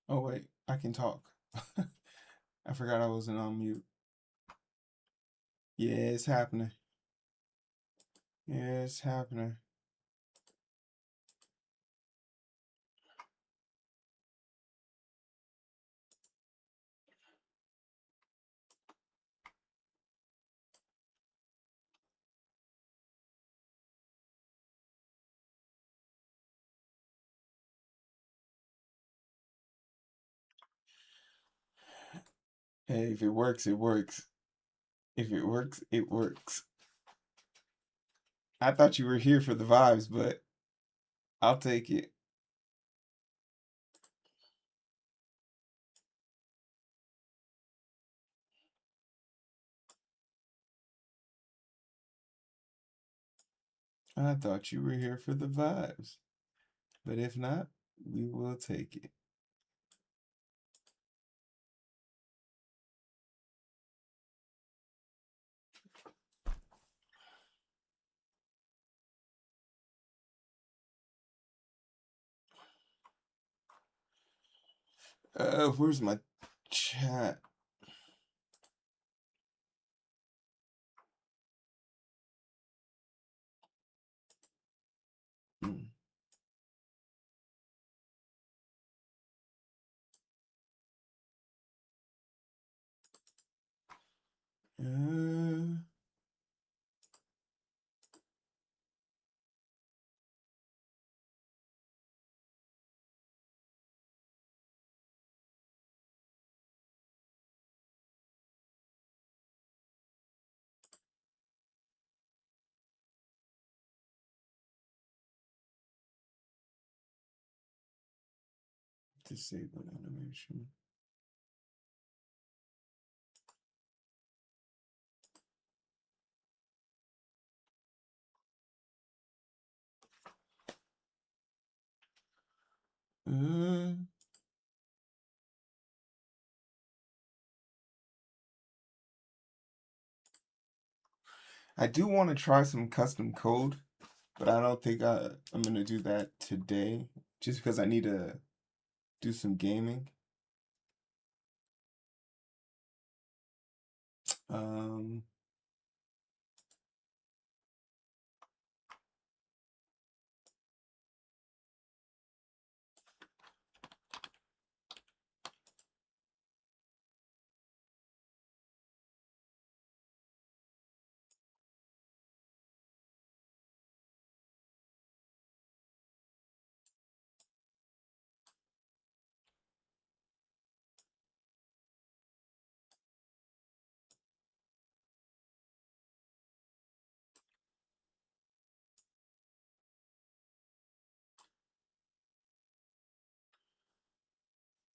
Oh wait, I can talk. I forgot I wasn't on mute. Yeah, it's happening. Yeah, it's happening. Hey, if it works, it works. If it works, it works. I thought you were here for the vibes, but I'll take it. I thought you were here for the vibes. But if not, we will take it. Where's my chat? Hmm. Uh, Disable animation. Uh, I do want to try some custom code, but I don't think I'm gonna do that today, just because I need to do some gaming. Um,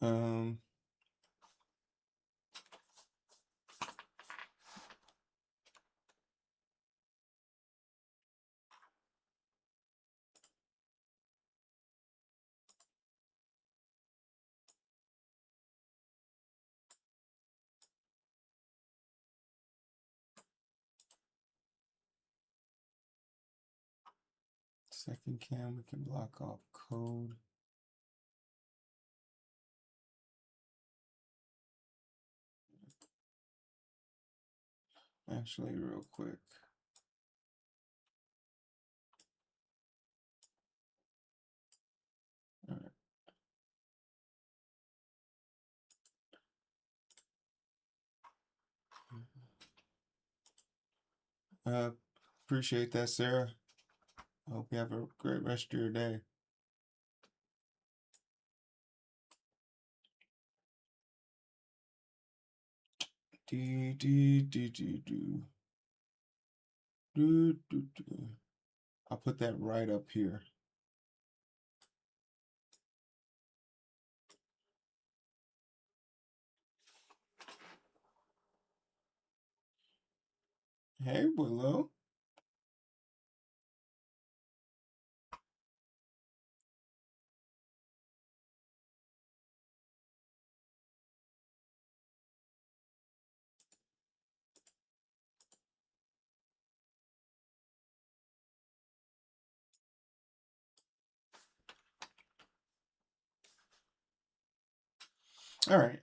um, second cam, we can block off code. Actually, real quick. All right. Appreciate that, Sarah. I hope you have a great rest of your day. Do do do do do do do do. I'll put that right up here. Hey, Willow. All right.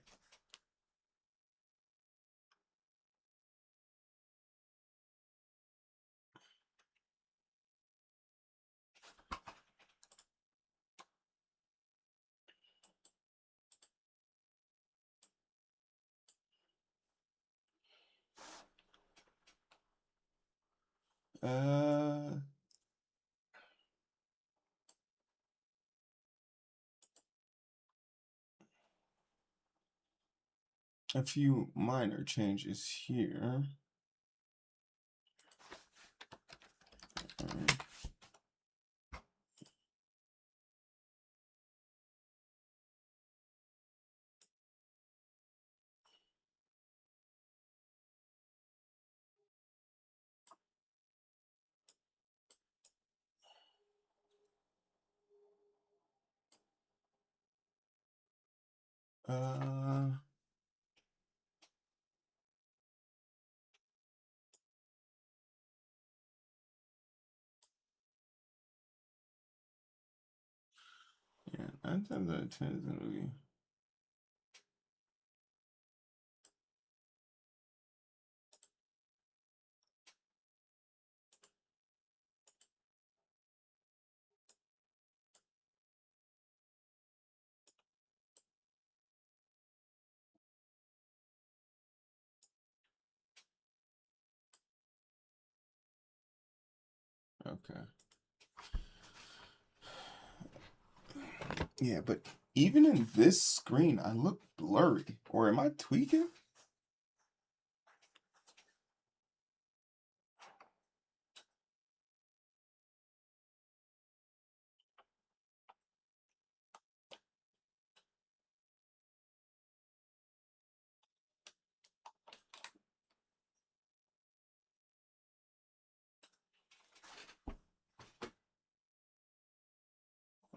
Uh, a few minor changes here. Uh, yeah, 9 times out of 10 is gonna be. Okay. Yeah, but even in this screen, I look blurry. Or am I tweaking?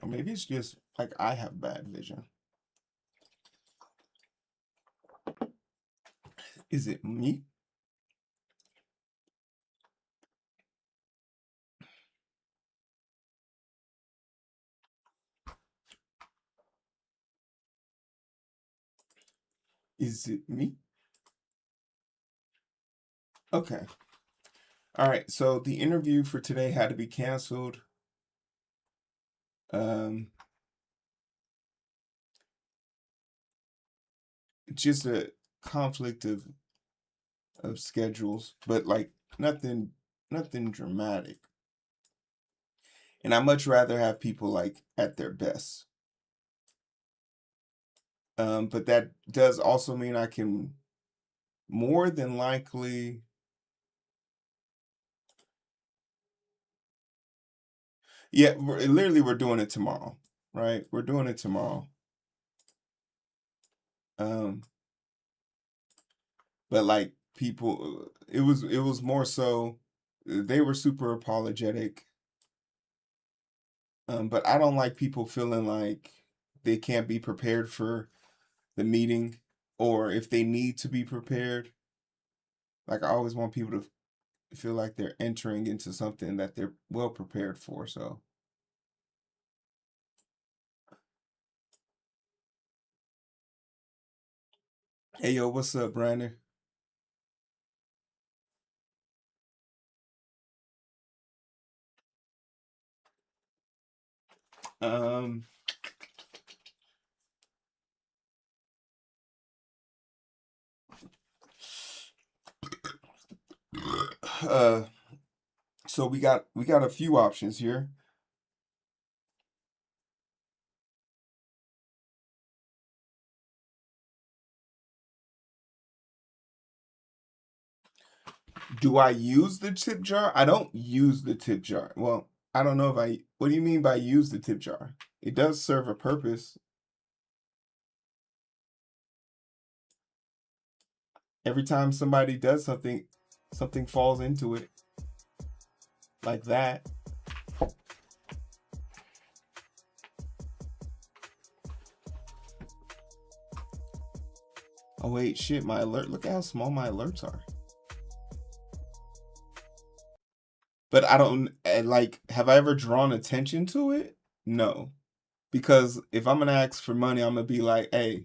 Or maybe it's just like I have bad vision. Is it me? Is it me? Okay. All right. So the interview for today had to be canceled. Um, just a conflict of schedules, but like nothing dramatic. And I much rather have people like at their best. But that does also mean I can more than likely. Yeah, we're doing it tomorrow, right? We're doing it tomorrow. Um, but like people, it was more so they were super apologetic. But I don't like people feeling like they can't be prepared for the meeting, or if they need to be prepared. Like I always want people to feel like they're entering into something that they're well prepared for. So, hey yo, what's up, Brandon? Um, uh, so we got a few options here. Do I use the tip jar? I don't use the tip jar. Well, I don't know if I. What do you mean by use the tip jar? It does serve a purpose. Every time somebody does something, something falls into it like that. Oh wait, shit, my alert. Look at how small my alerts are. But I don't like. Have I ever drawn attention to it? No, because if I'm gonna ask for money, I'm gonna be like, hey.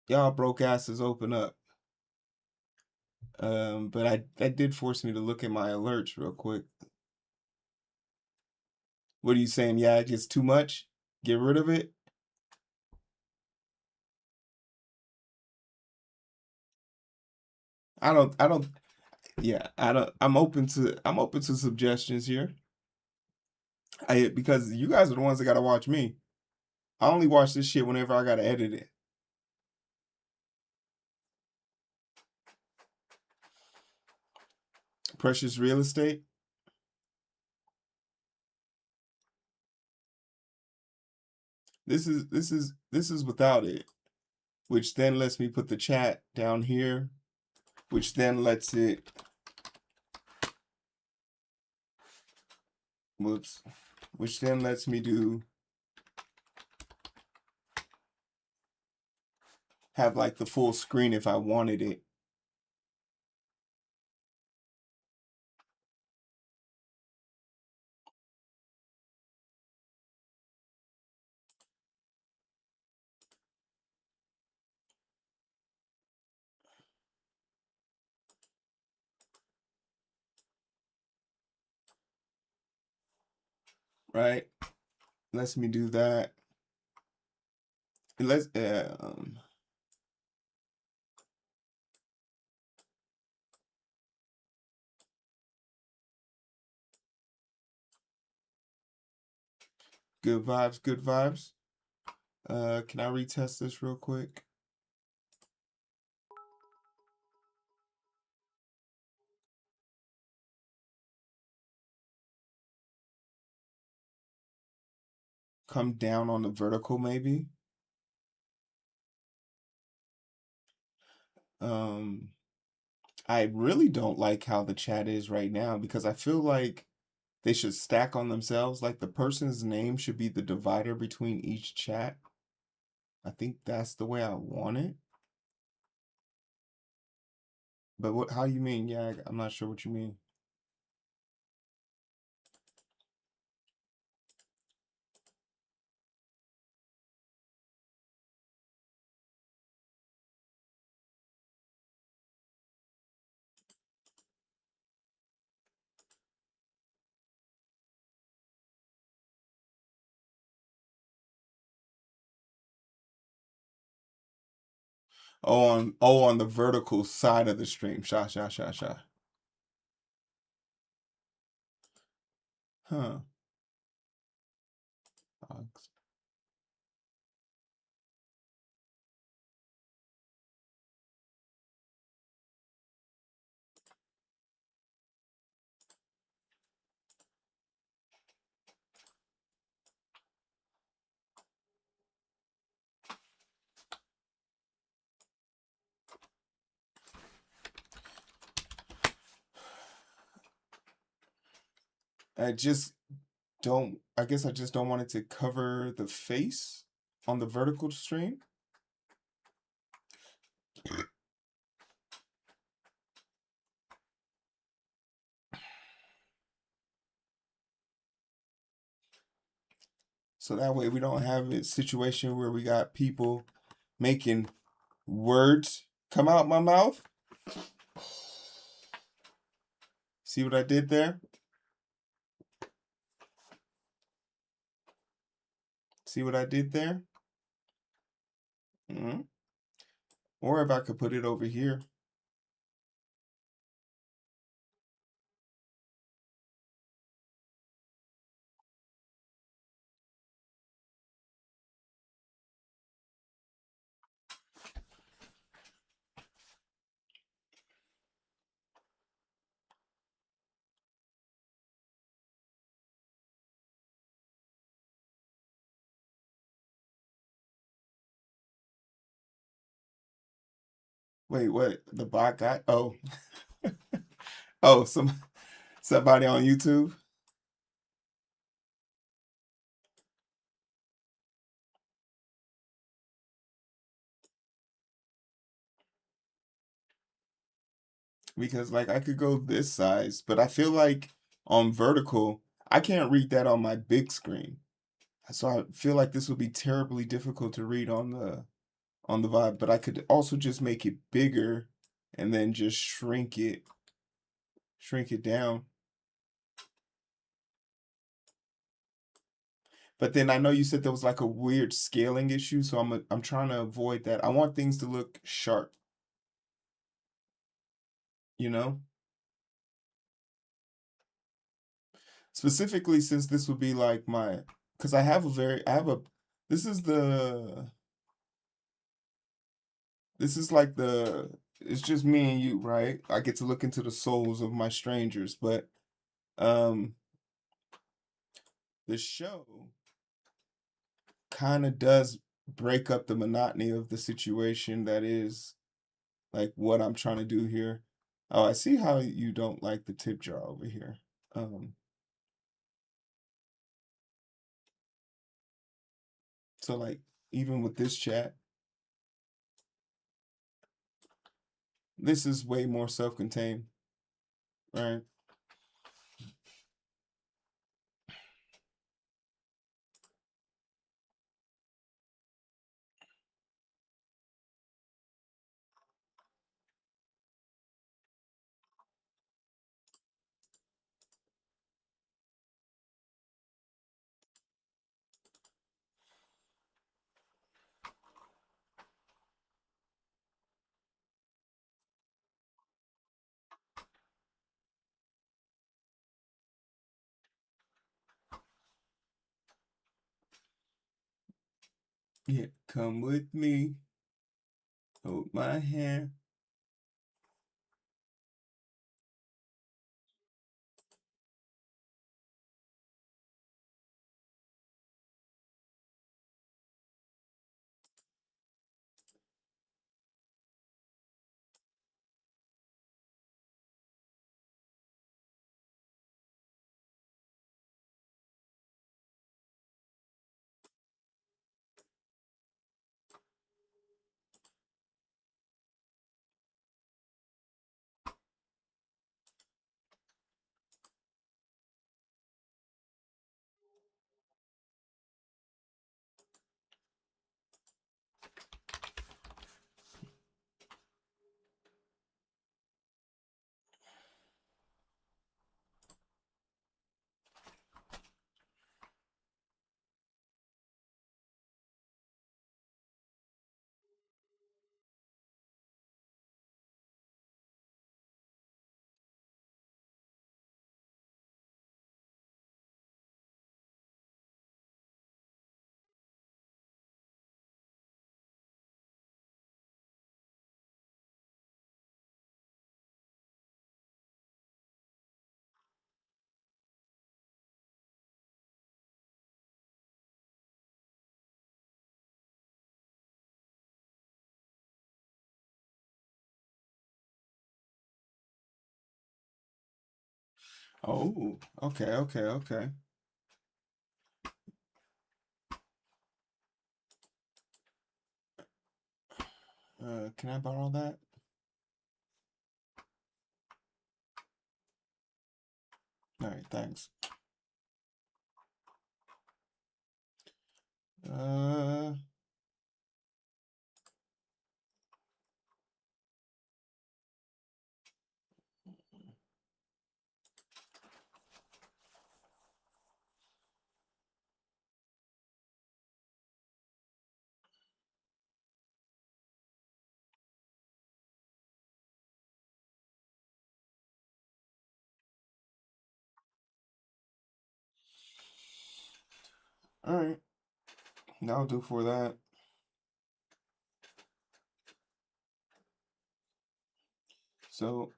Y'all broke asses open up. But that did force me to look at my alerts real quick. What are you saying? Yeah, it gets too much? Get rid of it? I don't yeah, I'm open to suggestions here. Because you guys are the ones that gotta watch me. I only watch this shit whenever I gotta edit it. Precious real estate. This is without it, which then lets me put the chat down here, which then lets it whoops, which then lets me have like the full screen if I wanted it. Right? Lets me do that. It lets good vibes, good vibes. Can I retest this real quick? Come down on the vertical maybe. Um, I really don't like how the chat is right now because I feel like they should stack on themselves. Like the person's name should be the divider between each chat. I think that's the way I want it. But what? How you mean? Yeah, I'm not sure what you mean. On the vertical side of the stream. Sha. Huh. I just don't. I guess I just don't want it to cover the face on the vertical stream. So that way we don't have a situation where we got people making words come out my mouth. See what I did there? See what I did there? Mm-hmm. Or if I could put it over here. Wait, what? The bot got? Oh, oh, somebody on YouTube. Because like I could go this size, but I feel like on vertical, I can't read that on my big screen. So I feel like this would be terribly difficult to read on the vibe, but I could also just make it bigger and then just shrink it down. But then I know you said there was like a weird scaling issue, so I'm trying to avoid that. I want things to look sharp, you know? Specifically since this would be like my, because I have a, this is the, this is like the, it's just me and you, right? I get to look into the souls of my strangers, but um the show kind of does break up the monotony of the situation that is like what I'm trying to do here. Oh, I see how you don't like the tip jar over here. Um, so like even with this chat, this is way more self-contained, right? Yeah, come with me, hold my hand. Oh, okay, okay, okay. Can I borrow that? All right, thanks. Uh, all right, that'll do for that. So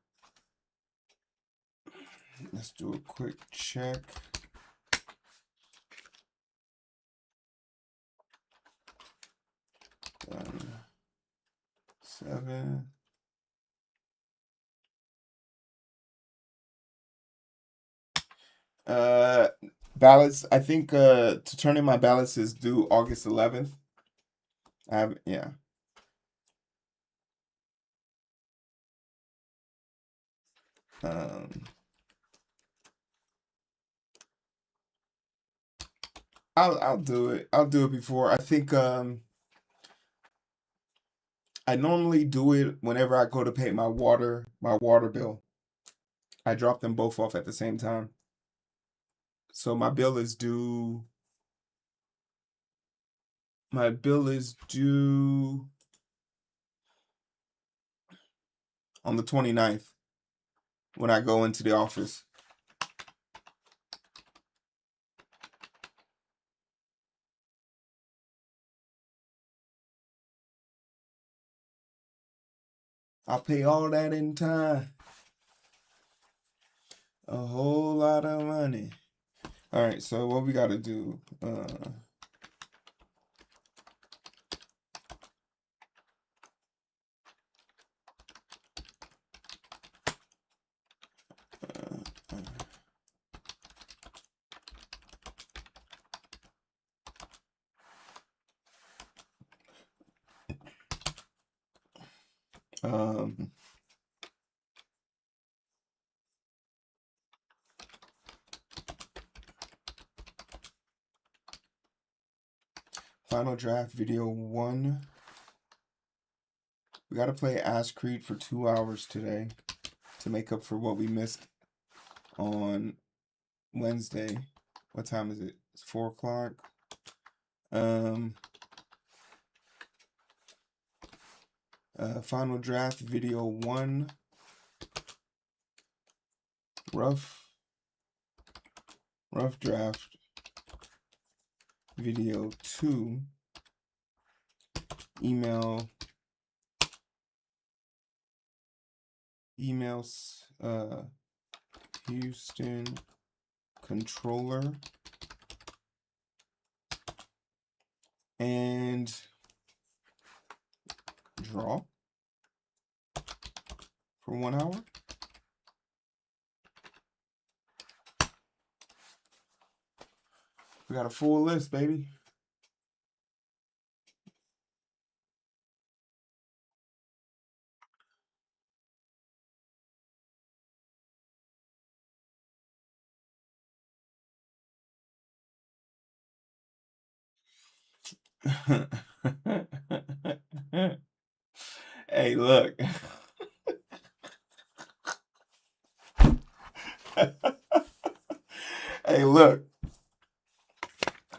let's do a quick check. 7. Uh, ballots. I think to turn in my ballots is due August 11th. I have, yeah. Um, I'll do it. I'll do it before. I think I normally do it whenever I go to pay my water bill. I drop them both off at the same time. So my bill is due on the 29th when I go into the office. I'll pay all that in time. A whole lot of money. All right, so what we got to do? Um, Final draft video 1. We got to play Ash Creed for 2 hours today to make up for what we missed on Wednesday. What time is it? It's 4 o'clock. Final draft video 1. Rough draft video 2. Emails Houston controller and draw for 1 hour. We got a full list, baby. Hey, look. Hey, look.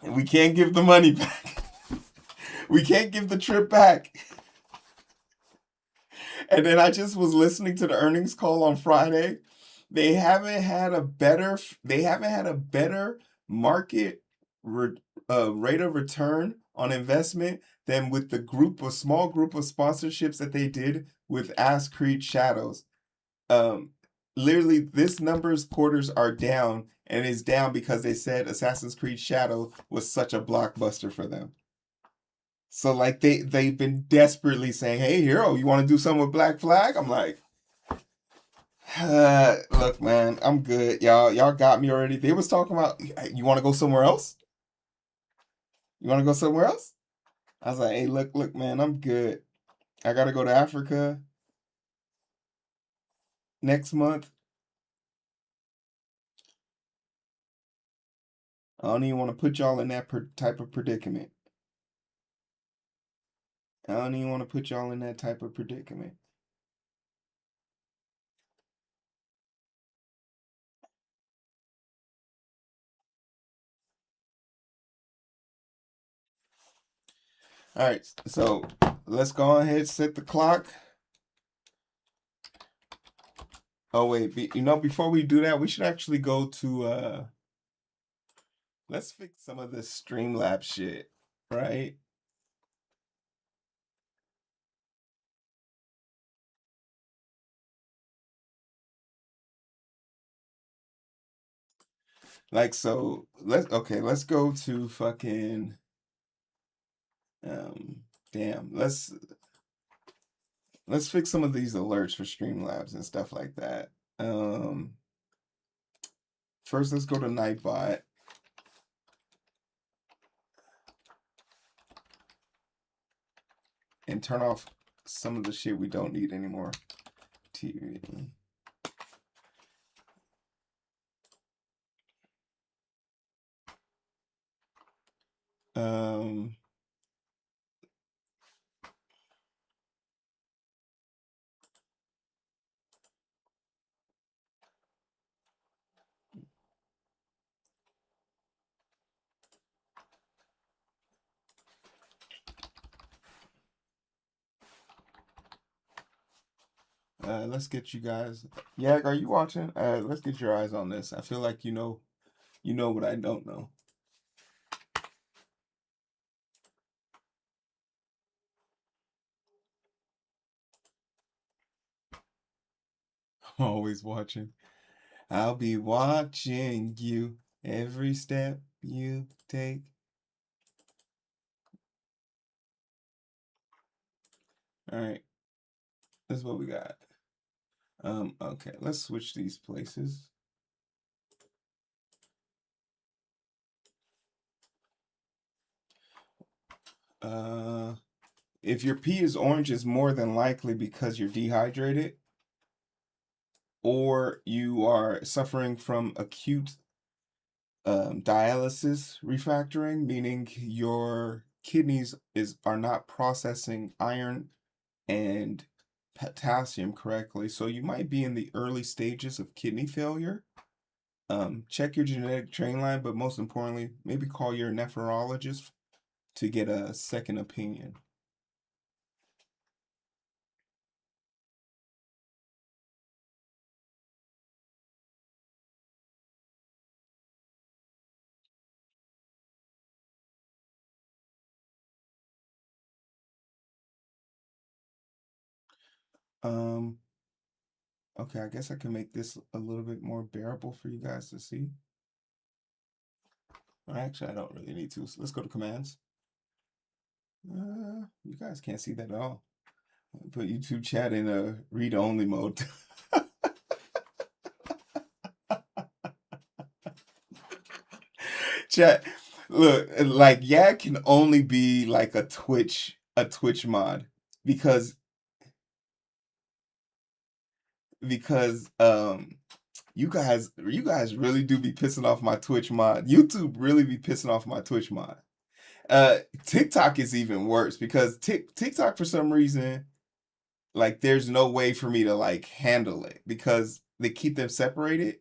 We can't give the money back. We can't give the trip back. And then I just was listening to the earnings call on Friday. They haven't had a better market rate of return on investment than with the small group of sponsorships that they did with Ass Creed Shadows. Literally, this number's quarters are down, and it's down because they said Assassin's Creed Shadow was such a blockbuster for them. So like they've been desperately saying, "Hey, Hero, you want to do something with Black Flag?" I'm like, look, man, I'm good. Y'all got me already. They was talking about, you want to go somewhere else? You want to go somewhere else? I was like, hey, look, man, I'm good. I gotta go to Africa next month. I don't even want to put y'all in that type of predicament. I don't even want to put y'all in that type of predicament. All right, so let's go ahead, set the clock. Oh wait, before we do that, we should actually go to let's fix some of this Streamlabs shit, right? Like, so let's go to fucking damn, let's fix some of these alerts for Streamlabs and stuff like that. First let's go to Nightbot. And turn off some of the shit we don't need anymore. TV. Let's get you guys. Yak, are you watching? Let's get your eyes on this. I feel like you know what I don't know. Always watching. I'll be watching you every step you take. All right, this is what we got. Okay, let's switch these places. If your pee is orange, it's more than likely because you're dehydrated or you are suffering from acute dialysis refractoring, meaning your kidneys are not processing iron and potassium correctly. So you might be in the early stages of kidney failure. Check your genetic train line, but most importantly, maybe call your nephrologist to get a second opinion. Um, okay, I guess I can make this a little bit more bearable for you guys to see. Actually, I don't really need to. So let's go to commands. You guys can't see that at all. Put YouTube chat in a read-only mode. Chat, look, like Yak can only be like a Twitch mod because because you guys really do be pissing off my Twitch mod. YouTube really be pissing off my Twitch mod. TikTok is even worse because TikTok for some reason, like there's no way for me to like handle it because they keep them separated.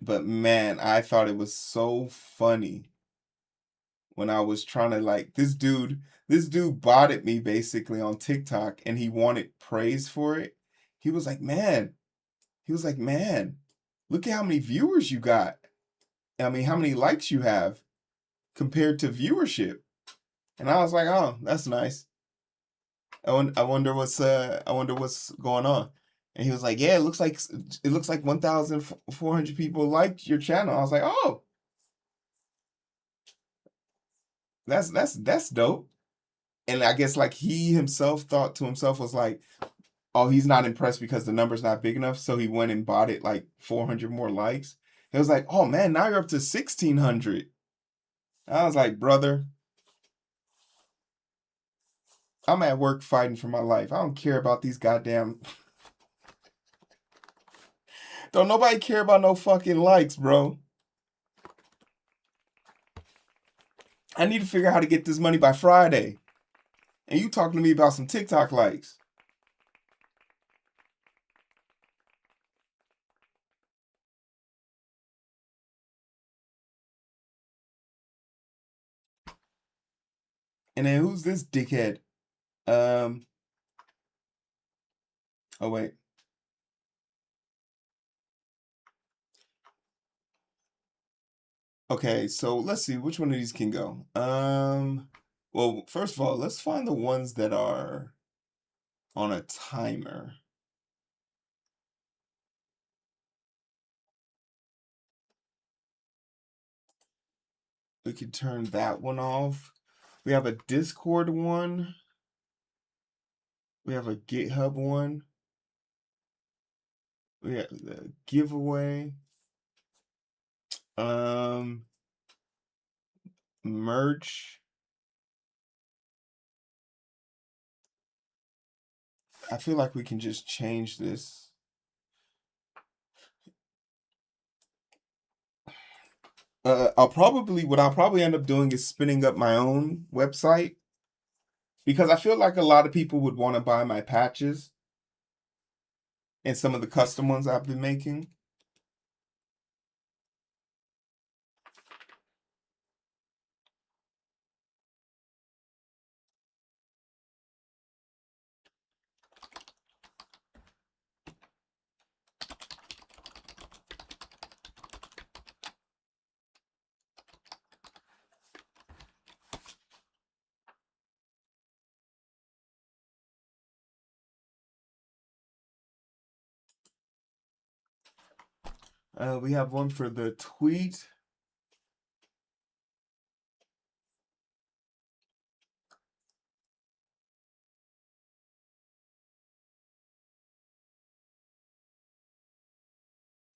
But man, I thought it was so funny when I was trying to like this dude botted me basically on TikTok and he wanted praise for it. He was like, "Man, he was like, "Man, look at how many viewers you got. I mean, how many likes you have compared to viewership." And I was like, "Oh, that's nice. I wonder what's going on." And he was like, "Yeah, it looks like 1,400 people liked your channel." I was like, "Oh, that's dope." And I guess like he himself thought to himself was like, "Oh, he's not impressed because the number's not big enough." So he went and bought it like 400 more likes. It was like, "Oh man, now you're up to 1,600." I was like, "Brother, I'm at work fighting for my life. I don't care about these goddamn. Don't nobody care about no fucking likes, bro. I need to figure out how to get this money by Friday. And you talking to me about some TikTok likes." And then who's this dickhead? Um. Oh wait. Okay, so let's see which one of these can go. Well, first of all, let's find the ones that are on a timer. We could turn that one off. We have a Discord one. We have a GitHub one. We have the giveaway. Um, merch. I feel like we can just change this. What I'll probably end up doing is spinning up my own website because I feel like a lot of people would want to buy my patches and some of the custom ones I've been making. We have one for the tweet.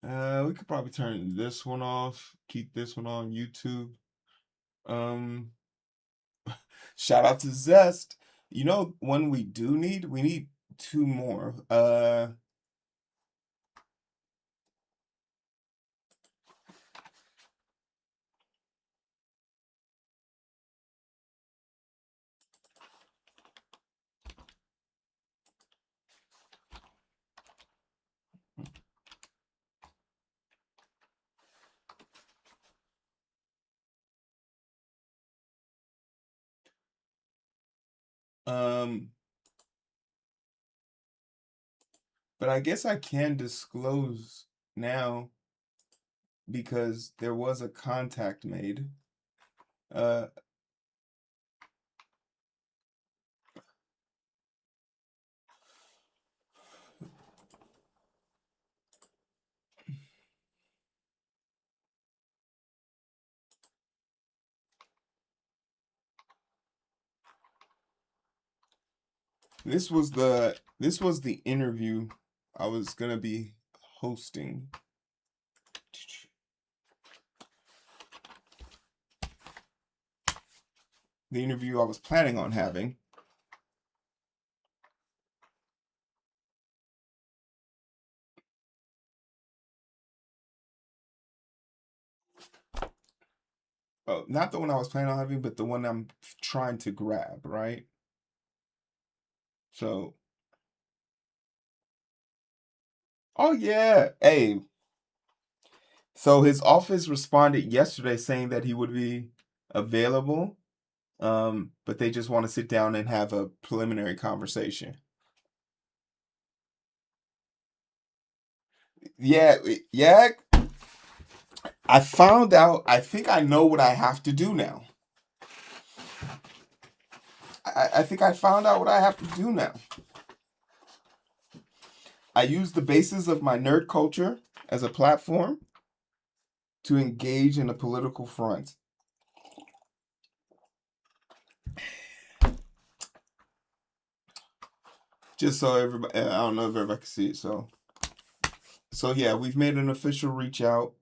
We could probably turn this one off. Keep this one on YouTube. Um, Shout out to Zest. You know, one we do need, we need two more. Um, but I guess I can disclose now because there was a contact made. Uh, this was the interview I was gonna be hosting. The interview I was planning on having. Oh, not the one I was planning on having, but the one I'm trying to grab, right? So, oh yeah, hey. So his office responded yesterday saying that he would be available, but they just want to sit down and have a preliminary conversation. Yeah, yeah. I found out. I think I know what I have to do now. I think I found out what I have to do now. I use the basis of my nerd culture as a platform to engage in a political front. Just so everybody, I don't know if everybody can see it. So yeah, we've made an official reach out.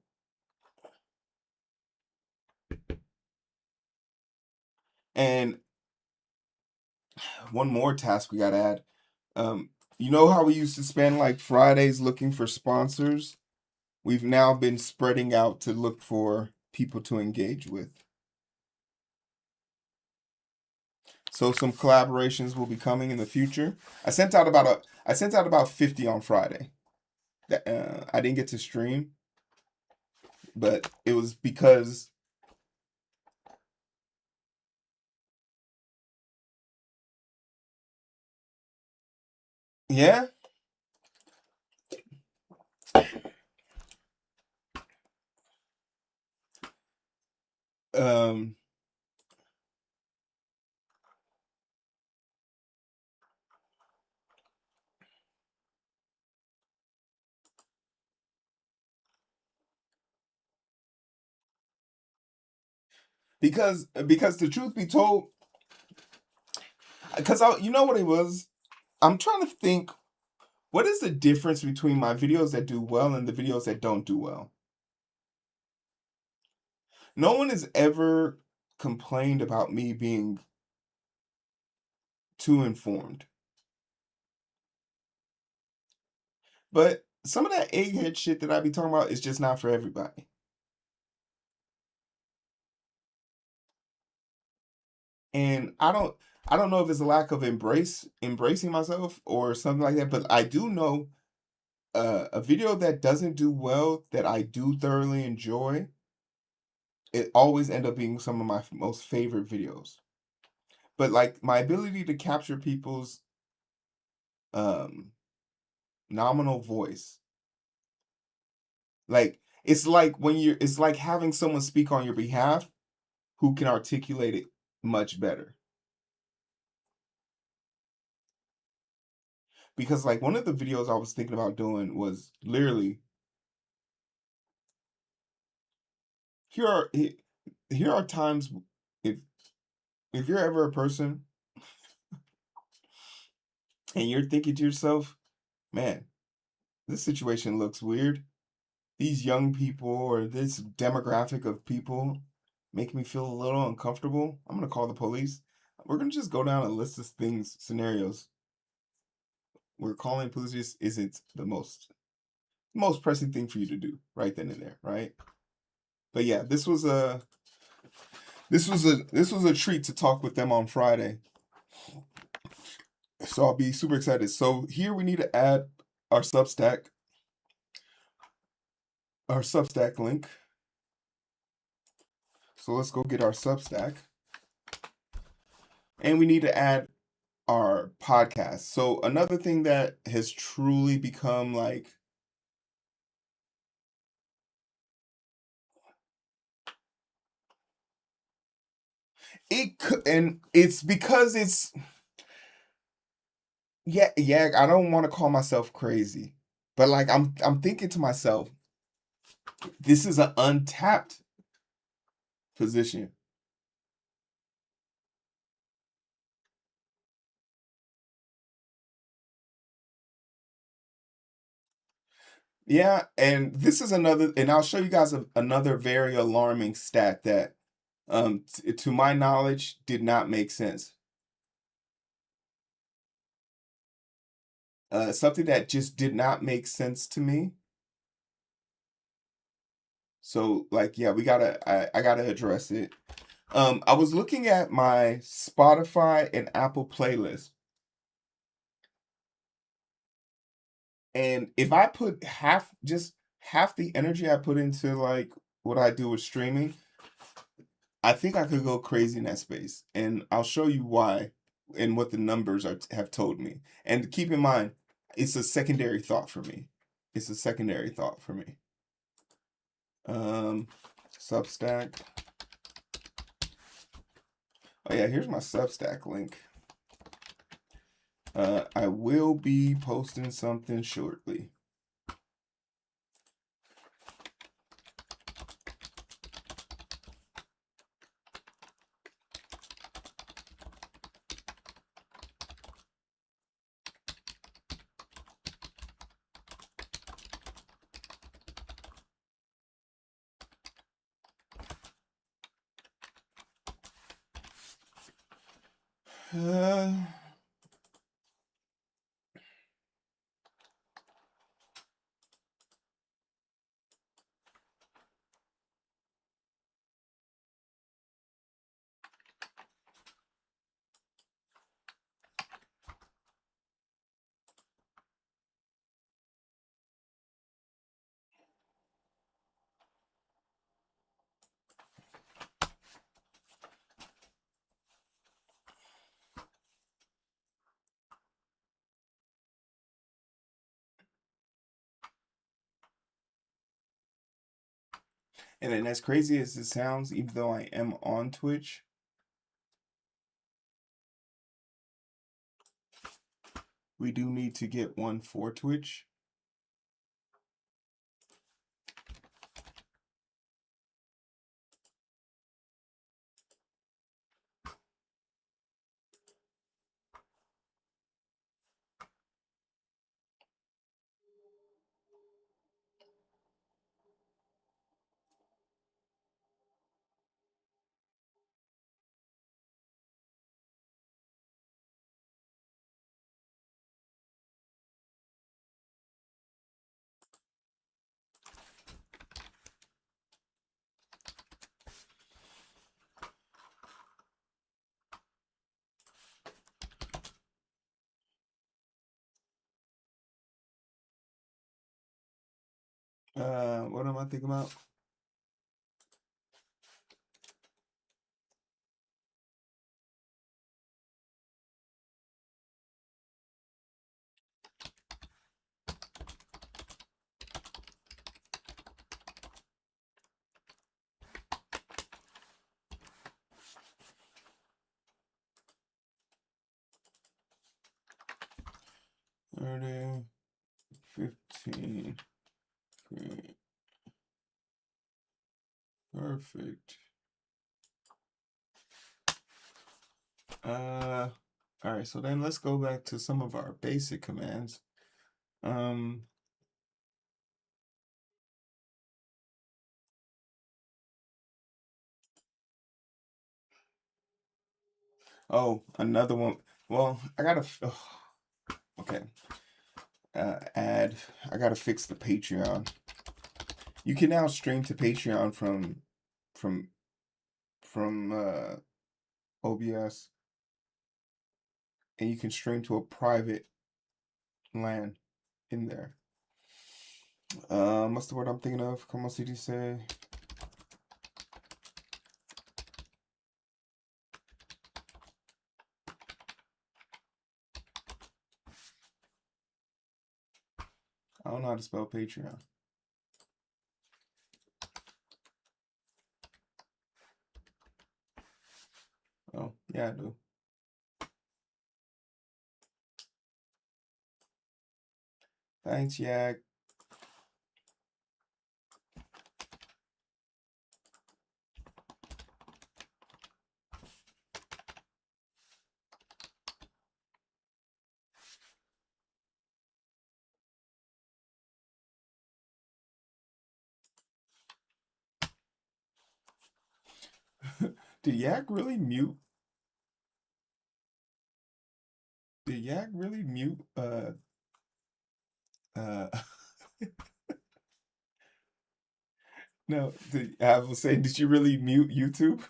And one more task we got to add. You know how we used to spend like Fridays looking for sponsors? We've now been spreading out to look for people to engage with. So some collaborations will be coming in the future. I sent out about 50 on Friday. I didn't get to stream, but it was because yeah, um because the truth be told, because you know what it was. I'm trying to think, what is the difference between my videos that do well and the videos that don't do well? No one has ever complained about me being too informed. But some of that egghead shit that I be talking about is just not for everybody. And I don't know if it's a lack of embracing myself or something like that, but I do know a video that doesn't do well that I do thoroughly enjoy, it always end up being some of my most favorite videos. But like my ability to capture people's um nominal voice, like it's like having someone speak on your behalf who can articulate it much better. Because like one of the videos I was thinking about doing was literally here are here are times if if you're ever a person and you're thinking to yourself, man, this situation looks weird. These young people or this demographic of people make me feel a little uncomfortable. I'm gonna call the police. We're gonna just go down a list of things, scenarios where calling police just isn't the most pressing thing for you to do right then and there, right? But yeah, this was a treat to talk with them on Friday. So I'll be super excited. So here we need to add our Substack, our Substack link. So let's go get our Substack. And we need to add our podcast. So another thing that has truly become like and it's because it's yeah, I don't want to call myself crazy. But like I'm thinking to myself, this is an untapped position. Yeah, and this is another, and I'll show you guys another very alarming stat that, to my knowledge, did not make sense. Something that just did not make sense to me. So, like, yeah, I gotta address it. I was looking at my Spotify and Apple playlist, and if I put just half the energy I put into like what I do with streaming, I think I could go crazy in that space, and I'll show you why and what the numbers have told me. And keep in mind, it's a secondary thought for me. It's a secondary thought for me. Um, Substack. Oh yeah, here's my Substack link. I will be posting something shortly. Uh, and then as crazy as it sounds, even though I am on Twitch, we do need to get one for Twitch. What am I thinking about? $30, $15. Perfect. All right, so then let's go back to some of our basic commands. Oh, another one. Well, I gotta. Okay. Add. I gotta fix the Patreon. You can now stream to Patreon from OBS, and you can stream to a private LAN in there. What's the word I'm thinking of? Come on, CD say. I don't know how to spell Patreon. Oh, yeah, I do. Thanks, Yak. Did Yak really mute? Did Yak really mute? Uh. No. I was saying, did you really mute YouTube?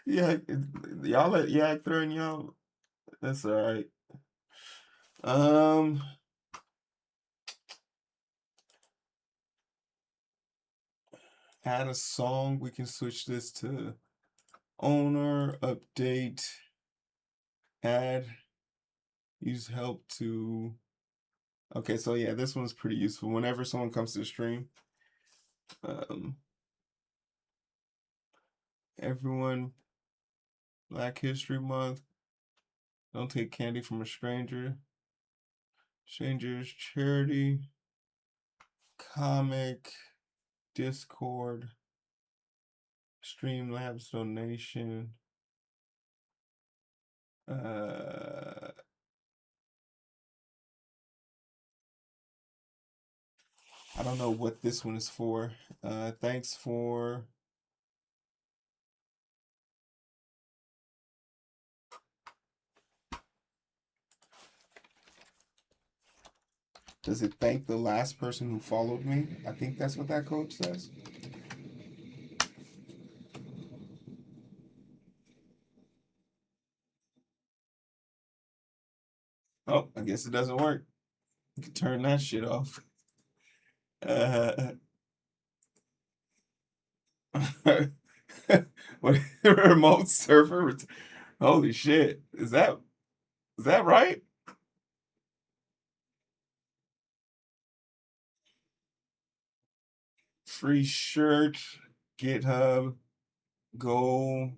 Yeah, y'all let Yak throw y'all. That's all right. Add a song. We can switch this to owner update. Add. Use help to. Okay, so yeah, this one's pretty useful. Whenever someone comes to the stream, everyone, Black History Month. Don't take candy from a stranger. Strangers charity. Comic. Discord. Streamlabs donation. I don't know what this one is for. Thanks for. Does it thank the last person who followed me? I think that's what that code says. Oh, I guess it doesn't work. You can turn that shit off. What remote server? Holy shit! Is that right? Free shirt, GitHub, go.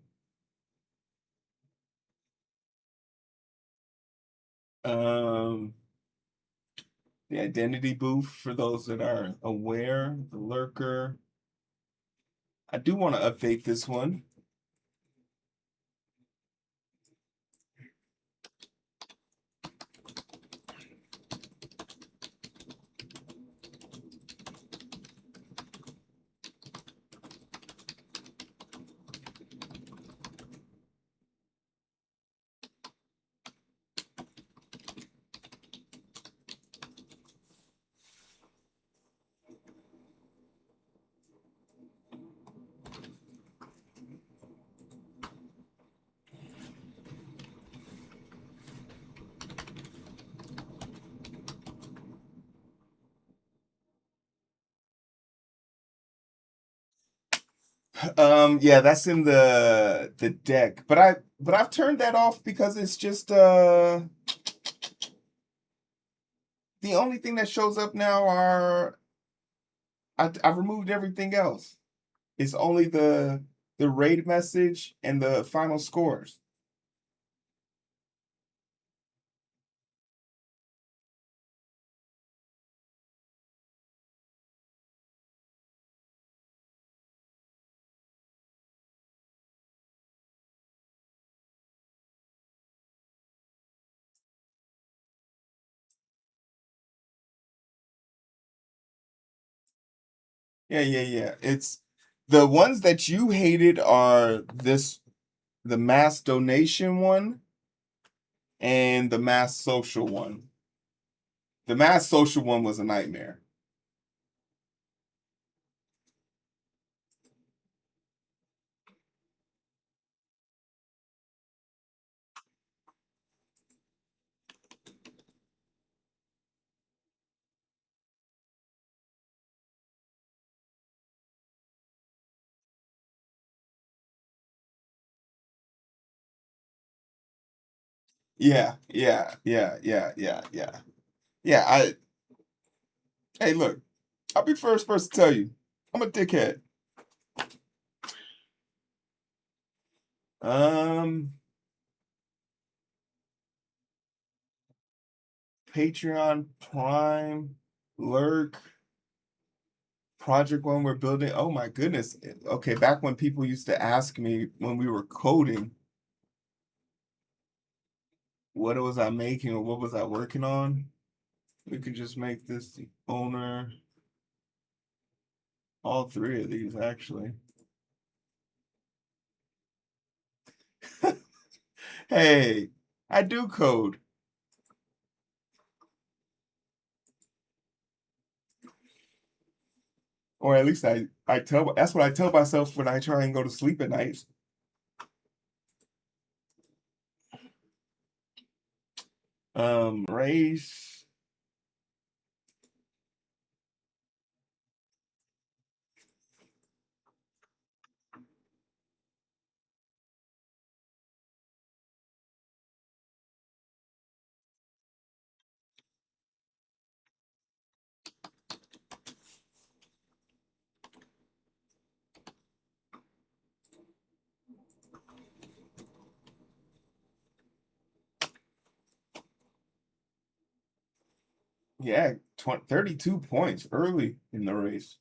The identity booth for those that are aware. The lurker. I do want to update this one. Yeah, that's in the deck, but I've turned that off because it's just the only thing that shows up now are I've removed everything else. It's only the raid message and the final scores. Yeah, yeah, yeah. It's the ones that you hated are the mass donation one and the mass social one. The mass social one was a nightmare. Yeah, yeah, yeah, yeah, yeah, yeah. Yeah, hey, look, I'll be first person to tell you. I'm a dickhead. Um, Patreon, Prime, Lurk, Project One we're building. Oh my goodness. Okay, back when people used to ask me when we were coding, what was I making or what was I working on? We could just make this the owner. All three of these actually. Hey, I do code. Or at least I tell that's what I tell myself when I try and go to sleep at night. Race. Yeah, 32 points early in the race.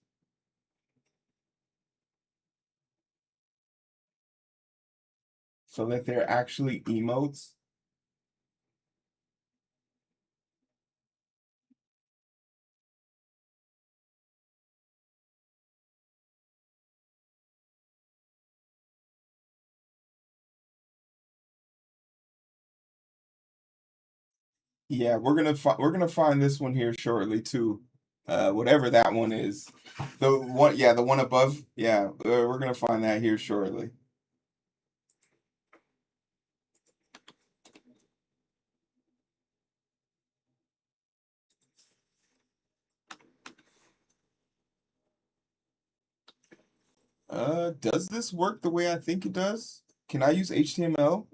So that they're actually emotes. Yeah, we're gonna find this one here shortly too. Whatever that one is. The one, yeah, the one above. Yeah, we're gonna find that here shortly. Does this work the way I think it does? Can I use HTML?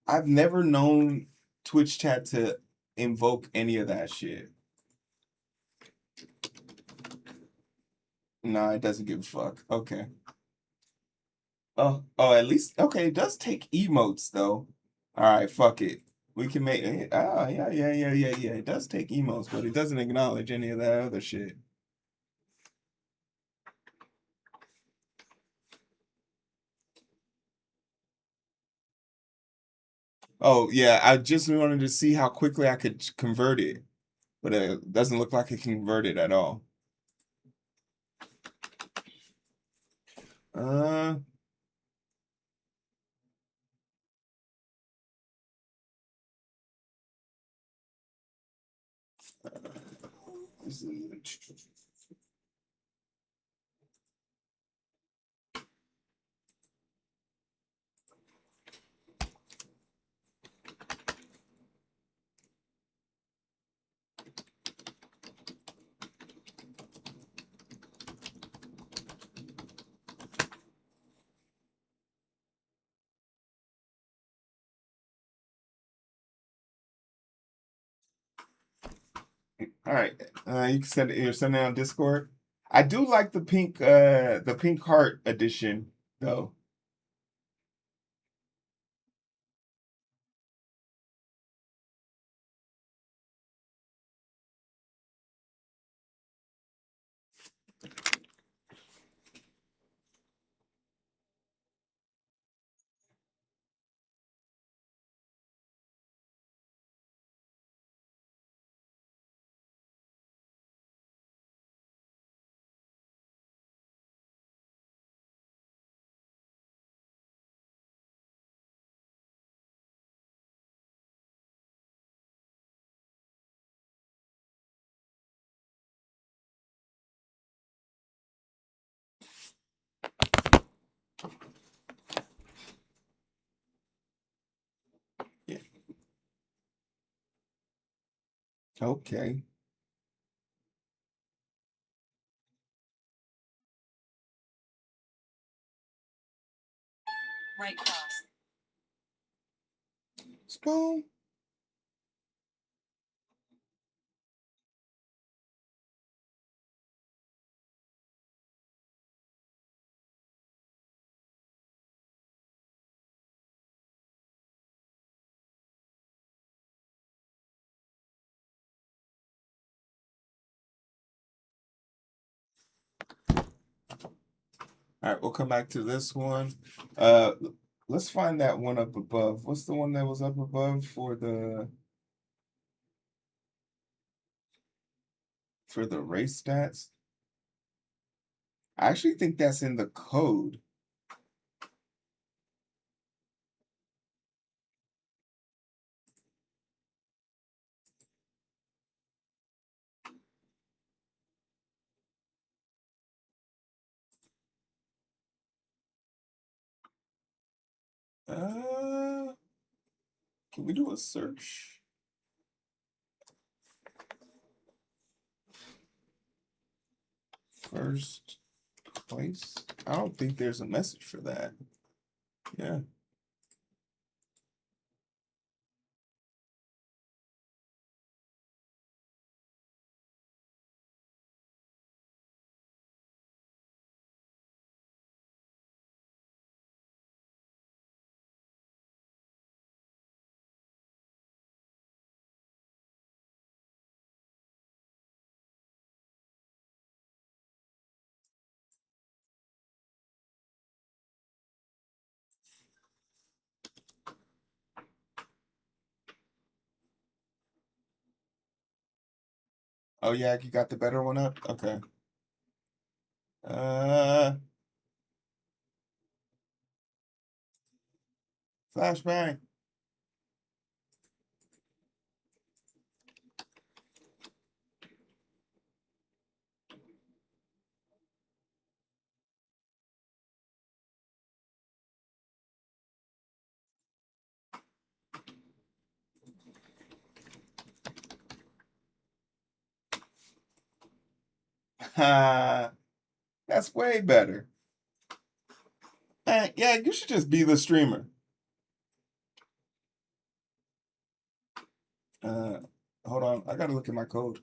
I've never known Twitch chat to invoke any of that shit. Nah, it doesn't give a fuck. Okay. Oh, at least okay. It does take emotes though. All right, fuck it. We can make. Yeah, yeah, yeah, yeah, yeah. It does take emotes, but it doesn't acknowledge any of that other shit. Oh yeah, I just wanted to see how quickly I could convert it, but it doesn't look like it can convert it at all. Uh, all right. You can send it. You're sending it on Discord. I do like the pink heart edition though. Okay. Right cross. Spoon. All right, we'll come back to this one. Uh, let's find that one up above. What's the one that was up above for the race stats? I actually think that's in the code. Uh, can we do a search? First place? I don't think there's a message for that. Yeah. Oh yeah, you got the better one up? Okay. Uh, flashbang. Ha, that's way better. Yeah, you should just be the streamer. Uh, hold on, I gotta look at my code.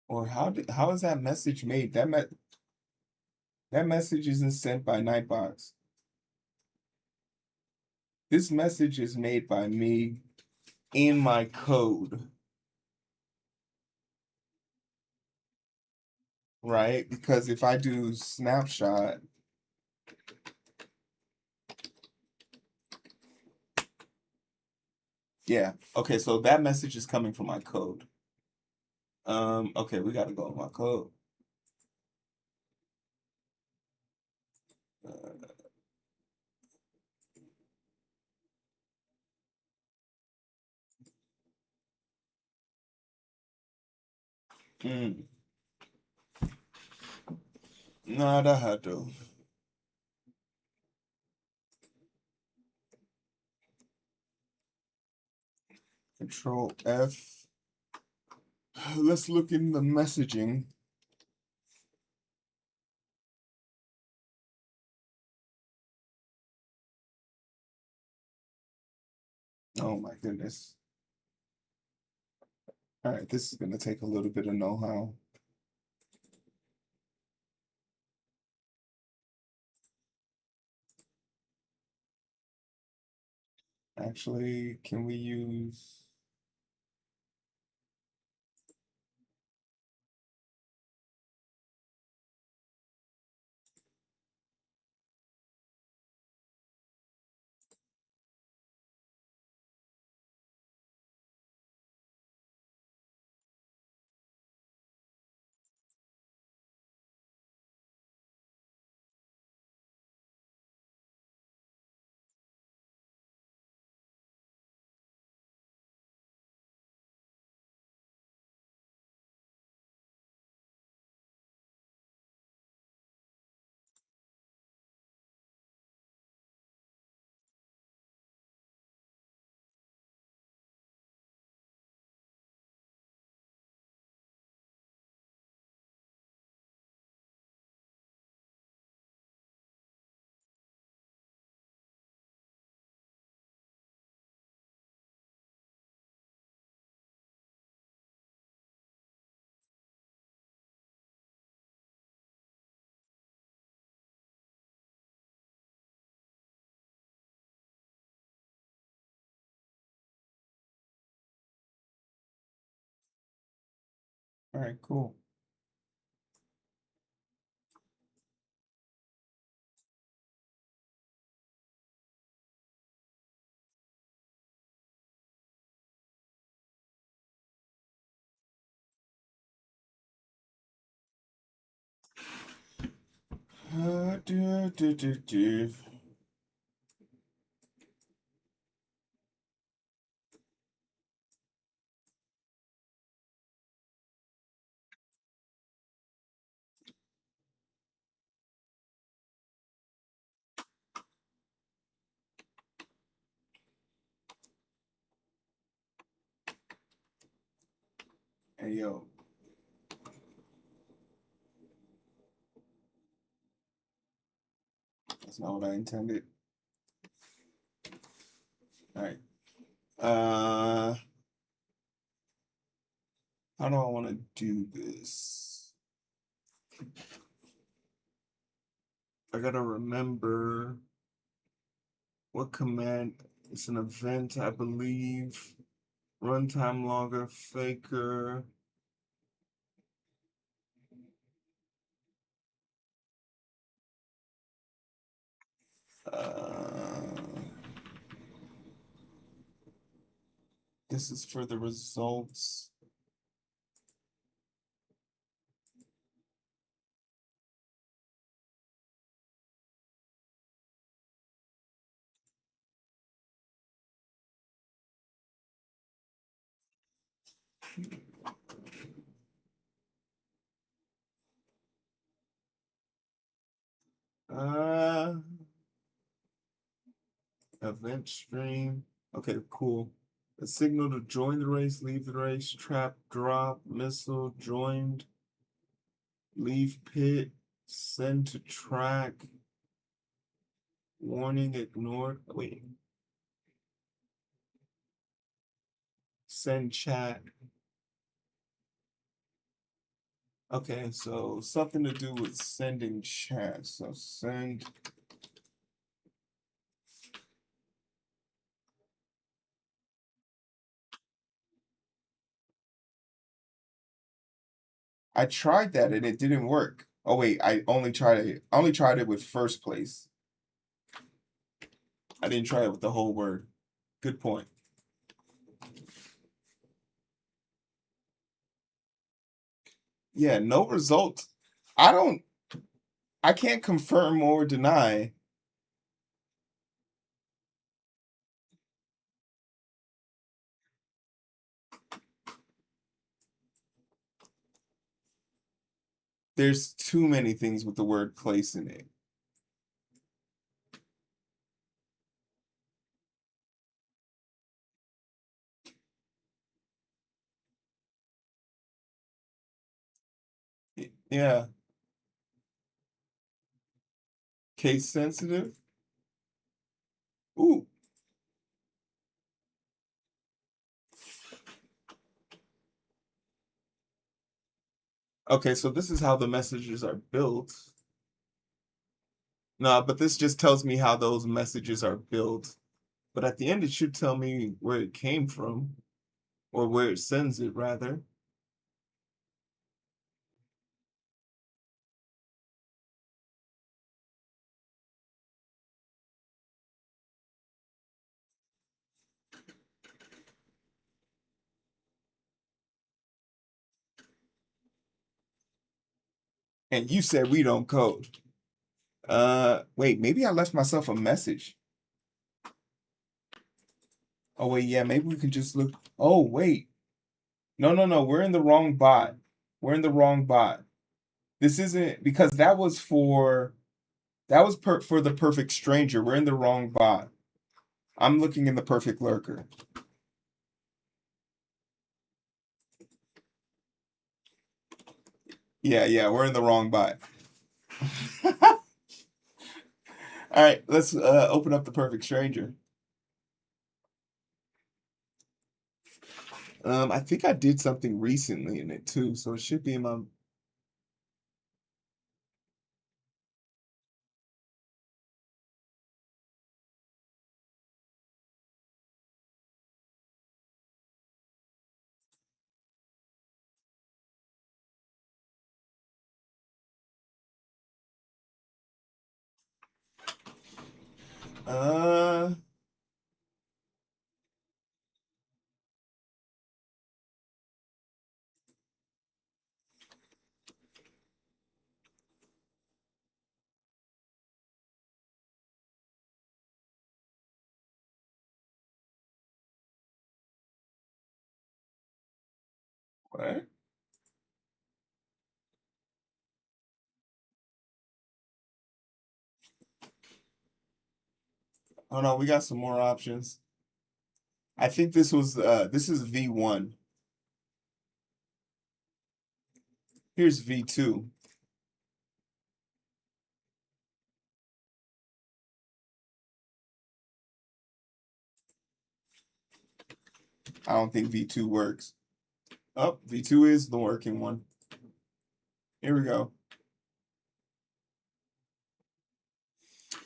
Or how is that message made? That message isn't sent by Nightbox. This message is made by me in my code, right? Because if I do snapshot, yeah. Okay, so that message is coming from my code. Okay, we gotta go in my code. Uh, mm, nada hado. Control F. Let's look in the messaging. Oh my goodness. All right, this is gonna take a little bit of know-how. Actually, can we use All right, cool. Do. Hey, yo. That's not what I intended. All right. How do I want to do this? I gotta remember what command. It's an event, I believe. Runtime logger, faker. Uh, this is for the results. Uh, event stream. Okay, cool. A signal to join the race, leave the race, trap, drop, missile, joined, leave pit, send to track, warning ignored. Wait, send chat. Okay, so something to do with sending chat. So send. I tried that and it didn't work. Oh wait, I only tried it with first place. I didn't try it with the whole word. Good point. Yeah, no result. I don't I can't confirm or deny. There's too many things with the word place in it. Yeah. Case sensitive. Ooh. Okay, so this is how the messages are built. No, but this just tells me how those messages are built. But at the end, it should tell me where it came from, or where it sends it, rather. And you said we don't code. Wait, maybe I left myself a message. Oh, wait, yeah, maybe we can just look. Oh, wait. No, no, no, we're in the wrong bot. We're in the wrong bot. This isn't because that was for the perfect stranger. We're in the wrong bot. I'm looking in the perfect lurker. Yeah, yeah, we're in the wrong bot. All right, let's open up the perfect stranger. I think I did something recently in it too, so it should be in my. Uh, what? Oh no, we got some more options. I think this is V1. Here's V2. I don't think V2 works. Oh, V2 is the working one. Here we go.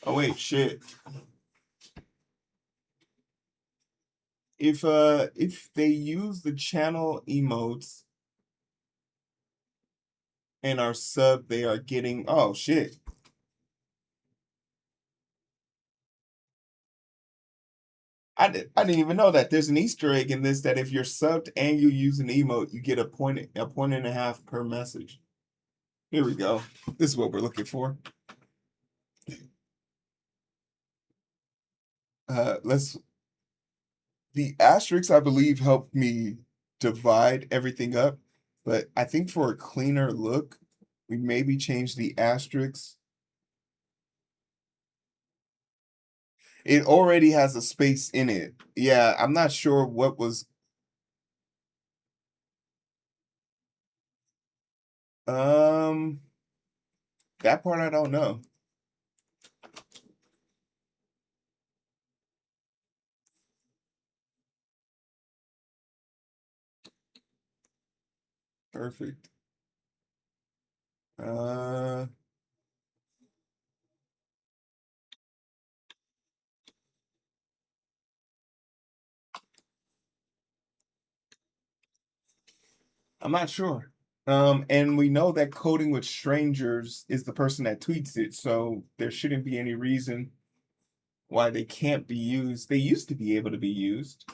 Oh wait, shit. If they use the channel emotes and are sub, they are getting oh shit. I didn't even know that. There's an Easter egg in this that if you're subbed and you use an emote, you get a point and a half per message. Here we go. This is what we're looking for. Let's the asterisks I believe helped me divide everything up, but I think for a cleaner look, we maybe change the asterisks. It already has a space in it. Yeah, I'm not sure what was um that part I don't know. Perfect. Uh I'm not sure. And we know that coding with strangers is the person that tweets it, so there shouldn't be any reason why they can't be used. They used to be able to be used.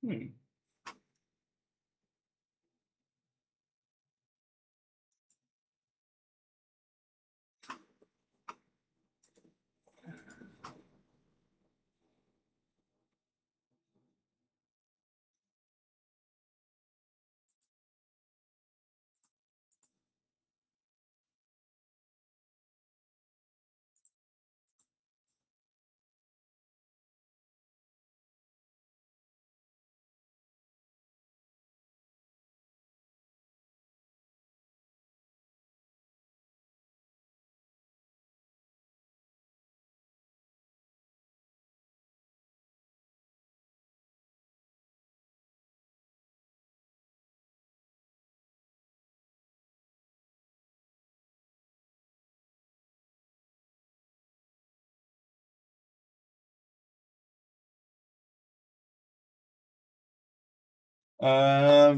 Hmm.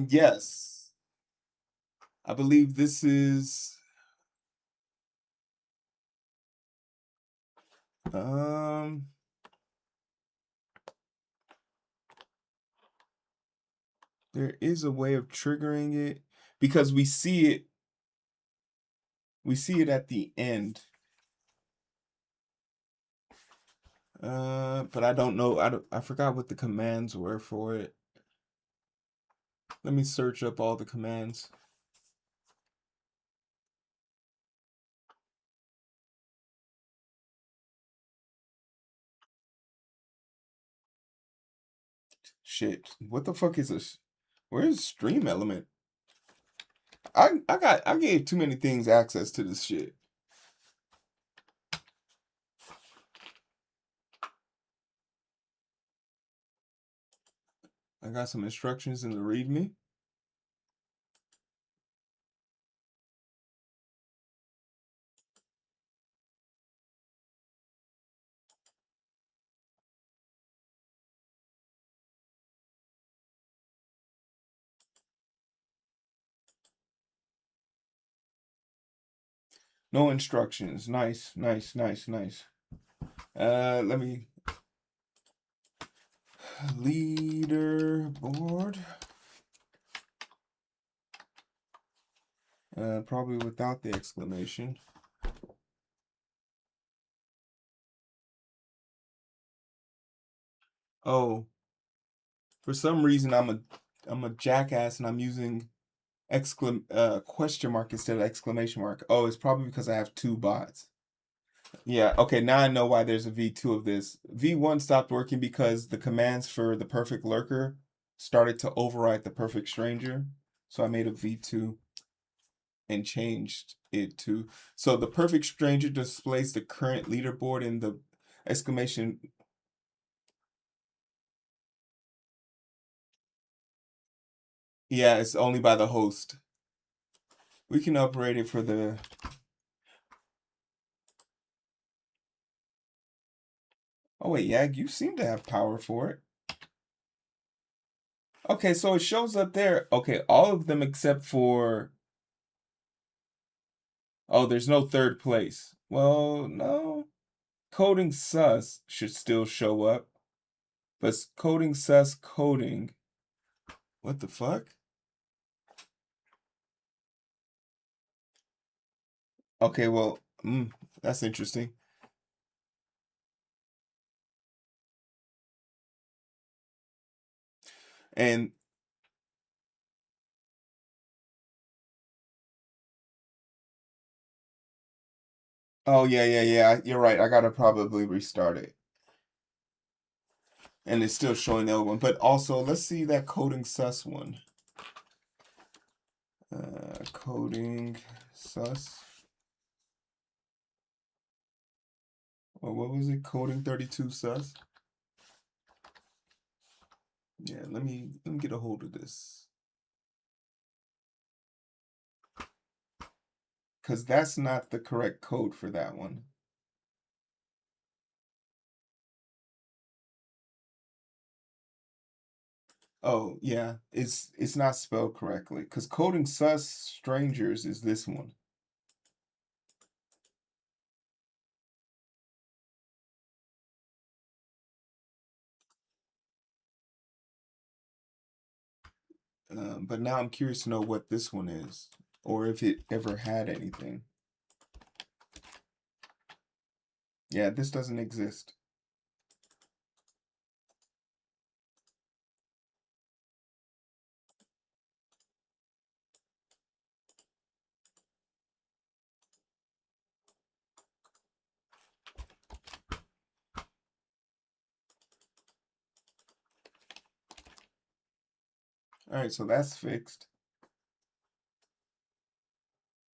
Yes. I believe this is um there is a way of triggering it because we see it at the end. But I don't know. I forgot what the commands were for it. Let me search up all the commands. Shit. What the fuck is this? Where's stream element? I gave too many things access to this shit. I got some instructions in the README. No instructions. Nice, nice, nice, nice. Let me Leaderboard. Probably without the exclamation. Oh, for some reason I'm a jackass and I'm using question mark instead of exclamation mark. Oh, it's probably because I have two bots. Yeah, okay, now I know why there's a V2 of this. V1 stopped working because the commands for the perfect lurker started to override the perfect stranger. So I made a V2 and changed it to, so the perfect stranger displays the current leaderboard in the exclamation. Yeah, it's only by the host. We can upgrade it for the, oh wait, Yag, you seem to have power for it. Okay, so it shows up there. Okay, all of them except for, oh, there's no third place. Well, no. Coding sus should still show up. But coding sus coding. What the fuck? Okay, well, that's interesting. And oh yeah. You're right. I gotta probably restart it. And it's still showing the other one. But also, let's see that coding sus one. Coding sus. Well, what was it? Coding 32 sus. Yeah, let me get a hold of this. Because that's not the correct code for that one. Oh yeah, it's not spelled correctly. Because coding sus strangers is this one. But now I'm curious to know what this one is, or if it ever had anything. Yeah, this doesn't exist. All right, so that's fixed.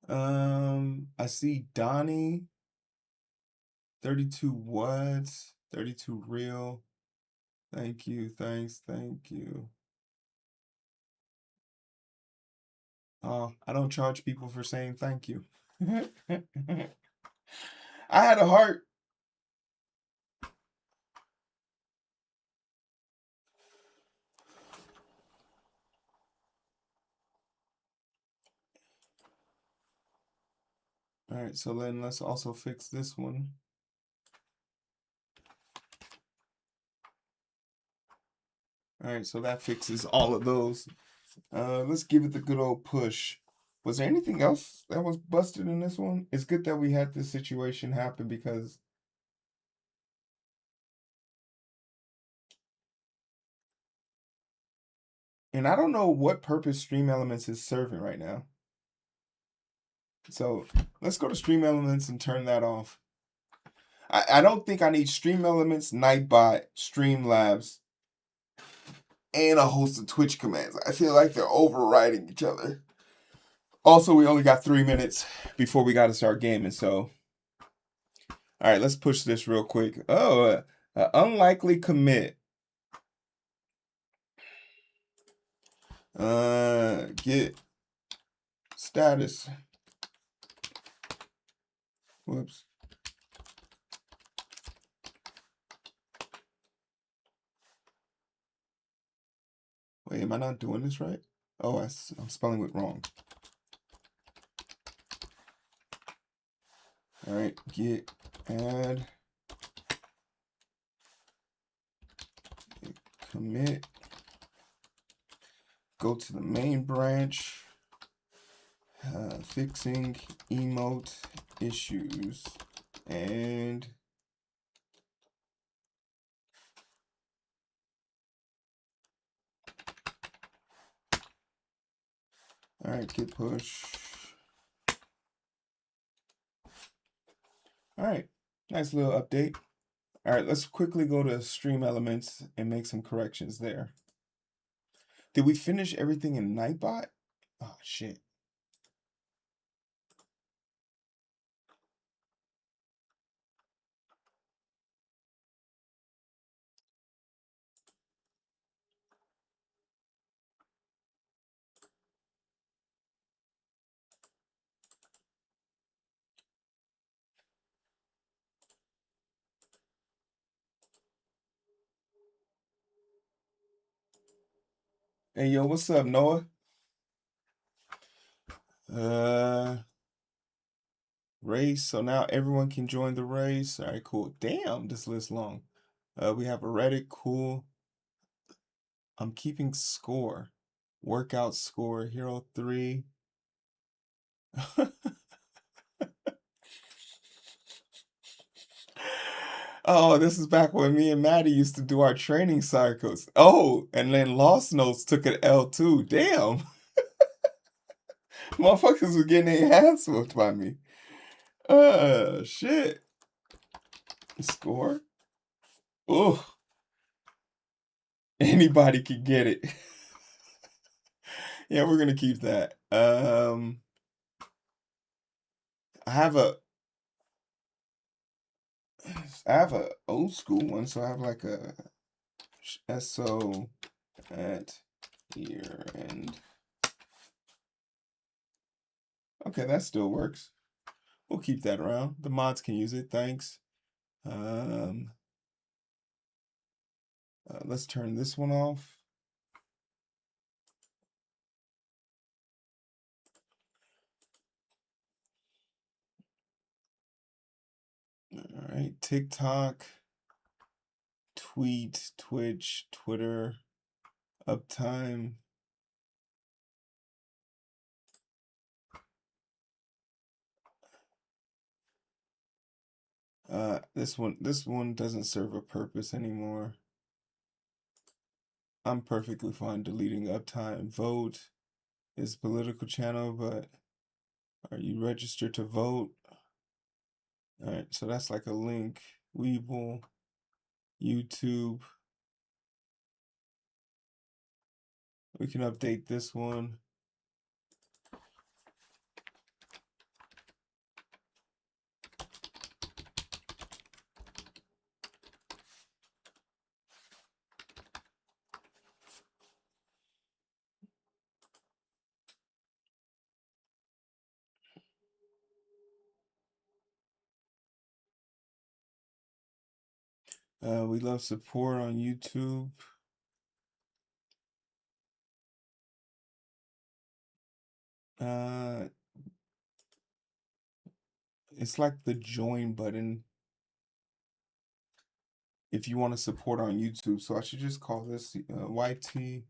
I see Donnie, 32 watts, 32 real. Thank you, thanks, thank you. Oh, I don't charge people for saying thank you. I had a heart. All right, so then let's also fix this one. All right, so that fixes all of those. Let's give it the good old push. Was there anything else that was busted in this one? It's good that we had this situation happen because, and I don't know what purpose Stream Elements is serving right now. So let's go to Stream Elements and turn that off. I don't think I need Stream Elements, Nightbot, Streamlabs, and a host of Twitch commands. I feel like they're overriding each other. Also, we only got 3 minutes before we got to start gaming, so. All right, let's push this real quick. Oh, unlikely commit. Get status. Whoops. Wait, am I not doing this right? Oh, I'm spelling it wrong. All right, add commit, go to the main branch, fixing emote issues, and all right, git push. All right, nice little update. All right, let's quickly go to stream elements and make some corrections there. Did we finish everything in Nightbot? Oh, shit. Hey, yo, what's up, Noah? Race. So now everyone can join the race. All right, cool. Damn, this list long. We have a Reddit. Cool. I'm keeping score. Workout score. Hero 3. Oh, this is back when me and Maddie used to do our training cycles. Oh, and then Lost Notes took an L too. Damn. Motherfuckers were getting their hands whooped by me. Shit. Score? Oh, anybody can get it. Yeah, we're gonna keep that. I have a old school one, so I have like a SO at year end. Okay, that still works. We'll keep that around. The mods can use it. Thanks. Let's turn this one off. All right, TikTok, Tweet, Twitch, Twitter, Uptime. This one doesn't serve a purpose anymore. I'm perfectly fine deleting Uptime. Vote is political channel, but are you registered to vote? All right, so that's like a link. Webull, YouTube. We can update this one. We love support on YouTube. It's like the join button if you want to support on YouTube. So I should just call this YT.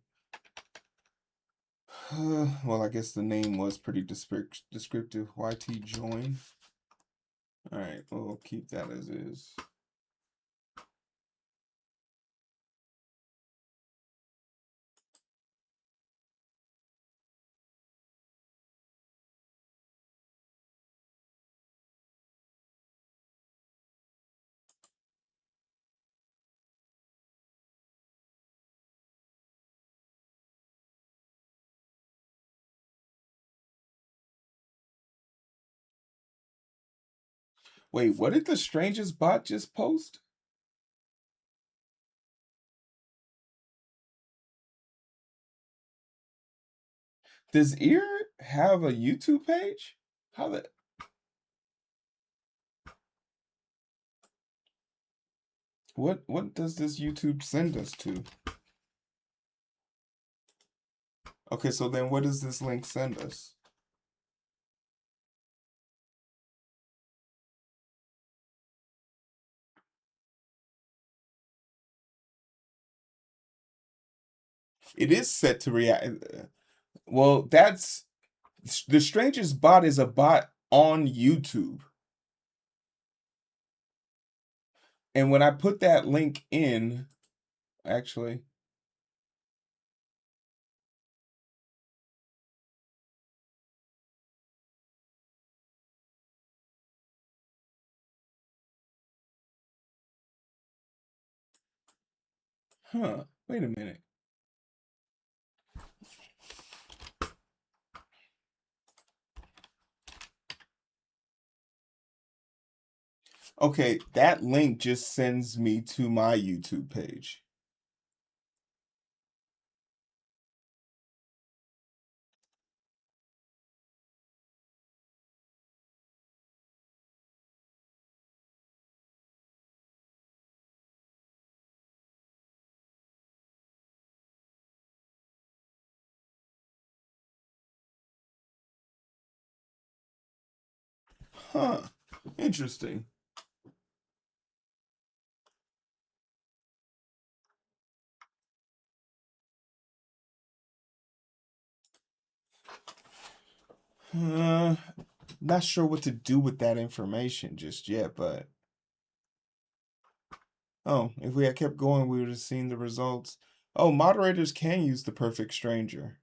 Well, I guess the name was pretty descriptive. YT join. All right, we'll keep that as is. Wait, what did the strangest bot just post? Does Ear have a YouTube page? How the what does this YouTube send us to? Okay, so then what does this link send us? It is set to react. Well, that's the strangest bot is a bot on YouTube. And when I put that link in, actually, wait a minute. Okay, that link just sends me to my YouTube page. Huh. Interesting. Not sure what to do with that information just yet, but oh, if we had kept going, we would have seen the results. Oh, moderators can use the perfect stranger.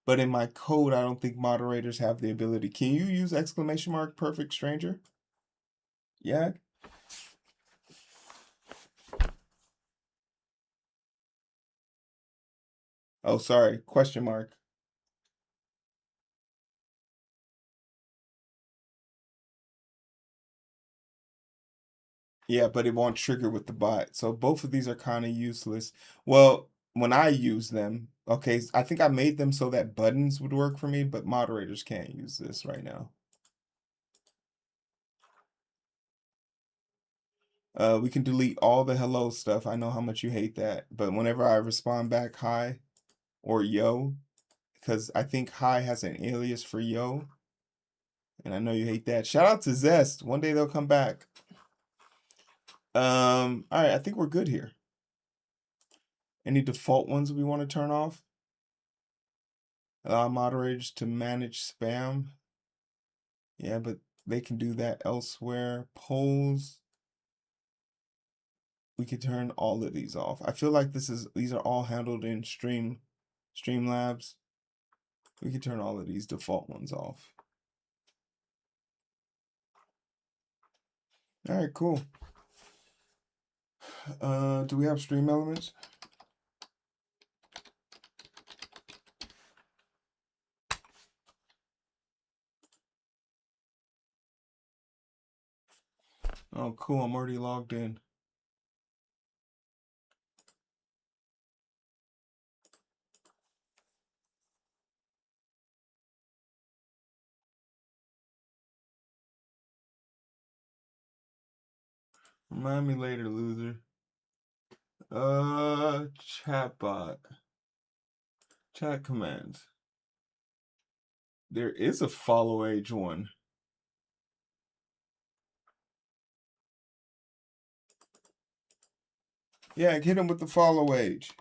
But in my code, I don't think moderators have the ability. Can you use exclamation mark perfect stranger? Yeah. Oh, sorry. Question mark. Yeah, but it won't trigger with the bot. So both of these are kind of useless. Well, when I use them, okay, I think I made them so that buttons would work for me, but moderators can't use this right now. We can delete all the hello stuff. I know how much you hate that, but whenever I respond back hi or yo, because I think hi has an alias for yo, and I know you hate that. Shout out to Zest. One day they'll come back. All right, I think we're good here. Any default ones we want to turn off? Allow moderators to manage spam. Yeah, but they can do that elsewhere. Polls. We could turn all of these off. I feel like these are all handled in Streamlabs. We could turn all of these default ones off. All right, cool. Do we have stream elements? Oh, cool. I'm already logged in. Remind me later, loser. Chatbot. Chat commands. There is a follow age one. Yeah, hit him with the follow age.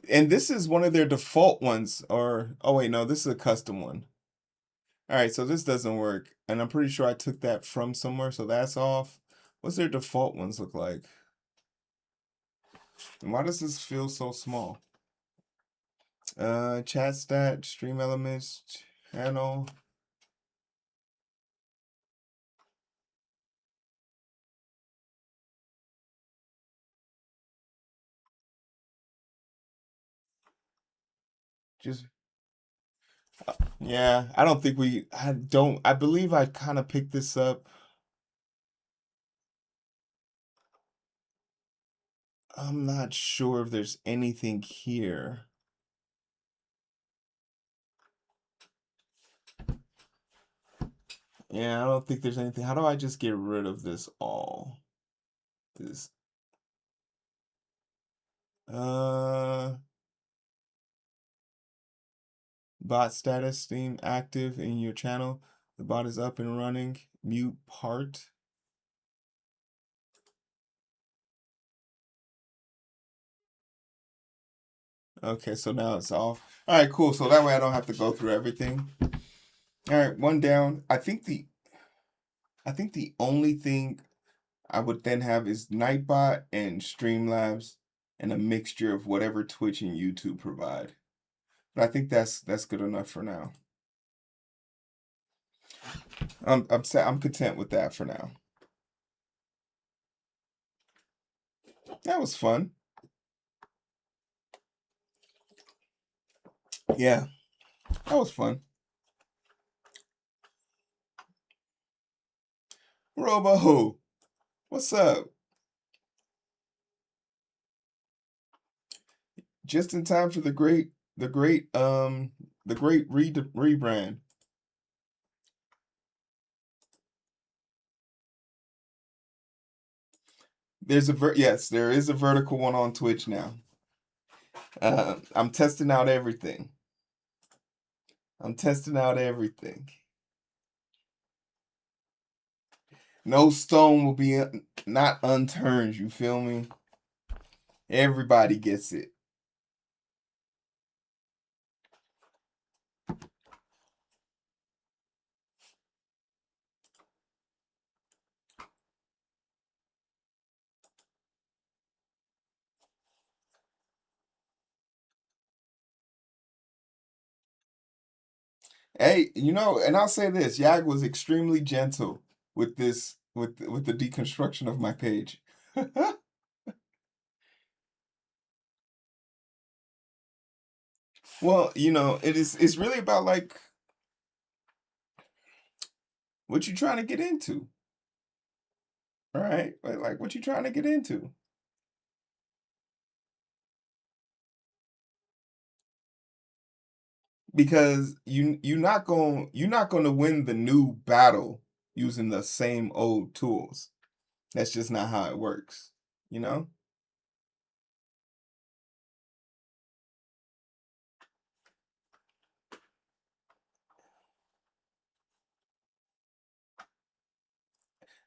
And this is one of their default ones, or oh wait, no, this is a custom one. All right, so this doesn't work, and I'm pretty sure I took that from somewhere, so that's off. What's their default ones look like? And why does this feel so small? Chat stat, stream elements, channel. Just yeah, I don't think I believe I kind of picked this up. I'm not sure if there's anything here. Yeah, I don't think there's anything. How do I just get rid of this all? This uh bot status Steam active in your channel. The bot is up and running. Mute part. Okay, so now it's off. All right, cool. So that way I don't have to go through everything. All right, one down. I think the only thing I would then have is Nightbot and Streamlabs and a mixture of whatever Twitch and YouTube provide. But I think that's good enough for now. I'm content with that for now. That was fun. Yeah, that was fun. Robo, what's up? Just in time for the great rebrand. There's yes, there is a vertical one on Twitch now. I'm testing out everything. No stone will be not unturned, you feel me? Everybody gets it. Hey, and I'll say this, Yag was extremely gentle with this with the deconstruction of my page. Well, it's really about like what you trying to get into. All right? Like what you trying to get into. Because you're not going to win the new battle using the same old tools. That's just not how it works, you know?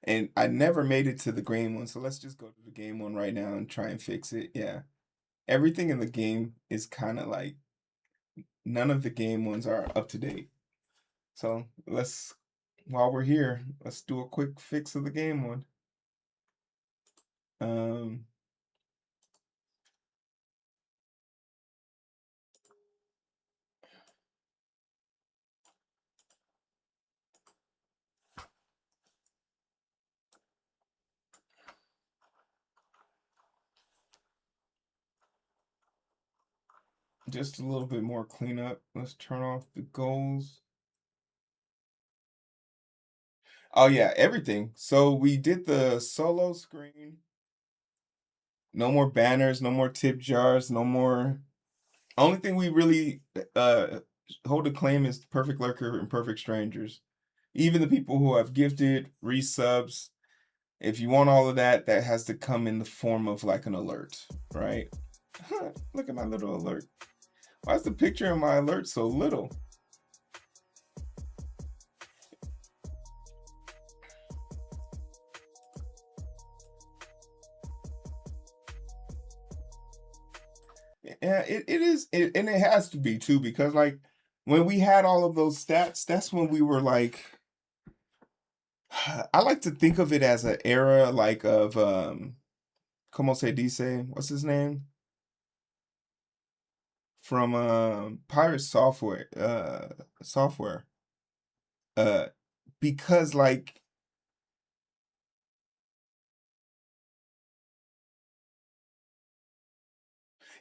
And I never made it to the game one, so let's just go to the game one right now and try and fix it. Yeah. Everything in the game is kind of like none of the game ones are up to date. So while we're here, let's do a quick fix of the game one. Um, just a little bit more cleanup. Let's turn off the goals. Oh yeah, everything. So we did the solo screen. No more banners, no more tip jars, no more. Only thing we really hold a claim is Perfect Lurker and Perfect Strangers. Even the people who have gifted, resubs, if you want all of that, that has to come in the form of like an alert, right? Look at my little alert. Why is the picture in my alert so little? Yeah, it is, and it has to be too, because like when we had all of those stats, that's when we were like, I like to think of it as an era like of como se dice, what's his name? From Pirate Software. Uh because like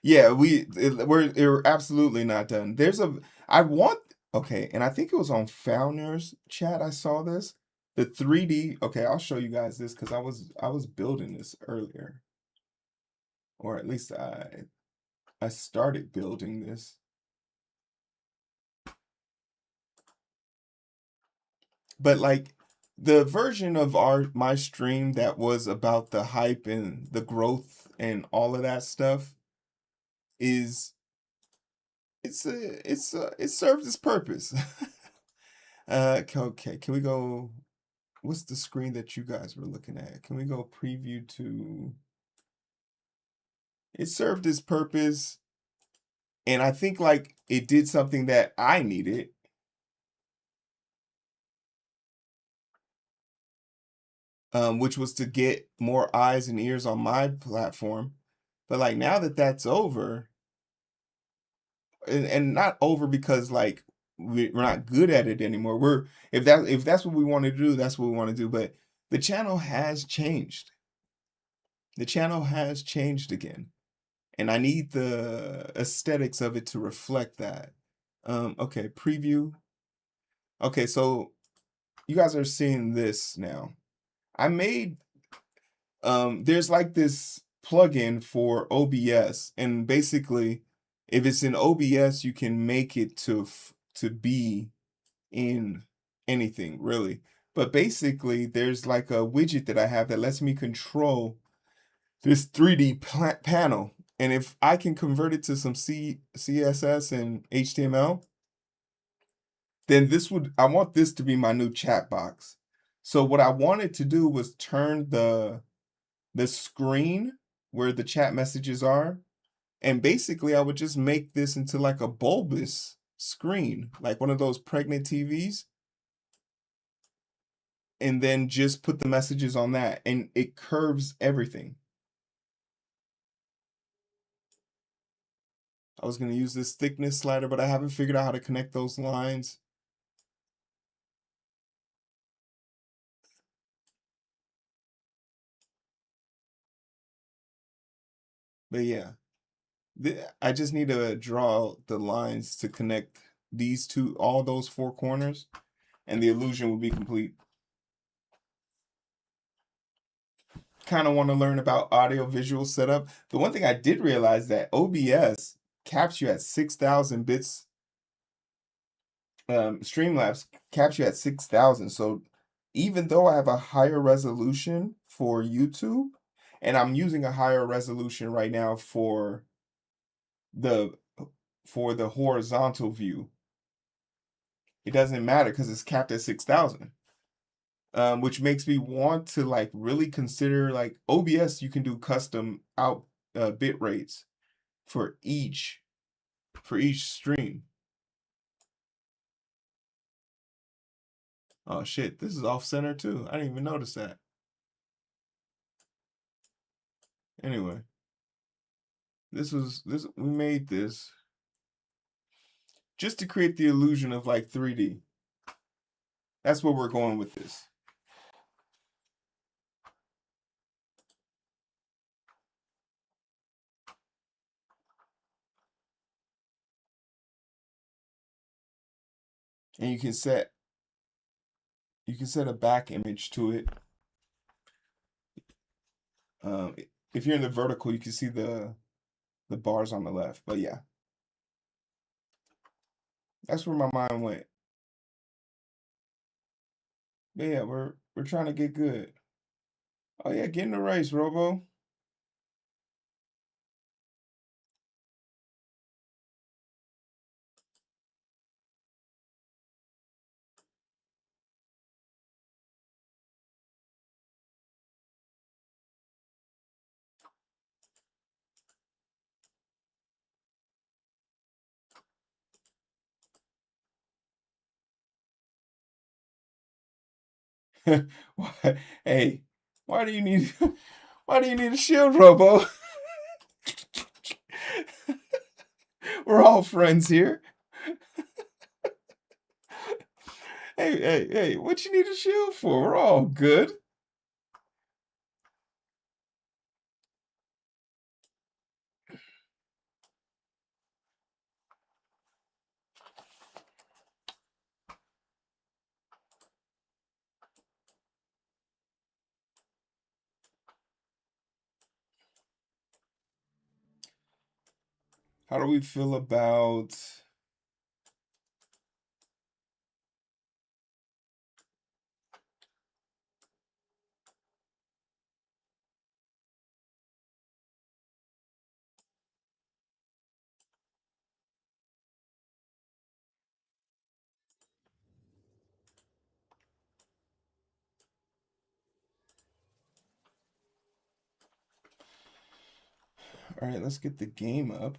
yeah, we're absolutely not done. I want okay, and I think it was on Founders chat I saw this. The 3D, okay, I'll show you guys this because I was building this earlier. Or at least I started building this. But like the version of my stream that was about the hype and the growth and all of that stuff is it served its purpose. Okay, can we go? What's the screen that you guys were looking at? Can we go preview to? It served its purpose, and I think like it did something that I needed. Which was to get more eyes and ears on my platform. But like now that that's over, and not over because like we're not good at it anymore. We're if that's what we want to do, that's what we want to do. But the channel has changed. The channel has changed again, and I need the aesthetics of it to reflect that. Okay, preview. Okay, so you guys are seeing this now. I made there's like this plugin for OBS, and basically if it's in OBS you can make it to be in anything really. But basically there's like a widget that I have that lets me control this 3D panel, and if I can convert it to some CSS and HTML, then I want this to be my new chat box. So what I wanted to do was turn the screen where the chat messages are, and basically I would just make this into like a bulbous screen, like one of those pregnant TVs, and then just put the messages on that, and it curves everything. I was going to use this thickness slider, but I haven't figured out how to connect those lines. But yeah, I just need to draw the lines to connect these two, all those four corners, and the illusion will be complete. Kind of want to learn about audio visual setup. The one thing I did realize that OBS caps you at 6,000 bits. Streamlabs caps you at 6,000. So even though I have a higher resolution for YouTube, and I'm using a higher resolution right now the for the horizontal view, it doesn't matter because it's capped at 6,000. Which makes me want to like really consider like OBS. You can do custom out bit rates for each stream. Oh shit, this is off center too. I didn't even notice that. Anyway, this we made this just to create the illusion of like 3D. That's where we're going with this. And you can set a back image to it. If you're in the vertical, you can see the bars on the left. But yeah, that's where my mind went. But yeah, we're trying to get good. Oh yeah, get in the race, Robo. Hey, why do you need why do you need a shield, Robo? We're all friends here. Hey, what you need a shield for? We're all good. How do we feel about All right, let's get the game up.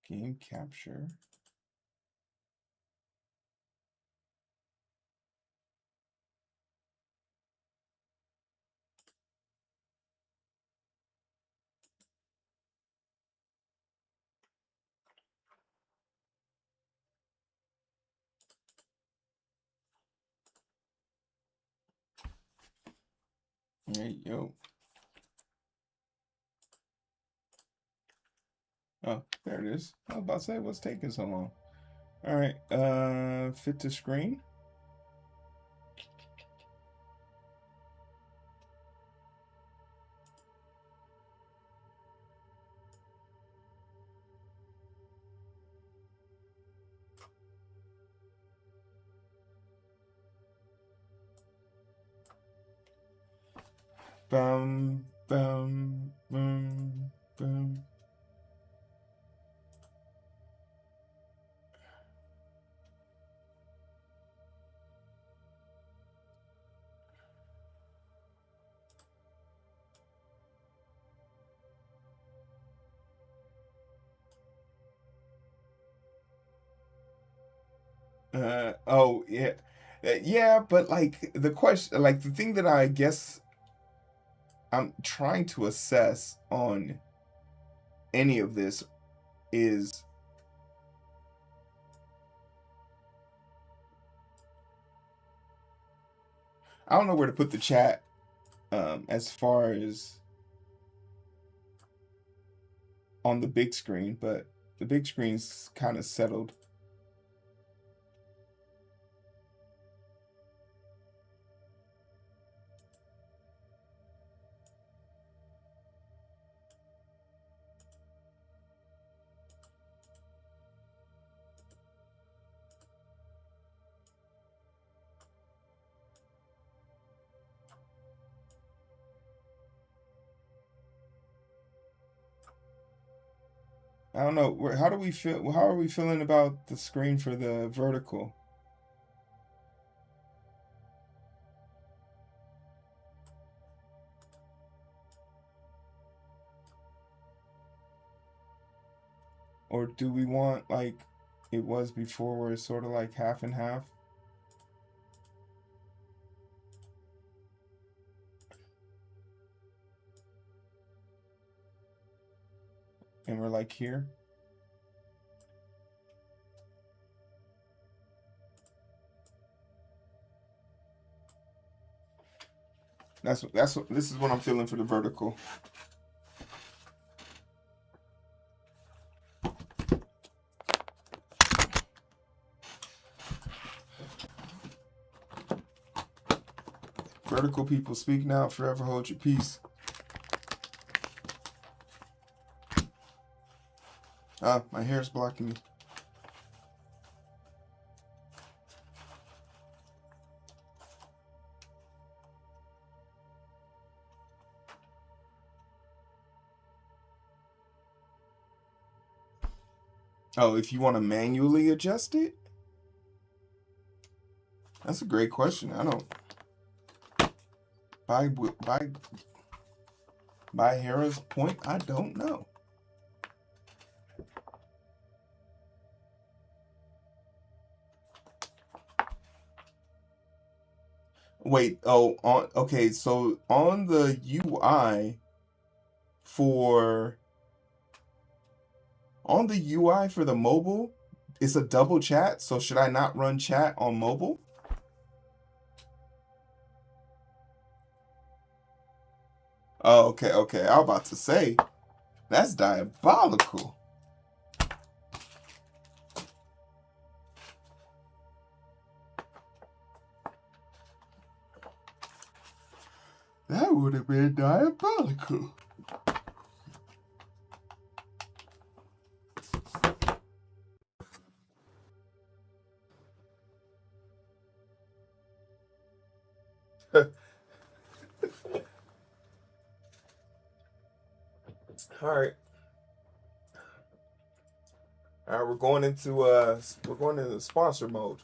Game capture. Hey, yo. Oh, there it is. I was about to say, what's taking so long? All right, fit to screen. Boom, boom, boom, boom. Oh yeah, yeah. But like the question, like the thing that I guess I'm trying to assess on any of this is I don't know where to put the chat as far as on the big screen, but the big screen's kind of settled. I don't know. How do we feel? How are we feeling about the screen for the vertical? Or do we want like it was before, where it's sort of like half and half? And we're like here. That's what this is what I'm feeling for the vertical. Vertical people, speak now, forever hold your peace. Ah, my hair's blocking me. Oh, if you want to manually adjust it? That's a great question. I don't. By by by Hera's point, I don't know. Wait, oh, okay, so on the UI for the mobile, it's a double chat, so should I not run chat on mobile? Oh, okay, okay. I was about to say, that's diabolical. That would have been diabolical. All right. All right, we're going into sponsor mode.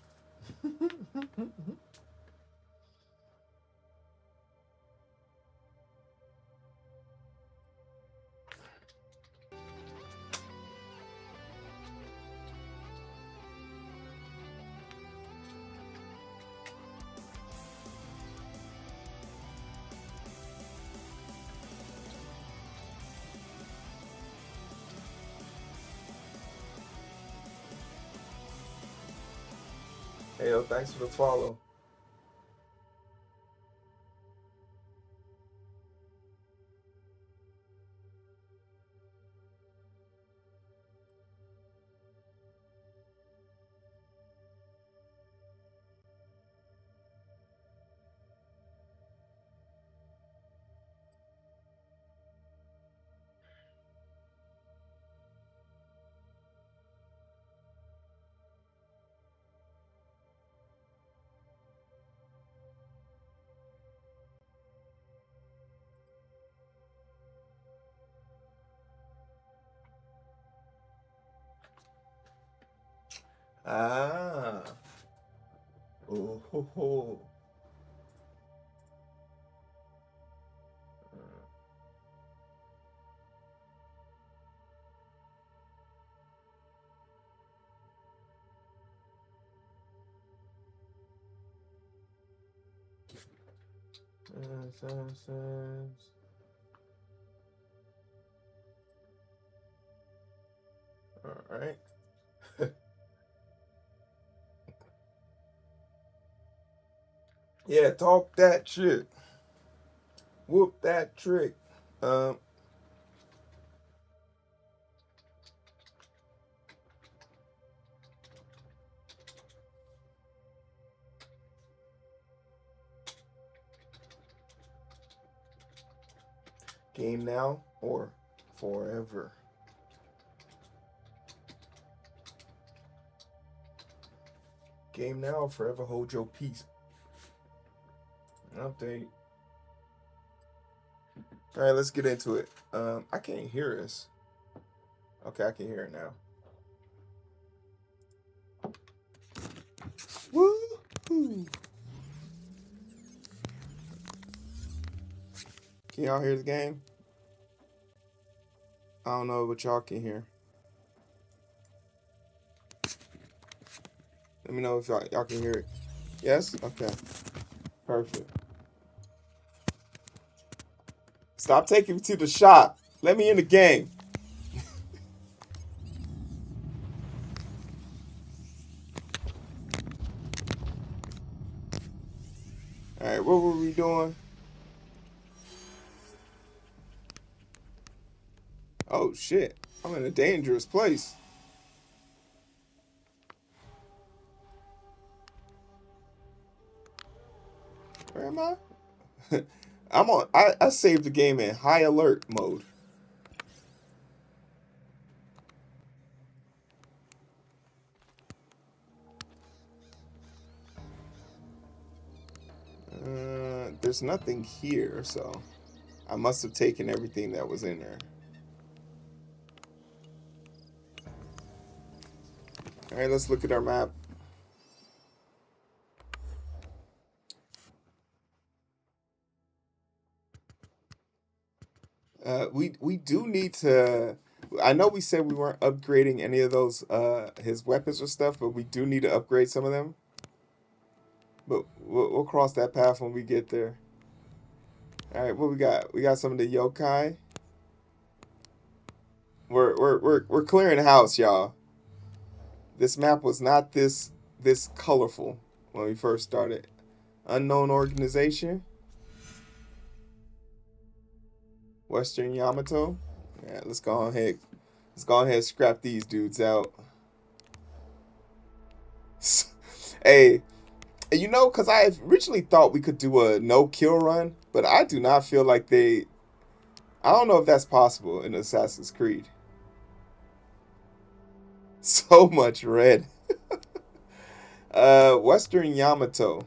Hey, yo, thanks for the follow. Ah. Oh, ho, ho. All right. Yeah, talk that shit. Whoop that trick. Um, Game now or forever? Game now or forever hold your peace. Update. All right, let's get into it. I can't hear us. Okay, I can hear it now. Woo! Can y'all hear the game? I don't know what y'all can hear. Let me know if y'all can hear it. Yes? Okay. Perfect. Stop taking me to the shop. Let me in the game. All right, what were we doing? Oh shit! I'm in a dangerous place. Where am I? I'm on. I saved the game in high alert mode. There's nothing here, so I must have taken everything that was in there. All right, let's look at our map. We do need to. I know we said we weren't upgrading any of those his weapons or stuff, but we do need to upgrade some of them. But we'll cross that path when we get there. All right, what we got? We got some of the yokai. We're clearing the house, y'all. This map was not this colorful when we first started. Unknown organization. Western Yamato. Yeah, let's go ahead. Let's go ahead and scrap these dudes out. Hey, you know, because I originally thought we could do a no-kill run, but I do not feel like they. I don't know if that's possible in Assassin's Creed. So much red. Western Yamato.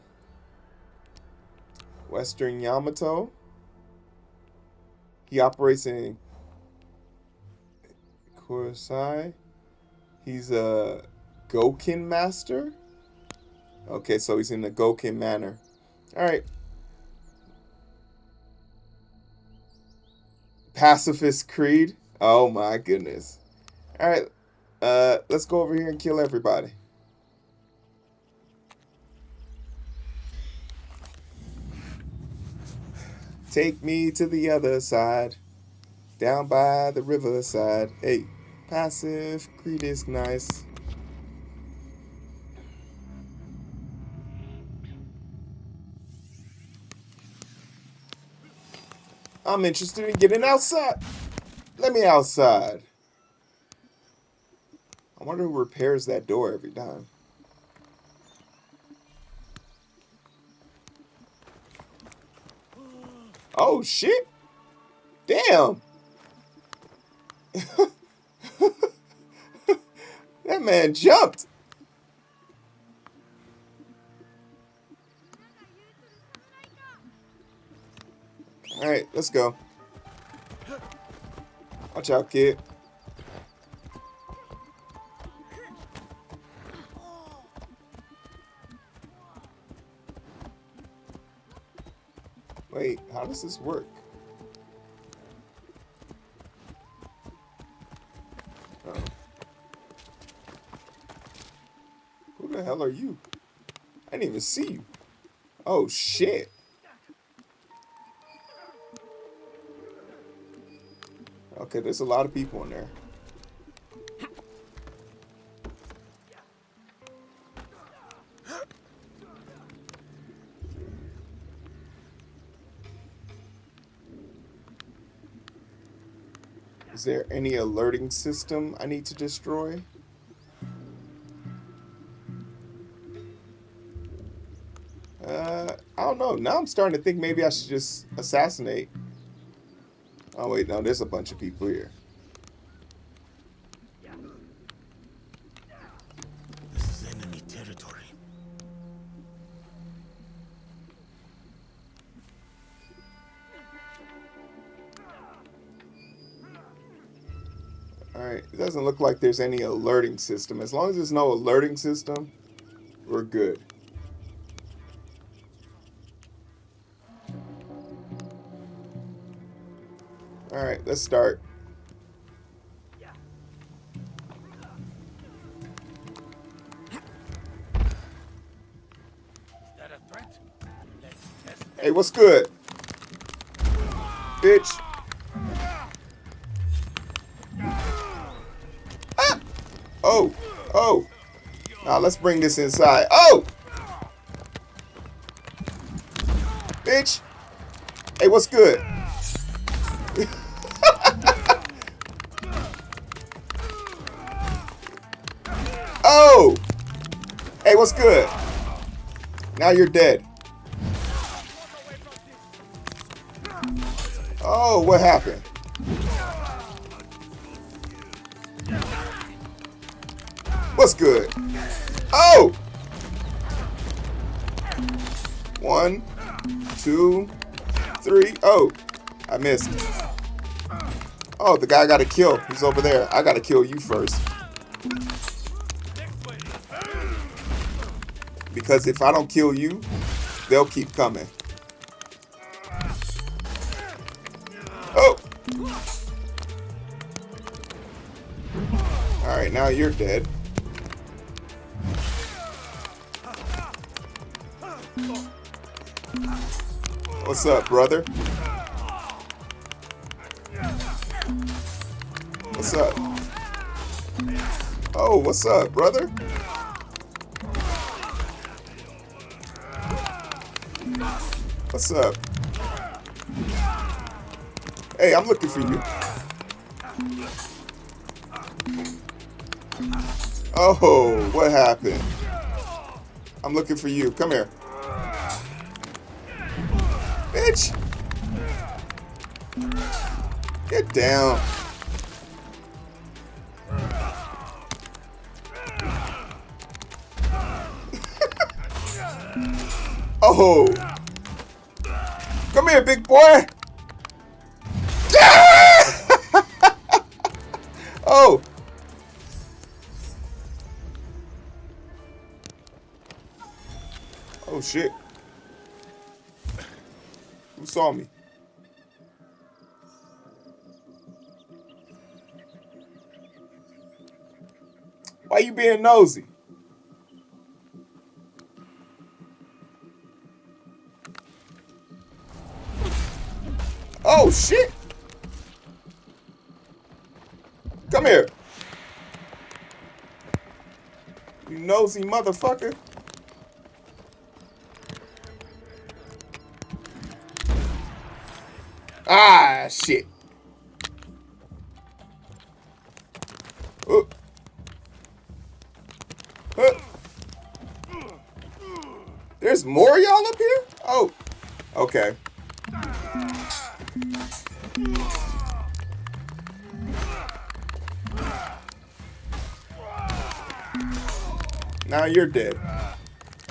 Western Yamato. He operates in Kurosai. He's a Gokin master. Okay, so he's in the Gokin manor. All right. Pacifist Creed. Oh my goodness. All right. Let's go over here and kill everybody. Take me to the other side. Down by the riverside. Hey, passive Creed is nice. I'm interested in getting outside. Let me outside. I wonder who repairs that door every time. Oh, shit. Damn. That man jumped. Alright, let's go. Watch out, kid. Wait, how does this work? Oh. Who the hell are you? I didn't even see you. Oh, shit. Okay, there's a lot of people in there. Is there any alerting system I need to destroy? I don't know. Now I'm starting to think maybe I should just assassinate. Oh, wait, no, there's a bunch of people here. This is enemy territory. Alright, it doesn't look like there's any alerting system. As long as there's no alerting system, we're good. Alright, let's start. Is that a threat? Let's test it. Hey, what's good? Bitch. Ah! Oh, oh. Now let's bring this inside. Oh! Bitch. Hey, what's good? Oh! Hey, what's good? Now you're dead. Oh, what happened? What's good? Oh! 1, 2, 3. Oh, I missed. Oh, the guy got a kill. He's over there. I gotta kill you first. Because if I don't kill you, they'll keep coming. Oh! Alright, now you're dead. What's up, brother? What's up? Oh, what's up, brother? What's up? Hey, I'm looking for you. Oh, what happened? I'm looking for you. Come here. Bitch! Get down. Oh! Come here, big boy! Oh! Oh shit. Who saw me? Why you being nosy? Oh shit! Come here. You nosy motherfucker. Ah, shit. Oh. There's more y'all up here? Oh. Okay. Now you're dead.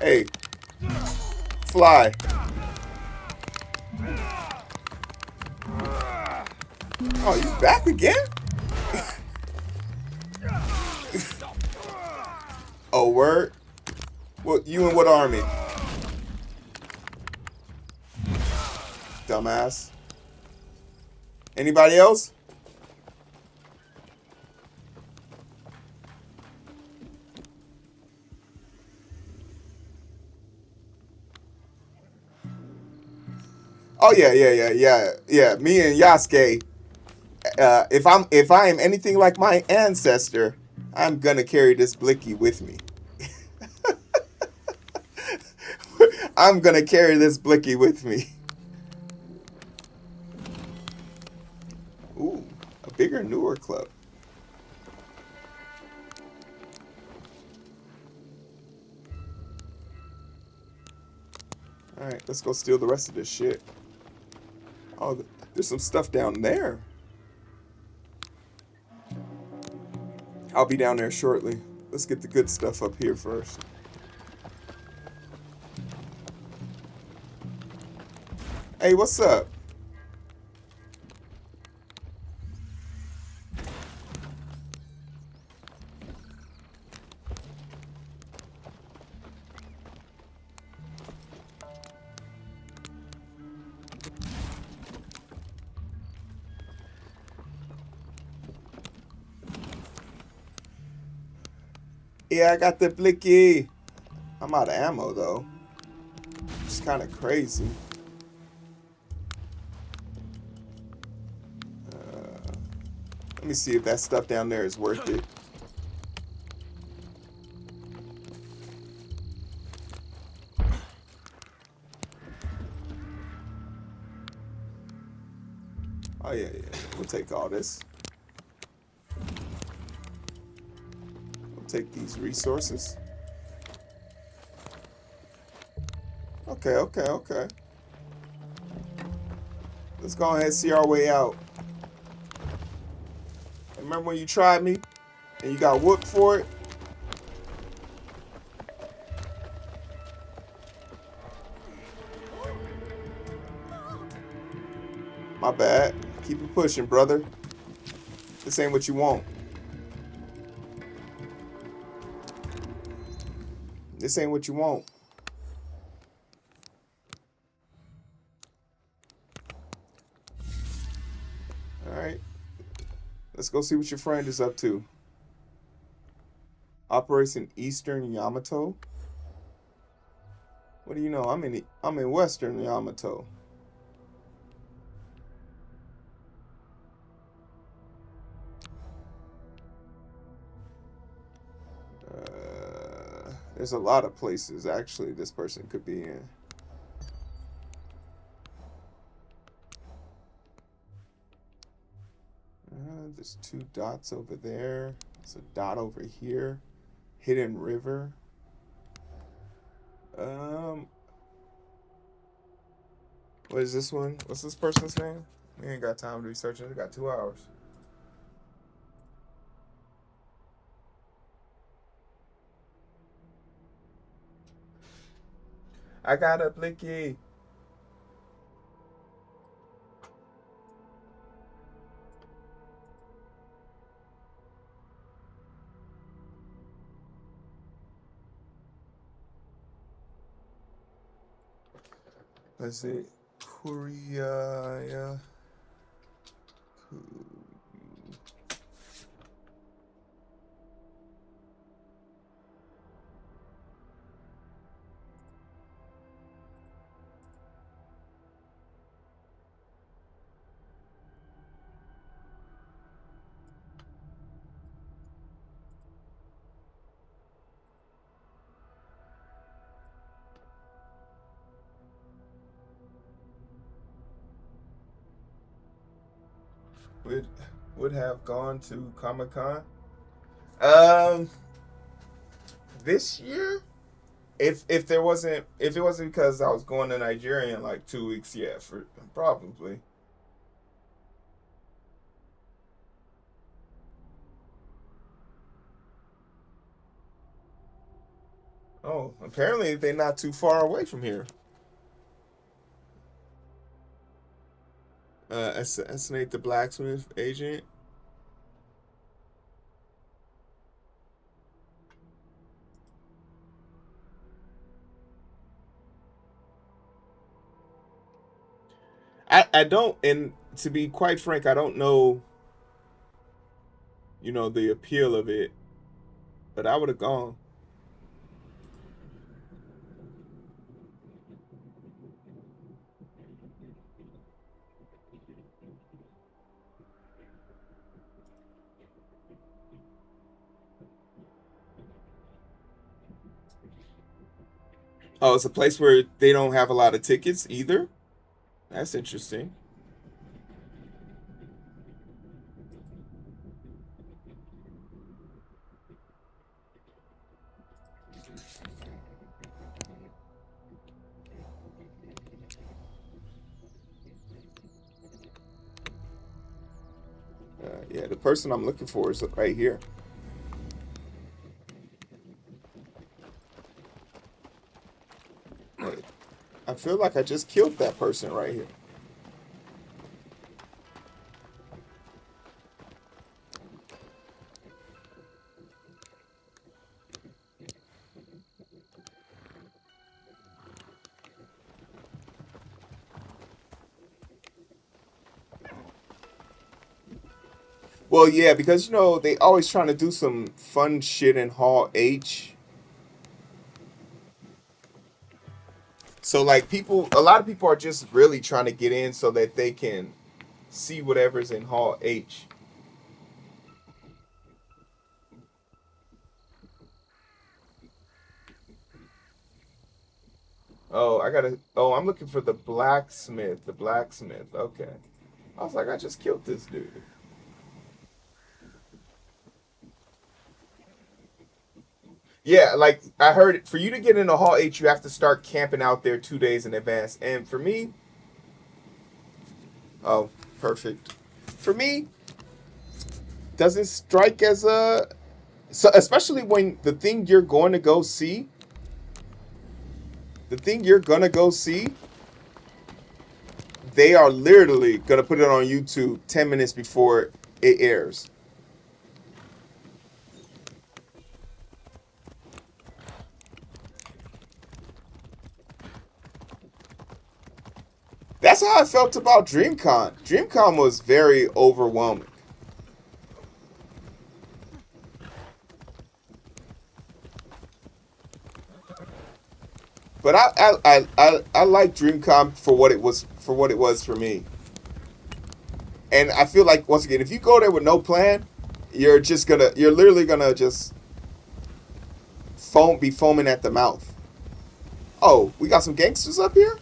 Hey. Fly. Oh, you back again? Oh, word? What, you in what army? Dumbass. Anybody else? Oh yeah. Me and Yasuke. If I am anything like my ancestor, I'm gonna carry this blicky with me. I'm gonna carry this blicky with me. Ooh, a bigger, newer club. Alright, let's go steal the rest of this shit. Oh, there's some stuff down there. I'll be down there shortly. Let's get the good stuff up here first. Hey, what's up? Yeah, I got the blicky. I'm out of ammo, though. It's kind of crazy. Let me see if that stuff down there is worth it. Oh, yeah. We'll take all this. We'll take these resources. Okay. Let's go ahead and see our way out. Remember when you tried me and you got whooped for it? My bad. Keep it pushing, brother. This ain't what you want. This ain't what you want. Alright. Let's go see what your friend is up to. Operates in Eastern Yamato? What do you know? I'm in Western Yamato. There's a lot of places actually this person could be in. There's 2 dots over there. There's a dot over here. Hidden River. What is this one? What's this person's name? We ain't got time to research it. We got 2 hours. I got a blicky. Let's see. Korea. would would have gone to Comic-Con. Um, this year, if there wasn't if it wasn't because I was going to Nigeria in like 2 weeks, yeah, for probably. Oh, apparently they're not too far away from here. Assassinate the blacksmith agent. I don't, and to be quite frank, I don't know, the appeal of it, but I would have gone. Oh, it's a place where they don't have a lot of tickets either. That's interesting. Yeah, the person I'm looking for is right here. Wait, I feel like I just killed that person right here. Well, yeah, because they always trying to do some fun shit in Hall H. So like a lot of people are just really trying to get in so that they can see whatever's in Hall H. Oh, I gotta. Oh, I'm looking for the blacksmith. The blacksmith. Okay. I was like, I just killed this dude. Yeah, like I heard, for you to get into Hall H, you have to start camping out there 2 days in advance. And for me, oh, perfect. For me, doesn't strike as a so, especially when the thing you're gonna go see, they are literally gonna put it on YouTube 10 minutes before it airs. That's how I felt about DreamCon. DreamCon was very overwhelming. But I like DreamCon for what it was for me. And I feel like, once again, if you go there with no plan, you're literally gonna just be foaming at the mouth. Oh, we got some gangsters up here.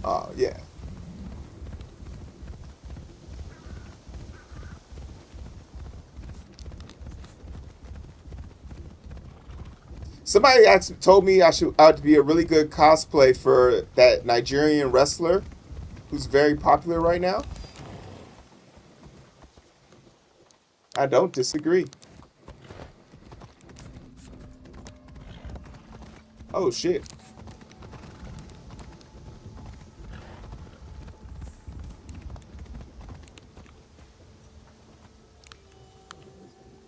Oh yeah. Somebody told me I'd be a really good cosplay for that Nigerian wrestler who's very popular right now. I don't disagree. Oh shit.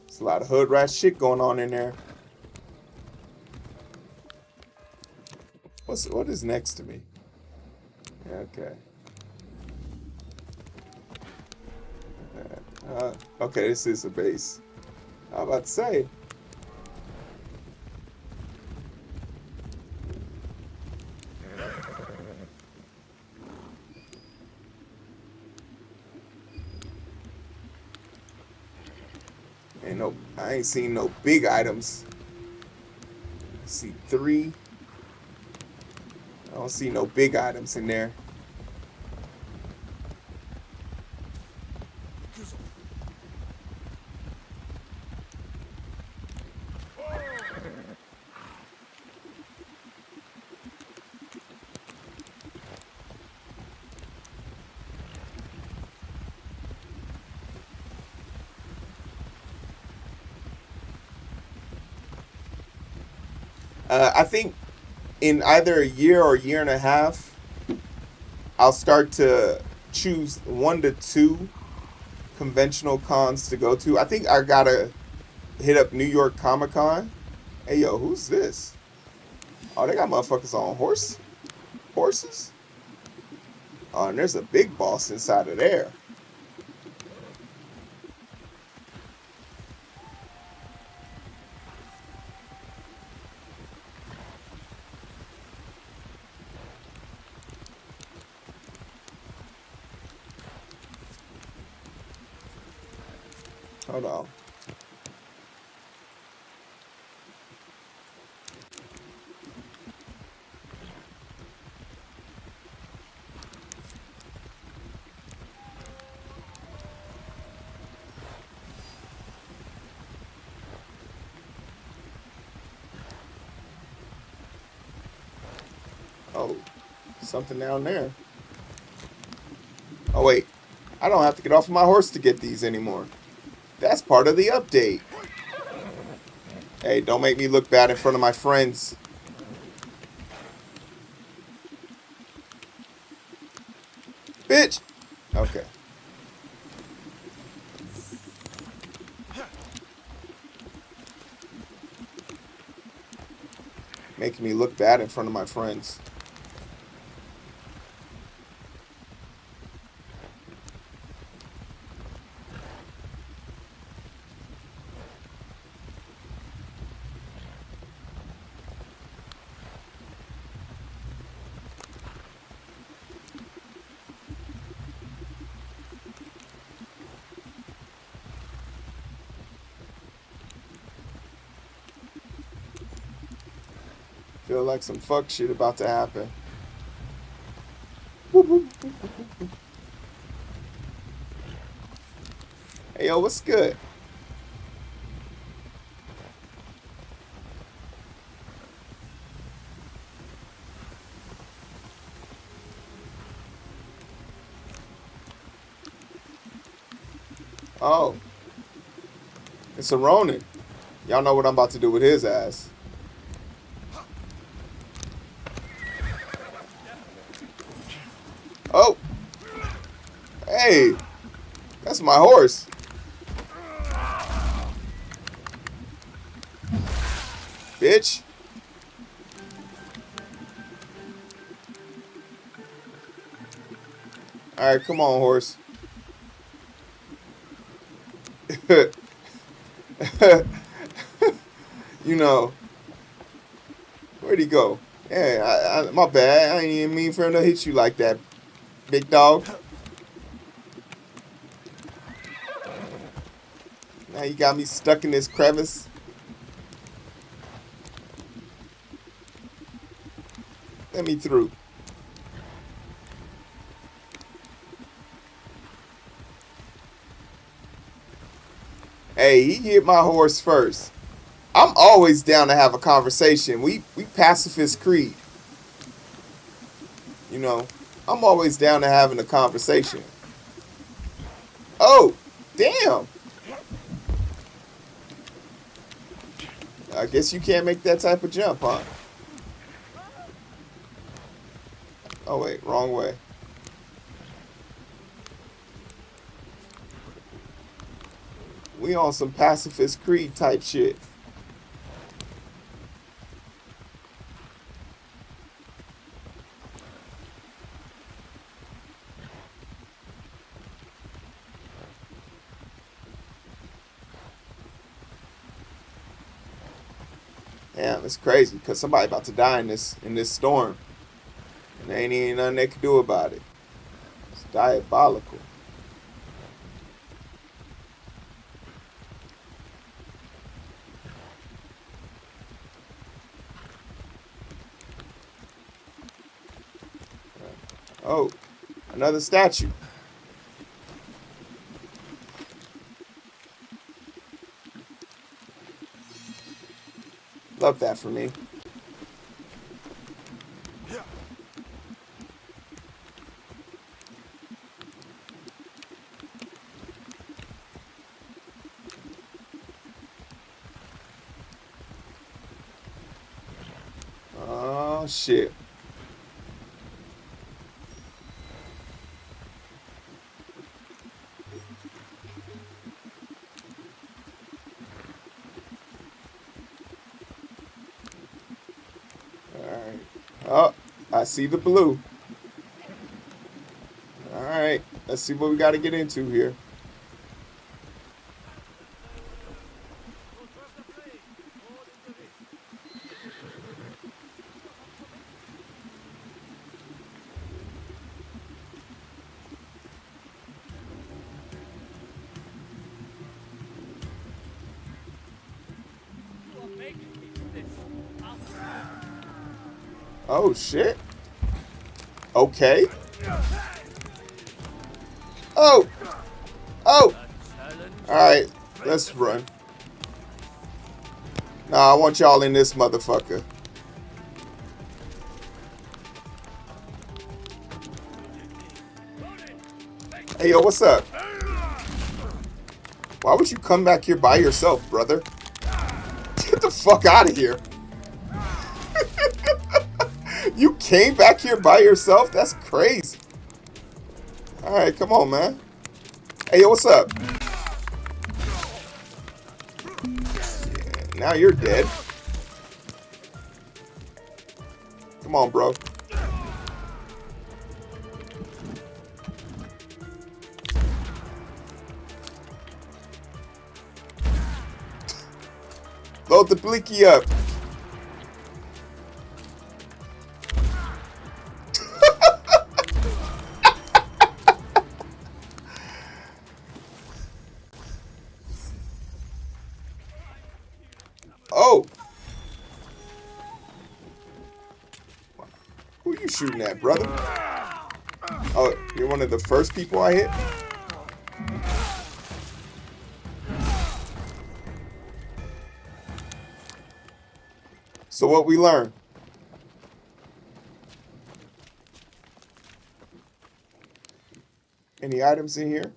There's a lot of hood rat shit going on in there. What is next to me? Okay. Okay, this is a base. I was about to say. I ain't seen no big items. I see three. I don't see no big items in there. I think in either a year or a year and a half, I'll start to choose 1 to 2 conventional cons to go to. I think I gotta hit up New York Comic Con. Hey yo, who's this? Oh, they got motherfuckers on horses. Oh, and there's a big boss inside of there. Hold on. Oh, something down there. Oh wait, I don't have to get off of my horse to get these anymore. That's part of the update. Hey, don't make me look bad in front of my friends. Bitch! Okay. Making me look bad in front of my friends. Feel like some fuck shit about to happen. Hey yo, what's good? Oh, it's a Ronin. Y'all know what I'm about to do with his ass. Oh, hey, that's my horse. Bitch. Alright, come on, horse. You know, where'd he go? Yeah, my bad. I ain't even mean for him to hit you like that, big dog. Now you got me stuck in this crevice. Let me through. Hey, he hit my horse first. I'm always down to have a conversation. We pacifist creed. You know, I'm always down to having a conversation. Oh, damn. I guess you can't make that type of jump, huh? Oh, wait, wrong way. We on some pacifist creed type shit. Damn, it's crazy because somebody about to die in this storm, and there ain't even nothing they can do about it. It's diabolical. Oh, another statue. Love that for me. Oh, shit. Alright. Oh, I see the blue. Alright. Let's see what we got to get into here. Oh, shit. Okay. Oh. Oh. Alright. Let's run. Nah, I want y'all in this motherfucker. Hey, yo, what's up? Why would you come back here by yourself, brother? Get the fuck out of here. You came back here by yourself? That's crazy. Alright, come on, man. Hey, yo, what's up? Yeah, now you're dead. Come on, bro. Load the blinky up. Oh. Who are you shooting at, brother? Oh, you're one of the first people I hit? So what we learn? Any items in here?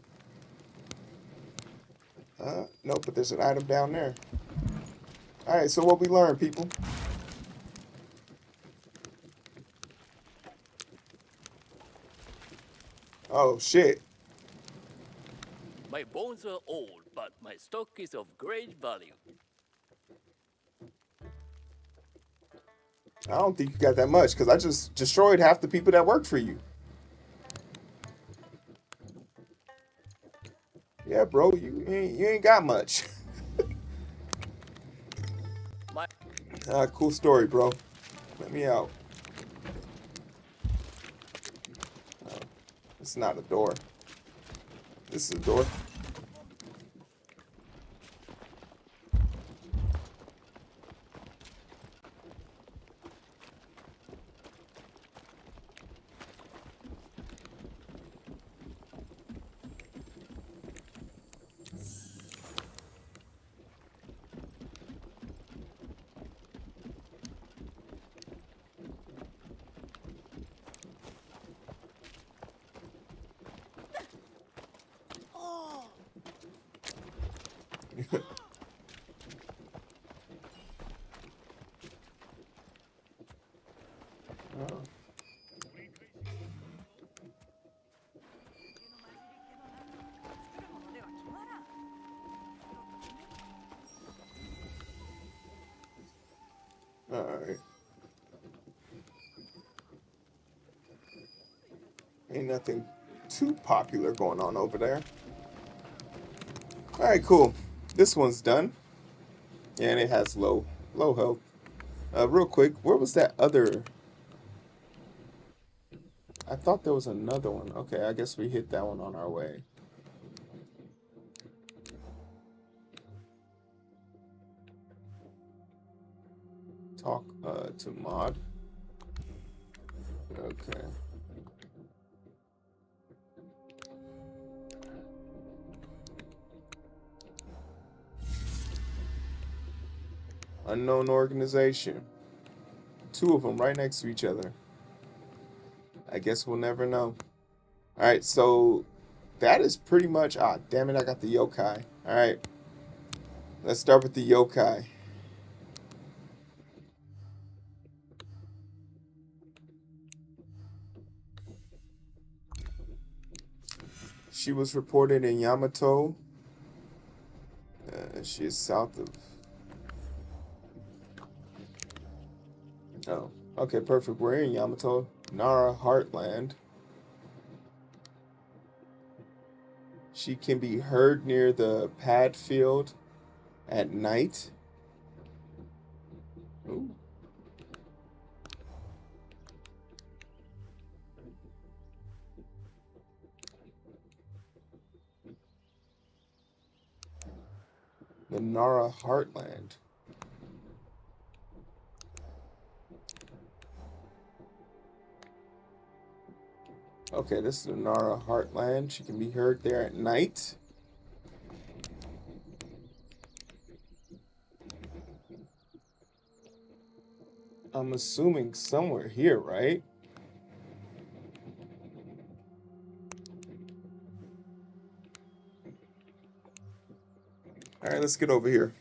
Nope, but there's an item down there. Alright, so what we learn, people? Oh, shit. My bones are old, but my stock is of great value. I don't think you got that much, because I just destroyed half the people that work for you. Yeah, bro, you ain't got much. My Cool story, bro. Let me out. It's not a door. This is a door. Oh. Alright. Ain't nothing too popular going on over there. Alright, cool. This one's done. Yeah, and it has low health. Real quick, where was that other? I thought there was another one. Okay, I guess we hit that one on our way. Talk to mod. Okay. Unknown organization. Two of them right next to each other. I guess we'll never know. Alright, so that is pretty much... Ah, damn it, I got the yokai. Alright. Let's start with the yokai. She was reported in Yamato. She is south of... Oh, okay, perfect. We're in Yamato. Nara Heartland. She can be heard near the pad field at night. Ooh. The Nara Heartland. Okay, this is the Nara Heartland. She can be heard there at night. I'm assuming somewhere here, right? All right, let's get over here.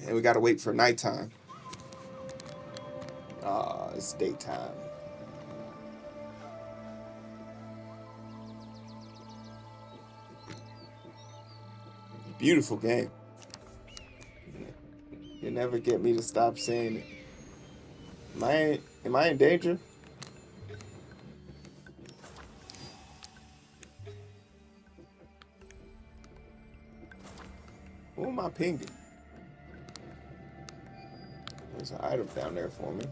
And we gotta wait for nighttime. It's daytime. Beautiful game. You never get me to stop saying it. Am I in danger? Who am I pinging? There's an item down there for me.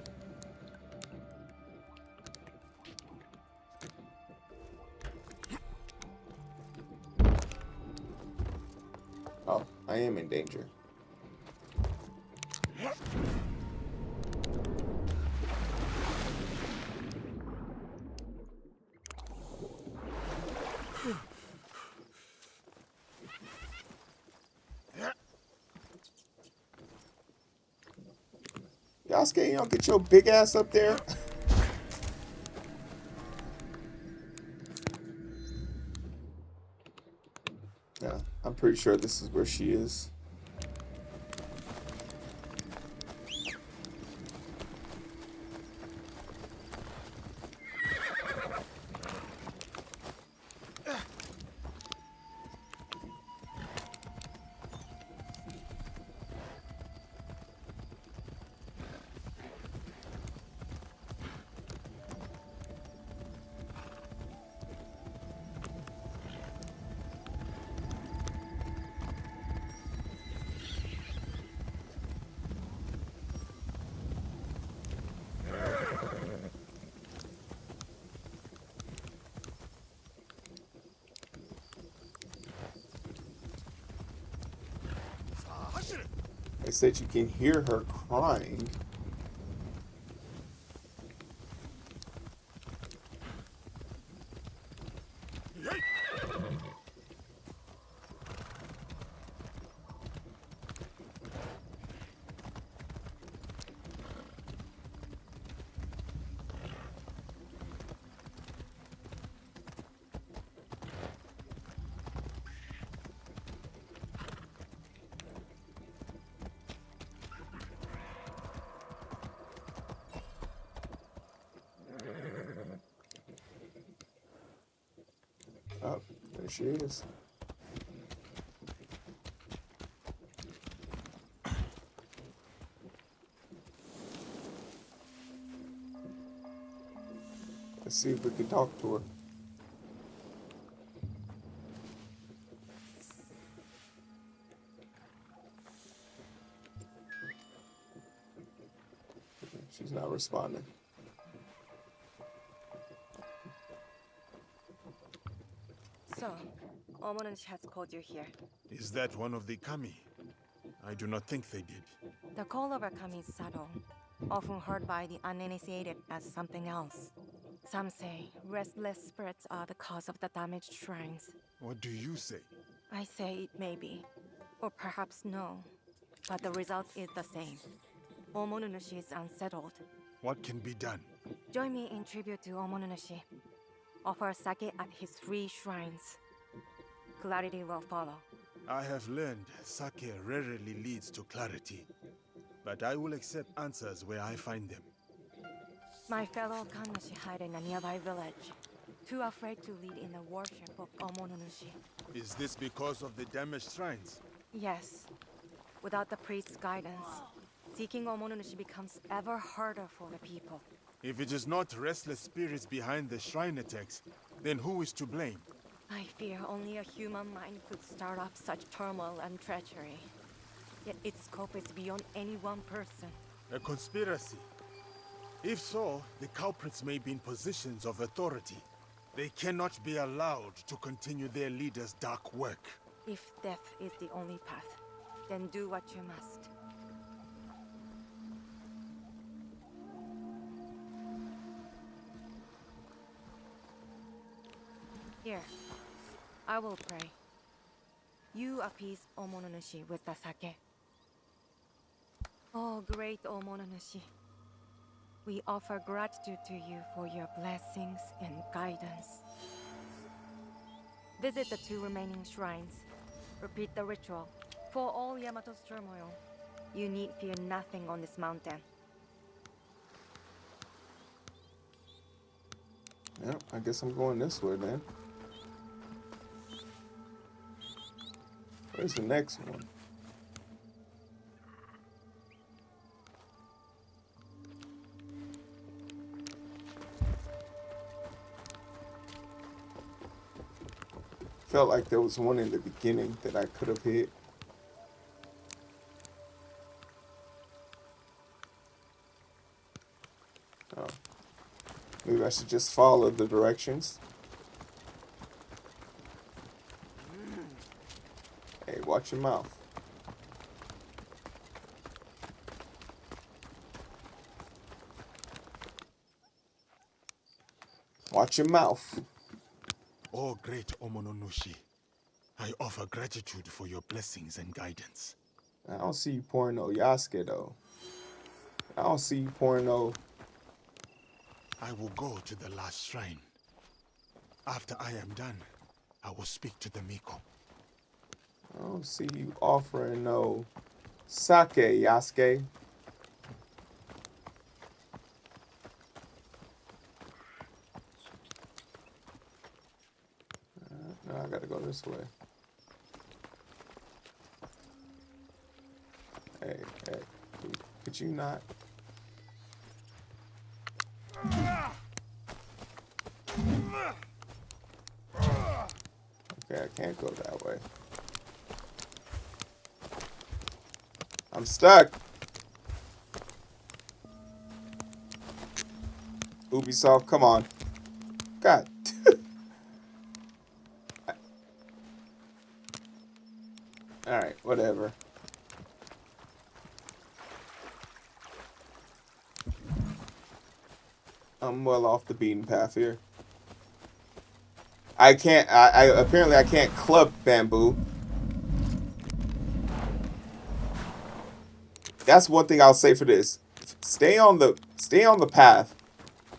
Oh, I am in danger. Yasuke, you don't get your big ass up there. Yeah, I'm pretty sure this is where she is. They said you can hear her crying. Oh, there she is. Let's see if we can talk to her. She's not responding. So, Omonushi has called you here. Is that one of the kami? I do not think they did. The call of a kami is subtle, often heard by the uninitiated as something else. Some say restless spirits are the cause of the damaged shrines. What do you say? I say it may be, or perhaps no, but the result is the same. Omonushi is unsettled. What can be done? Join me in tribute to Omonushi. Offer sake at his 3 shrines. Clarity will follow. I have learned sake rarely leads to clarity. but I will accept answers where I find them. My fellow Kannushi hide in a nearby village, too afraid to lead in the worship of Omononushi. Is this because of the damaged shrines? Yes. Without the priest's guidance, seeking Omononushi becomes ever harder for the people. If it is not restless spirits behind the shrine attacks, then who is to blame? I fear only a human mind could start up such turmoil and treachery. Yet its scope is beyond any one person. A conspiracy? If so, the culprits may be in positions of authority. They cannot be allowed to continue their leader's dark work. If death is the only path, then do what you must. Here, I will pray. You appease Omononushi with the sake. Oh, great Omononushi. We offer gratitude to you for your blessings and guidance. Visit the 2 remaining shrines. Repeat the ritual. For all Yamato's turmoil, you need fear nothing on this mountain. Yep, I guess I'm going this way then. Where's the next one? Felt like there was one in the beginning that I could have hit. Oh. Maybe I should just follow the directions. Hey, watch your mouth. Watch your mouth. Oh, great Omononushi, I offer gratitude for your blessings and guidance. I don't see you pouring no Yasuke though. I don't see you pouring no. I will go to the last shrine. After I am done, I will speak to the Miko. I don't see you offering no sake, Yasuke. No, I gotta go this way. Hey, could you not? Okay, I can't go that way. I'm stuck. Ubisoft, come on. God. Alright, whatever. I'm well off the beaten path here. I can't, apparently I can't club bamboo. That's one thing I'll say for this. Stay on the path,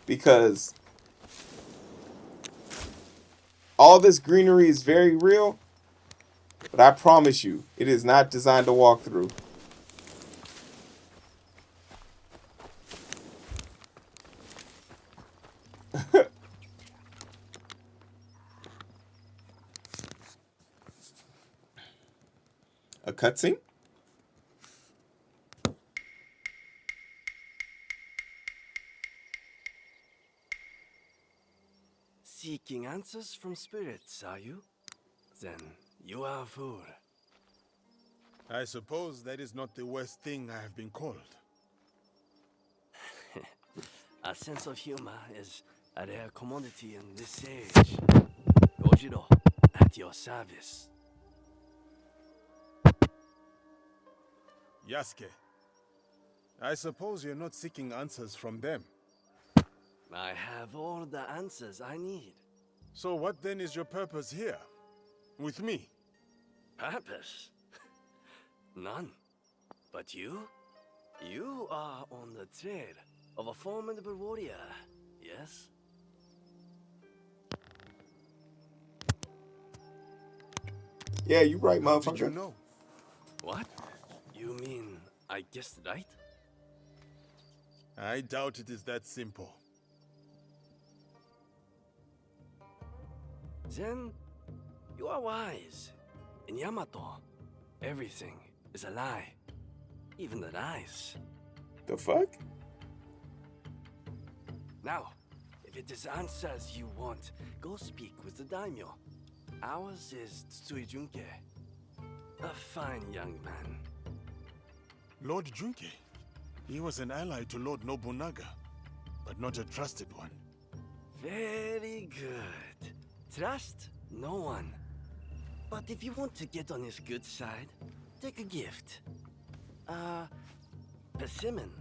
because all this greenery is very real, but I promise you, it is not designed to walk through. A cutscene? Seeking answers from spirits, are you? Then you are a fool. I suppose that is not the worst thing I have been called. A sense of humor is a rare commodity in this age. Gojiro, at your service. Yasuke, I suppose you're not seeking answers from them. I have all the answers I need. So what then is your purpose here? With me? Purpose? None. But you? You are on the trail of a formidable warrior, yes? Yeah, you right, How did motherfucker. you know? What? You mean I guessed right? I doubt it is that simple. Then, you are wise. In Yamato, everything is a lie. Even the lies. The fuck? Now, if it is answers you want, go speak with the daimyo. Ours is Tsui Junke. A fine young man. Lord Junke. He was an ally to Lord Nobunaga, but not a trusted one. Very good. Trust no one. But if you want to get on his good side, take a gift. Persimmon,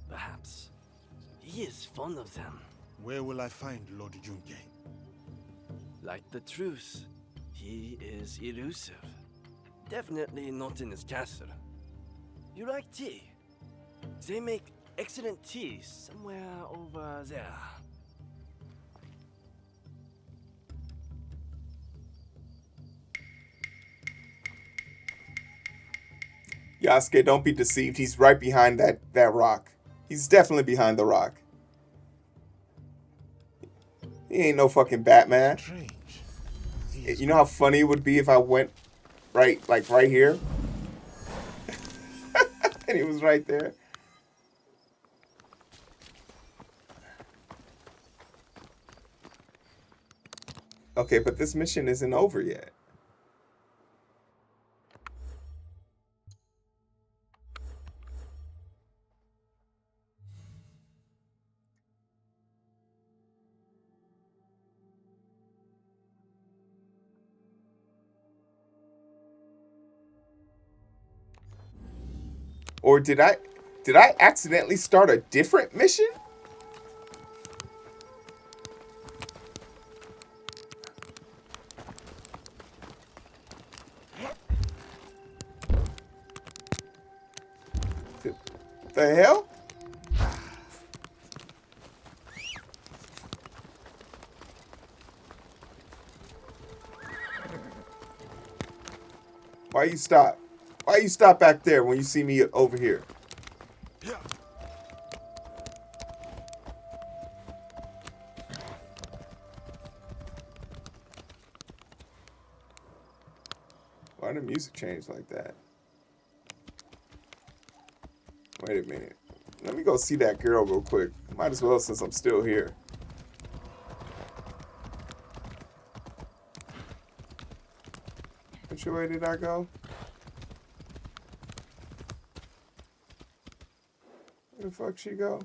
perhaps. He is fond of them. Where will I find Lord Junke? Like the truth, he is elusive. Definitely not in his castle. You like tea? They make excellent tea somewhere over there. Yasuke, don't be deceived. He's right behind that rock. He's definitely behind the rock. He ain't no fucking Batman. Strange. You know how funny it would be if I went right here? And he was right there. Okay, but this mission isn't over yet. Or did I accidentally start a different mission? The hell? Why you stop? Why you stop back there when you see me over here? Why did the music change like that? Wait a minute. Let me go see that girl real quick. Might as well since I'm still here. Which way did I go? Where the fuck she go?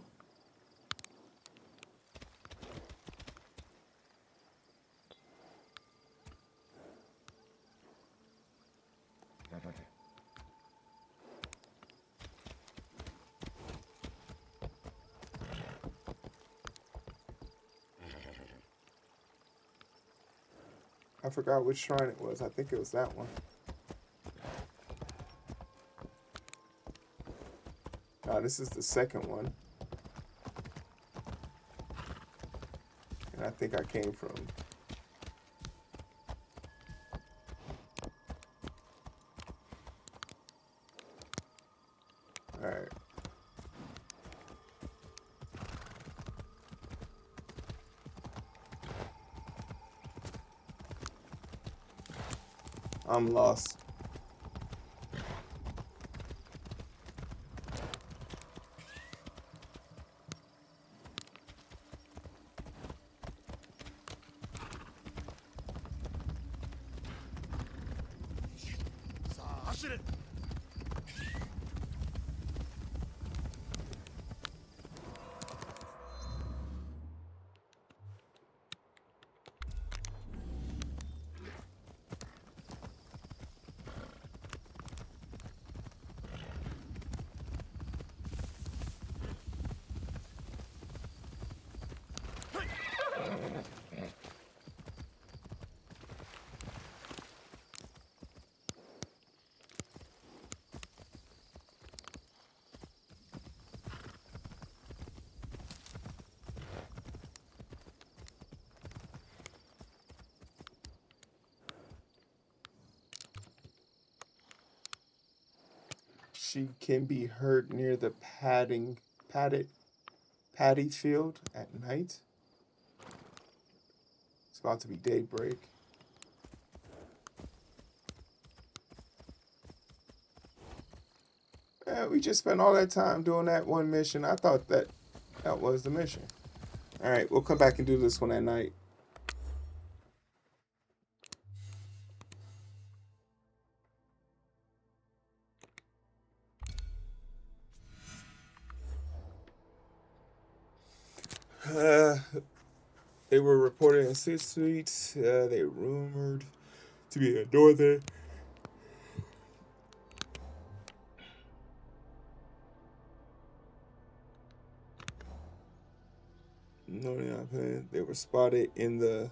I forgot which shrine it was. I think it was that one. This is the second one. And I think I came from... Alright. I'm lost. She can be heard near the paddy field at night. It's about to be daybreak. We just spent all that time doing that one mission. I thought that was the mission. All right, we'll come back and do this one at night. They were reported in 6 suites. They rumored to be a door there. No, they're not playing. They were spotted in the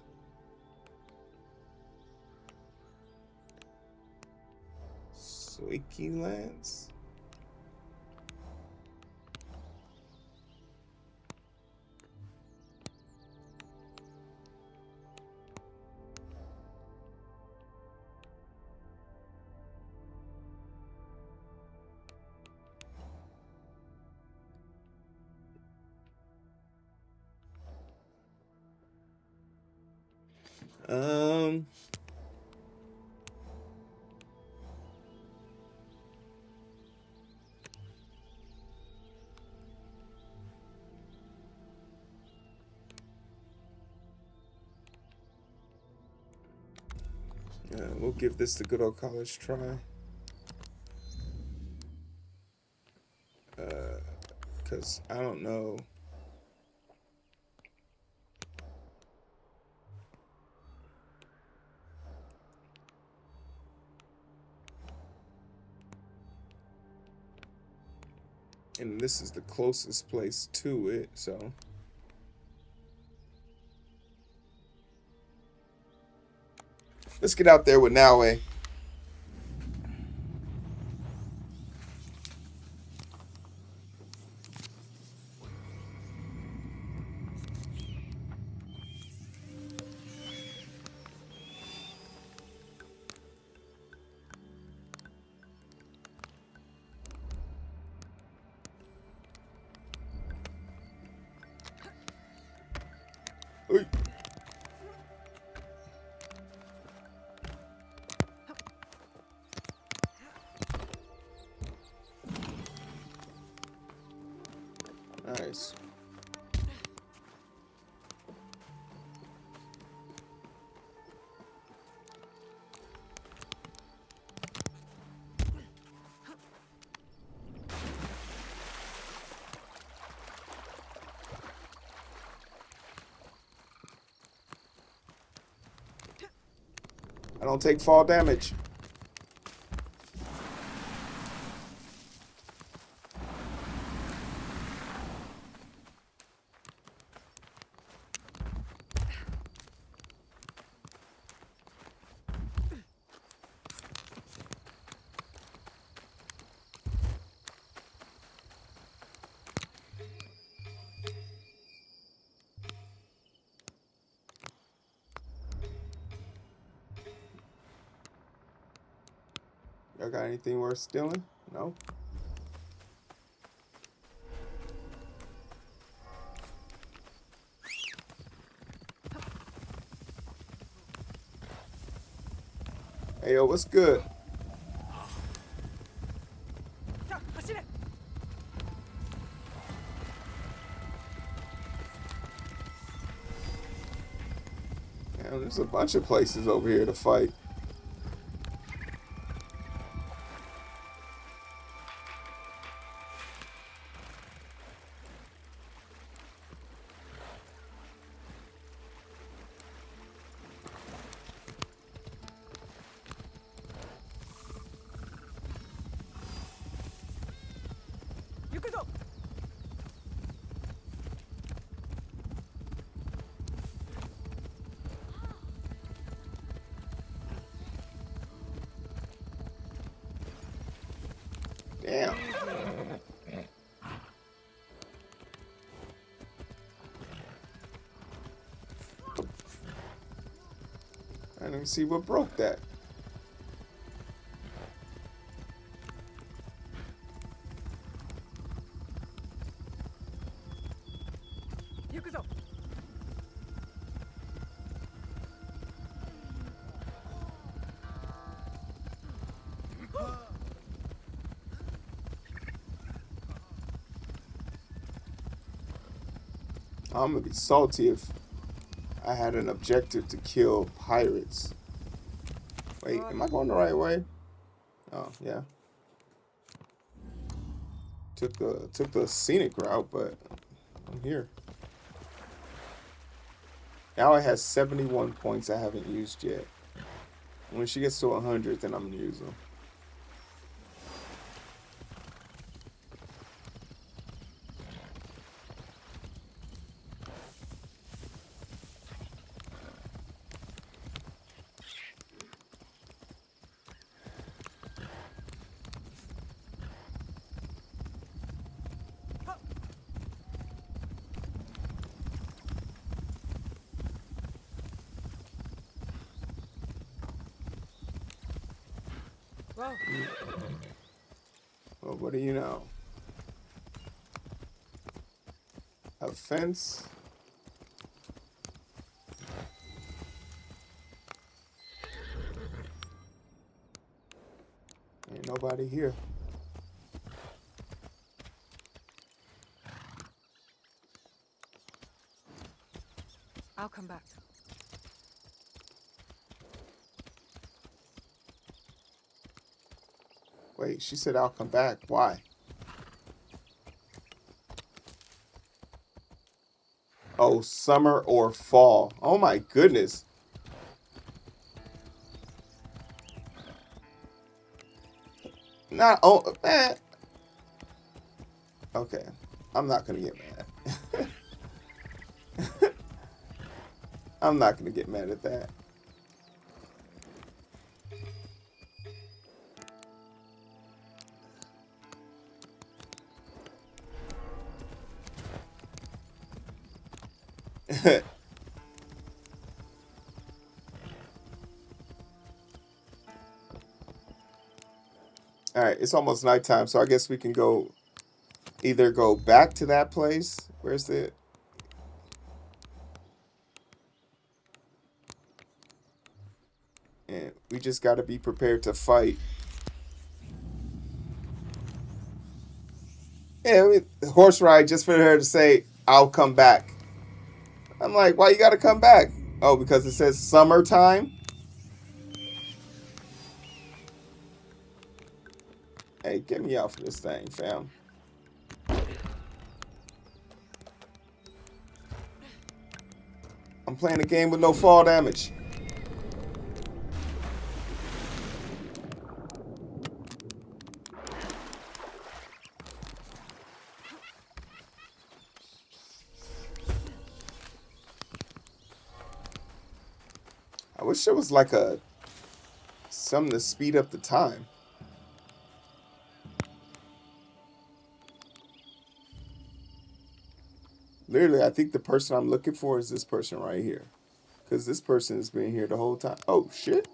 Swiki lands. We'll give this the good old college try. Because I don't know. And this is the closest place to it, so. Let's get out there with Naue. Oy. Nice. I don't take fall damage. Y'all got anything worth stealing? No? Hey, yo, what's good? Damn, there's a bunch of places over here to fight. Damn. Let me see what broke that. I'm gonna be salty if I had an objective to kill pirates. Wait, am I going the right way? Oh, yeah. Took the scenic route, but I'm here. Now it has 71 points I haven't used yet. When she gets to 100, then I'm gonna use them. Well, what do you know? A fence. Ain't nobody here. I'll come back. Wait, she said I'll come back. Why? Oh, summer or fall. Oh my goodness. Not oh man. Okay. I'm not gonna get mad. I'm not gonna get mad at that. All right, it's almost nighttime, so I guess we can go either go back to that place. Where's the... And we just got to be prepared to fight. Yeah, horse ride just for her to say, I'll come back. I'm like, why you got to come back? Oh, because it says summertime? Hey, get me off of this thing, fam. I'm playing a game with no fall damage. I wish there was like something to speed up the time. Literally, I think the person I'm looking for is this person right here. Because this person has been here the whole time. Oh, shit.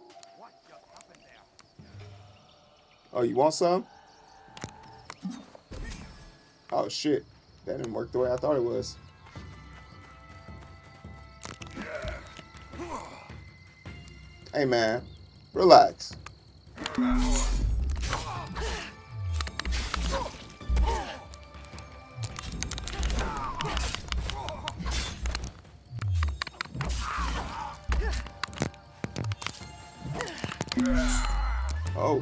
Oh, you want some? Oh, shit. That didn't work the way I thought it was. Hey, man. Relax. Oh,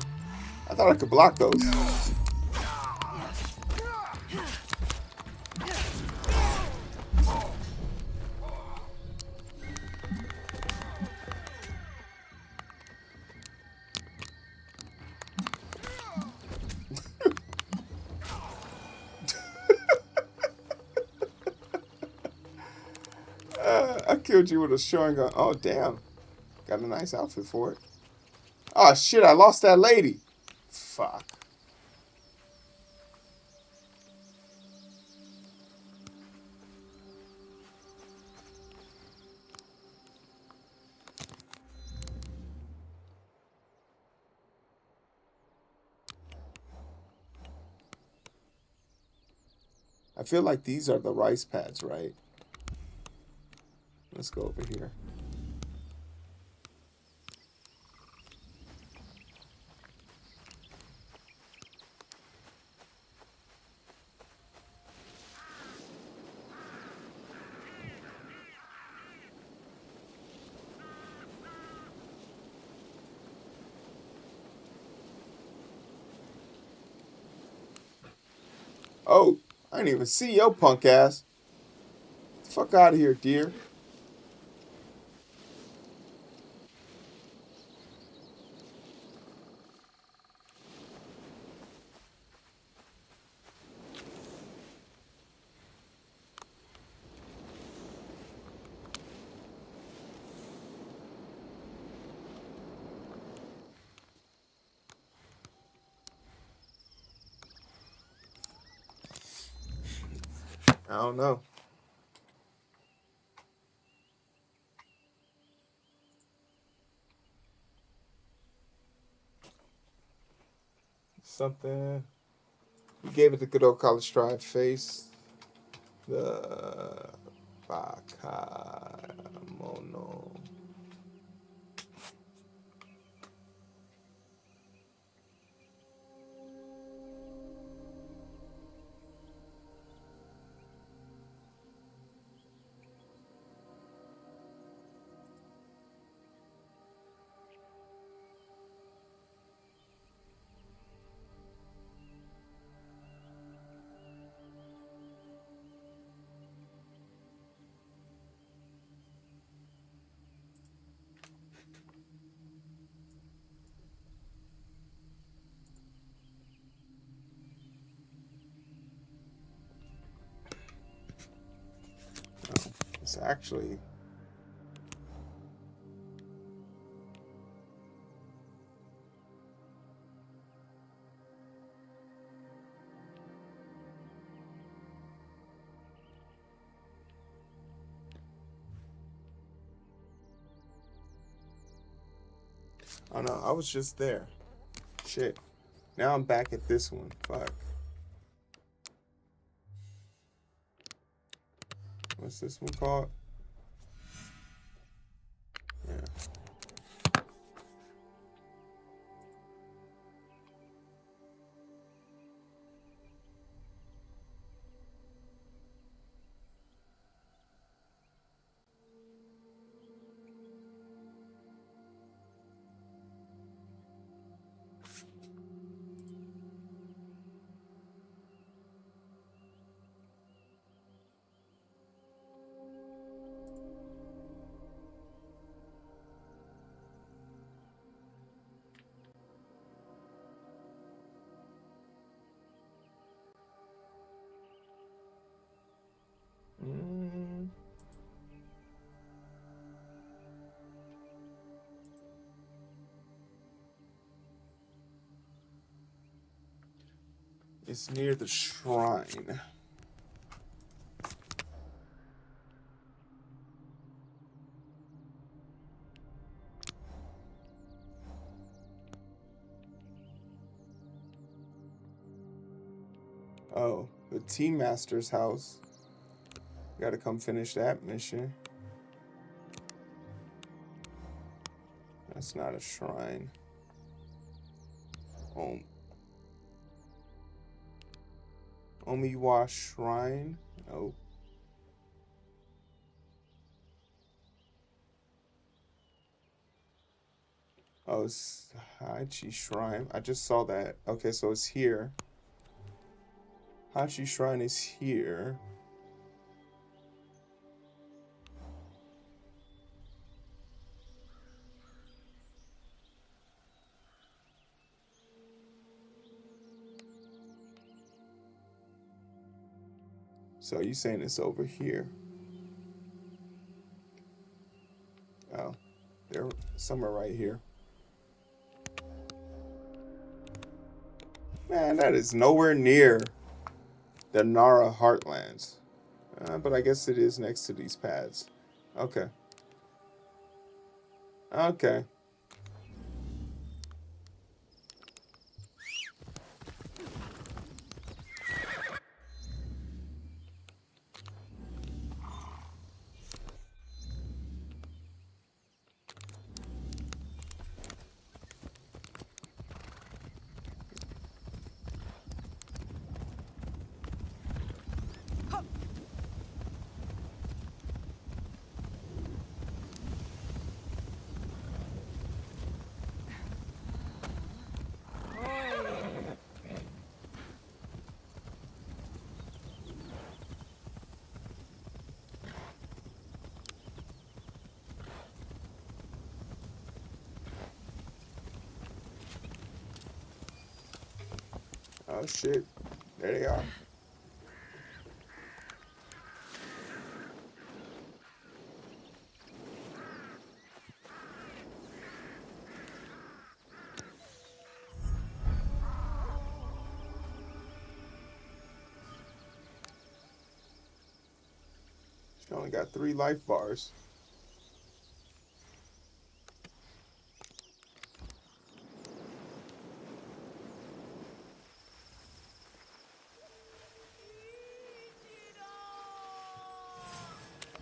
I thought I could block those. I killed you with a showing gun. Oh, damn. Got a nice outfit for it. Oh, shit, I lost that lady. Fuck. I feel like these are the rice pads, right? Let's go over here. Oh, I didn't even see your punk ass. Get the fuck out of here, dear. I don't know. Something. We gave it the good old college drive face. The Bakamono. It's actually oh no, I was just there. Shit. Now I'm back at this one. Fuck. What's this one called? Yeah. It's near the shrine. Oh, the Team Master's house. Gotta come finish that mission. That's not a shrine. Omiwa Shrine? Oh. Oh, it's Hachi Shrine. I just saw that. Okay, so it's here. Hachi Shrine is here. So you saying it's over here? Oh, they're somewhere right here. Man, that is nowhere near the Nara Heartlands. But I guess it is next to these paths. Okay. Okay. Oh shit. There they are. She only got 3 life bars.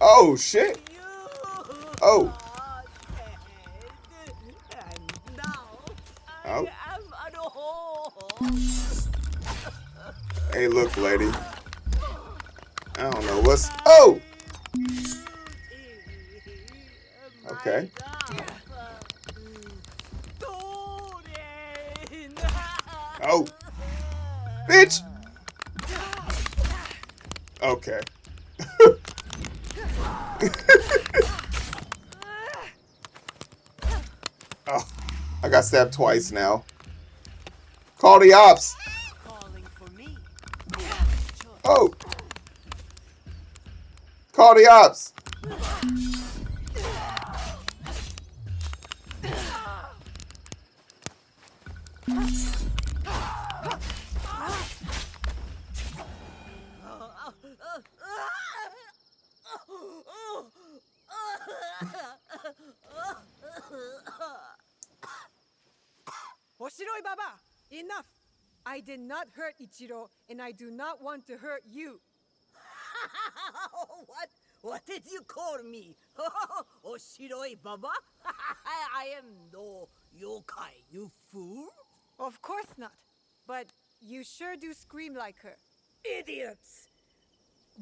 Oh shit. Oh. And now Oh. I am at home. Hey, look, lady. I don't know what's. Oh. Okay. Oh. Bitch. Okay. Oh, I got stabbed twice now. Call the ops. Oh. Call the ops. Oshiroi Baba! Enough! I did not hurt Ichiro, and I do not want to hurt you. What did you call me? Oshiroi Baba? I am no yokai, you fool. Of course not. But you sure do scream like her. Idiots!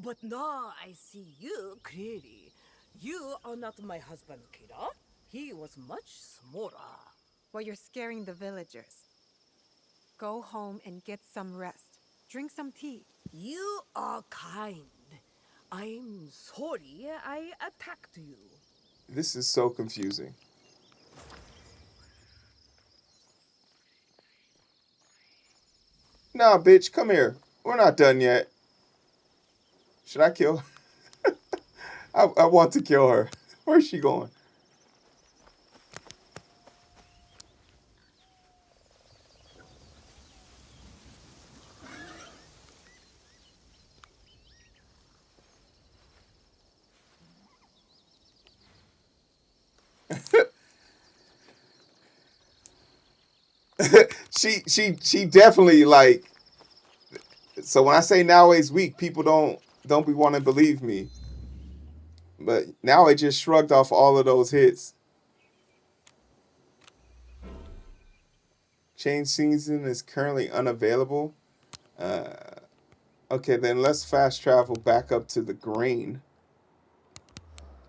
But now I see you clearly. You are not my husband, Kira. He was much smaller. Well, you're scaring the villagers. Go home and get some rest. Drink some tea. You are kind. I'm sorry I attacked you. This is so confusing. Nah, bitch, come here. We're not done yet. Should I kill her? I want to kill her. Where's she going? she definitely like. So when I say nowadays weak, people don't be wanting to believe me. But now I just shrugged off all of those hits. Change season is currently unavailable. Okay, then let's fast travel back up to the grain.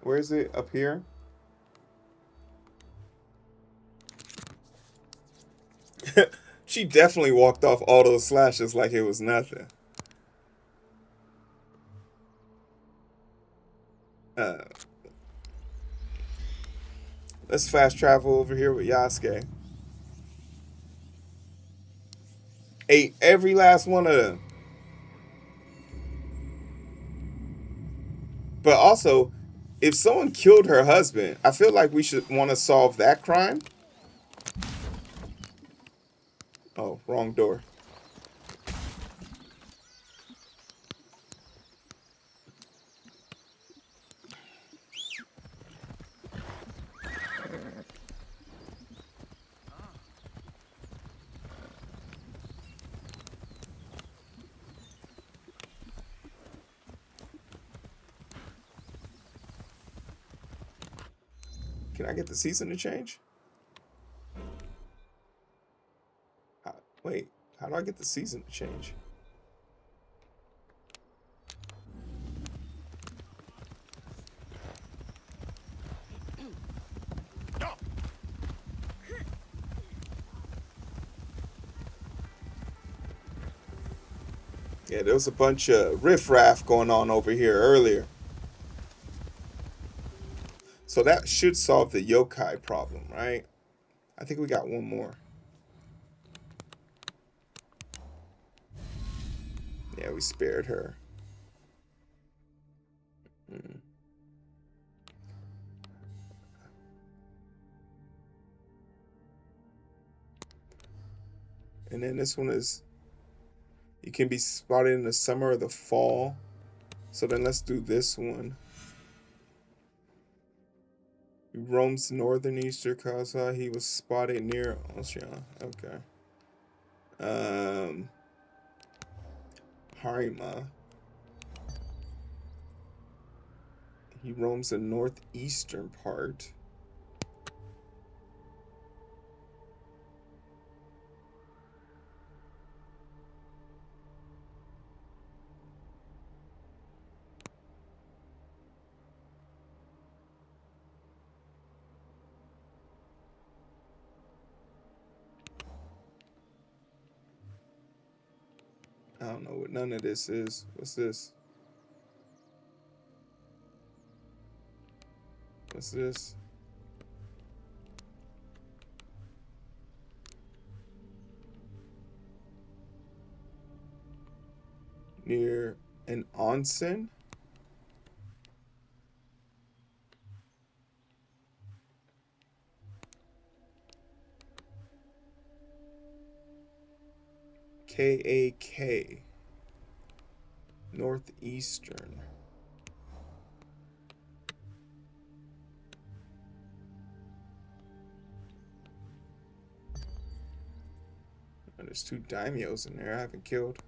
Where is it? Up here? She definitely walked off all those slashes like it was nothing. Let's fast travel over here with Yasuke. Ate every last one of them. But also, if someone killed her husband, I feel like we should want to solve that crime. Oh, wrong door. Can I get the season to change? Wait, how do I get the season to change? Yeah, there was a bunch of riffraff going on over here earlier. So that should solve the yokai problem, right? I think we got one more. Yeah, we spared her. And then this one is, you can be spotted in the summer or the fall. So then let's do this one. He roams northern Eastern Kaza. He was spotted near Ocean. Okay. Harima. He roams the northeastern part. I don't know what none of this is. What's this? What's this? Near an onsen? KAK. Northeastern. Oh, there's 2 daimyos in there I haven't killed.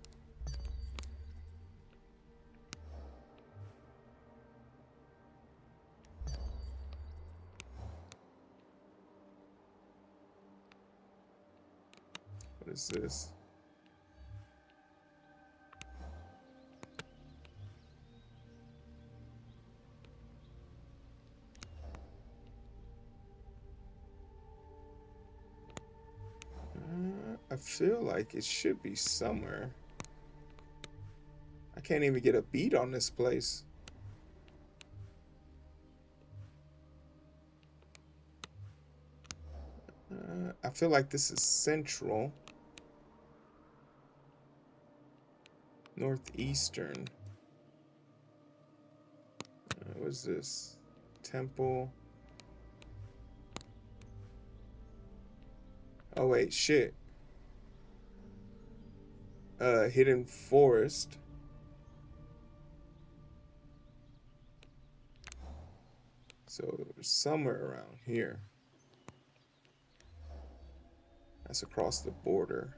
What is this? I feel like it should be somewhere. I can't even get a beat on this place. I feel like this is central. Northeastern. What is this? Temple. Oh wait, shit. Hidden forest. So somewhere around here. That's across the border.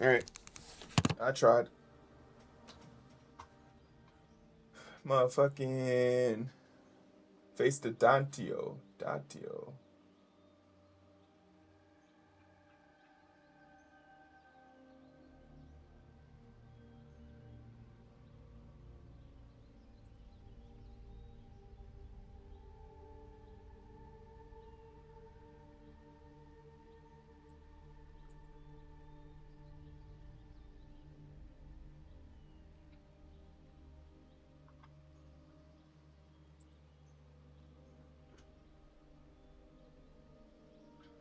All right, I tried. Motherfucking face the Dantio.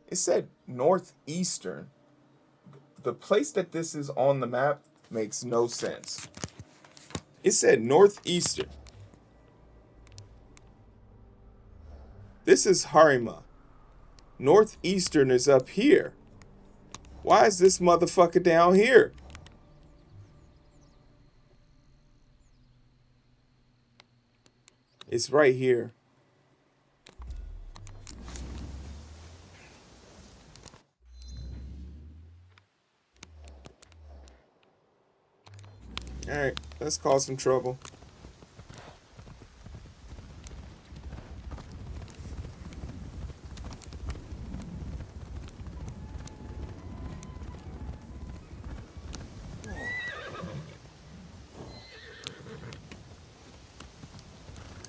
It said northeastern. The place that this is on the map makes no sense. It said northeastern. This is Harima. Northeastern is up here. Why is this motherfucker down here? It's right here. Alright, let's cause some trouble.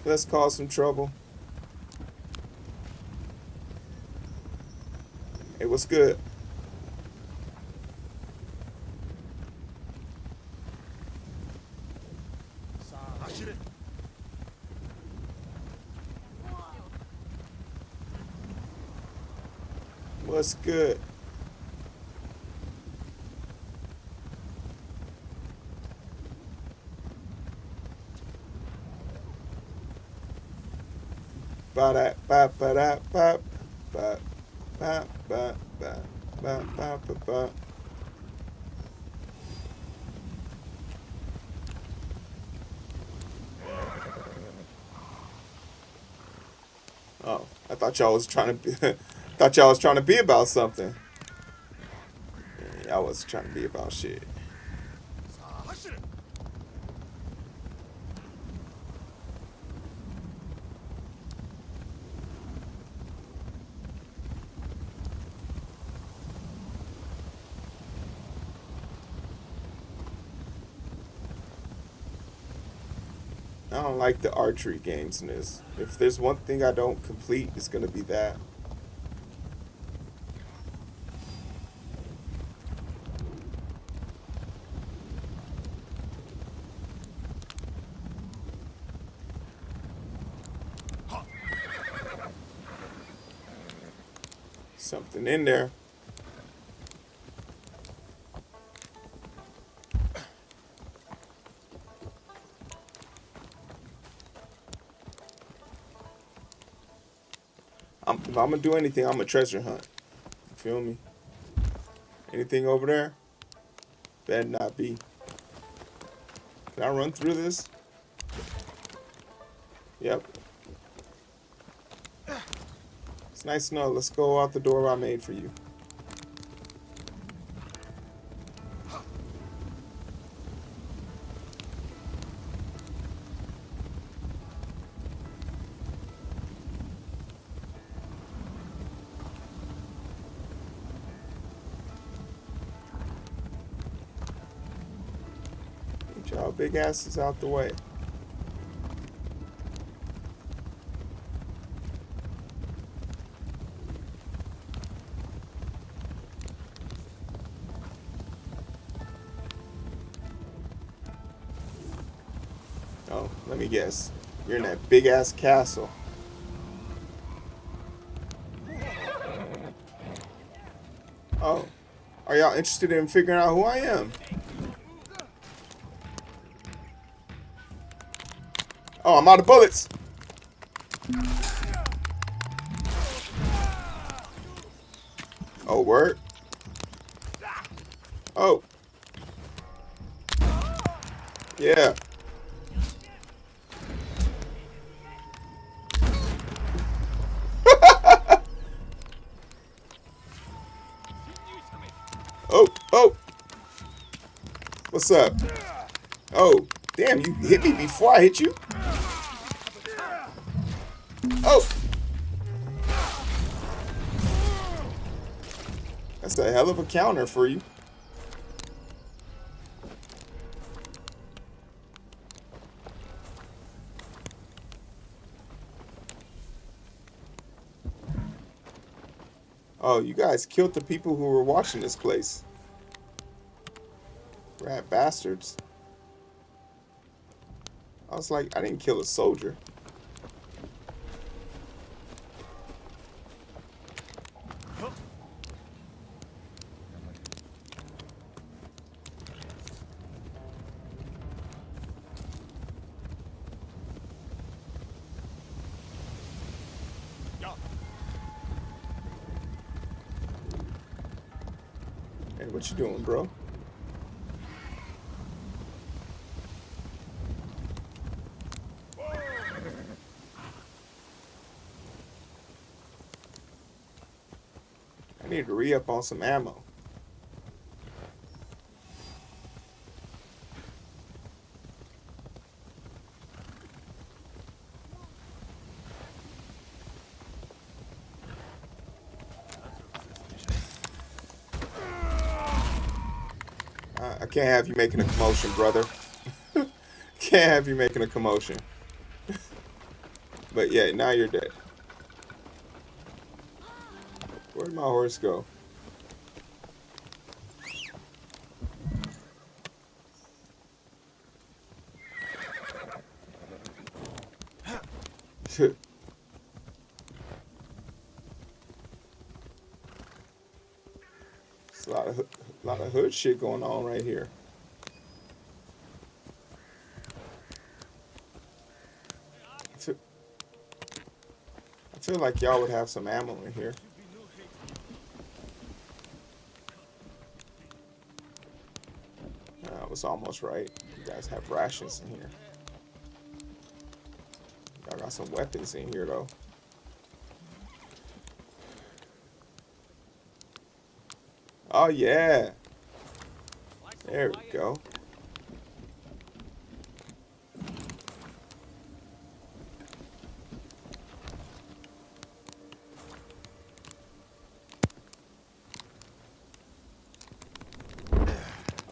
Let's cause some trouble. Hey, what's good? What's good? Ba da ba ba da ba ba ba ba ba ba ba ba ba. Oh, I thought y'all was trying to be thought y'all was trying to be about something. Y'all was trying to be about shit. I don't like the archery games in this. If there's one thing I don't complete, it's gonna be that. Something in there. If I'm gonna do anything, I'm a treasure hunt. You feel me? Anything over there? Better not be. Can I run through this? Yep. It's nice to know. Let's go out the door I made for you. Get y'all big asses out the way. Oh, let me guess. You're in that big ass castle. Oh, are y'all interested in figuring out who I am? Oh, I'm out of bullets. Oh, word. Oh. Yeah. Oh, oh. What's up? Oh, damn, you hit me before I hit you? Oh. That's a hell of a counter for you. Oh, you guys killed the people who were watching this place. Rat bastards. I was like, I didn't kill a soldier. Hey, what you doing, bro? I need to re-up on some ammo. I can't have you making a commotion, brother. Can't have you making a commotion. But yeah, now you're dead. Where'd my horse go? A lot of hood shit going on right here. I feel like y'all would have some ammo in here. I was almost right. You guys have rations in here. Y'all got some weapons in here, though. Oh, yeah. There we go.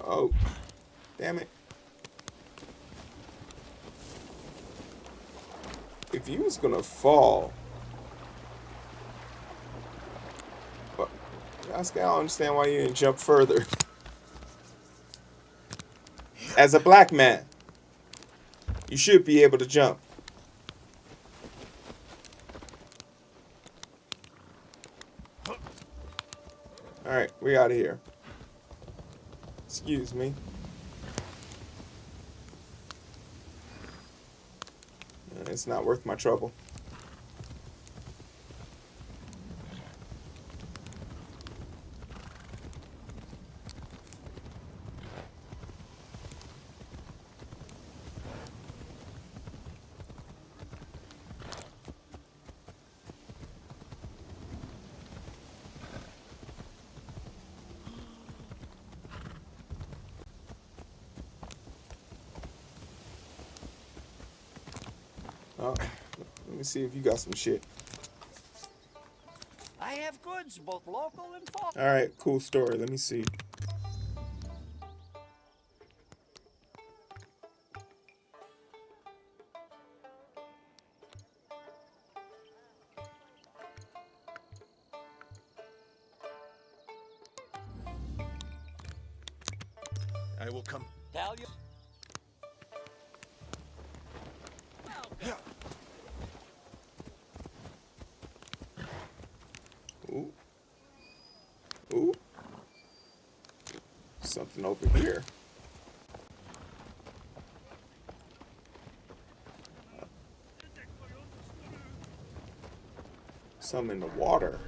Oh, damn it. If you was gonna fall, but I don't understand why you didn't jump further. As a black man, you should be able to jump. Alright, we out of here. Excuse me. It's not worth my trouble. Oh, let me see if you got some shit. I have goods, both local and foreign. Alright, cool story. Let me see. I will come. Tell you. Ooh. Ooh. Something over here. Some in the water.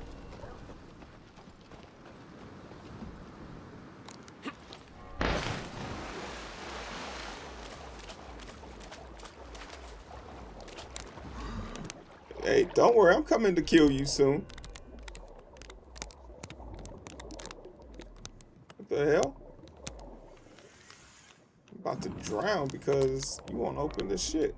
Hey, don't worry, I'm coming to kill you soon. What the hell? I'm about to drown because you won't open this shit.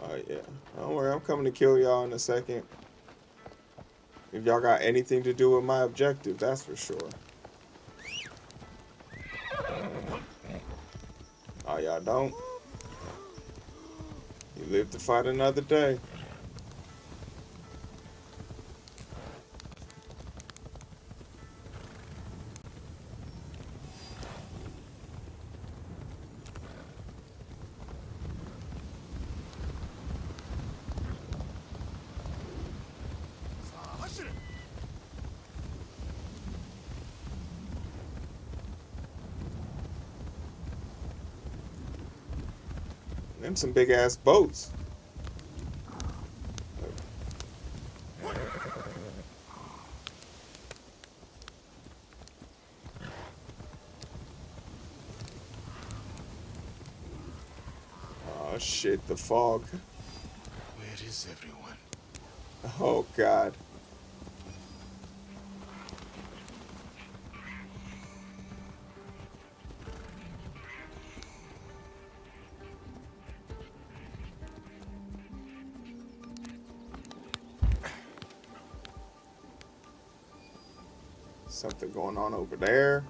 Oh yeah, don't worry, I'm coming to kill y'all in a second. If y'all got anything to do with my objective, that's for sure. Oh, y'all don't? You live to fight another day. Them some big ass boats. Oh shit, the fog. Where is everyone? Oh god. Something going on over there.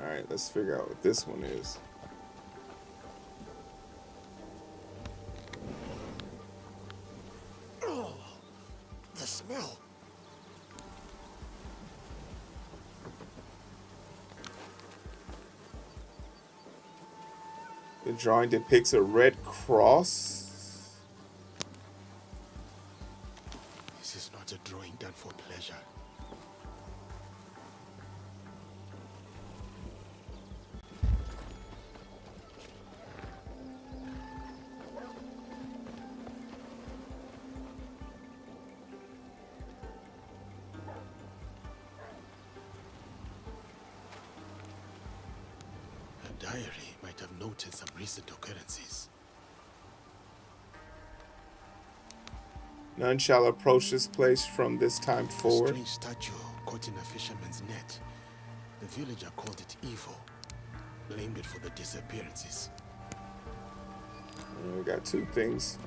Alright, let's figure out what this one is. The smell. The drawing depicts a red cross. This is not a drawing done for pleasure. A diary might have noted some recent occurrences. None shall approach this place from this time A forward. strange statue caught in a fisherman's net. The villager called it evil, blamed it for the disappearances. We got two things.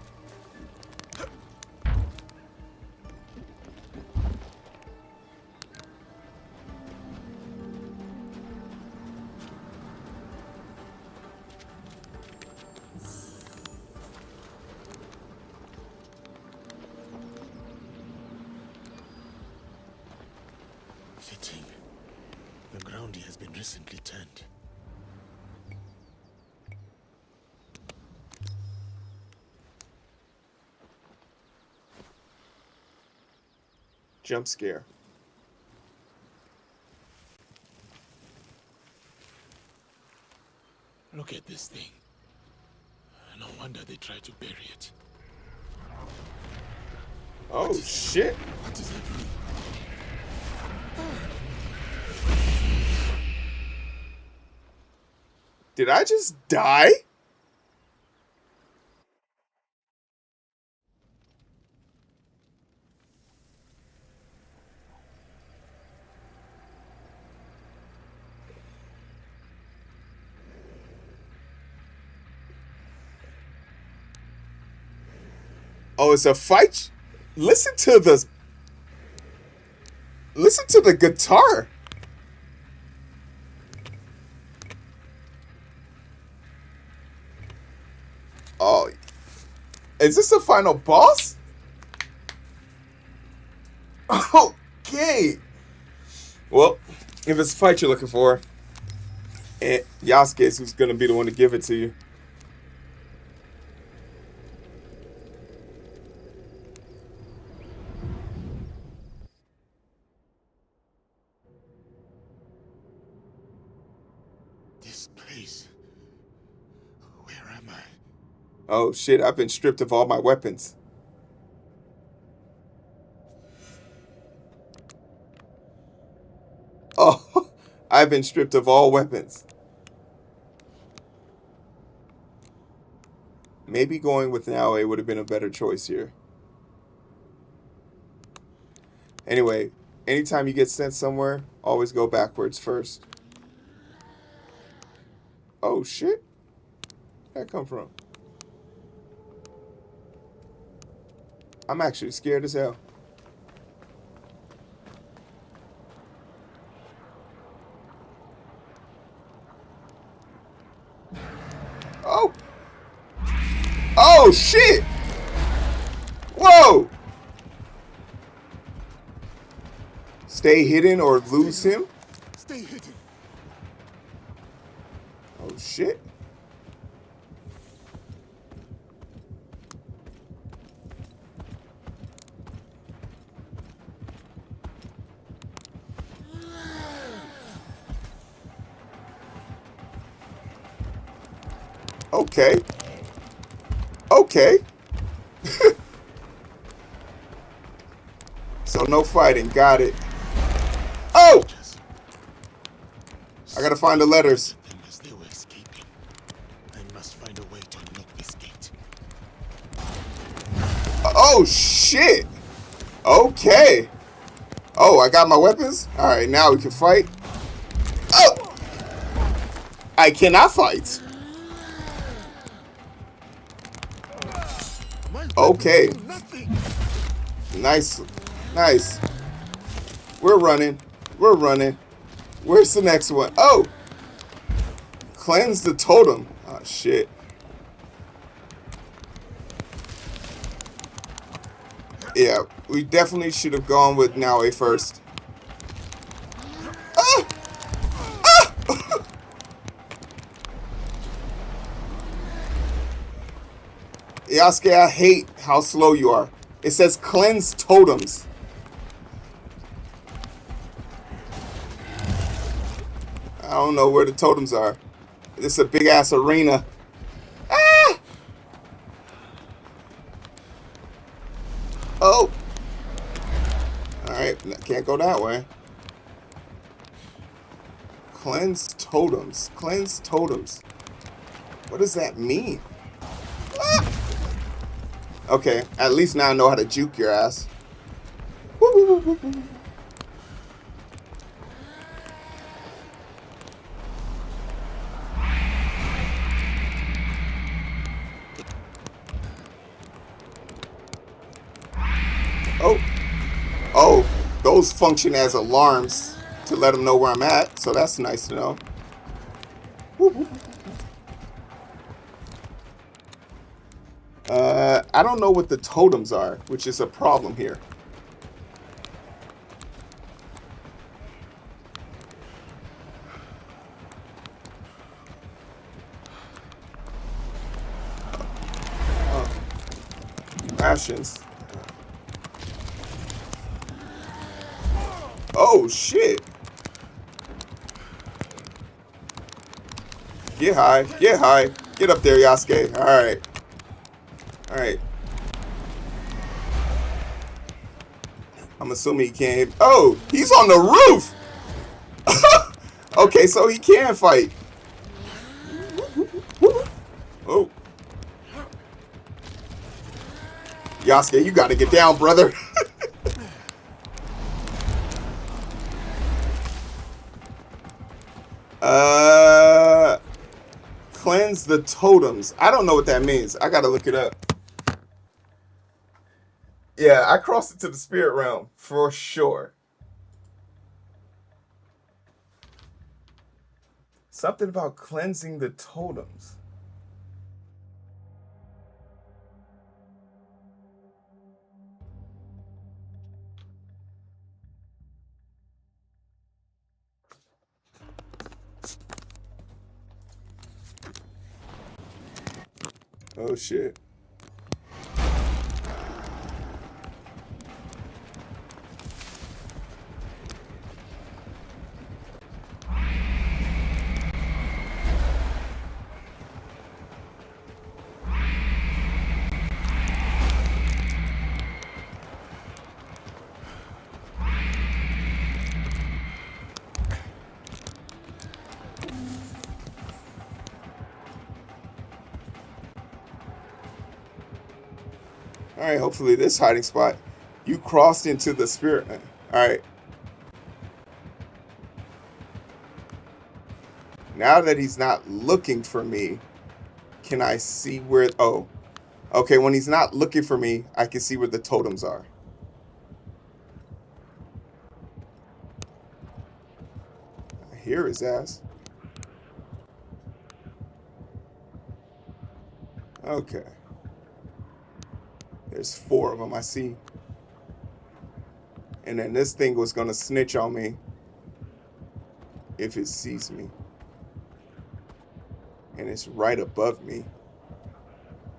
Fitting. The ground here has been recently turned. Jump scare. Look at this thing. No wonder they tried to bury it. Oh shit. What is happening? Did I just die? Oh, it's a fight. Listen to the guitar. Oh, is this the final boss? Okay. Well, if it's a fight you're looking for, Yasuke is who's gonna be the one to give it to you. This place. Where am I? Oh shit, I've been stripped of all my weapons. Oh, I've been stripped of all weapons. Maybe going with Naoe would have been a better choice here. Anyway, anytime you get sent somewhere, always go backwards first. Oh shit. Where'd that come from? I'm actually scared as hell. Oh! Oh shit! Whoa! Stay hidden or lose him? Stay hidden. Oh shit. Okay. Okay. So no fighting. Got it. Oh! I gotta find the letters. Them as they were escaping. I must find a way to unlock this gate. Oh shit. Okay. Oh, I got my weapons? Alright, now we can fight. Oh! I cannot fight. Okay. Nothing. Nice. Nice. We're running. We're running. Where's the next one? Oh! Cleanse the totem. Oh, shit. Yeah, we definitely should have gone with Naoe first. Ah! Ah! Yasuke, I hate how slow you are. It says cleanse totems. I don't know where the totems are. This is a big ass arena. Ah! Oh! Alright, can't go that way. Cleanse totems. Cleanse totems. What does that mean? Ah! Okay, at least now I know how to juke your ass. Woo, woo, woo, woo. Oh. Oh, those function as alarms to let them know where I'm at, so that's nice to know. Woo, woo. I don't know what the totems are, which is a problem here. Oh. Rations. Oh, shit. Get high. Get high. Get up there, Yasuke. Alright. Alright. I'm assuming he can't. Oh, he's on the roof! Okay, so he can fight. Oh. Yasuke, you gotta get down, brother. Cleanse the totems. I don't know what that means. I gotta look it up. Yeah, I crossed into the spirit realm for sure. Something about cleansing the totems. Oh shit. Alright, hopefully this hiding spot. You crossed into the spirit. Alright. Now that he's not looking for me, can I see where... Oh. Okay, when he's not looking for me, I can see where the totems are. I hear his ass. Okay. There's 4 of them, I see. And then this thing was going to snitch on me if it sees me. And it's right above me.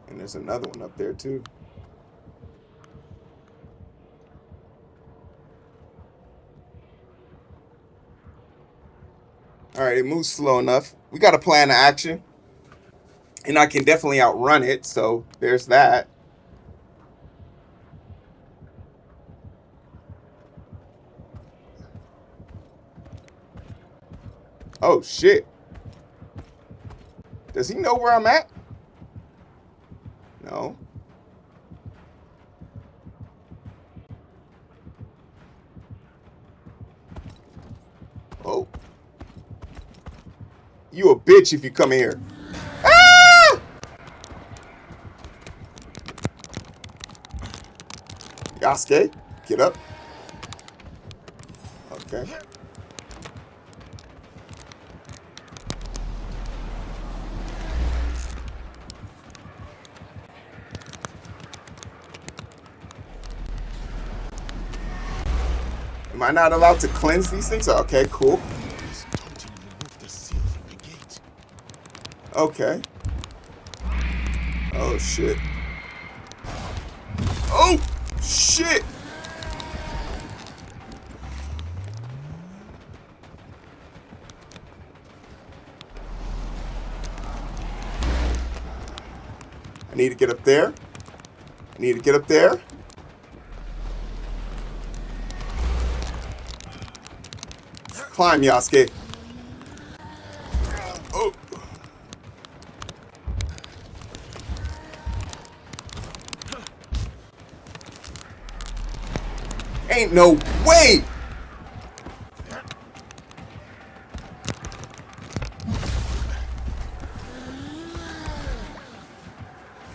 And there's another one up there too. Alright, it moves slow enough. We got a plan of action. And I can definitely outrun it, so there's that. Oh, shit. Does he know where I'm at? No. Oh. You a bitch if you come here. Ah! Yasuke, get up. Okay. Am I not allowed to cleanse these things? Okay, cool. Okay. Oh, shit. Oh, shit. I need to get up there. I need to get up there. Climb, Yasuke. Oh. Ain't no way.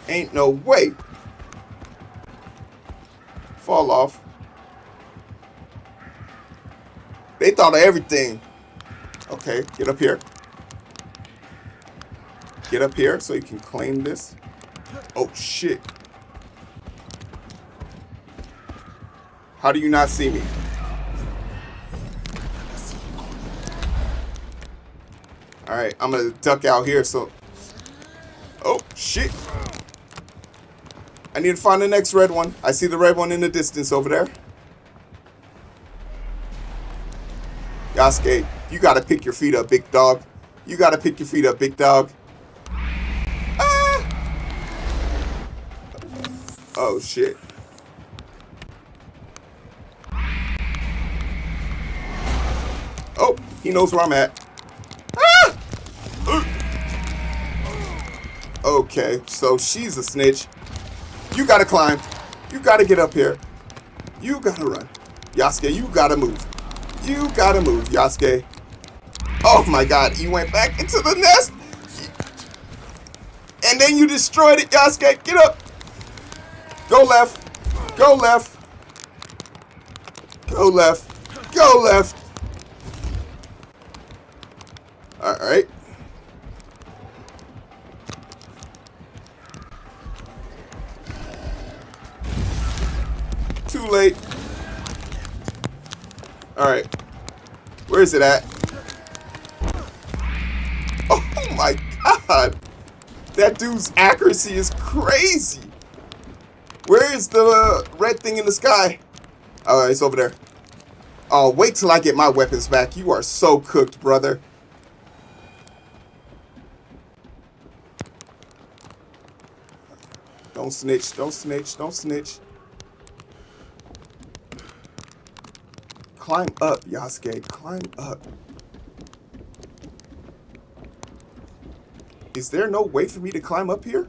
Ain't no way. Fall off. They thought of everything. Okay, get up here. Get up here so you can claim this. Oh, shit. How do you not see me? Alright, I'm gonna duck out here so... Oh, shit. I need to find the next red one. I see the red one in the distance over there. Yasuke, you gotta pick your feet up, big dog. You gotta pick your feet up, big dog. Ah! Oh, shit. Oh, he knows where I'm at. Ah! Okay, so she's a snitch. You gotta climb. You gotta get up here. You gotta run. Yasuke, you gotta move. You gotta move, Yasuke. Oh my god, he went back into the nest. And then you destroyed it, Yasuke. Get up. Go left. Go left. Go left. Go left. Alright. Too late. Alright. Where is it at? Oh my god. That dude's accuracy is crazy. Where is the red thing in the sky? Oh, it's over there. Oh, wait till I get my weapons back. You are so cooked, brother. Don't snitch. Don't snitch. Don't snitch. Climb up, Yasuke. Climb up. Is there no way for me to climb up here?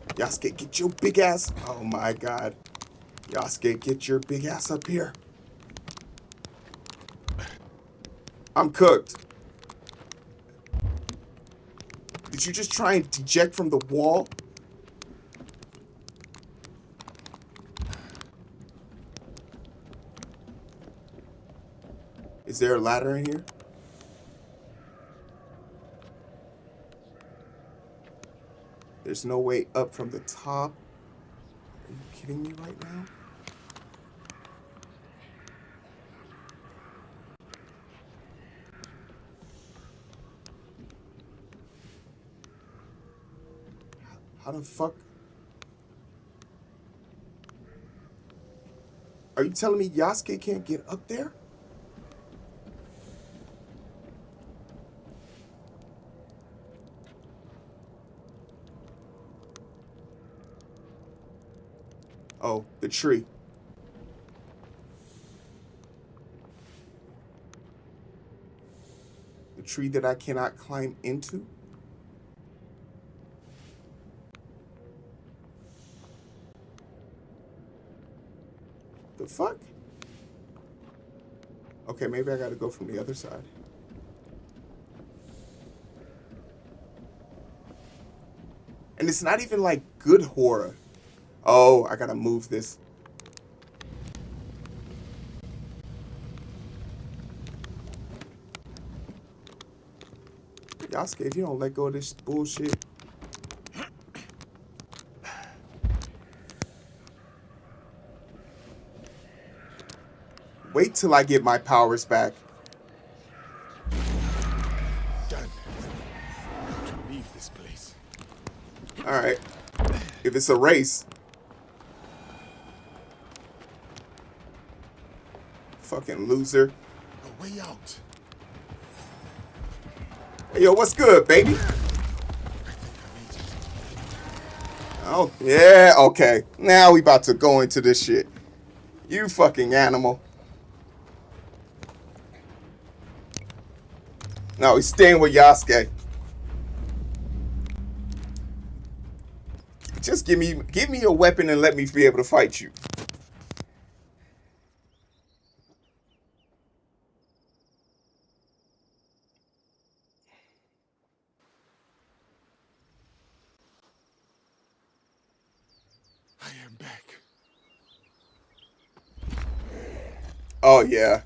Yasuke, get your big ass. Oh my god. Yasuke, get your big ass up here. I'm cooked. Did you just try and eject from the wall? Is there a ladder in here? There's no way up from the top. Are you kidding me right now? How the fuck? Are you telling me Yasuke can't get up there? Oh, the tree. The tree that I cannot climb into? The fuck? Okay, maybe I gotta go from the other side. And it's not even like good horror. Oh, I gotta move this. Yasuke, if you don't let go of this bullshit. Wait till I get my powers back. Done. To leave this place. Alright. If it's a race. Fucking loser. A way out. Hey, yo, what's good, baby? Oh, yeah, okay. Now we about to go into this shit. You fucking animal. No, he's staying with Yasuke. Just give me a weapon and let me be able to fight you. I am back. Oh, yeah.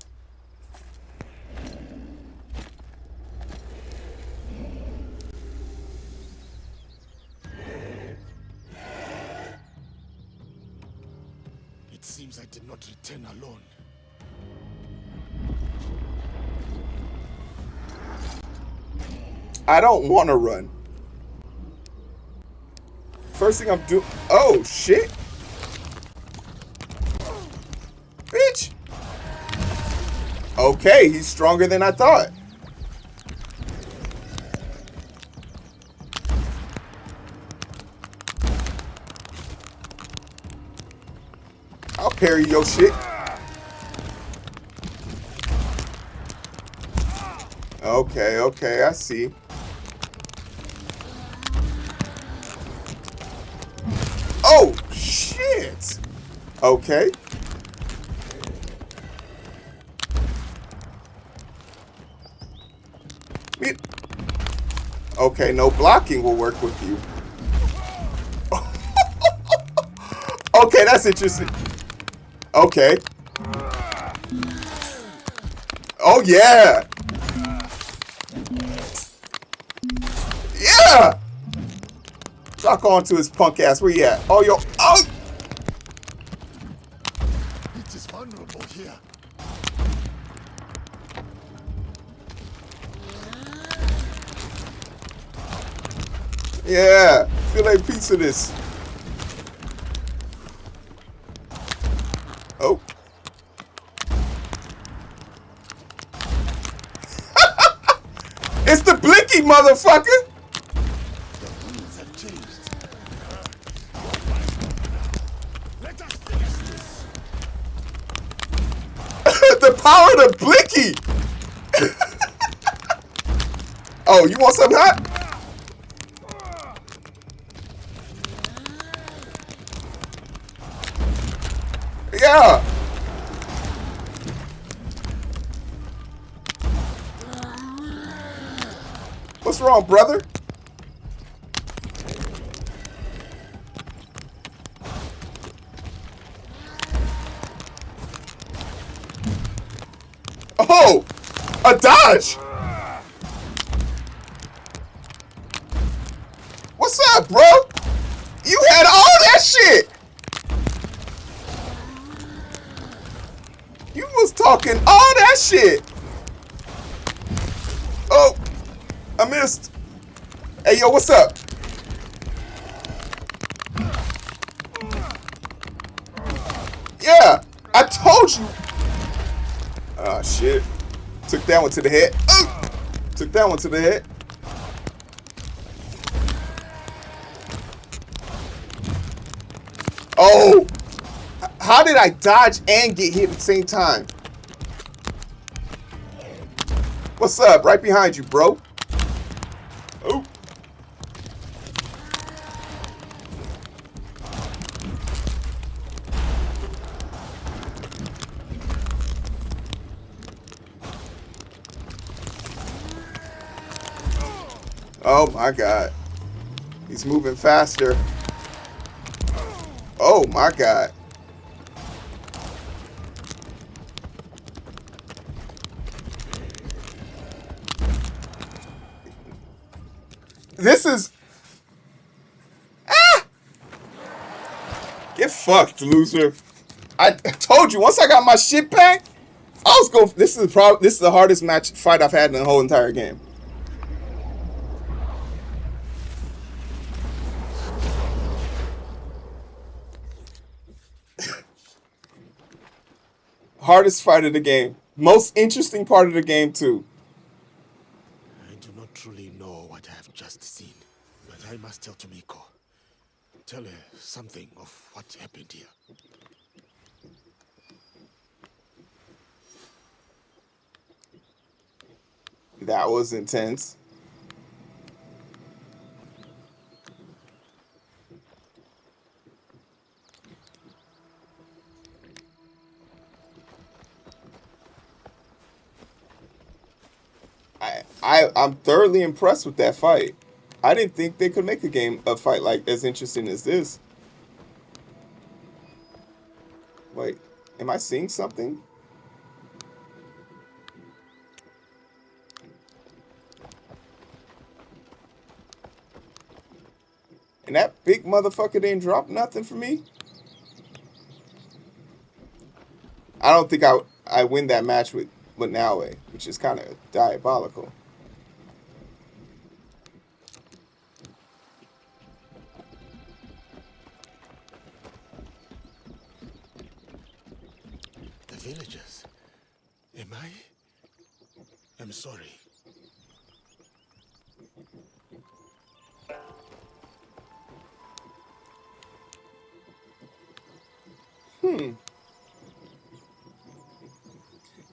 It seems I did not return alone. I don't want to run. First thing I'm doing... Oh, shit. Bitch. Okay, he's stronger than I thought. I'll parry your shit. Okay, okay, I see. Oh, shit. Okay. Okay, no blocking will work with you. Okay, that's interesting. Okay. Oh, yeah. Yeah. Lock on to his punk ass. Where you at? Oh, yo. Oh. It is vulnerable here. Yeah. Feel like piece of this. Oh. It's the Blinky motherfucker. The rules have changed. Let us finish this. The power of the Blinky. Oh, you want something hot? Yeah. What's wrong, brother? Oh, a dodge. What's up, bro? You had all that shit. You was talking all that shit. Oh, I missed. Hey, yo, what's up? Yeah, I told you. Oh, shit. Took that one to the head. Took that one to the head. Oh. How did I dodge and get hit at the same time? What's up? Right behind you, bro. Oh. Oh my God. He's moving faster. Oh my God. This is... Ah! Get fucked, loser. I told you, once I got my shit back, I was going... This is the hardest fight I've had in the whole entire game. Hardest fight of the game. Most interesting part of the game, too. I do not truly know what I have just seen, but I must tell Tomiko. Tell her something of what happened here. That was intense. I'm thoroughly impressed with that fight. I didn't think they could make a fight like as interesting as this. Wait, am I seeing something? And that big motherfucker didn't drop nothing for me? I don't think I win that match with Naue, which is kind of diabolical. The villagers. Am I? I'm sorry.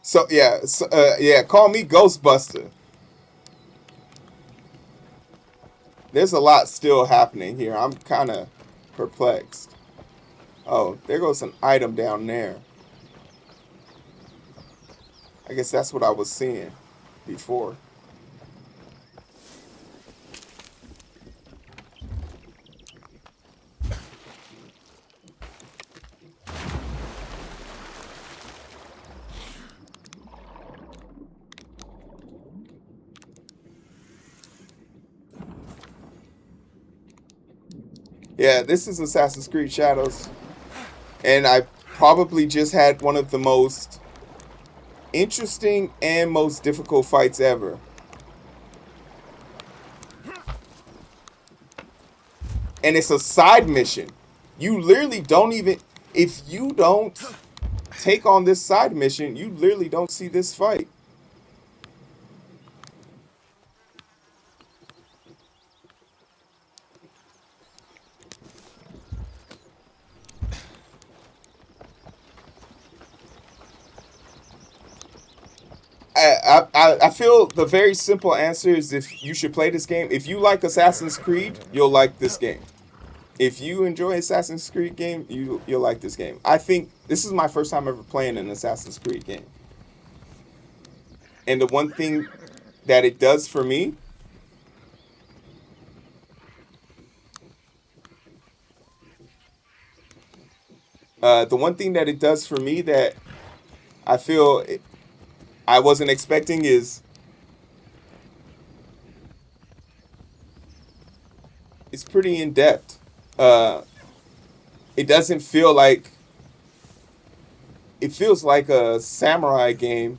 So yeah, call me Ghostbuster. There's a lot still happening here. I'm kind of perplexed. Oh, there goes an item down there. I guess that's what I was seeing before. Yeah, this is Assassin's Creed Shadows. And I probably just had one of the most interesting and most difficult fights ever. And it's a side mission. You literally don't even... If you don't take on this side mission, you literally don't see this fight. I feel the very simple answer is if you should play this game. If you like Assassin's Creed, you'll like this game. If you enjoy Assassin's Creed game, you'll like this game. I think this is my first time ever playing an Assassin's Creed game. And the one thing that it does for me that I feel I wasn't expecting is it's pretty in depth. It doesn't feel like it feels like a samurai game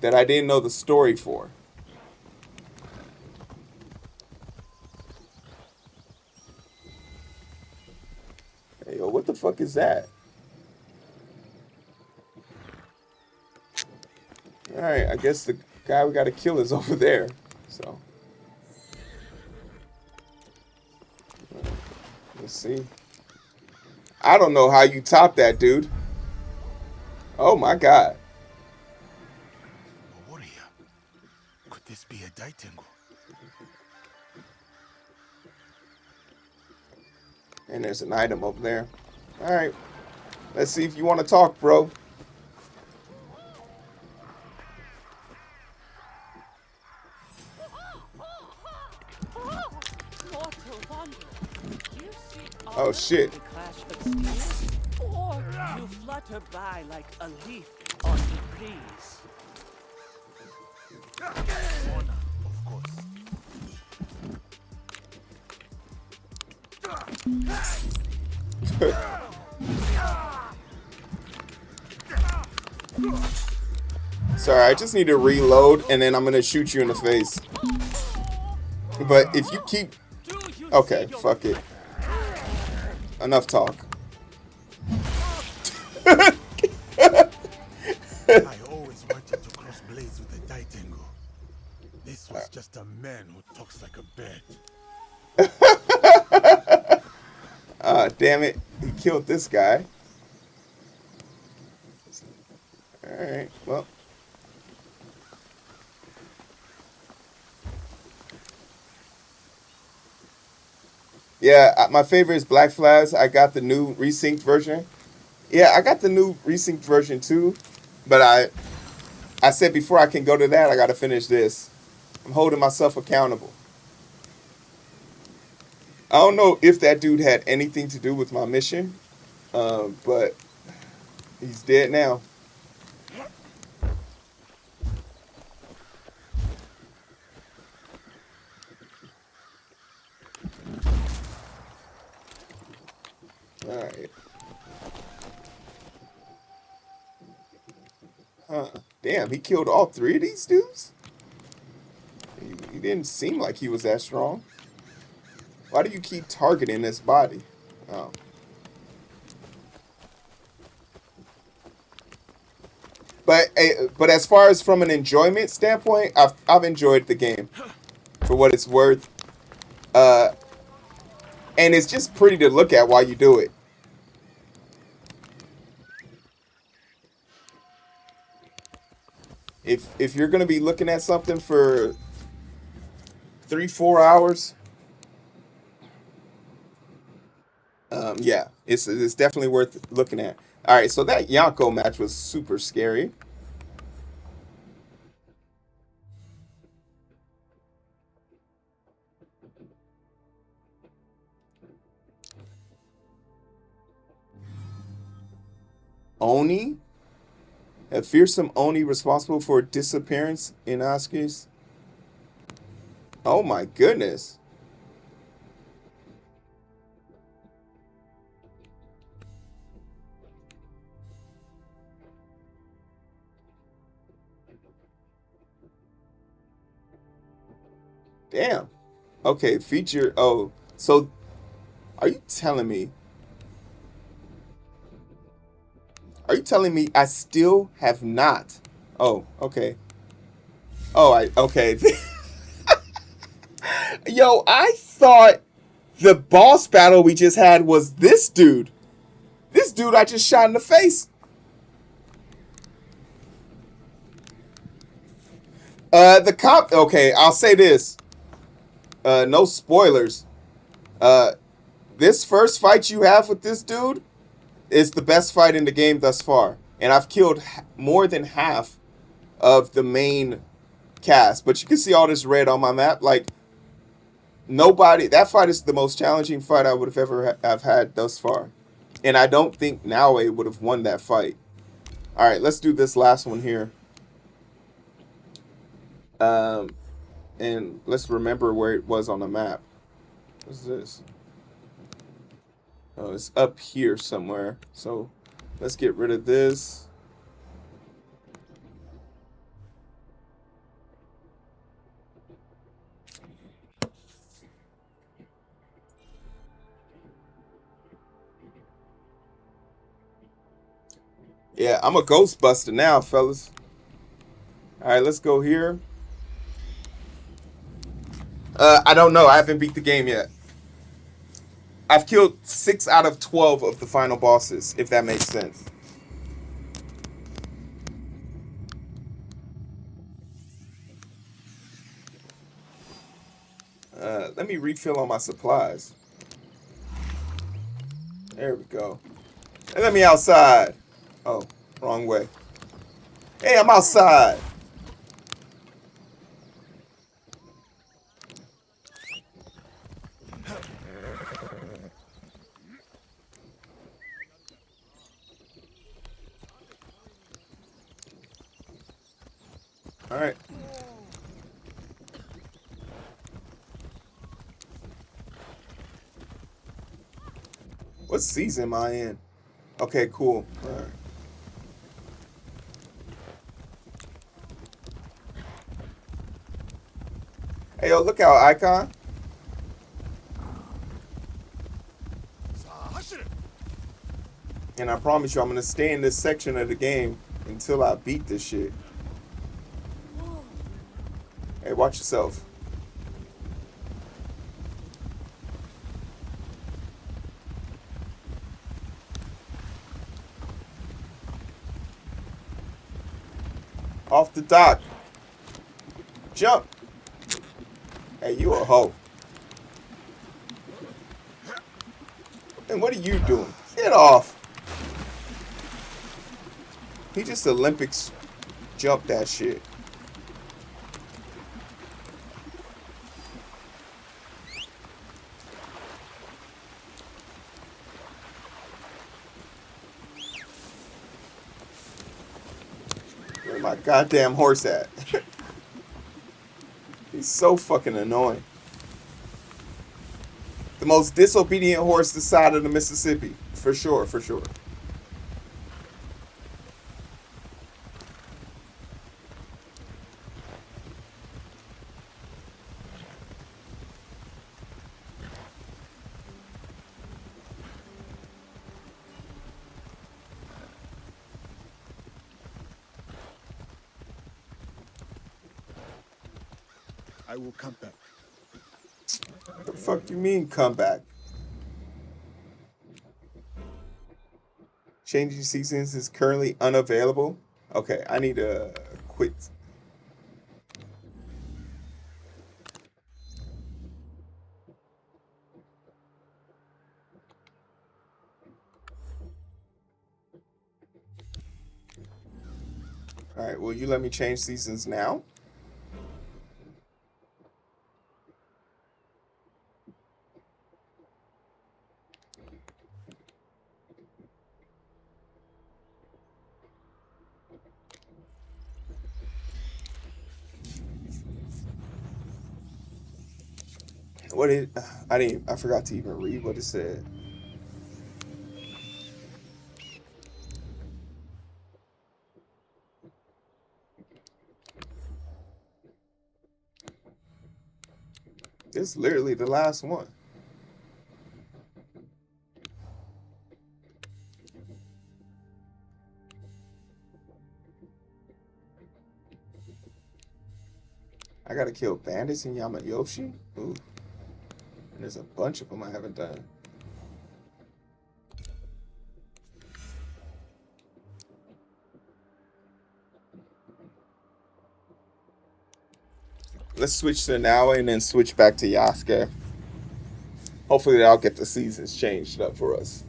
that I didn't know the story for. Hey, yo, what the fuck is that? Alright, I guess the guy we gotta kill is over there. So let's see. I don't know how you top that, dude. Oh my god. A warrior. Could this be a Daitengu? And there's an item over there. Alright. Let's see if you want to talk, bro. Oh shit. Or you flutter by like a leaf on the breeze. Honor, of course. Sorry, I just need to reload and then I'm gonna shoot you in the face. But if you keep... Okay, fuck it. Enough talk. This was just a man who talks like a bird. Damn it. He killed this guy. Alright, well. Yeah, my favorite is Black Flags. I got the new resynced version. Yeah, I got the new resynced version too. But I said before I can go to that, I got to finish this. I'm holding myself accountable. I don't know if that dude had anything to do with my mission, but he's dead now. Alright. Huh. Damn, he killed all three of these dudes? He didn't seem like he was that strong. Why do you keep targeting his body? Oh. But as far as from an enjoyment standpoint, I've enjoyed the game for what it's worth. And it's just pretty to look at while you do it. If you're gonna be looking at something for 3-4 hours, yeah, it's definitely worth looking at. All right, so that Yonko match was super scary. Oni? A fearsome Oni responsible for disappearance in Oscars? Oh my goodness. Damn. Okay, feature. Oh, so are you telling me? Are you telling me I still have not? Oh, okay. Oh, okay. Yo, I thought the boss battle we just had was this dude. This dude I just shot in the face. The cop. Okay, I'll say this. No spoilers. This first fight you have with this dude is the best fight in the game thus far, and I've killed more than half of the main cast. But you can see all this red on my map. Like nobody. That fight is the most challenging fight I would have ever have had thus far, and I don't think Naue would have won that fight. All right, let's do this last one here. And let's remember where it was on the map. What's this? Oh, it's up here somewhere. So let's get rid of this. Yeah, I'm a Ghostbuster now, fellas. All right, let's go here. I don't know. I haven't beat the game yet. I've killed 6 out of 12 of the final bosses, if that makes sense. Let me refill on my supplies. There we go. And let me outside. Oh, wrong way. Hey, I'm outside. All right. What season am I in? Okay, cool. All right. Hey, yo, look out, Icon. And I promise you, I'm going to stay in this section of the game until I beat this shit. Hey, watch yourself. Off the dock. Jump. Hey, you a hoe. And what are you doing? Get off. He just Olympics jumped that shit. Where my goddamn horse at? He's so fucking annoying. The most disobedient horse this side of the Mississippi. For sure, for sure. I will come back. The fuck you mean come back? Changing seasons is currently unavailable. Okay, I need to quit. Alright, will you let me change seasons now? What did I forgot to even read what it said. This is literally the last one. I gotta kill bandits in Yamayoshi? Ooh. And there's a bunch of them I haven't done. Let's switch to Nawa and then switch back to Yasuke. Hopefully I'll get the seasons changed up for us.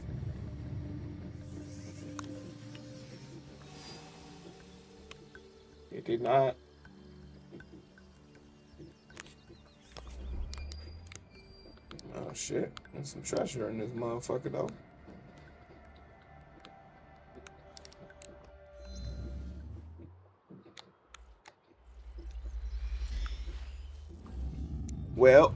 It did not. Oh shit. There's some treasure in this motherfucker though. Well.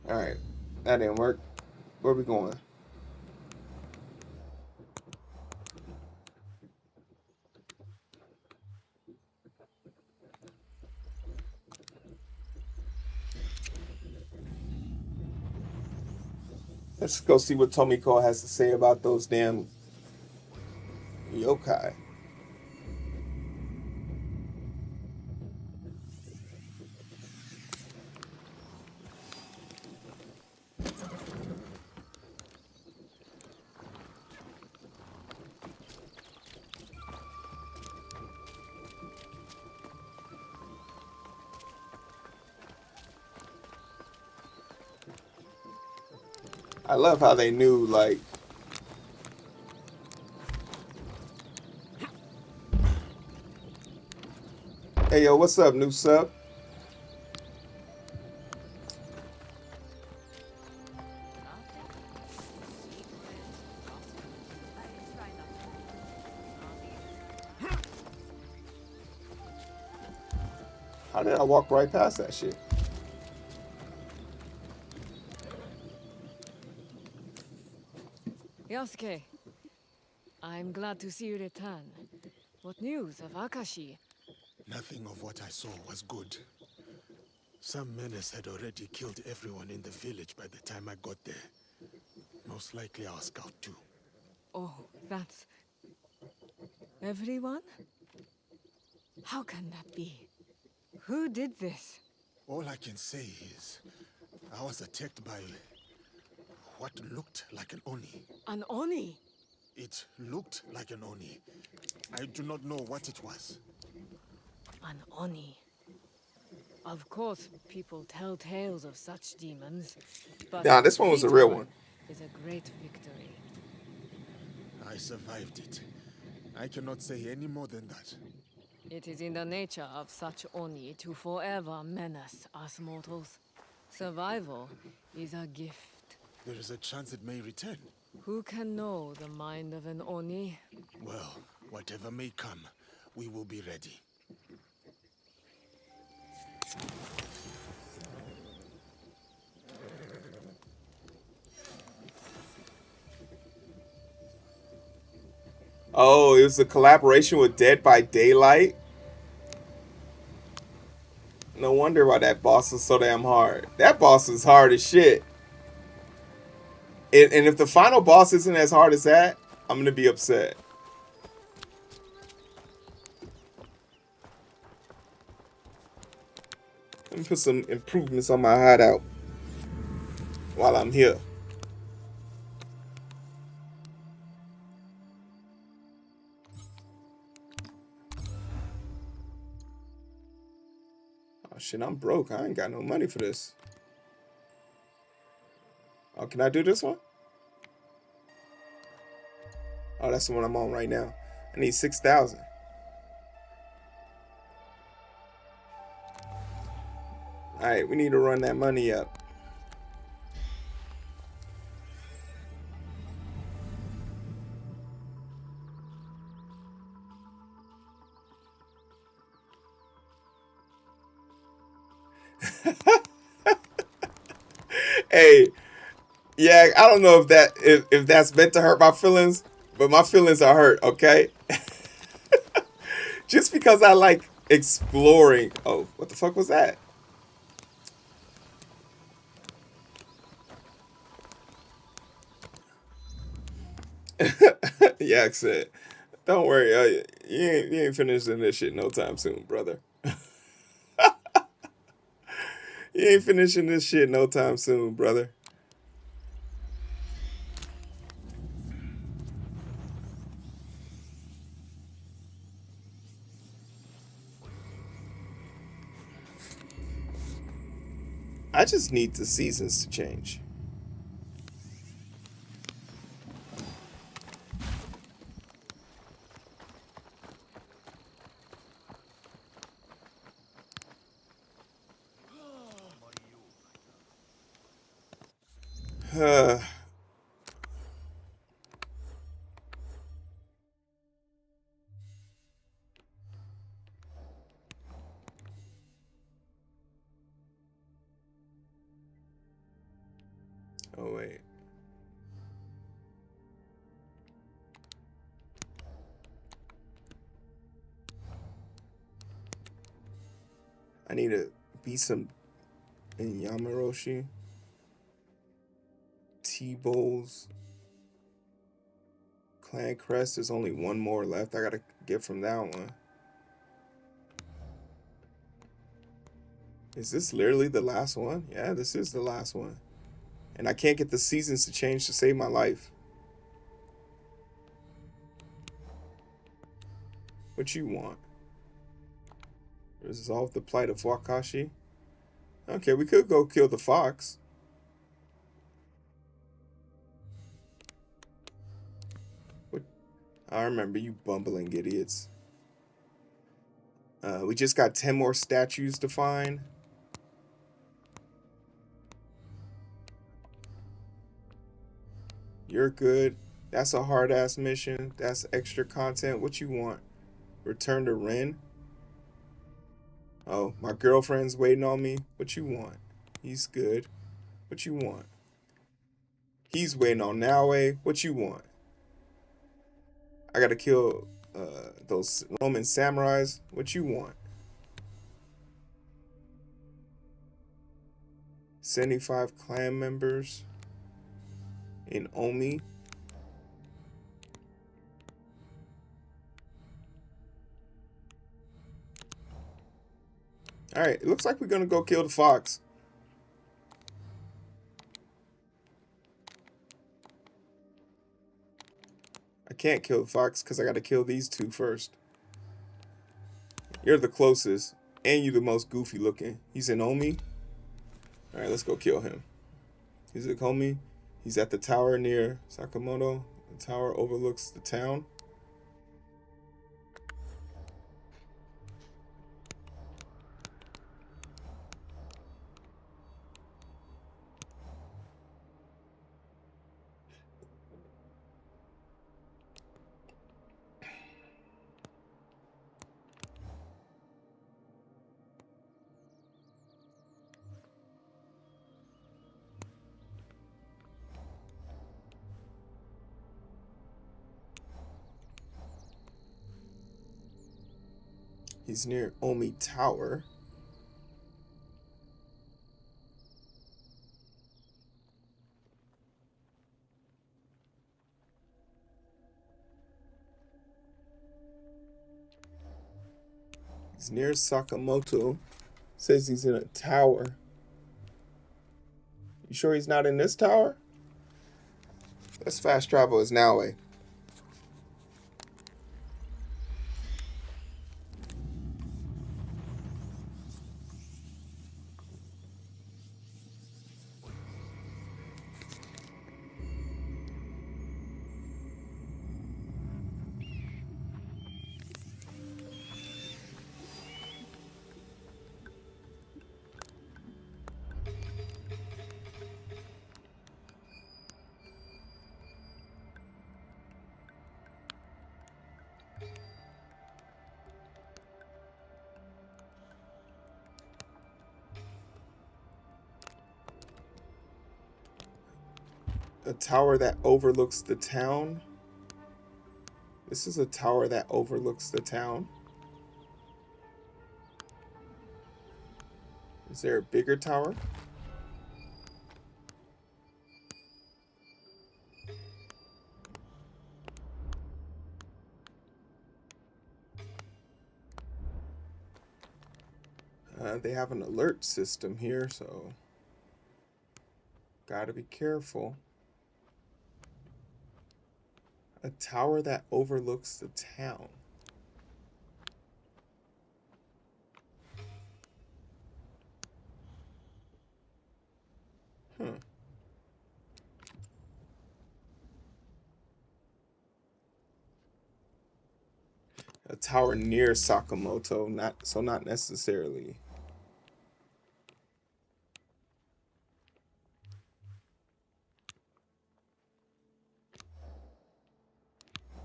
Alright. That didn't work. Where we going? Let's go see what Tomiko has to say about those damn yokai. I love how they knew, like, hey yo, what's up, new sub? How did I walk right past that shit? Yasuke, I'm glad to see you return. What news of Akashi? Nothing of what I saw was good. Some menace had already killed everyone in the village by the time I got there. Most likely our scout too. Oh, that's... everyone? How can that be? Who did this? All I can say is, I was attacked by what looked like an Oni. An Oni? It looked like an Oni. I do not know what it was. An Oni. Of course, people tell tales of such demons, but Nah, this one was a real one. Is a great victory. I survived it. I cannot say any more than that. It is in the nature of such Oni to forever menace us mortals. Survival is a gift. There is a chance it may return. Who can know the mind of an Oni? Well, whatever may come, we will be ready. Oh, it was a collaboration with Dead by Daylight. No wonder why that boss was so damn hard. That boss is hard as shit. And if the final boss isn't as hard as that, I'm gonna be upset. Let me put some improvements on my hideout while I'm here. Oh shit, I'm broke. I ain't got no money for this. Oh, can I do this one? Oh, that's the one I'm on right now. I need 6,000. Alright, we need to run that money up. Hey, yeah, I don't know if that's meant to hurt my feelings, but my feelings are hurt, okay? Just because I like exploring. Oh, what the fuck was that? Yak said, don't worry, you ain't finishing this shit no time soon, brother. You ain't finishing this shit no time soon, brother. I just need the seasons to change. Oh, wait. I need to beat some in Yamaroshi. T-Bowls. Clan Crest, there's only one more left. I gotta get from that one. Is this literally the last one? Yeah, this is the last one. And I can't get the seasons to change to save my life. What you want? Resolve the plight of Wakashi. Okay, we could go kill the fox. What? I remember you bumbling idiots. We just got 10 more statues to find. You're good. That's a hard-ass mission. That's extra content. What you want? Return to Ren? Oh, my girlfriend's waiting on me. What you want? He's good. What you want? He's waiting on Naue. What you want? I gotta kill those Roman samurais. What you want? 75 clan members in Omi. Alright, it looks like we're gonna go kill the fox. I can't kill the fox because I gotta kill these two first. You're the closest, and you're the most goofy looking. He's in Omi. Alright, let's go kill him. He's at Omi. He's at the tower near Sakamoto. The tower overlooks the town. He's near Omi Tower. He's near Sakamoto. Says he's in a tower. You sure he's not in this tower? Let's fast travel his now way. A tower that overlooks the town. This is a tower that overlooks the town. Is there a bigger tower? They have an alert system here, so gotta be careful. A tower that overlooks the town. A tower near Sakamoto, not necessarily.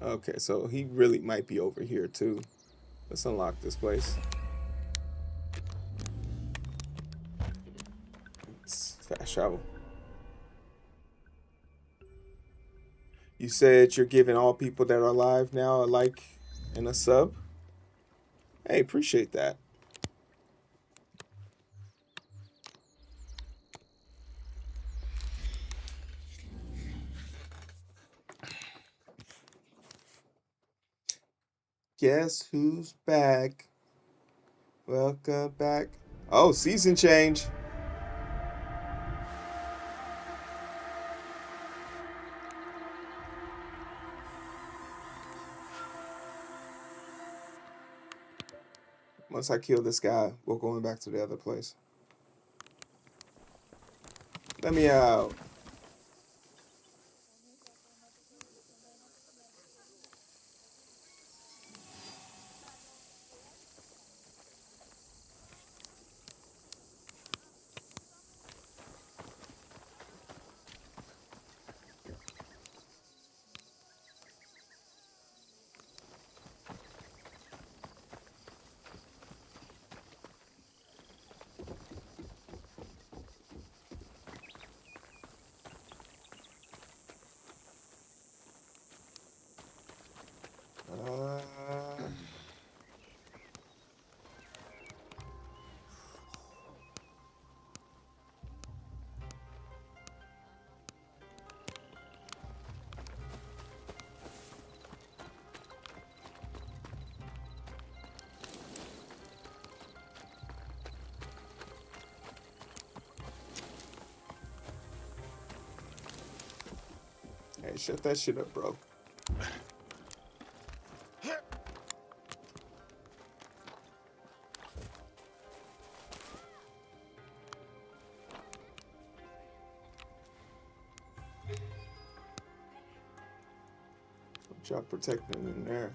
Okay, so he really might be over here too. Let's unlock this place. It's fast travel. You said you're giving all people that are alive now a like and a sub. Hey, appreciate that. Guess who's back? Welcome back. Oh, season change. Once I kill this guy, we're going back to the other place. Let me out. Alright, shut that shit up, bro. Job protecting him in there.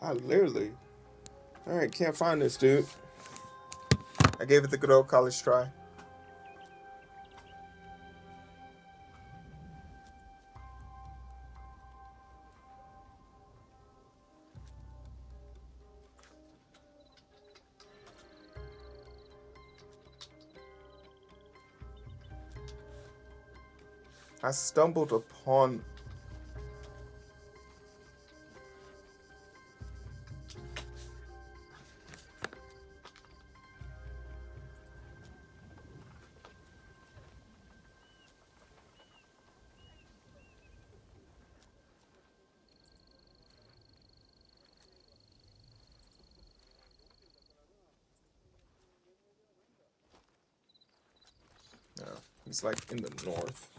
I literally... Alright, can't find this dude. I gave it the good old college try. I stumbled upon... No, he's like in the north.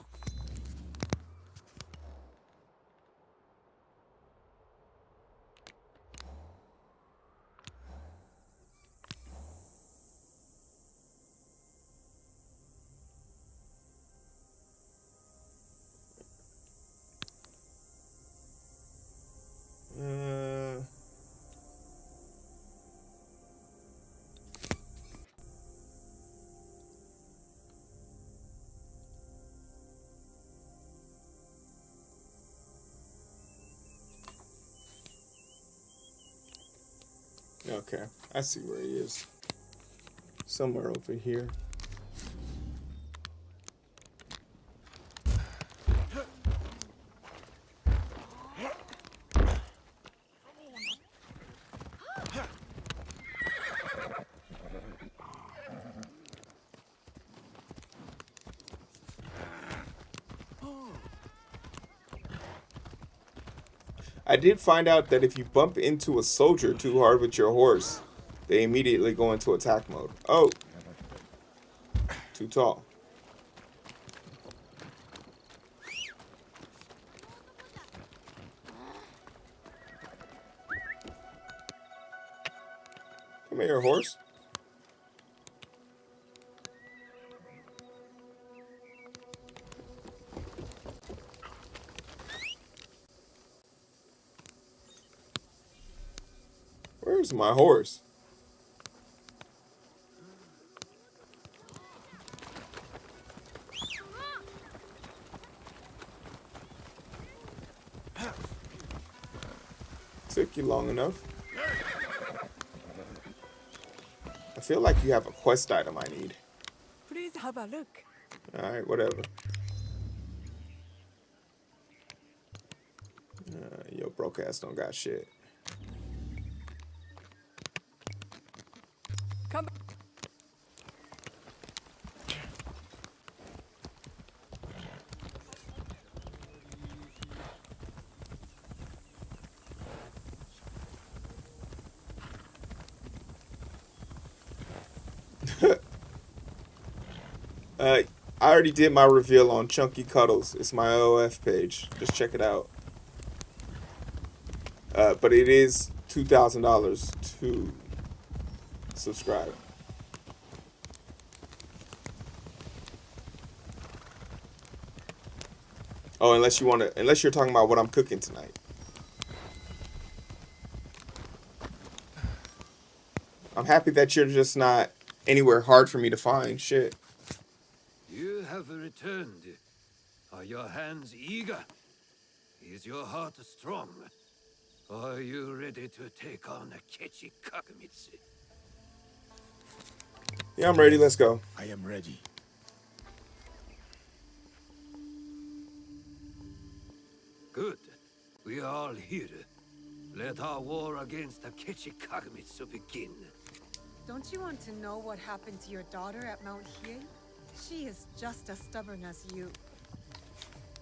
Okay, I see where he is. Somewhere over here. I did find out that if you bump into a soldier too hard with your horse, they immediately go into attack mode. Oh! Too tall. Come here, horse. Where's my horse? Took you long enough. I feel like you have a quest item I need. Please have a look. Alright, whatever. Yo, broke ass don't got shit. Come. I already did my reveal on Chunky Cuddles. It's my OF page. Just check it out. But it is $2,000 to subscribe. Oh, unless you're talking about what I'm cooking tonight. I'm happy that you're just not anywhere hard for me to find. Shit. You have returned. Are your hands eager? Is your heart strong? Are you ready to take on Akechi Kagamitsu? Yeah, I'm ready. Let's go. I am ready. Good. We are all here. Let our war against Akechi Kagamitsu begin. Don't you want to know what happened to your daughter at Mount Hiei? She is just as stubborn as you.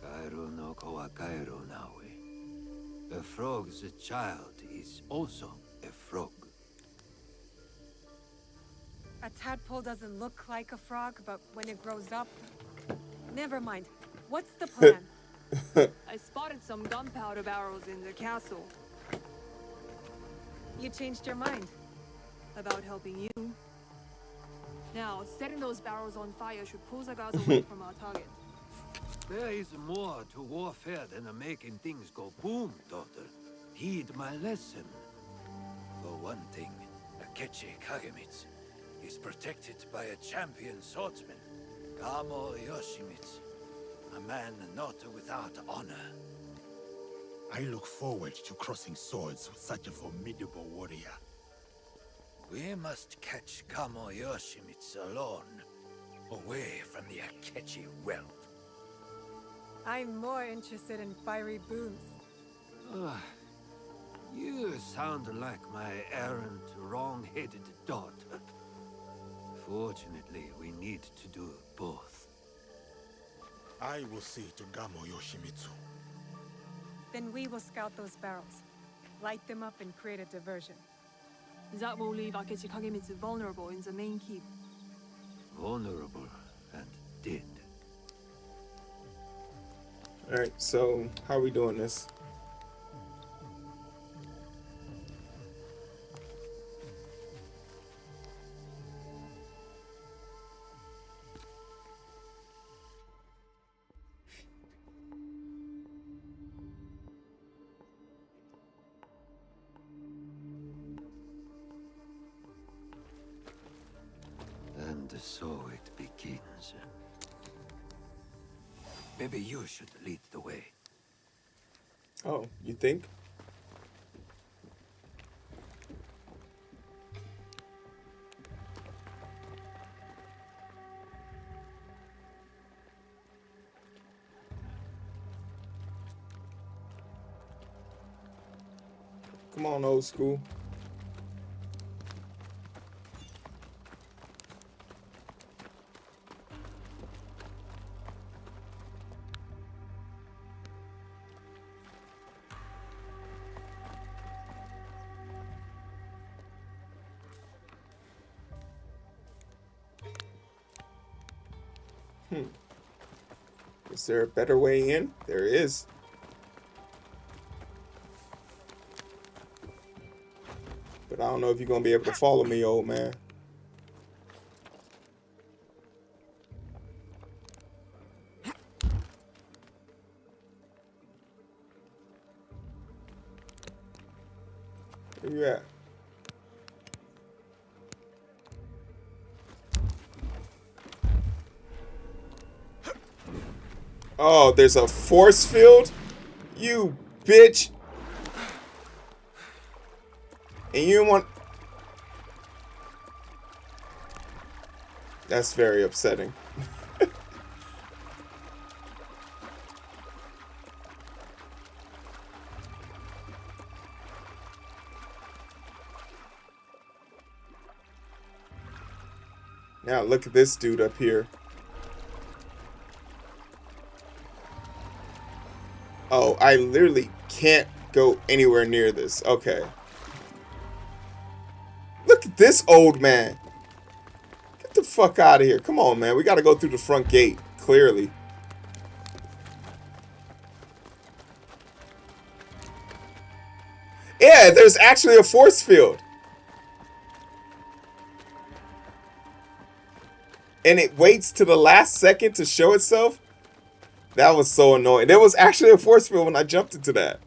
Kairo no kowa kairo nawe. A frog's child is also a frog. A tadpole doesn't look like a frog, but when it grows up... Never mind. What's the plan? I spotted some gunpowder barrels in the castle. You changed your mind. About helping you. Now, setting those barrels on fire should pull the guards away from our target. There is more to warfare than making things go boom, daughter. Heed my lesson. For one thing, Akechi Kagemitsu is protected by a champion swordsman, Kamo Yoshimitsu, a man not without honor. I look forward to crossing swords with such a formidable warrior. We must catch Kamo Yoshimitsu alone, away from the Akechi wealth. I'm more interested in fiery booms. You sound like my errant, wrong-headed daughter. Fortunately, we need to do both. I will see to Gamo Yoshimitsu. Then we will scout those barrels, light them up and create a diversion. That will leave Akechi Kagemitsu vulnerable in the main keep. Vulnerable and dead. Alright, so how are we doing this? And so it begins. Maybe you should lead the way. Oh, you think? Come on, old school. Is there a better way in? There is. But I don't know if you're gonna be able to follow me, old man. Where you at? Oh, there's a force field? You bitch. And you want... That's very upsetting. Now look at this dude up here. Oh, I literally can't go anywhere near this. Okay. Look at this old man. Get the fuck out of here. Come on, man. We got to go through the front gate, clearly. Yeah, there's actually a force field. And it waits to the last second to show itself. That was so annoying. There was actually a force field when I jumped into that.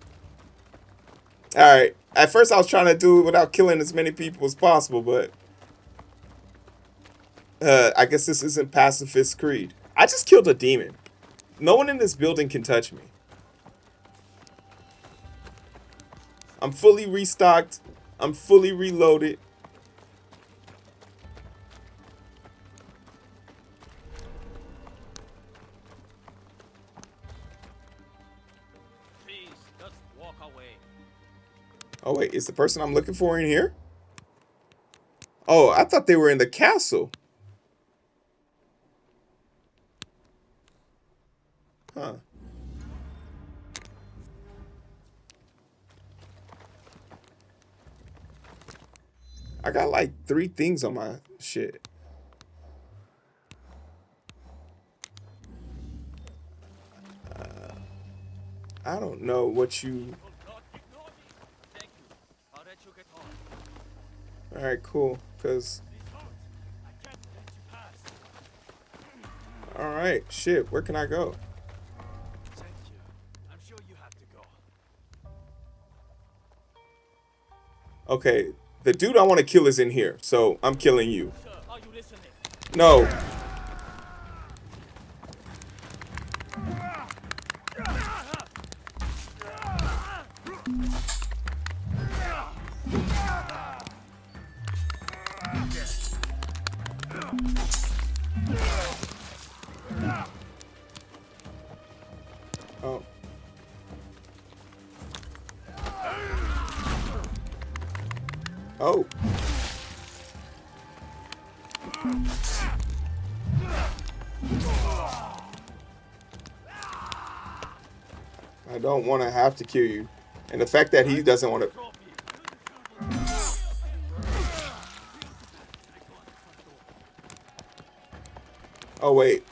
Alright. At first I was trying to do it without killing as many people as possible, but... I guess this isn't Pacifist Creed. I just killed a demon. No one in this building can touch me. I'm fully restocked. I'm fully reloaded. Please, just walk away. Oh, wait. Is the person I'm looking for in here? Oh, I thought they were in the castle. Huh. I got like 3 things on my shit. I don't know what you... Alright, cool. Because... Alright, shit. Where can I go? Thank you. I'm sure you have to go. Okay, the dude I want to kill is in here, so I'm killing you. No. Oh. Oh. I don't want to have to kill you. And the fact that he doesn't want to... Oh, wait.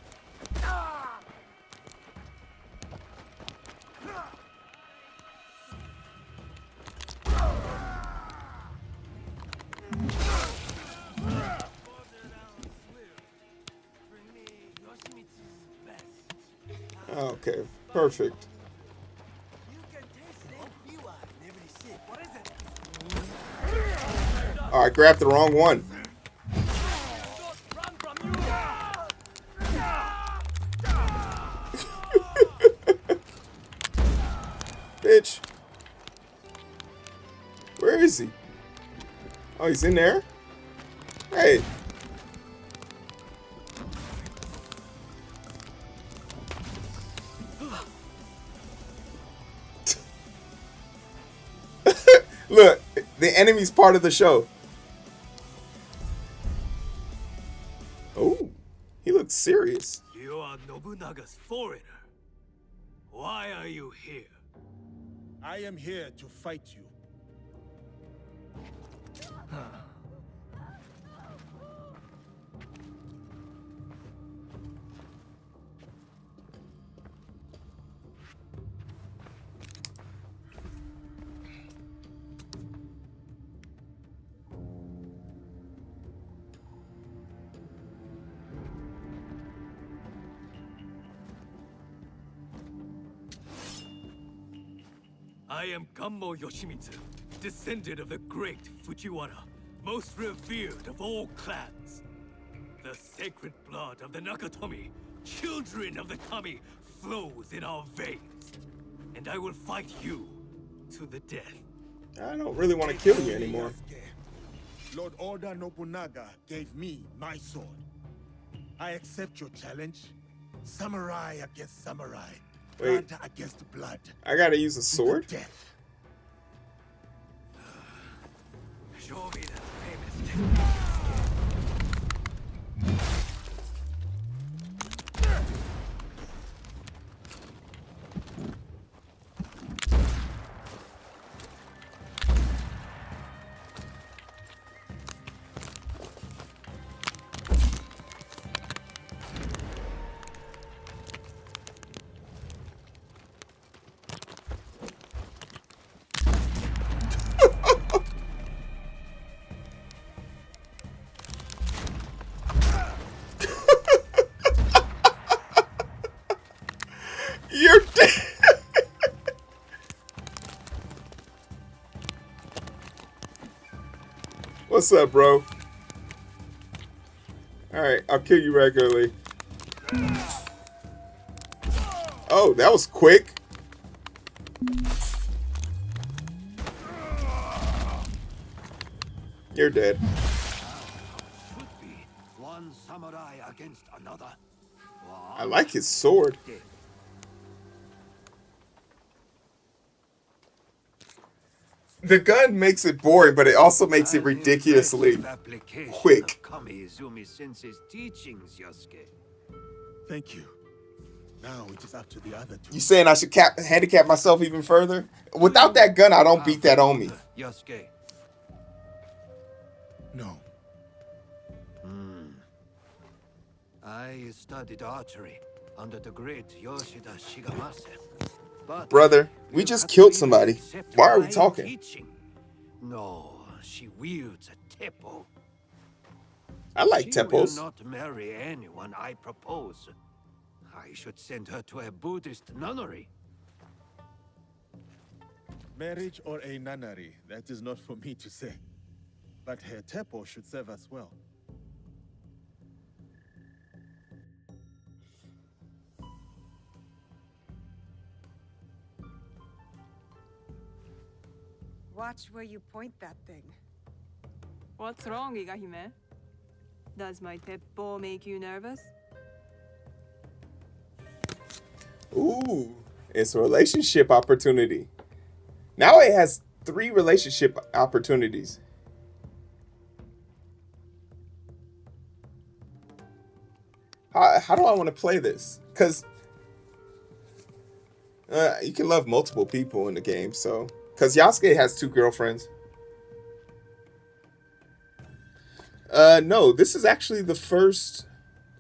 Okay, perfect. Oh, I grabbed the wrong one. Bitch. Where is he? Oh, he's in there? Hey. Look, the enemy's part of the show. Oh, he looks serious. You are Nobunaga's foreigner. Why are you here? I am here to fight you. I am Gammo Yoshimitsu, descendant of the great Fujiwara, most revered of all clans. The sacred blood of the Nakatomi, children of the Kami, flows in our veins. And I will fight you to the death. I don't really want to kill you anymore. Lord Oda Nobunaga gave me my sword. I accept your challenge. Samurai against samurai. Wait. Blood against blood. I gotta use a sword? Death. Show me that famous technique. You're dead. What's up, bro? Alright, I'll kill you regularly. Oh, that was quick. You're dead. Should be one samurai against another. I like his sword. The gun makes it boring, but it also makes it ridiculously quick. Kami Izumi Sensei's teachings, Yosuke. Thank you. Now it is up to the other two. You saying I should handicap myself even further? Without that gun, I don't beat that on me. Yosuke. No. I studied archery under the great Yoshida Shigemasa. But Brother, we just killed somebody. Why are we talking? Teaching. No, she wields a teppo. I like She teppos. will not marry anyone I propose. I should send her to a Buddhist nunnery. Marriage or a nunnery, that is not for me to say. But her teppo should serve us well. Watch where you point that thing. What's wrong, Igahime? Does my teppo make you nervous? Ooh, it's a relationship opportunity. Now it has 3 relationship opportunities. How do I want to play this? Because you can love multiple people in the game, so... Because Yasuke has 2 girlfriends. No, this is actually the first...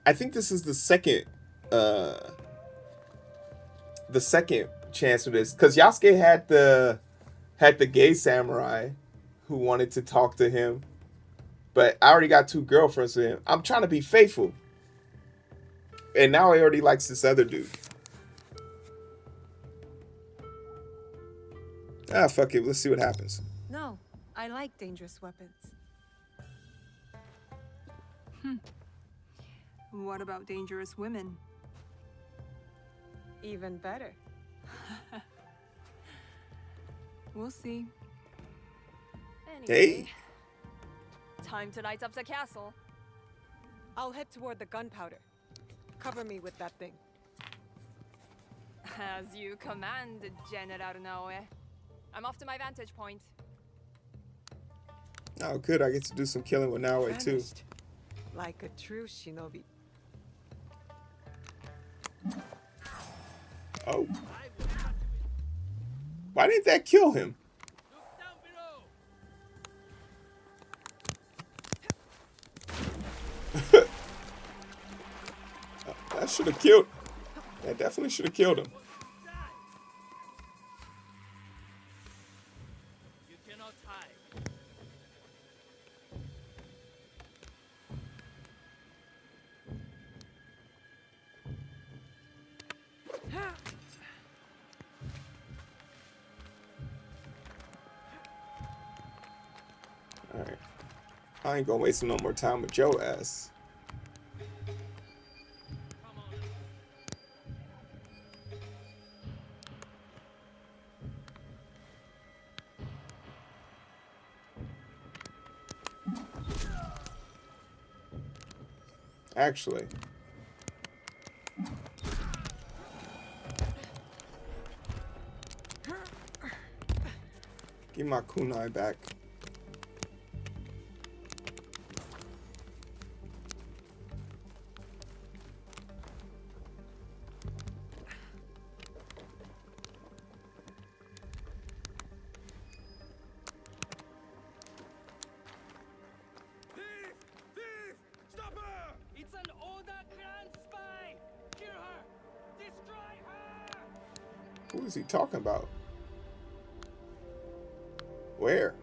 I think this is the second chance for this. Because Yasuke had the gay samurai who wanted to talk to him. But I already got 2 girlfriends with him. I'm trying to be faithful. And now he already likes this other dude. Ah, fuck it. Let's see what happens. No, I like dangerous weapons. What about dangerous women? Even better. We'll see. Hey. Time to light up the castle. I'll head toward the gunpowder. Cover me with that thing. As you command, General Naoe. I'm off to my vantage point. Oh, good. I get to do some killing with Naoe, too. Vanished. Like a true shinobi. Oh. Why didn't that kill him? That should have killed. That definitely should have killed him. You cannot hide. Alright. I ain't gonna waste no more time with your ass. Actually. Give my kunai back. Who is he talking about? Where?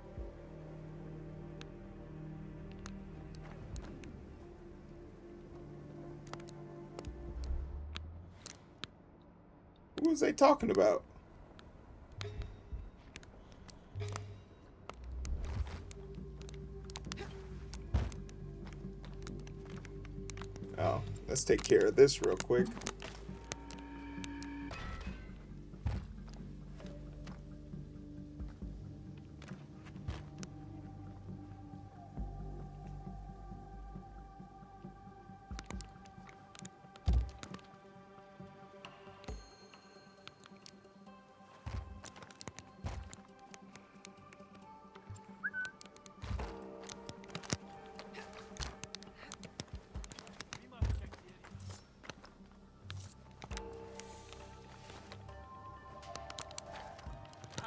Who is they talking about? Oh, let's take care of this real quick.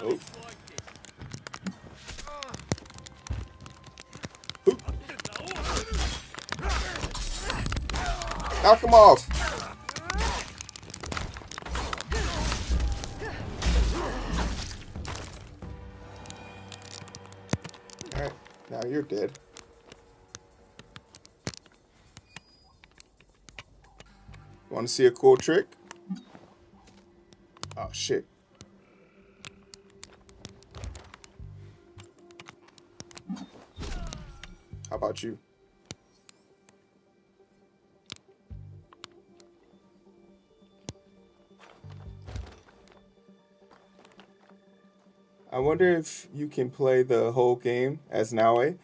Oh. Oop. Knock him off. Alright, now you're dead. Want to see a cool trick? Oh, shit. How about you? I wonder if you can play the whole game as Naue.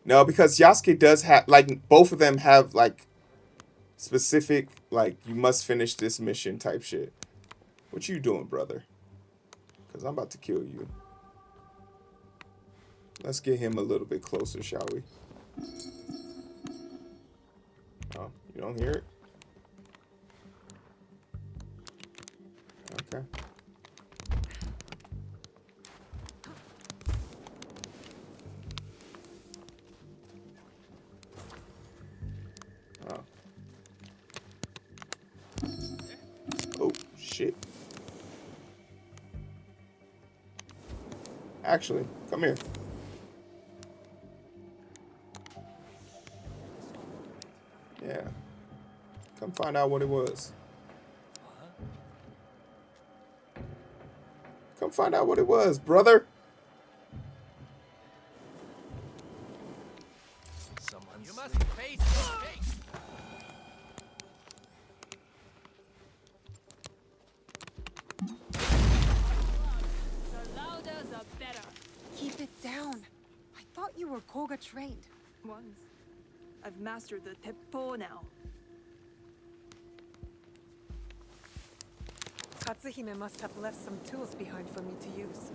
No, because Yasuke does have, like, both of them have, like, specific, like, you must finish this mission type shit. What you doing, brother? Because I'm about to kill you. Let's get him a little bit closer, shall we? Oh, you don't hear it? Okay. Oh. Oh, shit. Actually, come here. Yeah. Come find out what it was. Come find out what it was, brother. You must face your fate. The louder the better. Keep it down. I thought you were Koga trained. Once. I've mastered the teppo now. Katsuhime must have left some tools behind for me to use.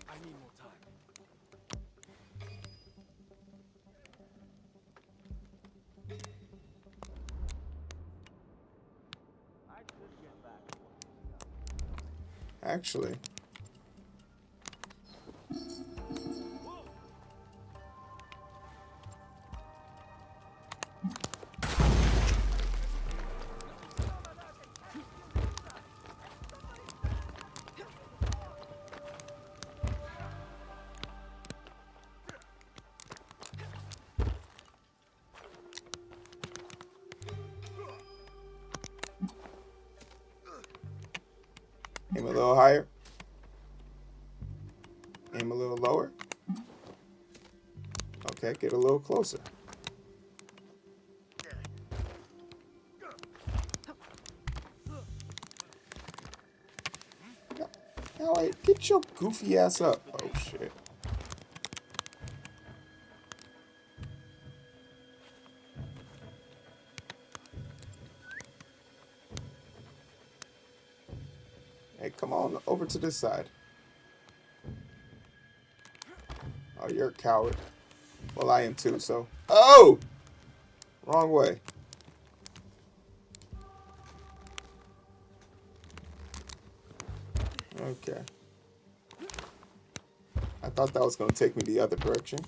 I need more time. Actually. Aim a little higher. Aim a little lower. Okay, get a little closer. Now, wait, get your goofy ass up. Oh, shit. Hey, come on over to this side. Oh, you're a coward. Well, I am too, so. Oh! Wrong way. Okay. I thought that was going to take me the other direction.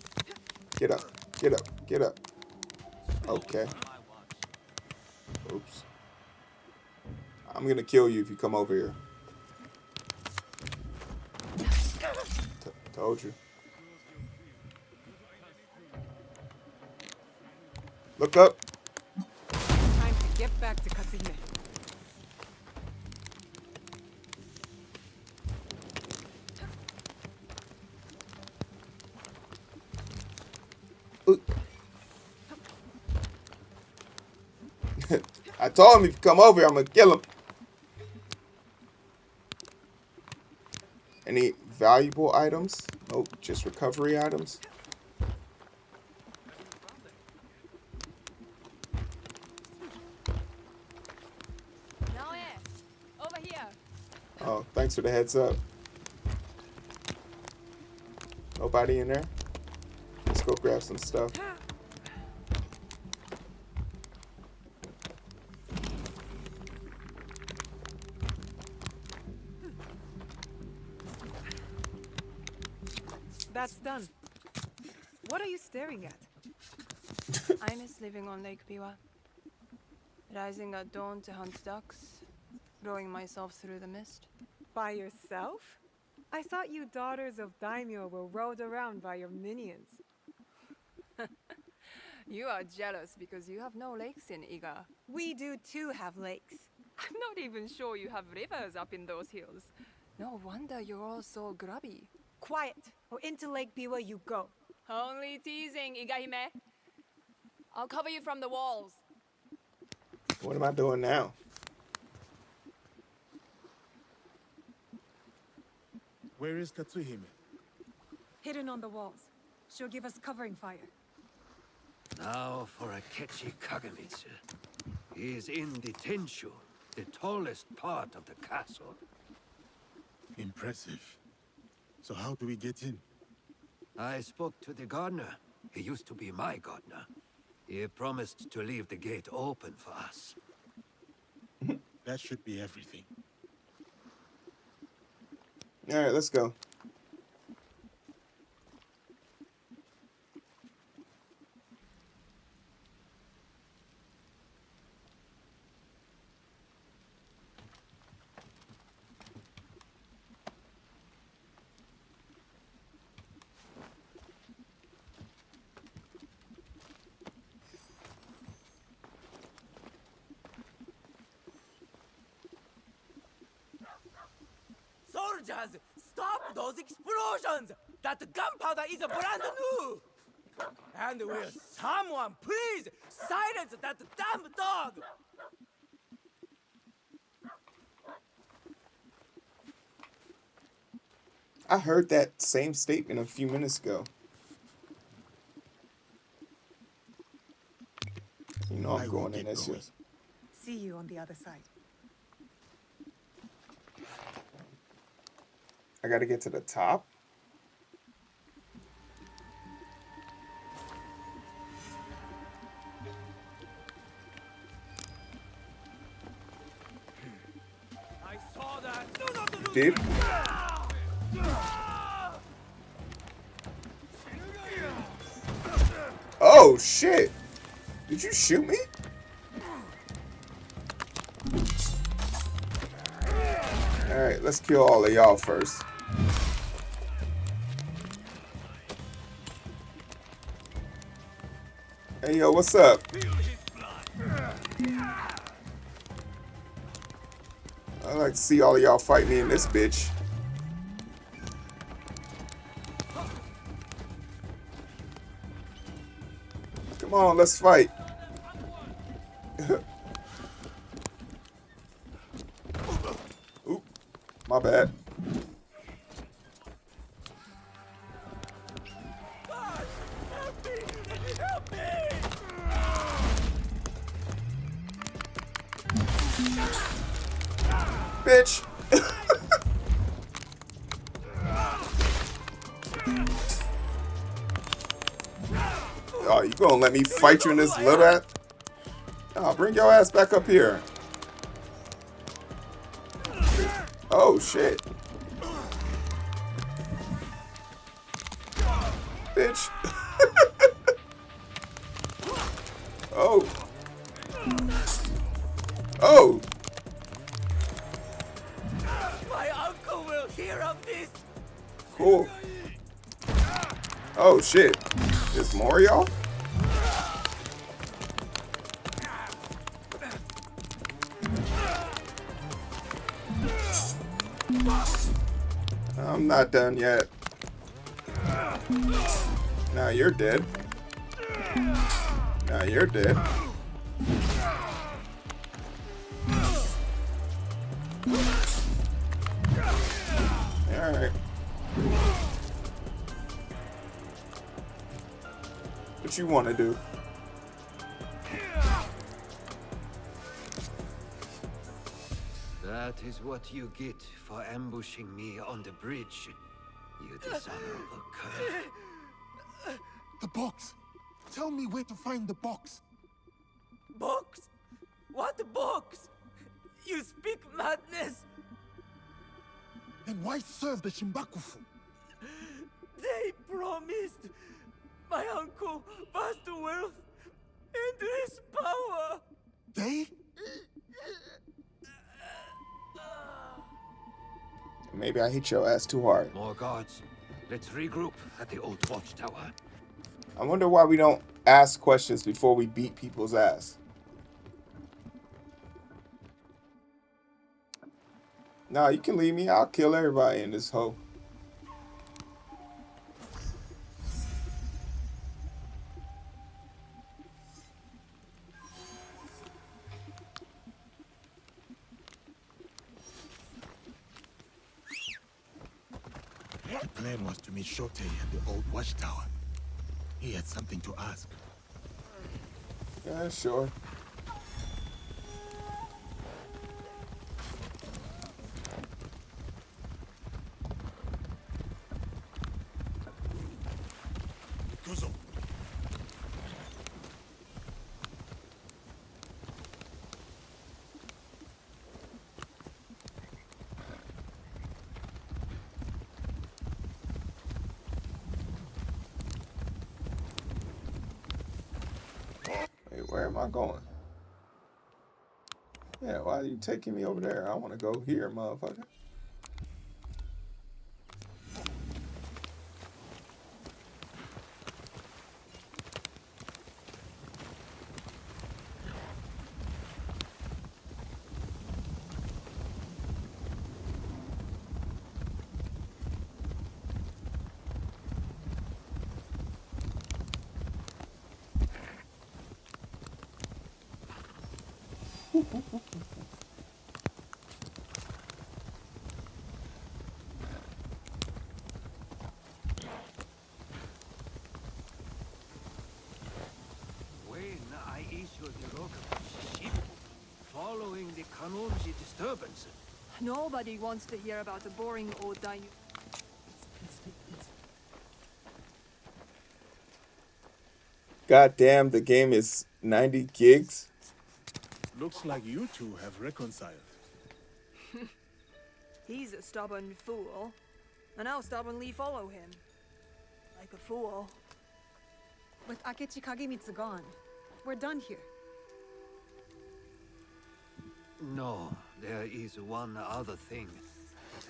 Get up. Get up. Get up. Okay. Oops. I'm going to kill you if you come over here. Told you. Look up. Time to get back to Katsuhime. I told him if you come over here, I'm going to kill him. Any valuable items? Nope, just recovery items. Oh, thanks for the heads up. Nobody in there? Let's go grab some stuff. That's done. What are you staring at? I miss living on Lake Biwa. Rising at dawn to hunt ducks, rowing myself through the mist. By yourself? I thought you daughters of daimyo were rowed around by your minions. You are jealous because you have no lakes in Iga. We do too have lakes. I'm not even sure you have rivers up in those hills. No wonder you're all so grubby. Quiet, or into Lake Biwa you go. Only teasing, Igahime. I'll cover you from the walls. What am I doing now? Where is Katsuhime? Hidden on the walls. She'll give us covering fire. Now for Akechi Kagamitsu. He is in the Tenshu, the tallest part of the castle. Impressive. So how do we get in? I spoke to the gardener. He used to be my gardener. He promised to leave the gate open for us. That should be everything. All right, let's go. Soldiers, stop those explosions! That gunpowder is brand new! And will someone please silence that damn dog? I heard that same statement a few minutes ago. You know I'm going in this year. See you on the other side. I gotta get to the top. I saw that. Did? Oh shit! Did you shoot me? Alright, let's kill all of y'all first. Hey yo, what's up? I'd like to see all of y'all fight me in this bitch. Come on, let's fight. Oop, my bad. Help me! Bitch. Oh, you gonna let me fight you in this little ass? Oh, bring your ass back up here. Oh, shit. Bitch. Oh. Oh. My uncle will hear of this. Cool. Oh, shit. There's more, y'all? I'm not done yet. Now you're dead. Now you're dead. Alright. What you want to do? That That is what you get for ambushing me on the bridge, you dishonorable cur. The box! Tell me where to find the box! Box? What box? You speak madness! Then why serve the Shimbakufu? They promised my uncle vast wealth and his power! They? Maybe I hit your ass too hard. More guards. Let's regroup at the old watchtower. I wonder why we don't ask questions before we beat people's ass. Nah, you can leave me. I'll kill everybody in this hole. The plan was to meet Shote at the old watchtower. He had something to ask. Yeah, sure. Kuzo. Wait, where am I going? Yeah, why are you taking me over there? I want to go here, motherfucker. When I issued the Rokabushi ship, following the Kanonji disturbance, Nobody wants to hear about a boring old daimyo. God damn, the game is 90 gigs. Looks like you two have reconciled. He's a stubborn fool, and I'll stubbornly follow him. Like a fool. With Akechi Kagemitsu gone, we're done here. no, there is one other thing.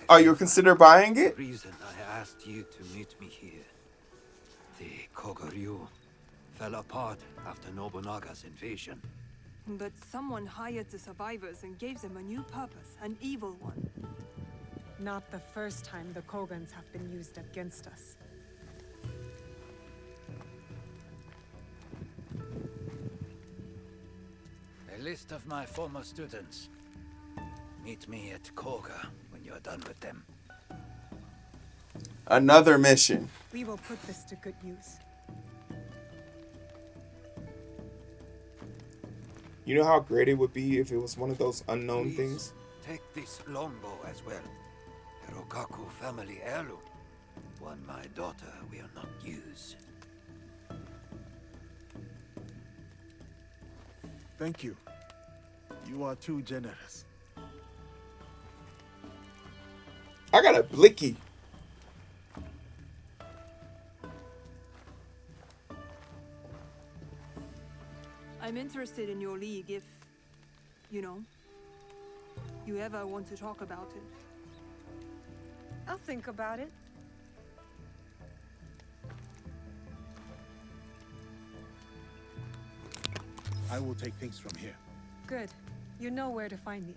Oh, you consider buying The it? reason I asked you to meet me here. The Kogoryu fell apart after Nobunaga's invasion. But someone hired the survivors and gave them a new purpose, an evil one. Not the first time the Kogans have been used against us. A list of my former students. Meet me at Koga when you're done with them. Another mission. We will put this to good use. You know how great it would be if it was one of those unknown Please, things? take this longbow as well. A Rokaku family heirloom. One my daughter will not use. Thank you. You are too generous. I got a blicky. I'm interested in your league if, you know, you ever want to talk about it. I'll think about it. I will take things from here. Good. You know where to find me.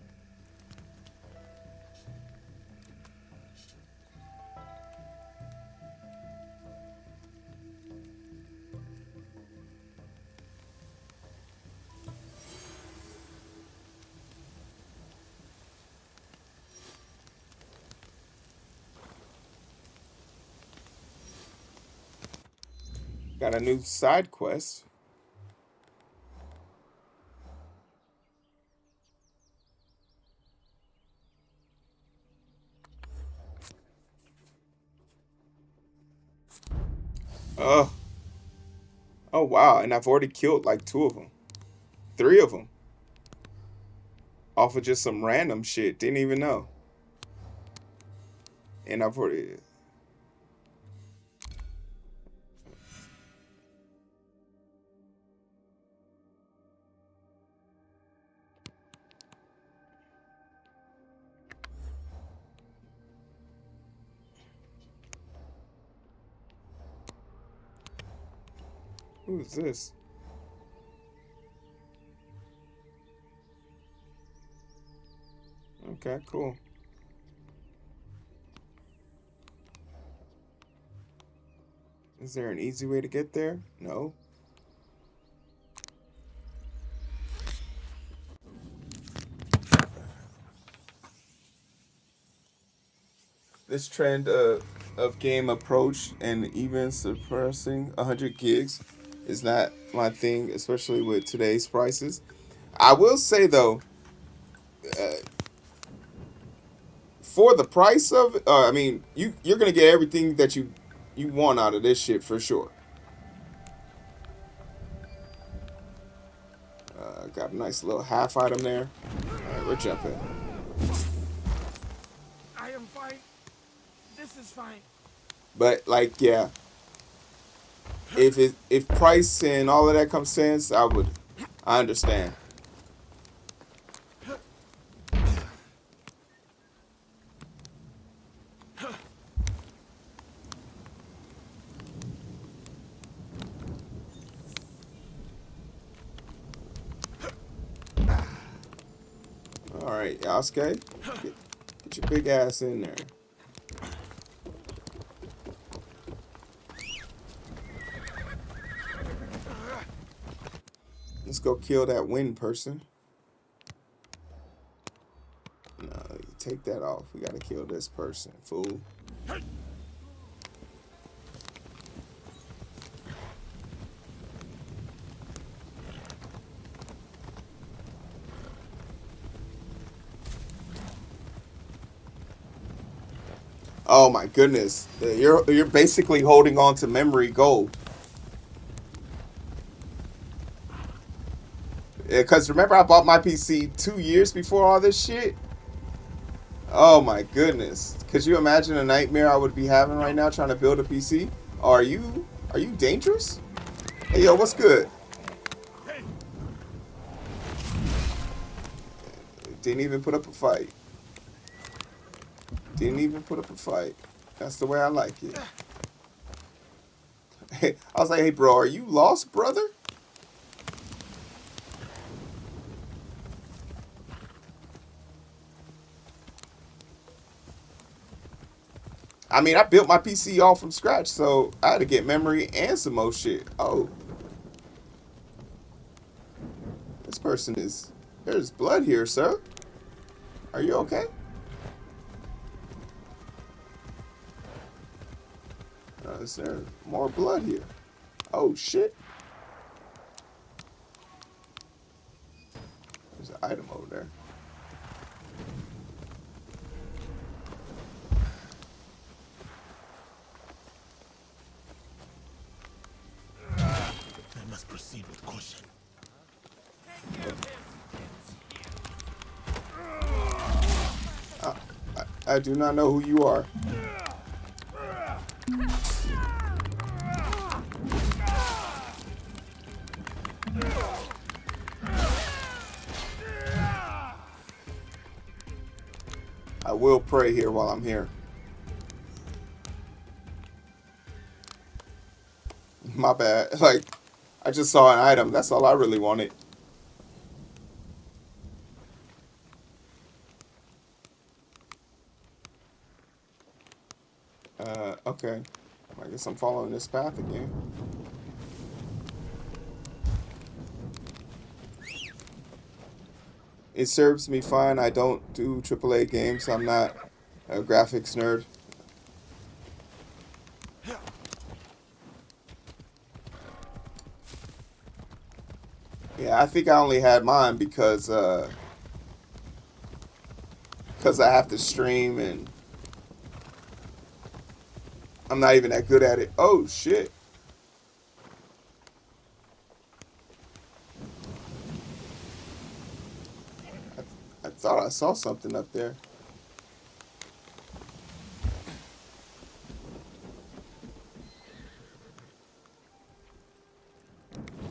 Got a new side quest. Oh. Oh, wow. And I've already killed like 2 of them. 3 of them. Off of just some random shit. Didn't even know. And I've already... Who is this? Okay, cool. Is there an easy way to get there? No. This trend of game approach and even suppressing 100 gigs is not my thing, especially with today's prices. I will say though, for the price of it, I mean, you're gonna get everything that you want out of this shit for sure. Got a nice little half item there. All right, we're jumping. I am fine. This is fine. But like, yeah, if price and all of that comes sense, I understand. All right, Yasuke, get your big ass in there. Let's go kill that wind person. No, take that off. We gotta kill this person, fool. Oh my goodness. You're basically holding on to memory gold. Because remember I bought my PC 2 years before all this shit? Oh my goodness. Could you imagine a nightmare I would be having right now trying to build a PC? Are you dangerous? Hey yo, what's good? Didn't even put up a fight. Didn't even put up a fight. That's the way I like it. I was like, hey bro, are you lost, brother? I mean, I built my PC all from scratch, so I had to get memory and some more shit. Oh. This person is... There's blood here, sir. Are you okay? Is there more blood here? Oh, shit. There's an item over there. I must proceed with caution. I do not know who you are. I will pray here while I'm here. My bad. Like, I just saw an item. That's all I really wanted. Okay. I guess I'm following this path again. It serves me fine. I don't do AAA games. I'm not a graphics nerd. Yeah, I think I only had mine because I have to stream and I'm not even that good at it. Oh shit. Thought I saw something up there.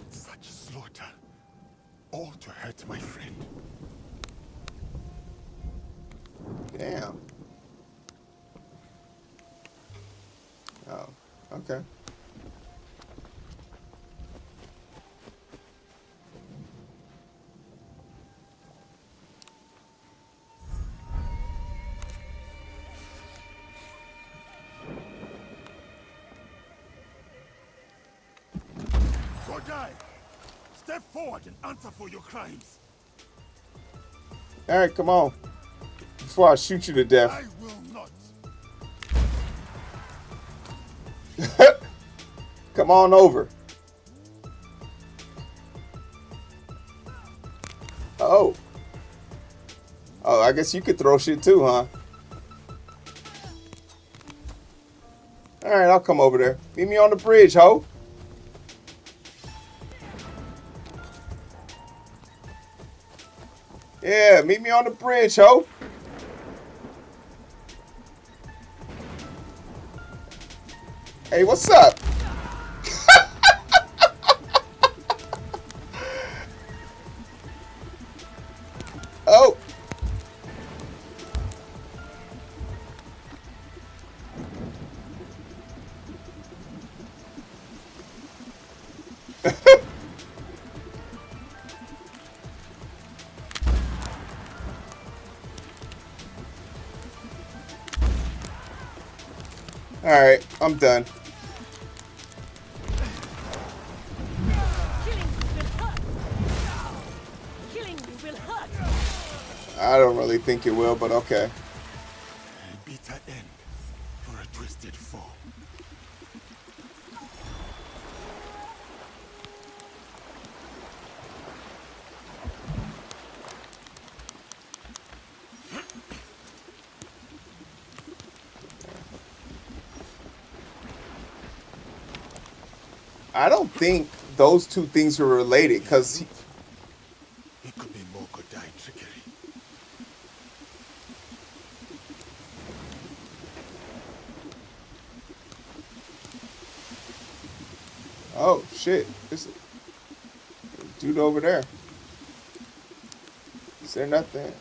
Such slaughter. All to hurt my friend. Damn. Oh, okay. Go die! Step forward and answer for your crimes. All right, come on. Before I shoot you to death. I will not. Come on over. Oh. Oh, I guess you could throw shit too, huh? Alright, I'll come over there. Meet me on the bridge, ho. Yeah, meet me on the bridge, ho. Hey, what's up? Oh. Alright, I'm done. I don't really think it will, but okay. A bitter end for a twisted foe. I don't think those two things were related, because... It could be more Godai trickery. Oh, shit. This dude over there. Is there nothing?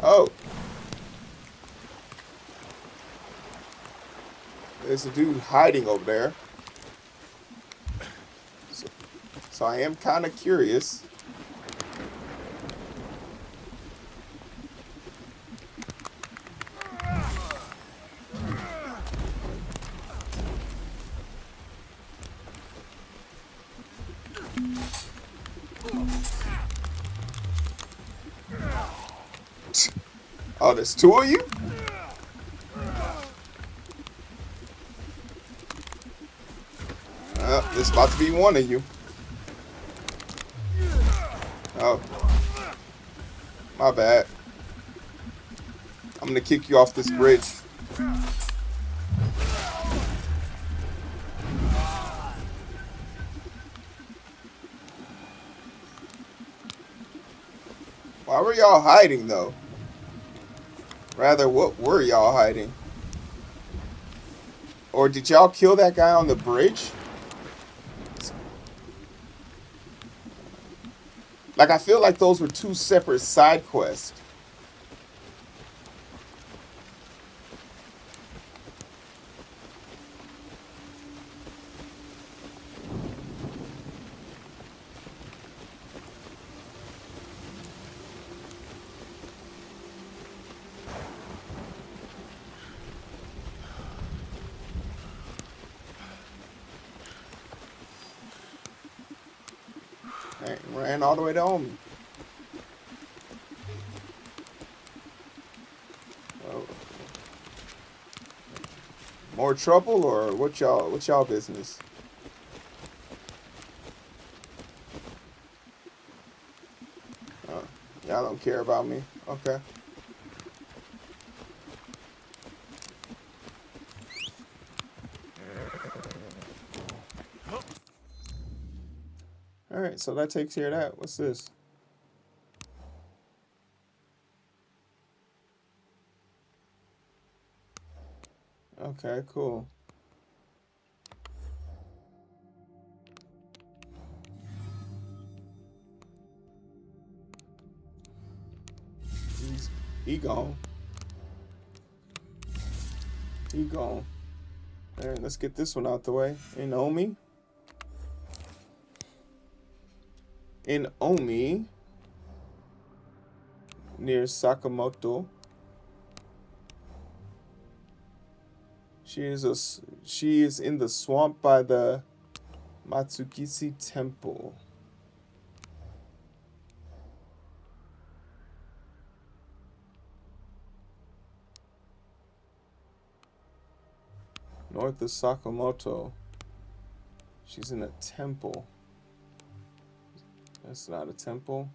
Oh. There's a dude hiding over there. So I am kind of curious. Oh, there's two of you? There's about to be one of you. Oh. My bad. I'm gonna kick you off this bridge. Why were y'all hiding, though? Rather, what were y'all hiding? Or did y'all kill that guy on the bridge? Like, I feel like those were two separate side quests. Hey, ran all the way to home. Oh. More trouble, or what y'all business? Y'all don't care about me. Okay. Alright, so that takes care of that. What's this? Okay, cool. He gone. He gone. Alright, let's get this one out the way. In Omi. Near Sakamoto. She is in the swamp by the Matsukisi Temple. North of Sakamoto. She's in a temple. That's not a temple.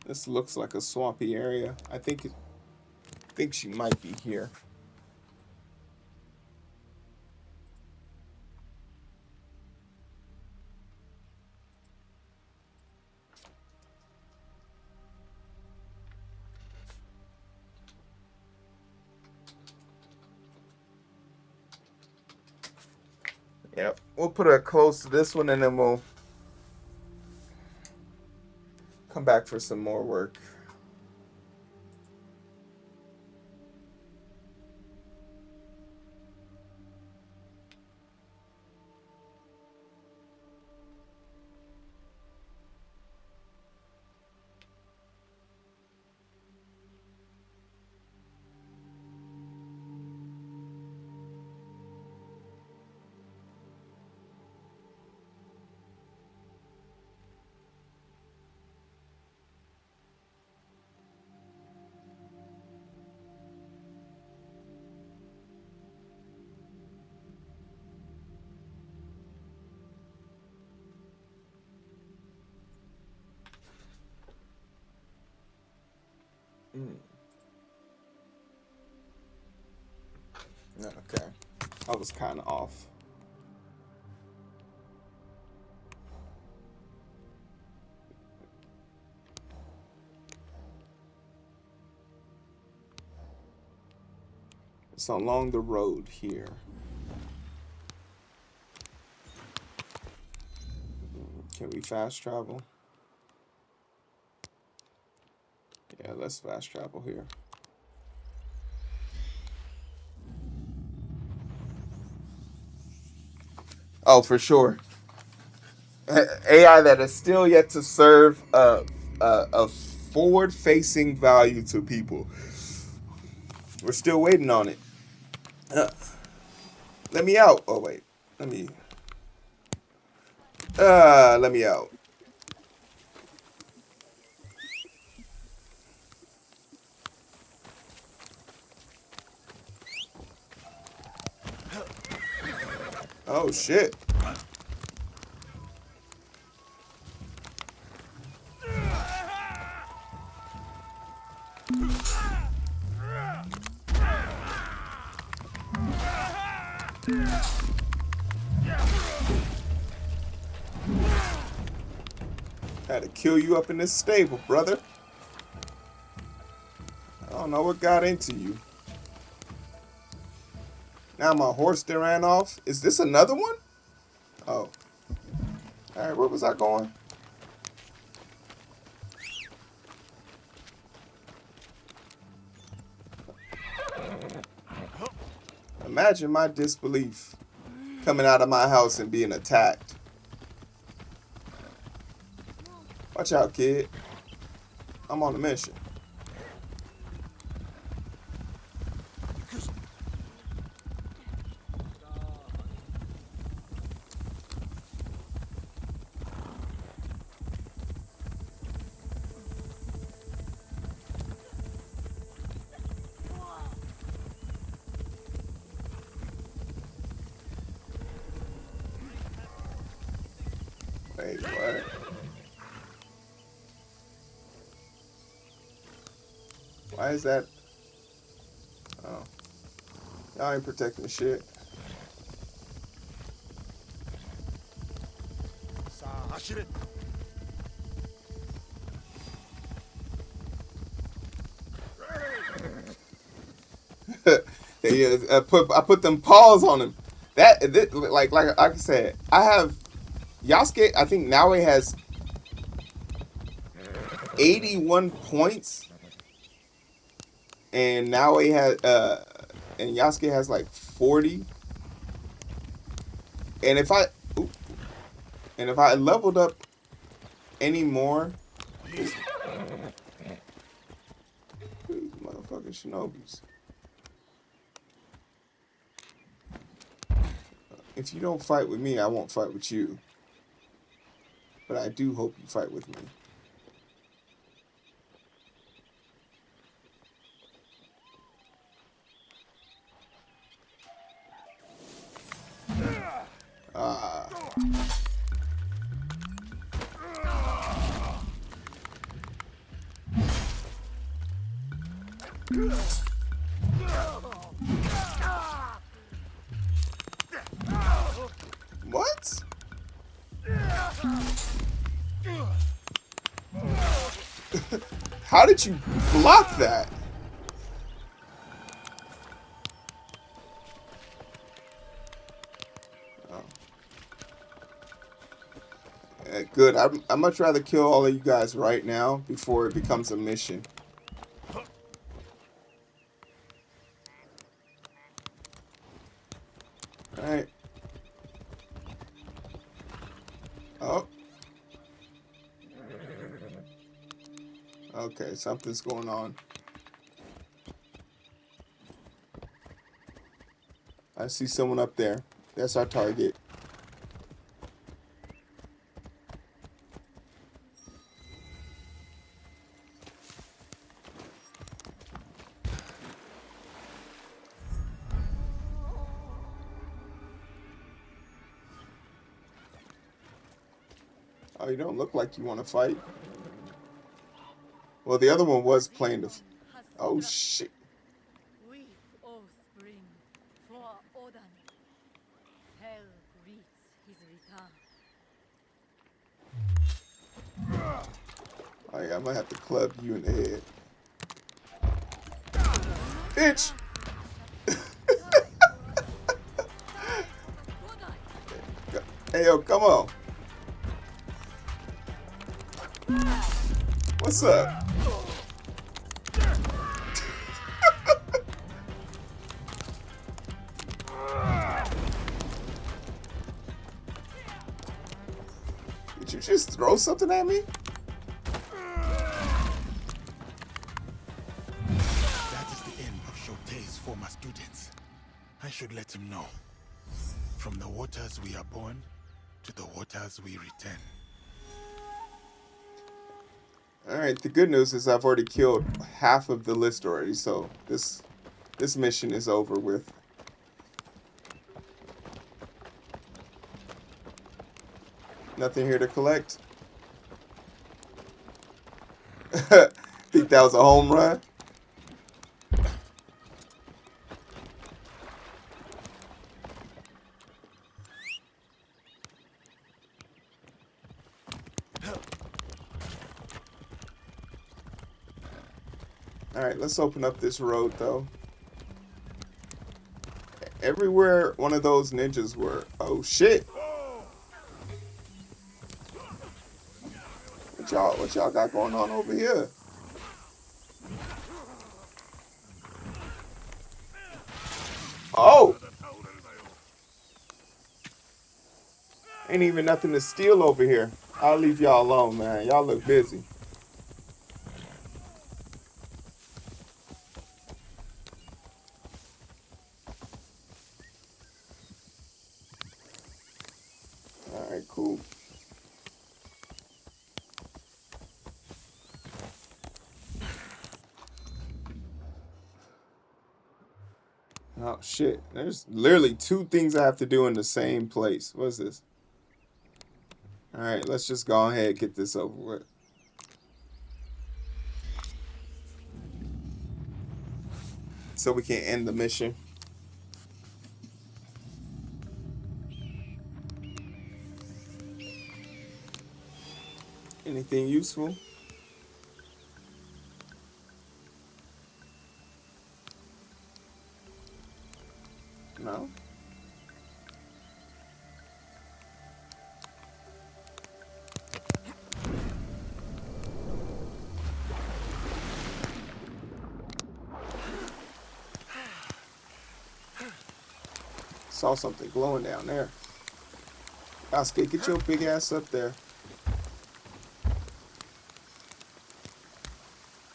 This looks like a swampy area. I think she might be here. Yep, we'll put her close to this one and then we'll come back for some more work. Okay, I was kind of off. It's along the road here. Can we fast travel? Yeah, let's fast travel here. Oh, for sure. AI that is still yet to serve a forward-facing value to people. We're still waiting on it. Let me out. Oh wait, let me out. Oh shit. Had to kill you up in this stable, brother. I don't know what got into you. Now my horse that ran off. Is this another one? Oh. Alright, where was I going? Imagine my disbelief coming out of my house and being attacked. Watch out, kid. I'm on a mission. Wait, what? Why is that? Oh. Y'all ain't protecting shit. I put them paws on him. Like I said, I have Yasuke. I think now he has 81 points, and now he has and Yasuke has like 40. And if I leveled up any more, these motherfucking shinobis. If you don't fight with me, I won't fight with you. But I do hope you fight with me. What? How did you block that? Oh. Good. I'd much rather kill all of you guys right now before it becomes a mission. Alright. Oh. Okay, something's going on. I see someone up there. That's our target. Oh, you don't look like you want to fight. Well, the other one was playing the... Oh, shit. We all spring for Odin. Hell greets his return. Oh, yeah, I might have to club you in the head. Bitch! Hey, yo, come on. What's up? Did you just throw something at me? That is the end of Shote's former students. I should let him know. From the waters we are born, to the waters we return. Alright, the good news is I've already killed half of the list already, so this mission is over with. Nothing here to collect. Think that was a home run? Alright, let's open up this road, though. everywhere one of those ninjas were. Oh shit! What y'all got going on over here? Oh! Ain't even nothing to steal over here. I'll leave y'all alone, man. Y'all look busy. Alright, cool. Oh shit. There's literally 2 things I have to do in the same place. What is this? Alright, let's just go ahead and get this over with. So we can end the mission. Anything useful? No? Saw something glowing down there. Oscar, get your big ass up there.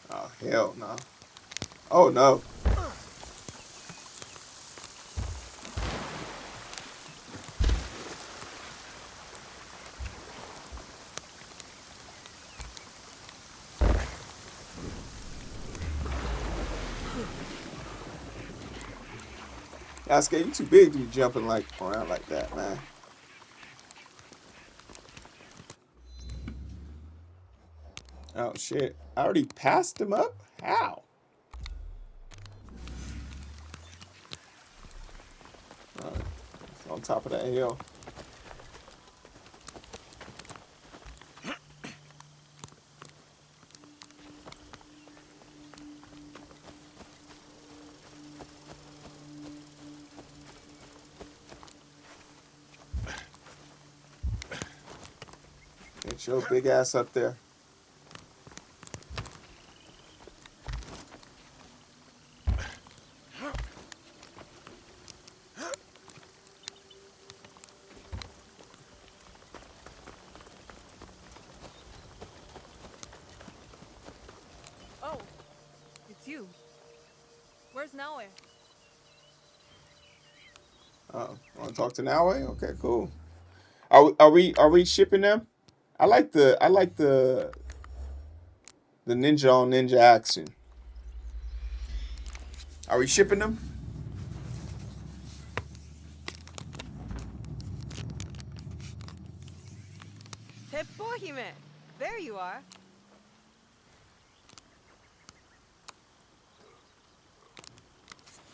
Oh, hell no. Oh, no. Oscar, you too big to be jumping like around like that, man. Oh, shit. I already passed him up? How? It's on top of that hill. Get your big ass up there. Oh, it's you. Where's Naue? Oh, want to talk to Naue? Okay, cool. Are we shipping them? I like the ninja on ninja action. Are we shipping them? Teppohime! There you are.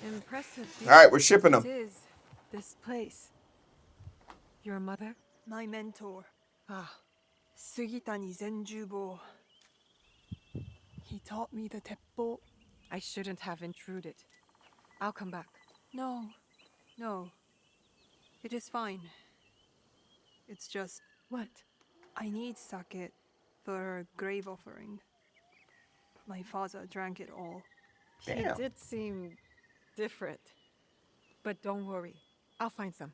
Impressive. All right, we're shipping them. This place. Your mother? My mentor. Ah, Sugitani Zenjubo. He taught me the teppo. I shouldn't have intruded. I'll come back. No. It is fine. It's just... What? I need sake for a grave offering. My father drank it all. He did seem different. But don't worry. I'll find some.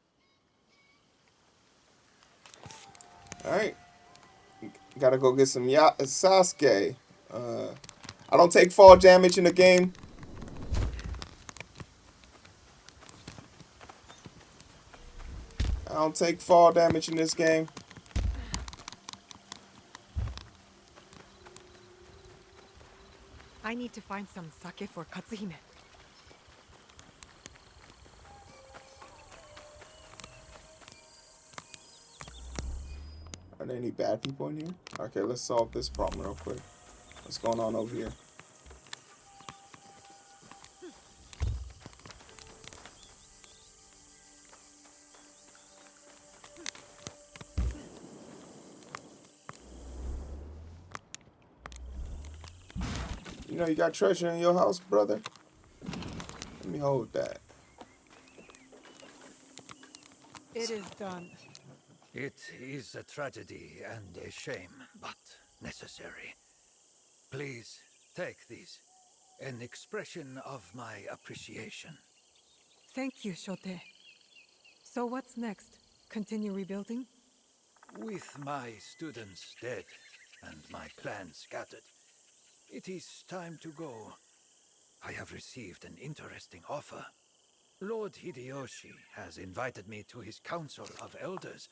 Alright. Gotta go get some Sasuke. I don't take fall damage in the game. I don't take fall damage in this game. I need to find some sake for Katsuhime. Are there any bad people in here? Okay, let's solve this problem real quick. What's going on over here? You know you got treasure in your house, brother? Let me hold that. It is done. It is a tragedy and a shame, but necessary. Please take these, an expression of my appreciation. Thank you, Shote. So what's next? Continue rebuilding? With my students dead and my clan scattered, it is time to go. I have received an interesting offer. Lord Hideyoshi has invited me to his council of elders,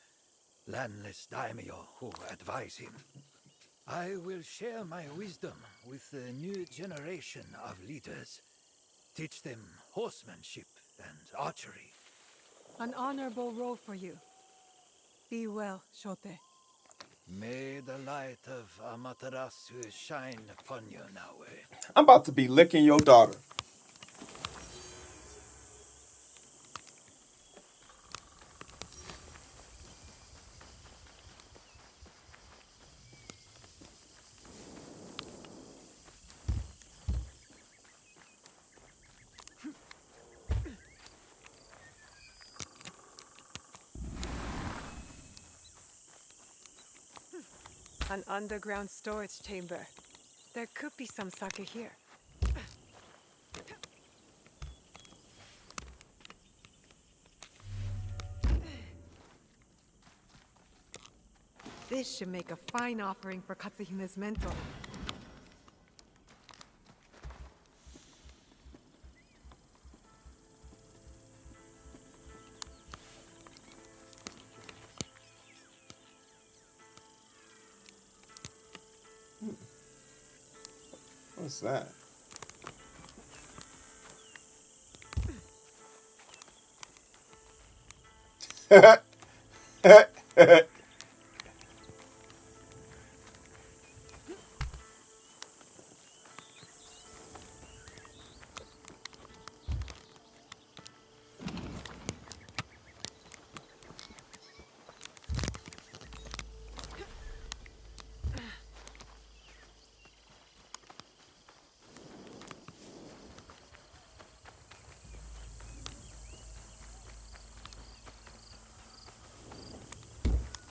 landless daimyo who advise him. I will share my wisdom with the new generation of leaders, teach them horsemanship and archery. An honorable role for you. Be well, Shote. May the light of Amaterasu shine upon you, Naue. I'm about to be licking your daughter. An underground storage chamber. There could be some sake here. This should make a fine offering for Katsuhime's mentor. What's that?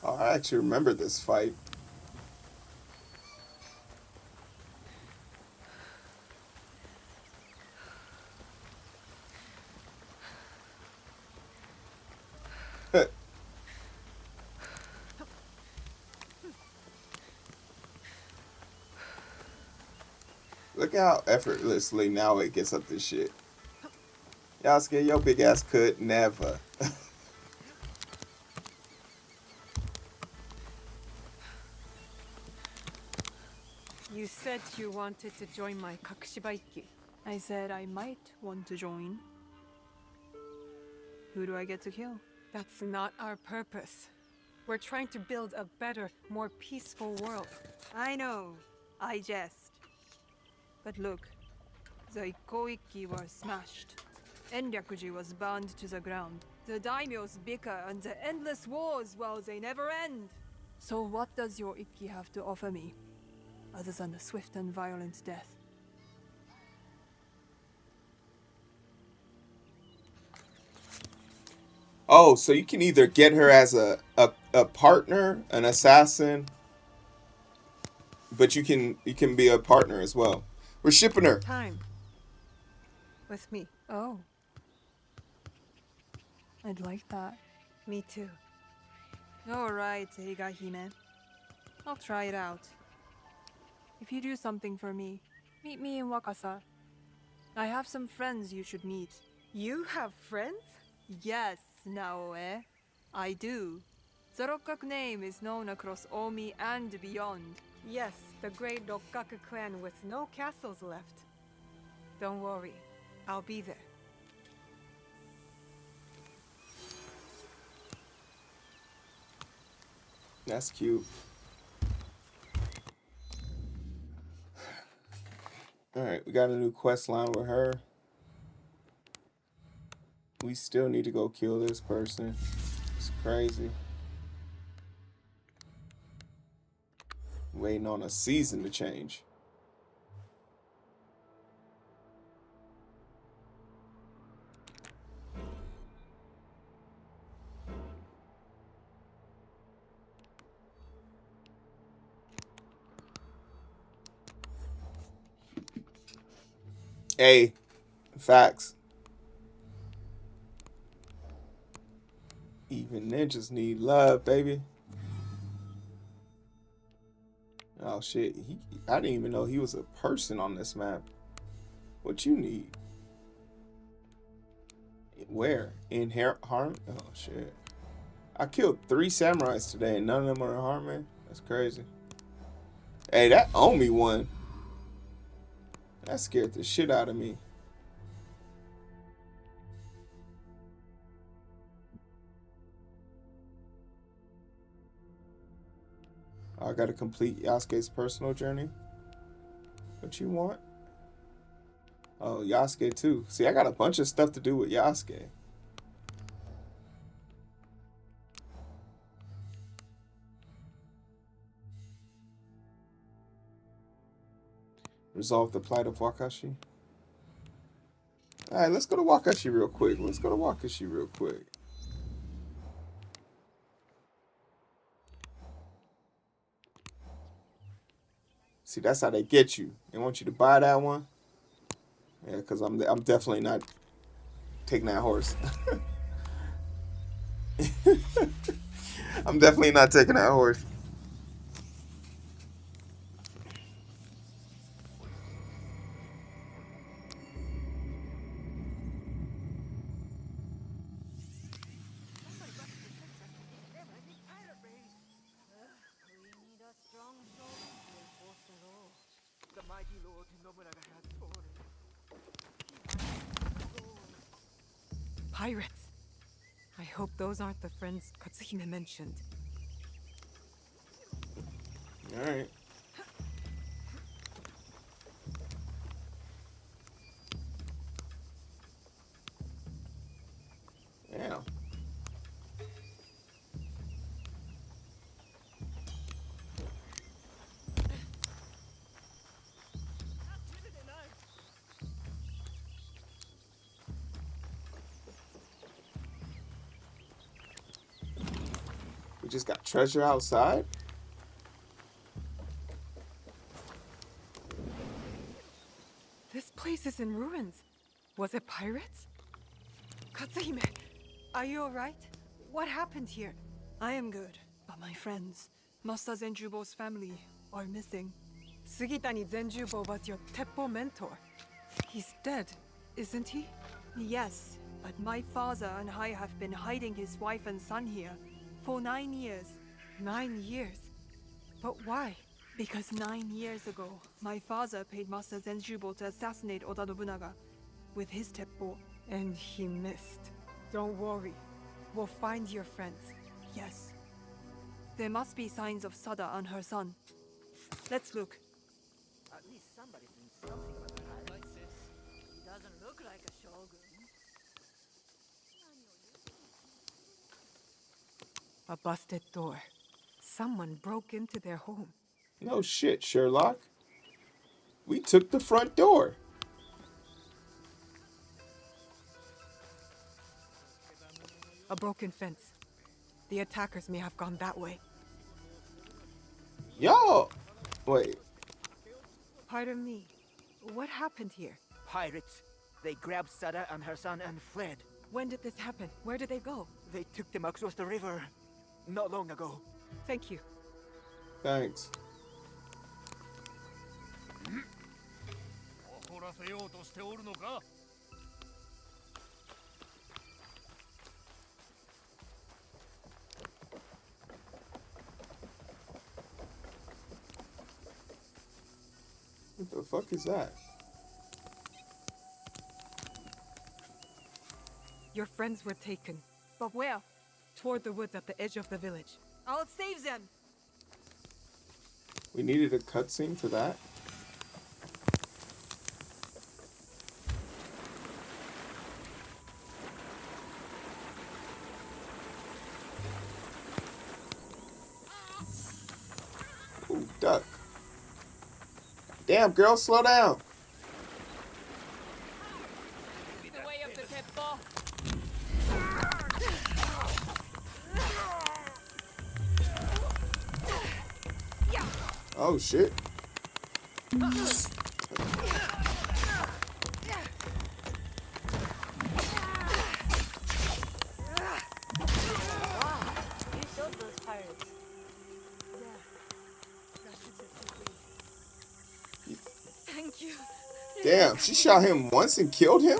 Oh, I actually remember this fight. Look how effortlessly now it gets up this shit. Yasuke, your big ass could never. You said you wanted to join my Kakushibaiki. I said I might want to join. Who do I get to kill? That's not our purpose. We're trying to build a better, more peaceful world. I know. I jest. But look, the Ikoiki were smashed. Enryakuji was burned to the ground. The daimyos bicker and the endless wars, well, they never end. So what does your Ikki have to offer me, other than a swift and violent death? Oh, so you can either get her as a partner, an assassin, but you can be a partner as well. We're shipping her. Time. With me. Oh. I'd like that. Me too. Alright, Higahime. I'll try it out. If you do something for me, meet me in Wakasa. I have some friends you should meet. You have friends? Yes, Naoe. I do. The Rokkaku name is known across Omi and beyond. Yes, the great Rokkaku clan with no castles left. Don't worry, I'll be there. That's cute. Alright, we got a new quest line with her. We still need to go kill this person. It's crazy. Waiting on a season to change. Hey, facts. Even ninjas need love, baby. Oh shit, I didn't even know he was a person on this map. What you need? Where? In harm? Oh shit. I killed 3 samurais today and none of them are in harm, man. That's crazy. Hey, that Omi one. That scared the shit out of me. I gotta complete Yasuke's personal journey. What you want? Oh, Yasuke too. See, I got a bunch of stuff to do with Yasuke. Resolve the plight of Wakashi. Alright, let's go to Wakashi real quick. See, that's how they get you. They want you to buy that one. Yeah, because I'm definitely not taking that horse. I'm definitely not taking that horse. Pirates. I hope those aren't the friends Katsuhime mentioned. Alright. Damn. We just got treasure outside? This place is in ruins. Was it pirates? Katsuhime, are you alright? What happened here? I am good, but my friends, Master Zenjubo's family, are missing. Sugitani Zenjubo was your Teppo mentor. He's dead, isn't he? Yes, but my father and I have been hiding his wife and son here for 9 years. 9 years? But why? Because 9 years ago, my father paid Master Zenjubo to assassinate Oda Nobunaga with his teppo. And he missed. Don't worry. We'll find your friends. Yes. There must be signs of Sada and her son. Let's look. At least somebody thinks something about the highlights. He doesn't look like a shogun. A busted door. Someone broke into their home. No shit, Sherlock. We took the front door. A broken fence. The attackers may have gone that way. Yo! Wait. Pardon me. What happened here? Pirates. They grabbed Sada and her son and fled. When did this happen? Where did they go? They took them across the river not long ago. Thank you. Thanks. What the fuck is that? Your friends were taken. But where? Toward the woods at the edge of the village. I'll save them! We needed a cutscene for that? Ooh, duck. Damn, girl, slow down. The way of the Teppo. Oh, shit. Damn, she shot him once and killed him?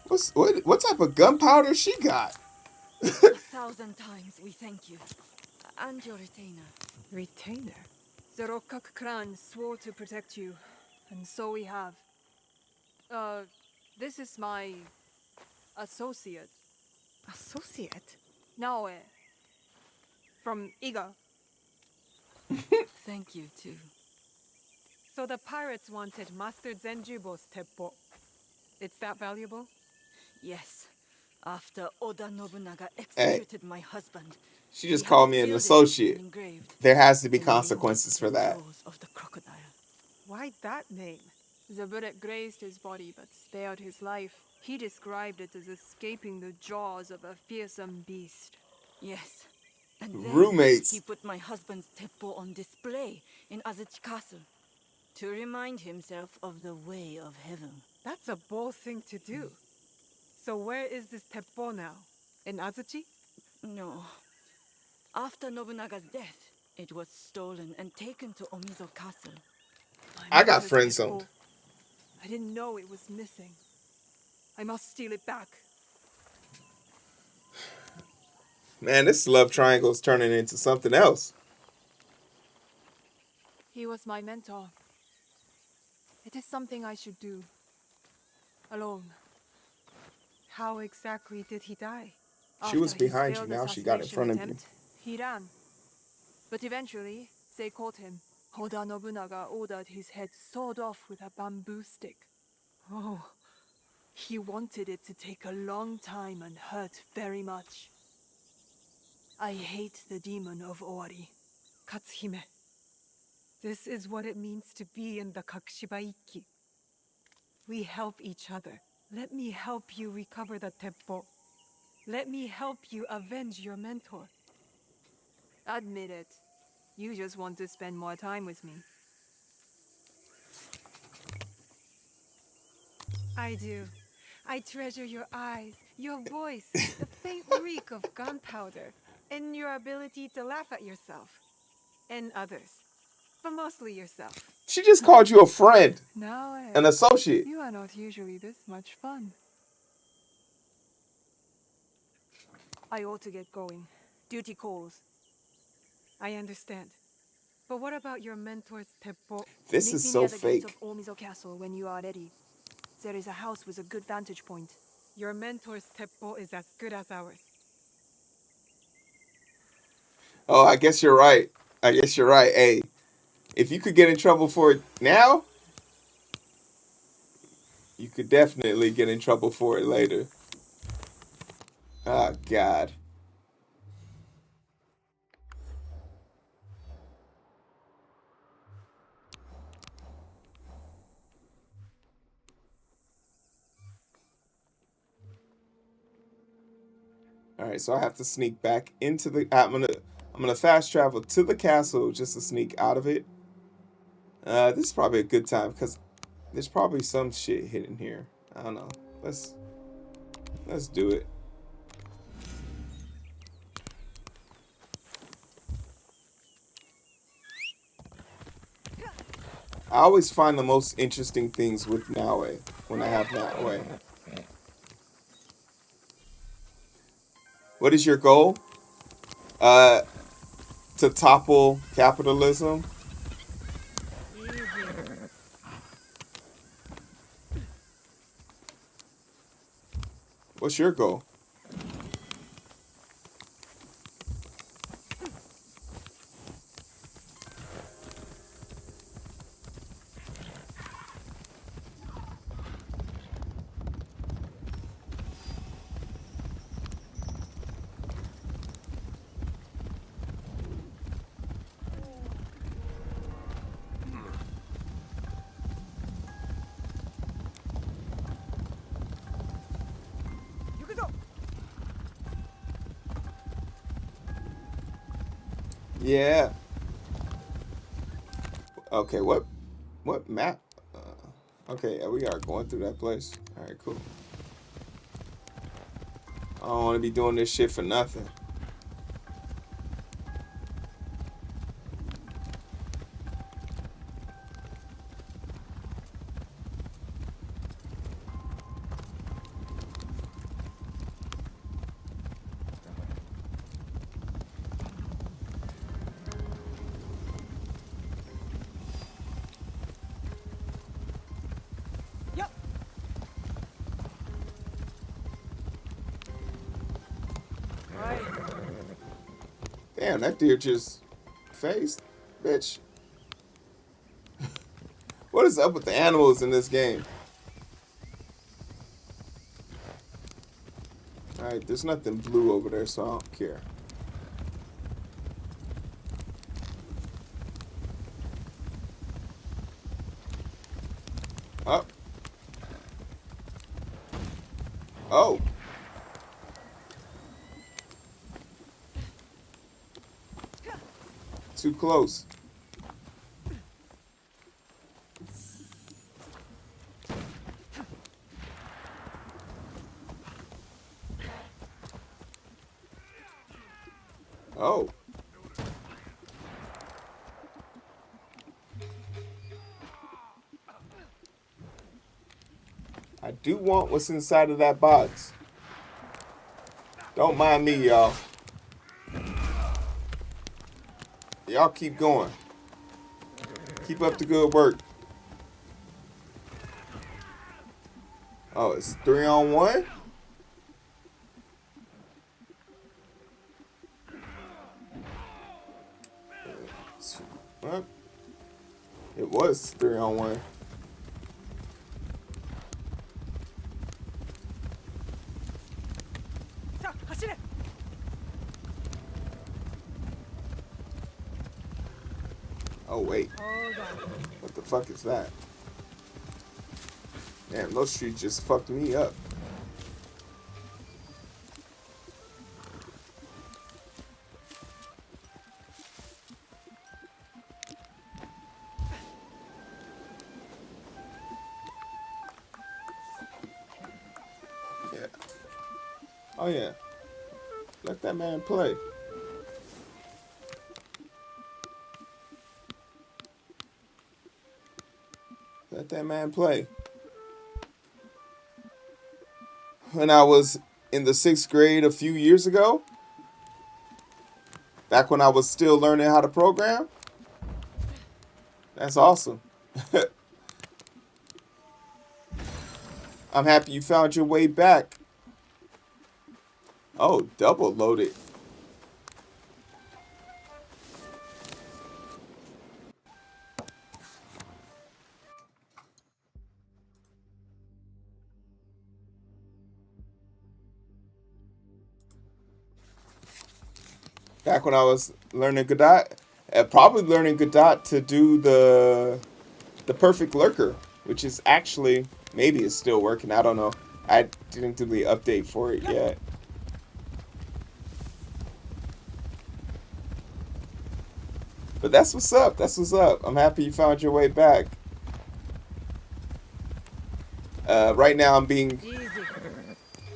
What type of gunpowder she got? 1,000 times we thank you. And your retainer. Retainer? The Rokkak clan swore to protect you, and so we have. This is my associate. Associate? Naoe. From Iga. Thank you, too. So the pirates wanted Master Zenjubo's teppo. It's that valuable? Yes. After Oda Nobunaga Hey, executed my husband, she just he had called it me an gilded associate. and engraved. There has to be The name consequences for in the that. jaws of the crocodile. Why that name? The bullet grazed his body but spared his life. He described it as escaping the jaws of a fearsome beast. Yes. And then Roommates. he put my husband's teppo on display in Azuchi Castle to remind himself of the way of heaven. That's a bold thing to do. So where is this teppo now? In Azuchi? No. After Nobunaga's death, it was stolen and taken to Omizo Castle. I got mother's friend teppo. zoned. I didn't know it was missing. I must steal it back. Man, this love triangle is turning into something else. He was my mentor. It is something I should do. Alone. How exactly did he die? She was After his behind you, failed now she got in assassination front of you. attempt, he ran. But eventually, they caught him. Oda Nobunaga ordered his head sawed off with a bamboo stick. Oh, He wanted it to take a long time and hurt very much. I hate the demon of Ori. Katsuhime. This is what it means to be in the Kakushibaiki. We help each other. Let me help you recover the teppo. Let me help you avenge your mentor. Admit it. You just want to spend more time with me. I do. I treasure your eyes, your voice, the faint reek of gunpowder, and your ability to laugh at yourself. And others. But mostly yourself. She just called you a friend, Now, an associate. you are not usually this much fun. I ought to get going. Duty calls. I understand. But what about your mentor's teppo? This Meet is me so near the gates fake. of Omizo Castle when you are ready. There is a house with a good vantage point. Your mentor's teppo is as good as ours. Oh, I guess you're right. I guess you're right. Hey, if you could get in trouble for it now, you could definitely get in trouble for it later. Oh, God. All right, so I have to sneak back into the. I'm gonna fast travel to the castle just to sneak out of it. This is probably a good time because there's probably some shit hidden here. I don't know. Let's do it. I always find the most interesting things with Naue when I have Naue. What is your goal? To topple capitalism. What's your goal? Yeah. Okay, what map? Okay, yeah, we are going through that place. All right, cool. I don't want to be doing this shit for nothing. Damn, that deer just phased. Bitch. What is up with the animals in this game? Alright, there's nothing blue over there, so I don't care. Up. Oh. Too close. Oh. I do want what's inside of that box. Don't mind me, y'all. Y'all keep going. Keep up the good work. Oh, it's 3-on-1? Well, it was 3-on-1. Oh, wait. What the fuck is that? Damn, those streets just fucked me up. Yeah. Oh, yeah. Let that man play. Let that man play. When I was in the 6th grade a few years ago, back when I was still learning how to program, that's awesome. I'm happy you found your way back. Oh, double loaded. Back when I was learning Godot, probably learning Godot to do the perfect lurker, which is actually, maybe it's still working. I don't know. I didn't do the update for it yet. But that's what's up. That's what's up. I'm happy you found your way back. Right now I'm being...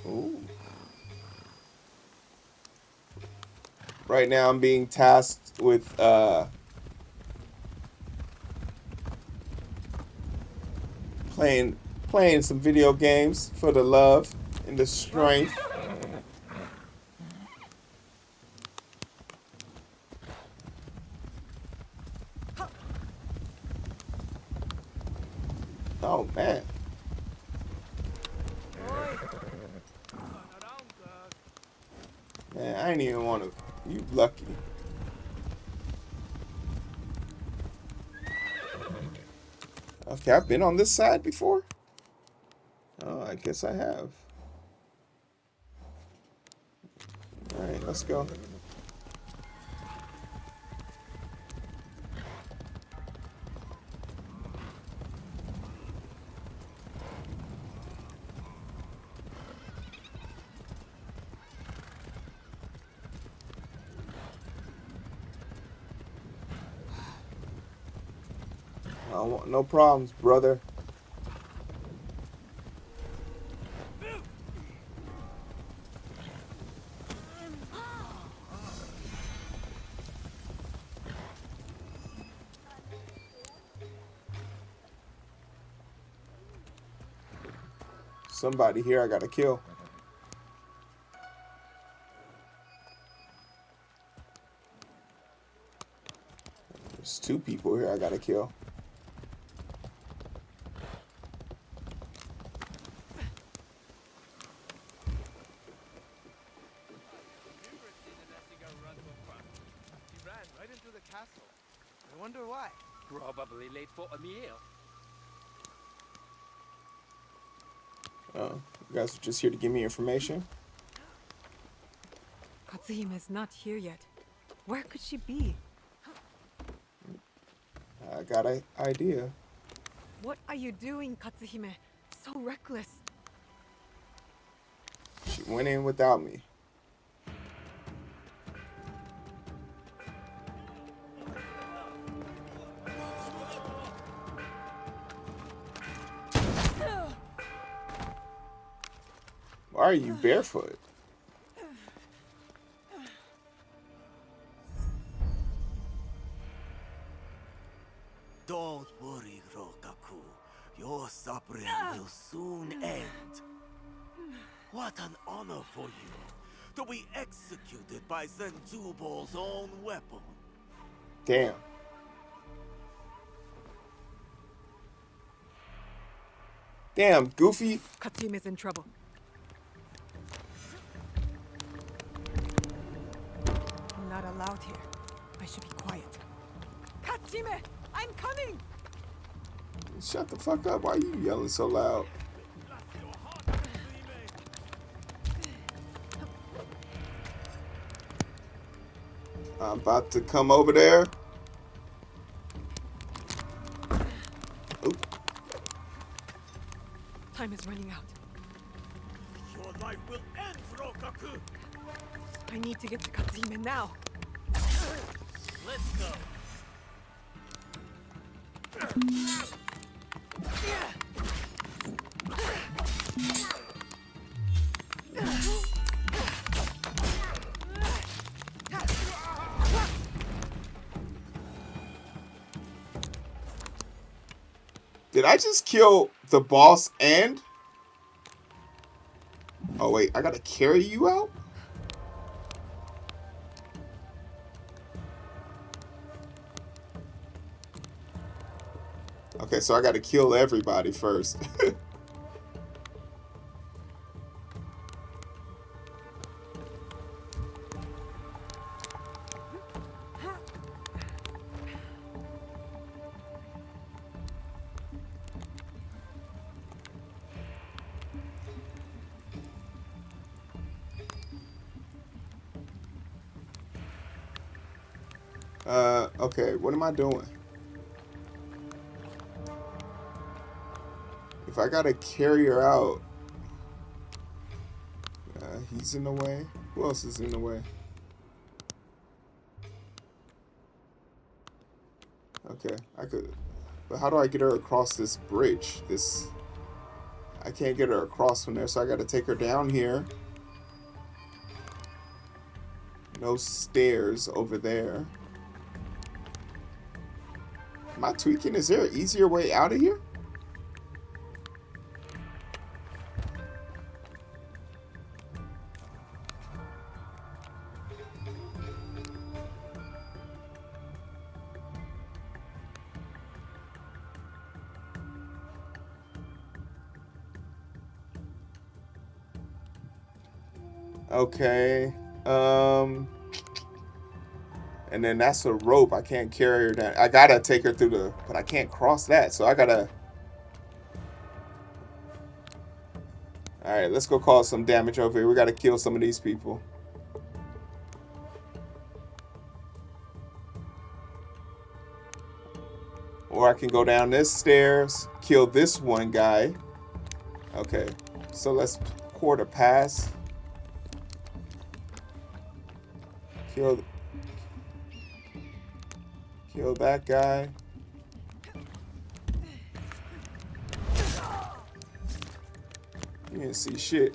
Ooh. Right now I'm being tasked with playing some video games for the love and the strength. Oh man. Man, I ain't even want to. You lucky. Okay, I've been on this side before. Oh, I guess I have. Alright, let's go. I don't want no problems, brother. Somebody here I gotta kill. There's 2 people here I gotta kill. castle. I wonder why. Probably late for a meal. Oh, you guys are just here to give me information? Katsuhime is not here yet. Where could she be? I got an idea. What are you doing, Katsuhime? So reckless. She went in without me. Why are you barefoot? Don't worry, Rokaku. Your suffering will soon end. What an honor for you to be executed by Senjubo's own weapon. Damn. Damn, Goofy. Katsuhime's in trouble. I'm not allowed here. I should be quiet. Katsuhime! I'm coming! Shut the fuck up. Why are you yelling so loud? I'm about to come over there. Oop. Time is running out. Your life will end, Rokaku! I need to get to Katsuhime now. Let's go. Did I just kill the boss and... Oh wait, I gotta carry you out? Okay, so I gotta kill everybody first. Okay, what am I doing? If I gotta carry her out, he's in the way. Who else is in the way? Okay, I could, but how do I get her across this bridge? I can't get her across from there, so I gotta take her down here. No stairs over there. Am I tweaking? Is there an easier way out of here? Okay. And then that's a rope. I can't carry her down. I gotta take her through the... But I can't cross that, so I gotta... Alright, let's go cause some damage over here. We gotta kill some of these people. Or I can go down this stairs, kill this one guy. Okay, so let's quarter pass. Kill that guy. You didn't see shit.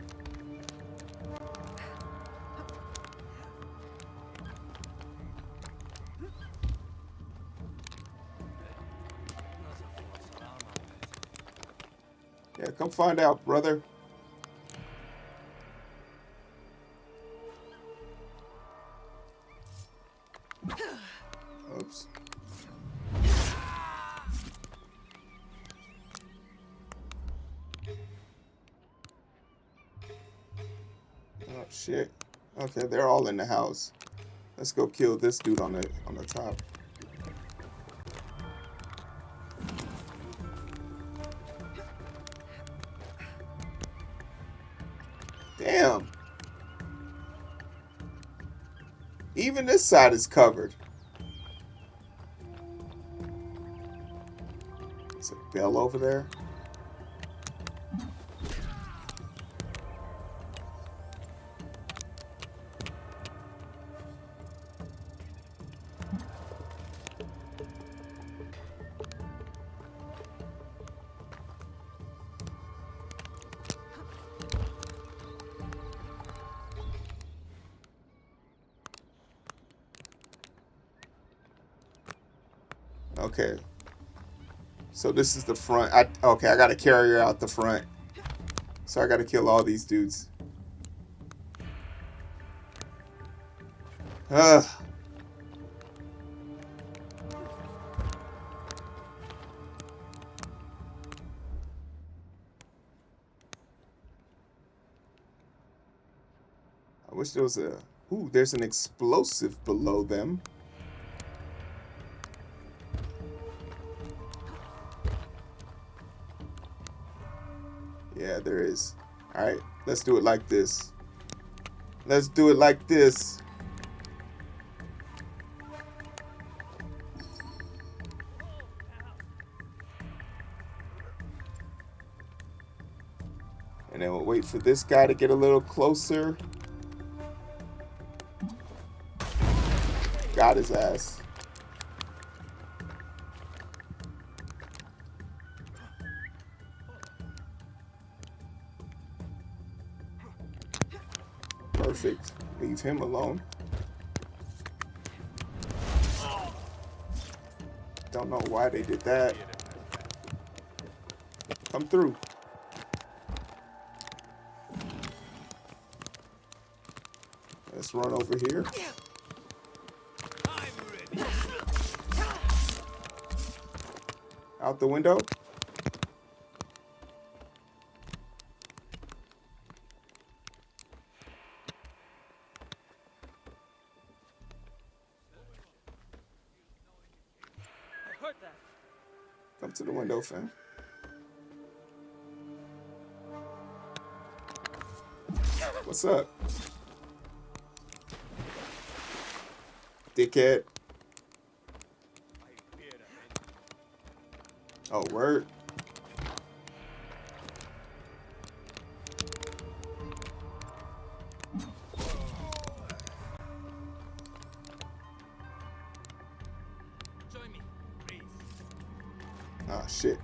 Yeah, come find out, brother. Oops. Oh shit. Okay, they're all in the house. Let's go kill this dude on the top. Damn. Even this side is covered. There's a bell over there. Okay. So this is the front. Okay, I gotta carry her out the front. So I gotta kill all these dudes. Ugh. I wish there was a... Ooh, there's an explosive below them. Yeah, there is. Alright, let's do it like this. Let's do it like this. And then we'll wait for this guy to get a little closer. Got his ass. Perfect. Leave him alone. Don't know why they did that. Come through. Let's run over here. Out the window. I heard that. Come to the window, fam. What's up? Dickhead. Oh, word. Join me, please. Ah, shit.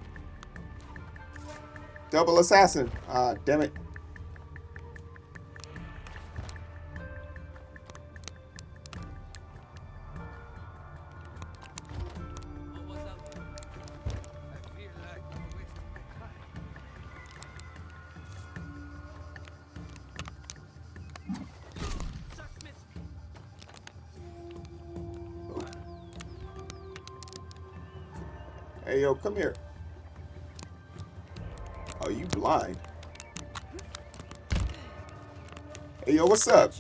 Double assassin. Ah, damn it. Hey, yo, come here. Oh, you blind. Hey, yo, what's up?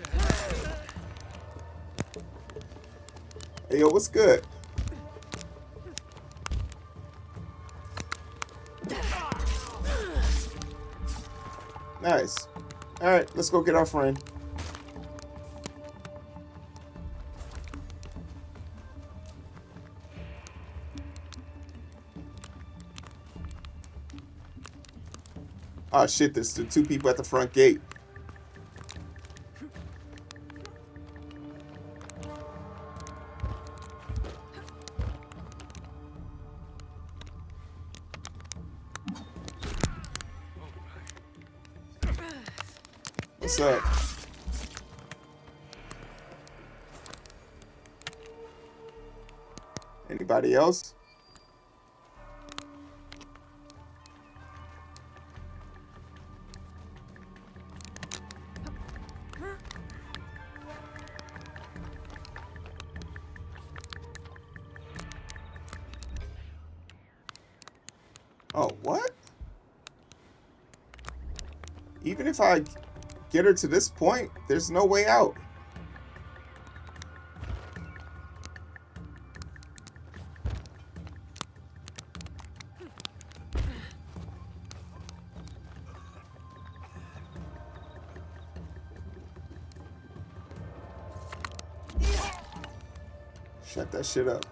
Hey, yo, what's good? Nice. All right, let's go get our friend. Oh shit, there's the two people at the front gate. What's up? Anybody else? Oh, what? Even if I get her to this point, there's no way out. Shut that shit up.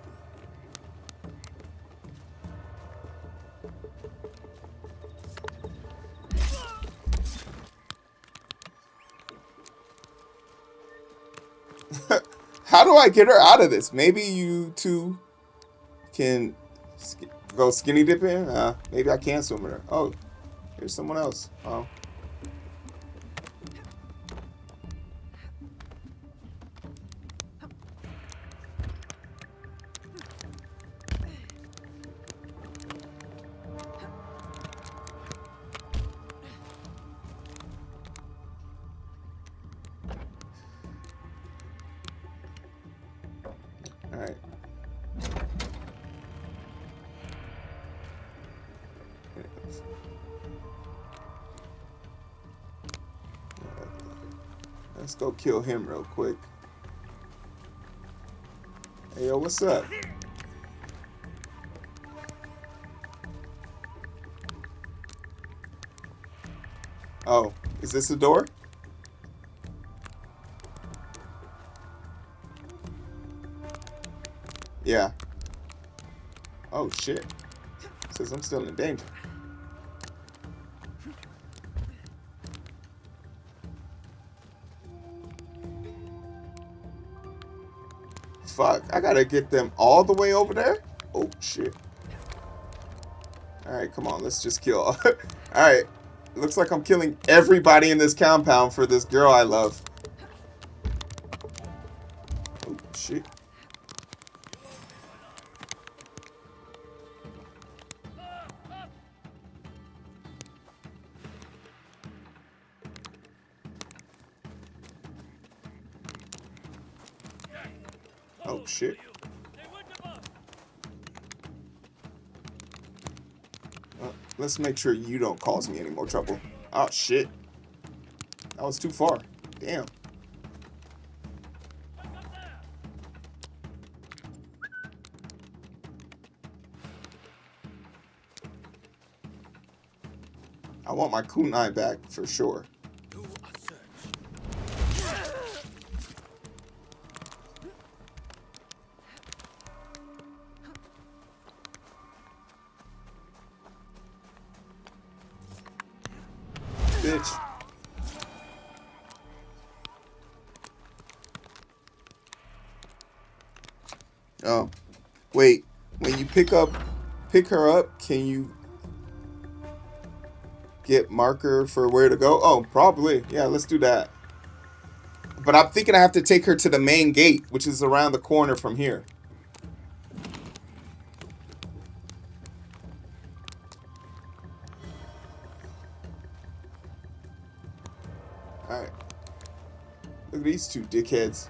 How do I get her out of this? Maybe you two can go skinny dipping? Maybe I can swim with her. Oh, here's someone else. Oh. All right. Let's go kill him real quick. Hey, yo, what's up? Oh, is this a door? Yeah. Oh, shit. Says I'm still in danger. Fuck, I gotta get them all the way over there? Oh, shit. Alright, come on, let's just kill. Alright, looks like I'm killing everybody in this compound for this girl I love. Oh, shit. Oh, shit. Let's make sure you don't cause me any more trouble. Oh, shit. That was too far. Damn. I want my kunai back for sure. Bitch. Oh, wait. When you pick her up, can you get marker for where to go? Oh, probably. Yeah, let's do that. But I'm thinking I have to take her to the main gate, which is around the corner from here. Alright. Look at these two dickheads.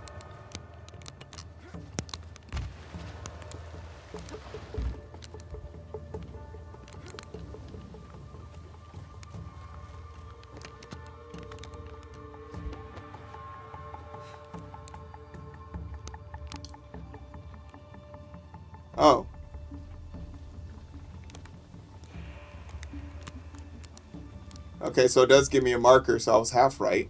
Oh. Okay, so it does give me a marker, so I was half right.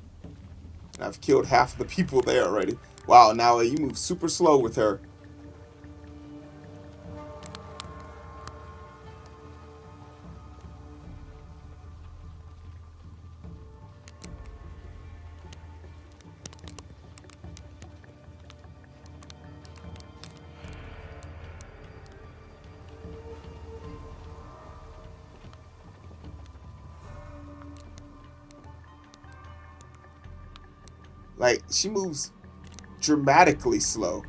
And I've killed half of the people there already. Wow, now you move super slow with her. Like, she moves dramatically slow.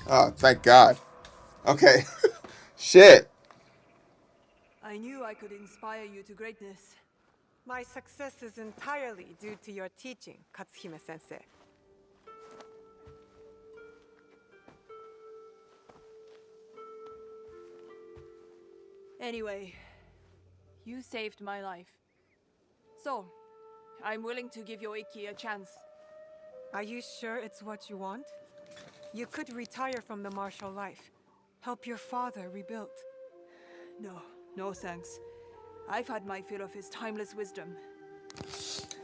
Oh, thank God. Okay. Shit. I knew I could inspire you to greatness. My success is entirely due to your teaching, Katsuhime-sensei. Anyway, you saved my life. So, I'm willing to give Yoiki a chance. Are you sure it's what you want? You could retire from the martial life. Help your father rebuild. No, no thanks. I've had my fill of his timeless wisdom.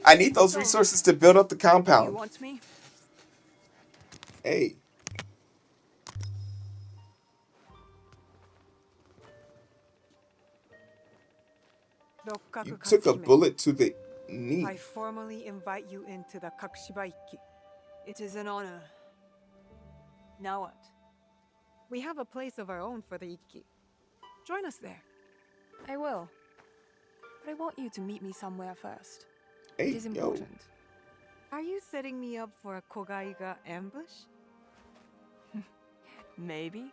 I need those So, resources to build up the do you compound. want me? Hey. You took a bullet to the knee. I formally invite you into the Kakushiba Ikki. It is an honor. Now what? We have a place of our own for the Ikki. Join us there. I will. But I want you to meet me somewhere first. Hey, it is important. Are you setting me up for a Kogaiga ambush? Maybe.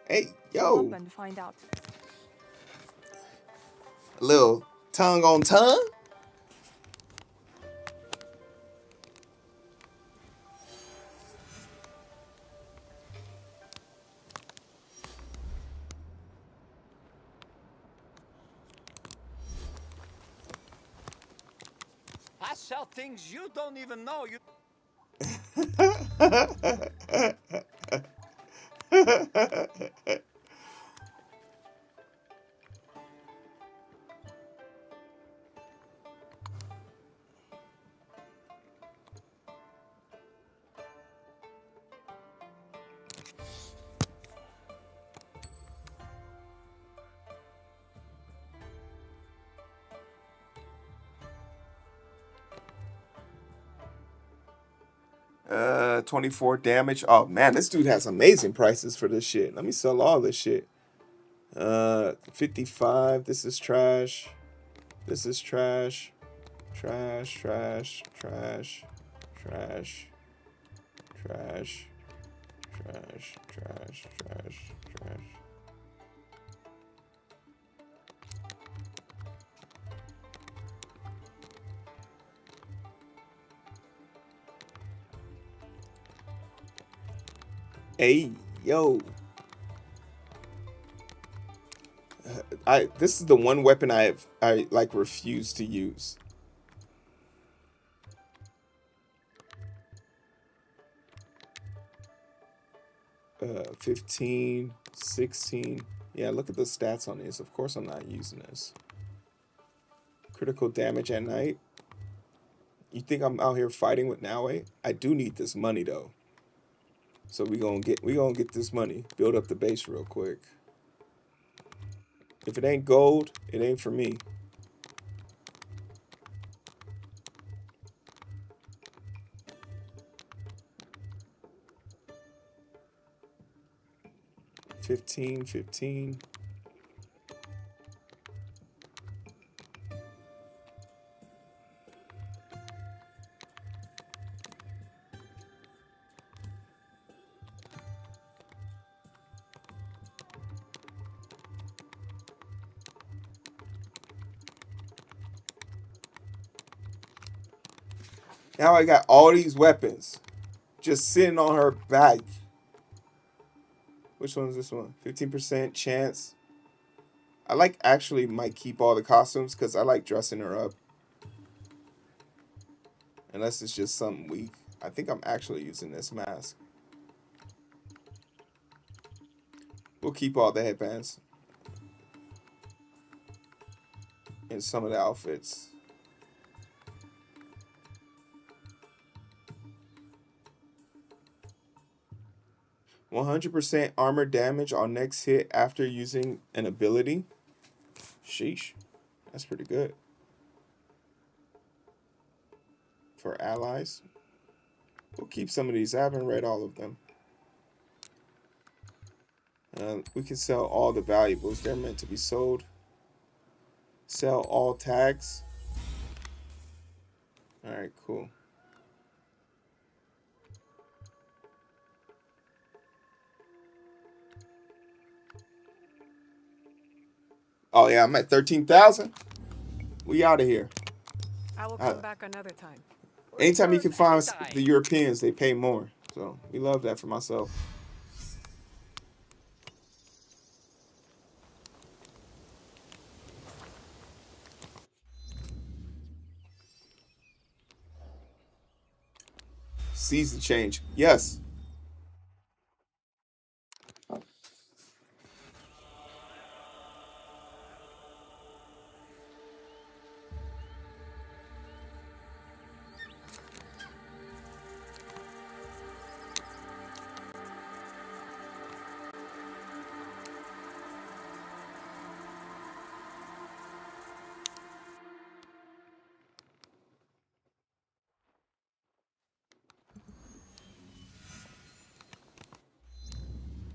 Hey, Show yo. up and find out. A little tongue on tongue. I sell things you don't even know. You. Uh, 24 damage. Oh man, this dude has amazing prices for this shit. Let me sell all this shit. 55. This is trash. This is trash. Trash, trash, trash, trash, trash, trash, trash, trash, trash. Hey, yo. This is the one weapon I like refuse to use. Uh, 15, 16. Yeah, look at the stats on this. Of course I'm not using this. Critical damage at night. You think I'm out here fighting with Naue? I do need this money though. So we gonna get this money. Build up the base real quick. If it ain't gold, it ain't for me. $15. Now I got all these weapons just sitting on her back. Which one is this one? 15% chance. I like actually might keep all the costumes because I like dressing her up. Unless it's just something weak. I think I'm actually using this mask. We'll keep all the headbands. And some of the outfits. %100 armor damage on next hit after using an ability. Sheesh. That's pretty good. For allies. We'll keep some of these. I haven't read all of them. We can sell all the valuables. They're meant to be sold. Sell all tags. Alright, cool. Oh yeah, I'm at 13,000. We out of here. I will come back another time. Anytime you can find the Europeans, they pay more. So we love that for myself. Season change. Yes.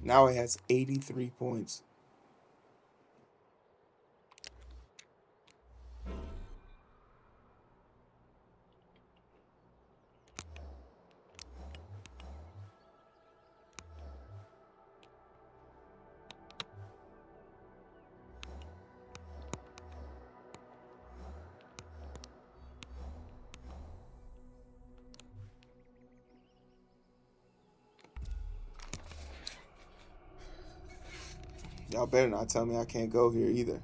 Now it has 83 points. Y'all better not tell me I can't go here either.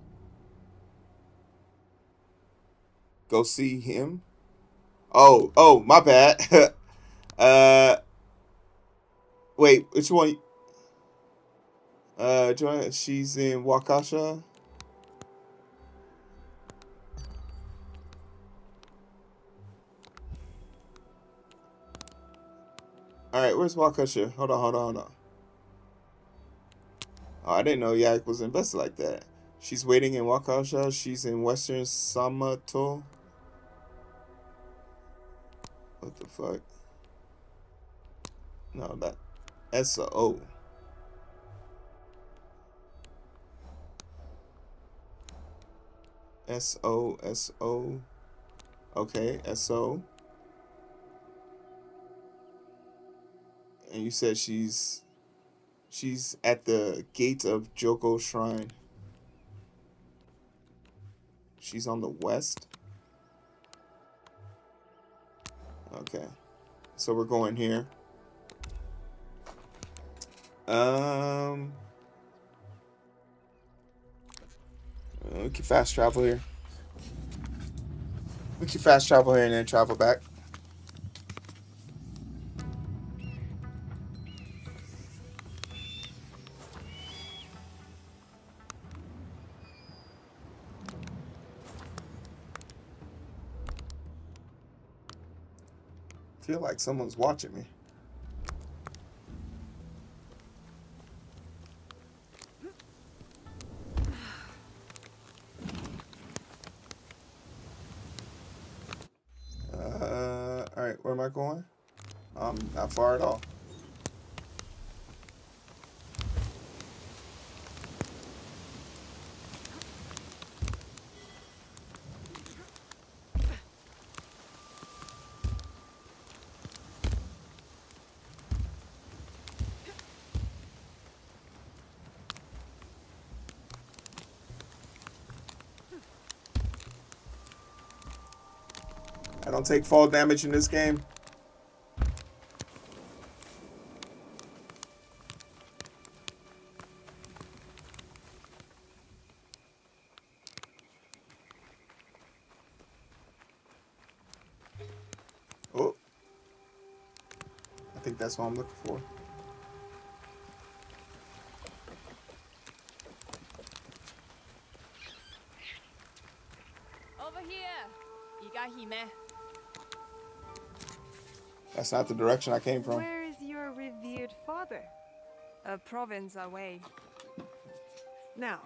Go see him? Oh, my bad. Wait, which one? She's in Waukesha? Alright, where's Waukesha? Hold on. Oh, I didn't know Yak was invested like that. She's waiting in Waukesha. She's in Western Samato. What the fuck? No, that S-O. S-O. Okay, S-O. And you said she's at the gate of Joko Shrine. She's on the west. Okay. So we're going here. We can fast travel here. We can fast travel here and then travel back. I feel like someone's watching me. Alright, where am I going? Not far at all. I don't take fall damage in this game. Oh. I think that's what I'm looking for. Over here, Igahime. That's not the direction I came from. Where is your revered father? A province away. Now,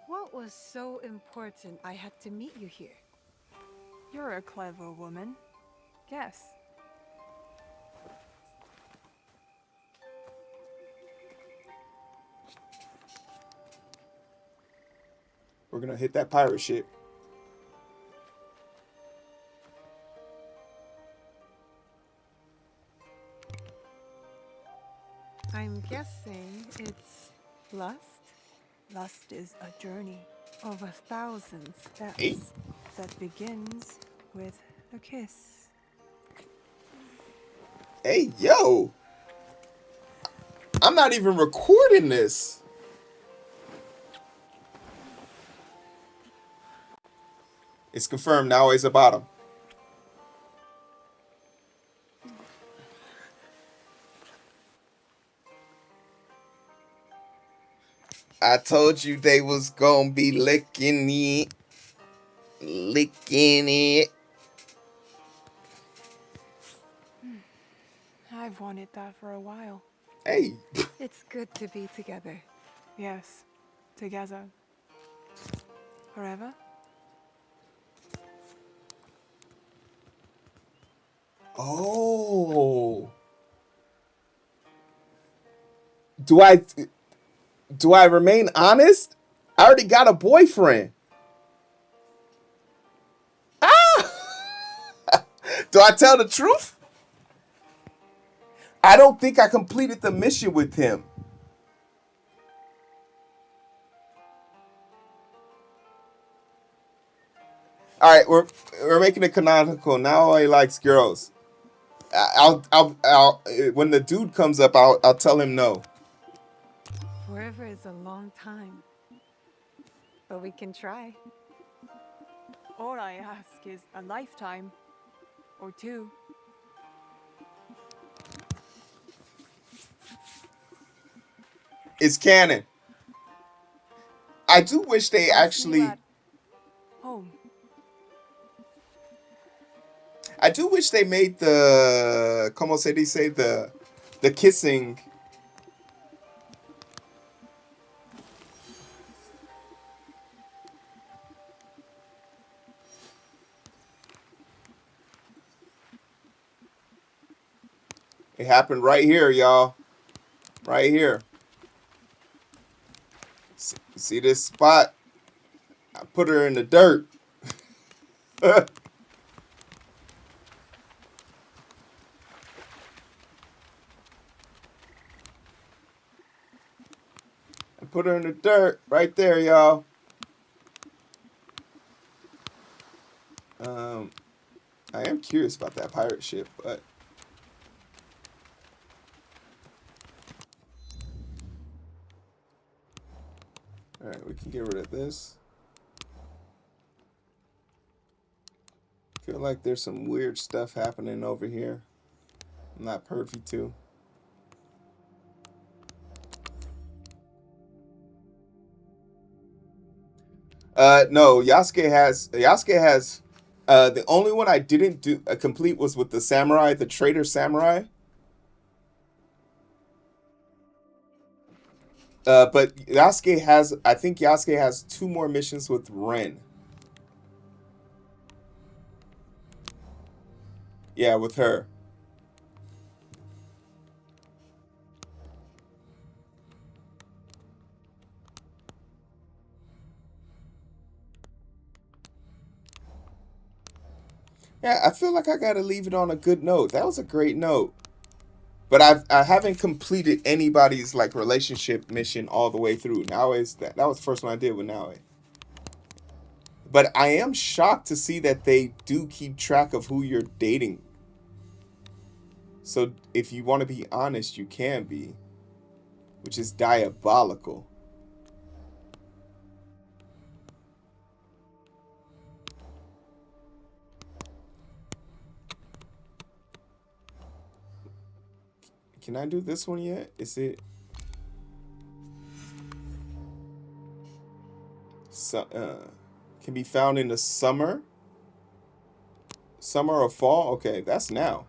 what was so important I had to meet you here? You're a clever woman. Guess. We're gonna hit that pirate ship. I'm guessing it's lust? Lust is a journey Of 1,000 steps. Hey. that begins with a kiss. Hey, yo. I'm not even recording this. It's confirmed now he's a bottom. I told you they was gonna be licking it. Licking it. I've wanted that for a while. Hey. It's good to be together. Yes, together. Forever? Oh. Do I remain honest? I already got a boyfriend. Do I tell the truth? I don't think I completed the mission with him. All right, we're making it canonical. Now he likes girls. I'll when the dude comes up, I'll tell him no. Forever is a long time. But we can try. All I ask is a lifetime. Or two. It's canon. I do wish they I'll see you actually. at home. I do wish they made the. Como se dice the kissing. It happened right here, y'all. Right here. See this spot? I put her in the dirt. I put her in the dirt right there, y'all. I am curious about that pirate ship, but all right, we can get rid of this. Feel like there's some weird stuff happening over here. I'm not privy to. No, Yasuke has the only one I didn't do complete was with the samurai, the traitor samurai. But I think Yasuke has 2 more missions with Ren. Yeah, with her. Yeah, I feel like I gotta leave it on a good note. That was a great note. But I haven't completed anybody's like relationship mission all the way through. Now is that was the first one I did with Naue. But I am shocked to see that they do keep track of who you're dating. So if you want to be honest, you can be, which is diabolical. Can I do this one yet? Is it? Can be found in the summer or fall. Okay, that's now.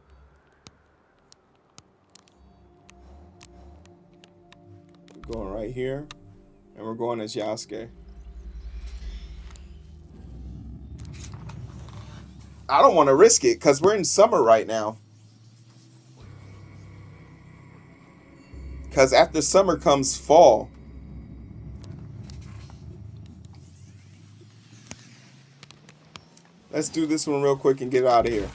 We're going right here, and we're going as Yasuke. I don't want to risk it because we're in summer right now. Because after summer comes fall. Let's do this one real quick and get out of here.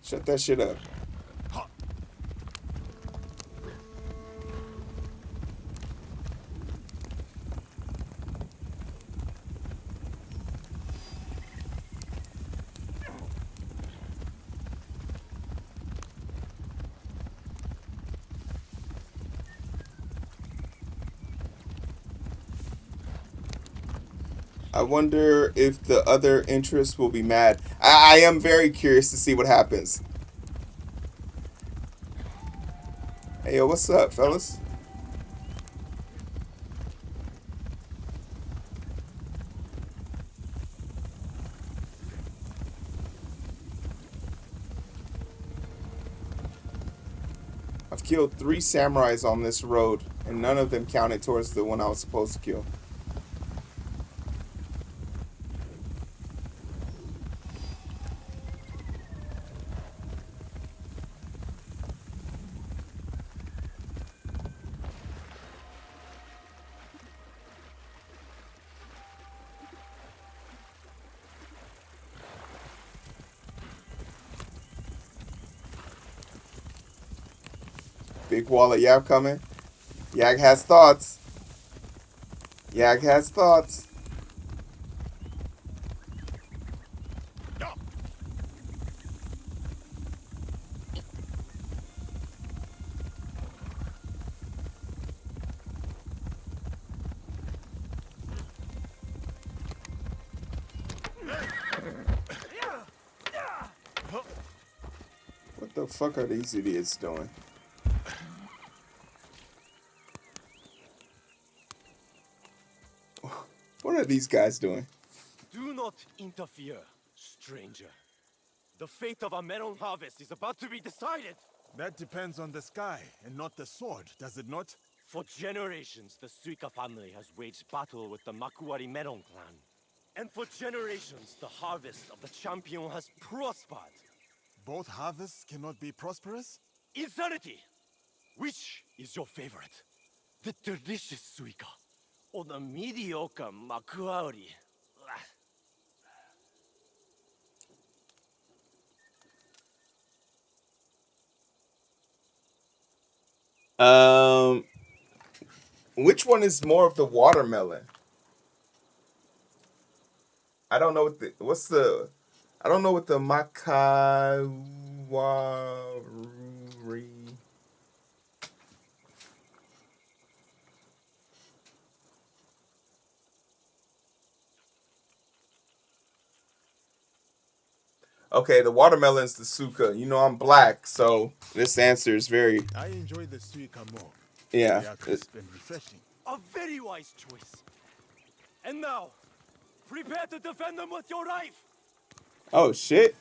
Shut that shit up. I wonder if the other interests will be mad. I am very curious to see what happens. Hey, yo, what's up, fellas? I've killed 3 samurais on this road, and none of them counted towards the one I was supposed to kill. Big wall of Yag coming. Yag has thoughts. Yag has thoughts. What the fuck are these idiots doing? What are these guys doing? Do not interfere, stranger. The fate of our melon harvest is about to be decided. That depends on the sky and not the sword, does it not? For generations, the Suika family has waged battle with the Makuari melon clan. And for generations, the harvest of the champion has prospered. Both harvests cannot be prosperous? Insanity! Which is your favorite? The delicious Suika or the mediocre Makuari? Which one is more of the watermelon? I don't know I don't know what the Makawari. Okay, the watermelon's the Suka. You know I'm black, so this answer is very... I enjoy the Suika more. Yeah. They are crisp and refreshing. A very wise choice. And now, prepare to defend them with your life. Oh, shit.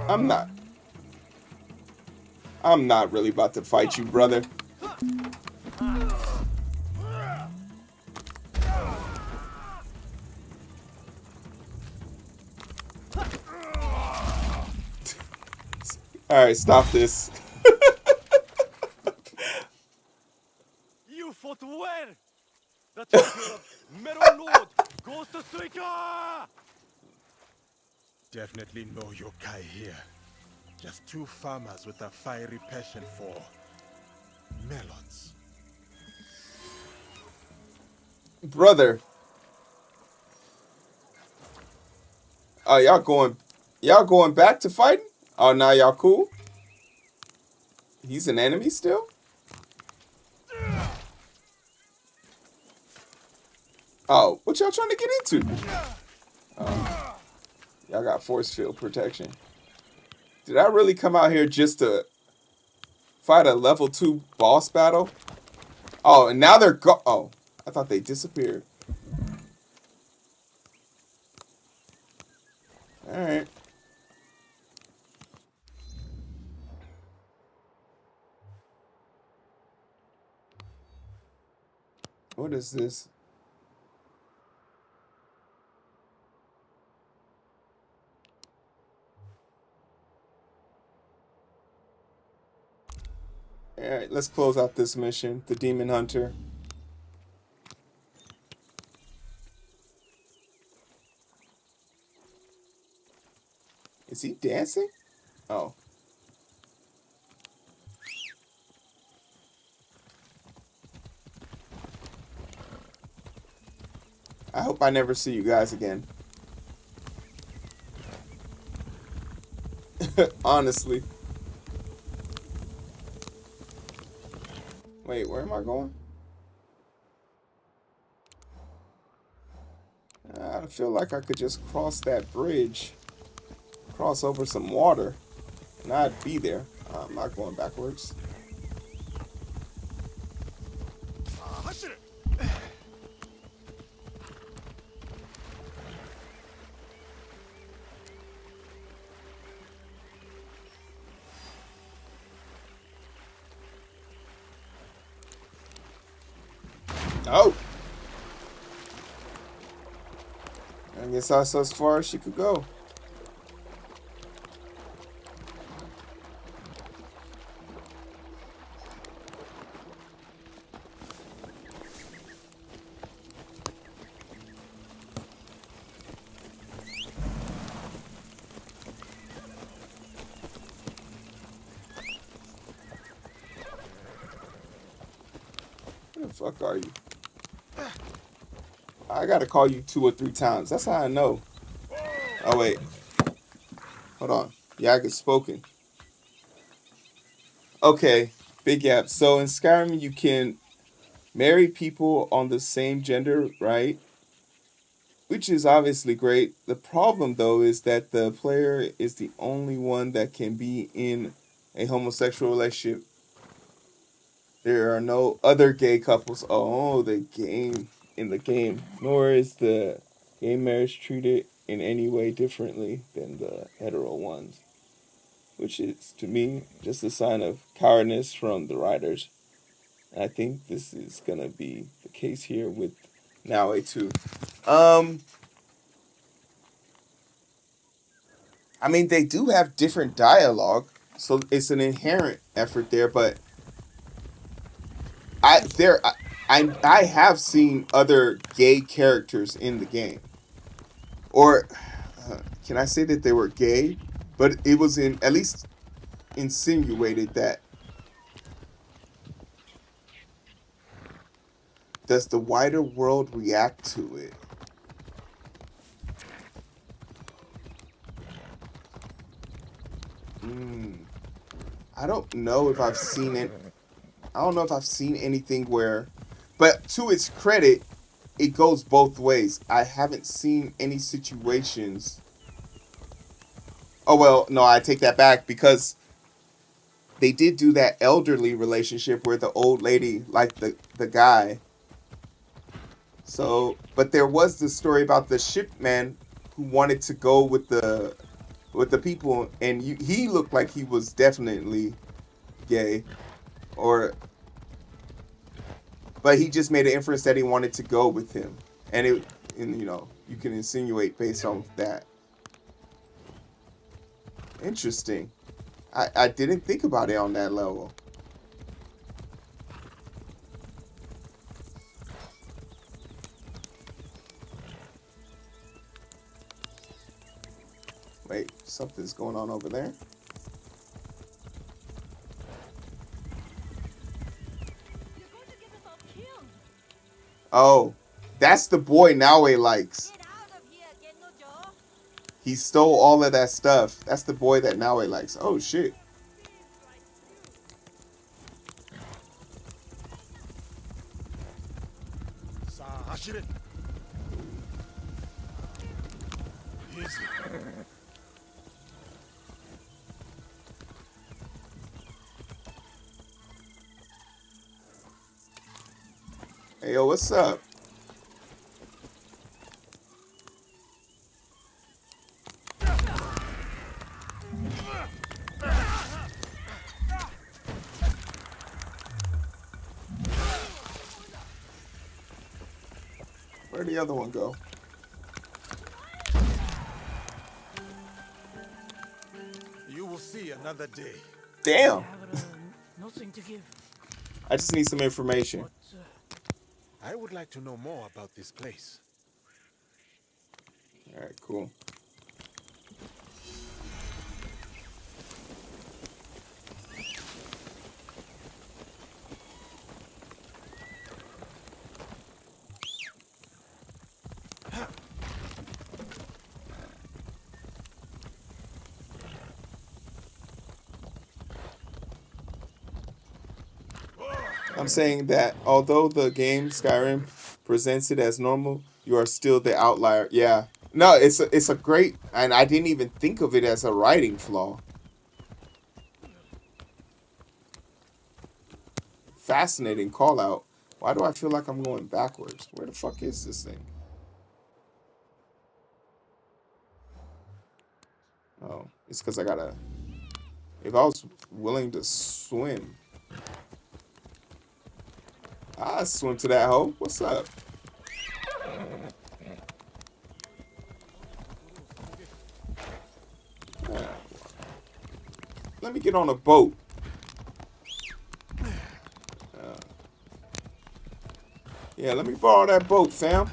I'm not really about to fight you, brother. Alright, stop this. You fought well. The champion of Metal Lord goes to Suika! Definitely no yokai here. Just two farmers with a fiery passion for melons. Brother. Oh, y'all going back to fighting? Oh, now y'all cool? He's an enemy still? Oh, what y'all trying to get into? Y'all got force field protection. Did I really come out here just to fight a level 2 boss battle? Oh, and now they're oh, I thought they disappeared. Alright. What is this? Alright, let's close out this mission. The Demon Hunter. Is he dancing? Oh. I hope I never see you guys again. Honestly. Wait, where am I going? I feel like I could just cross that bridge. Cross over some water. And I'd be there. I'm not going backwards. Oh! I guess that's as far as she could go. Where the fuck are you? I gotta call you 2 or 3 times. That's how I know. Oh, wait. Hold on. Yag is spoken. Okay. Big Gap. So in Skyrim, you can marry people on the same gender, right? Which is obviously great. The problem, though, is that the player is the only one that can be in a homosexual relationship. There are no other gay couples. Oh, the game. In the game. Nor is the gay marriage treated in any way differently than the hetero ones. Which is, to me, just a sign of cowardice from the writers. And I think this is going to be the case here with Now A2. I mean, they do have different dialogue, so it's an inherent effort there. But I have seen other gay characters in the game, or can I say that they were gay? But it was at least insinuated that. Does the wider world react to it? I don't know if I've seen it. I don't know if I've seen anything where, but to its credit, it goes both ways. I haven't seen any situations. Oh, well, no, I take that back because they did do that elderly relationship where the old lady liked the guy. So, but there was the story about the shipman who wanted to go with the people, and he looked like he was definitely gay, but he just made an inference that he wanted to go with him, and you can insinuate based on that. Interesting. I didn't think about it on that level. Wait, something's going on over there. Oh, that's the boy Naue likes. He stole all of that stuff. That's the boy that Naue likes. Oh, shit. Hey, yo, what's up? Where'd the other one go? You will see another day. Damn. Nothing to give. I just need some information. I would like to know more about this place. All right, cool. I'm saying that although the game Skyrim presents it as normal, you are still the outlier. Yeah. No, it's a great, and I didn't even think of it as a writing flaw. Fascinating call out. Why do I feel like I'm going backwards? Where the fuck is this thing? Oh, it's because I gotta. If I was willing to swim, I'd swim to that hole. What's up? Let me get on a boat. Yeah, let me borrow that boat, fam.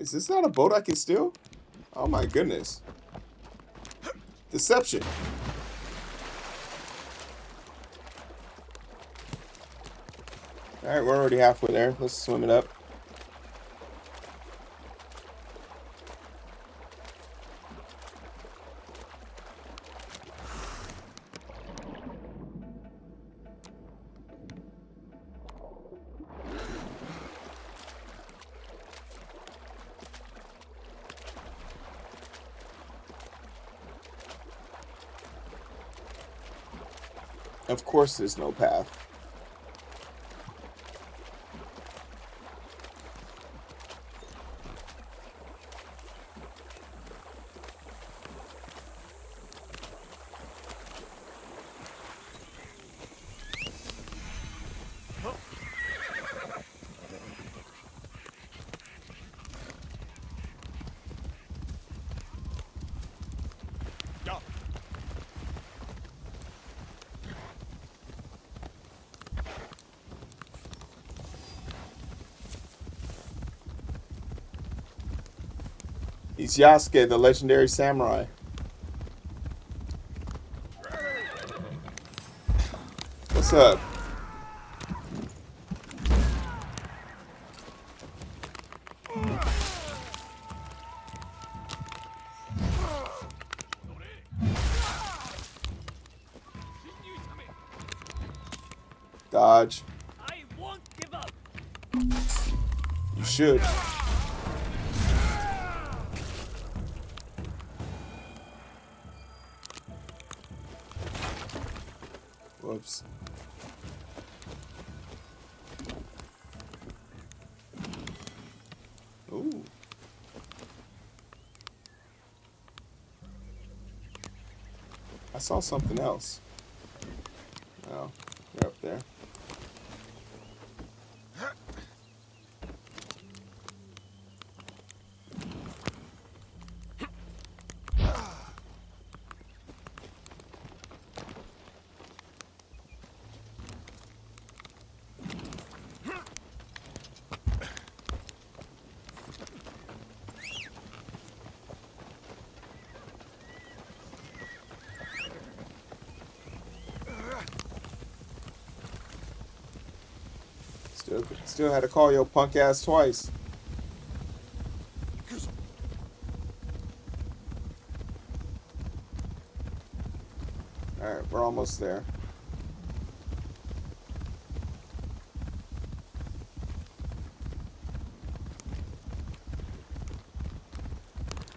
Is this not a boat I can steal? Oh my goodness. Deception. Alright, we're already halfway there. Let's swim it up. Of course there's no path. He's Yasuke, the legendary samurai. What's up? Dodge. I won't give up. You should. Whoops. Ooh. I saw something else. Oh, they're up there. Still had to call your punk ass twice. Alright, we're almost there.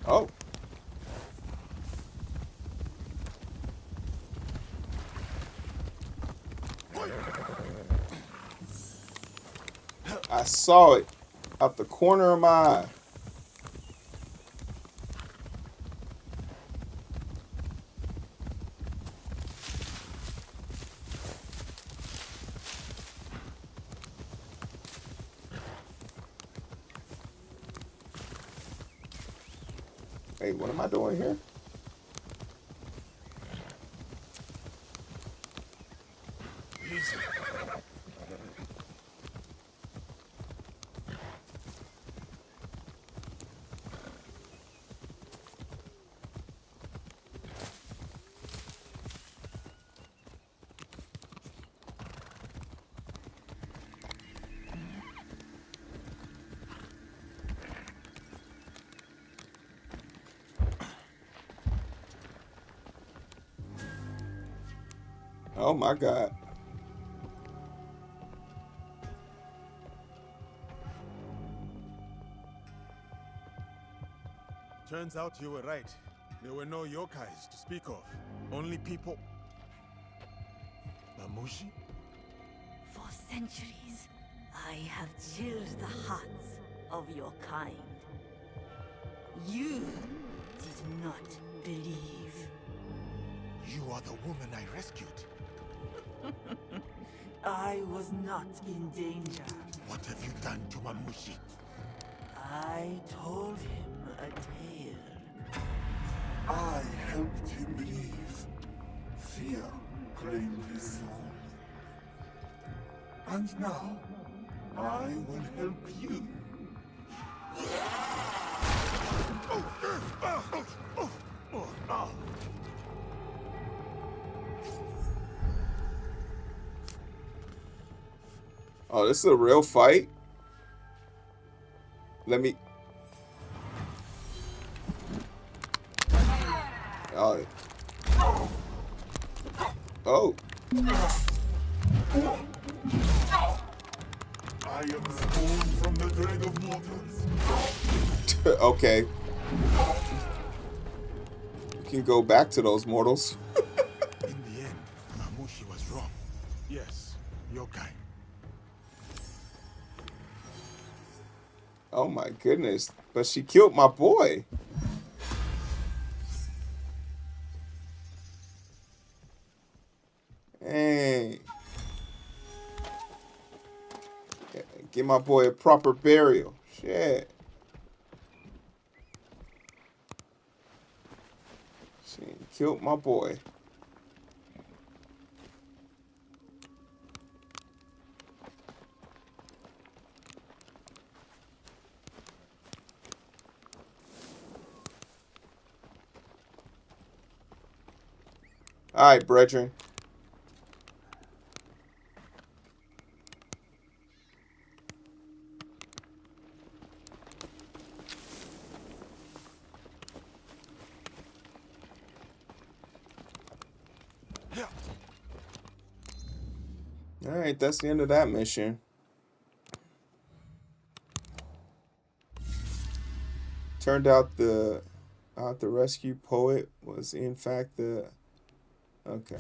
Oh. I saw it out the corner of my eye. Hey, what am I doing here? Easy. Oh my God. Turns out you were right. There were no yokais to speak of. Only people. Mamushi? For centuries, I have chilled the hearts of your kind. You did not believe. You are the woman I rescued. I was not in danger. What have you done to Mamushi? I told him a tale. I helped him believe. Fear claimed his soul. And now, I will help you. Oh, this is a real fight? Let me... Oh. Oh. I am spawned from the dread of mortals. Okay. You can go back to those mortals. In the end, Mamushi was wrong. Yes, yokai. Oh my goodness. But she killed my boy. Hey. Give my boy a proper burial. Shit. She killed my boy. Alright, brethren. Alright, that's the end of that mission. Turned out the rescue poet was in fact the... Okay.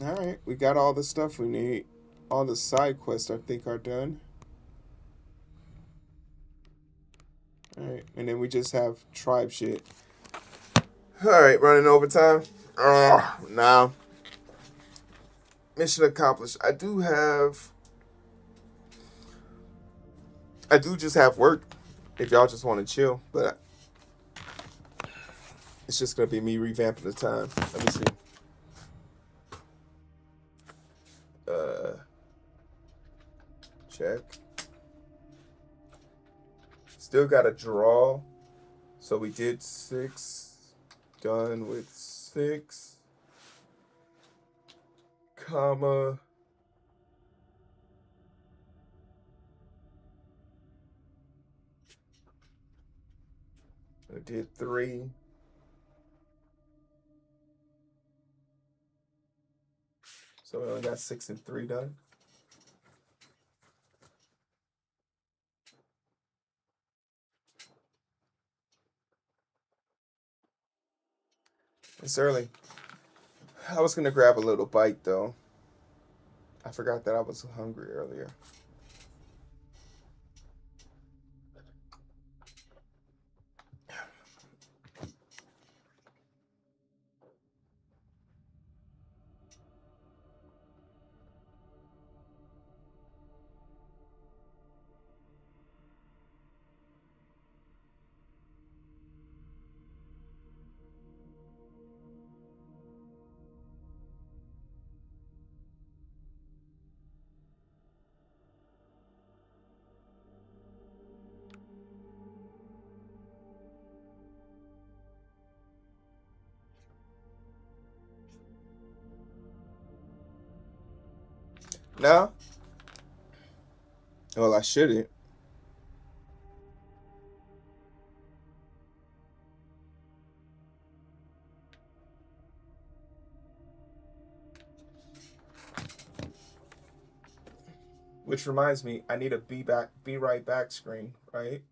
Alright, we got all the stuff we need. All the side quests I think are done. Alright, and then we just have tribe shit. Alright, running overtime. Now. Mission accomplished. I do just have work if y'all just want to chill, but it's just gonna be me revamping the time. Let me see. Check. Still got a draw. So we did 6. Done with 6. Comma. I did 3. So we only got 6 and 3 done. It's early. I was gonna grab a little bite though. I forgot that I was hungry earlier. No? Well, I shouldn't. Which reminds me, I need a be right back screen, right?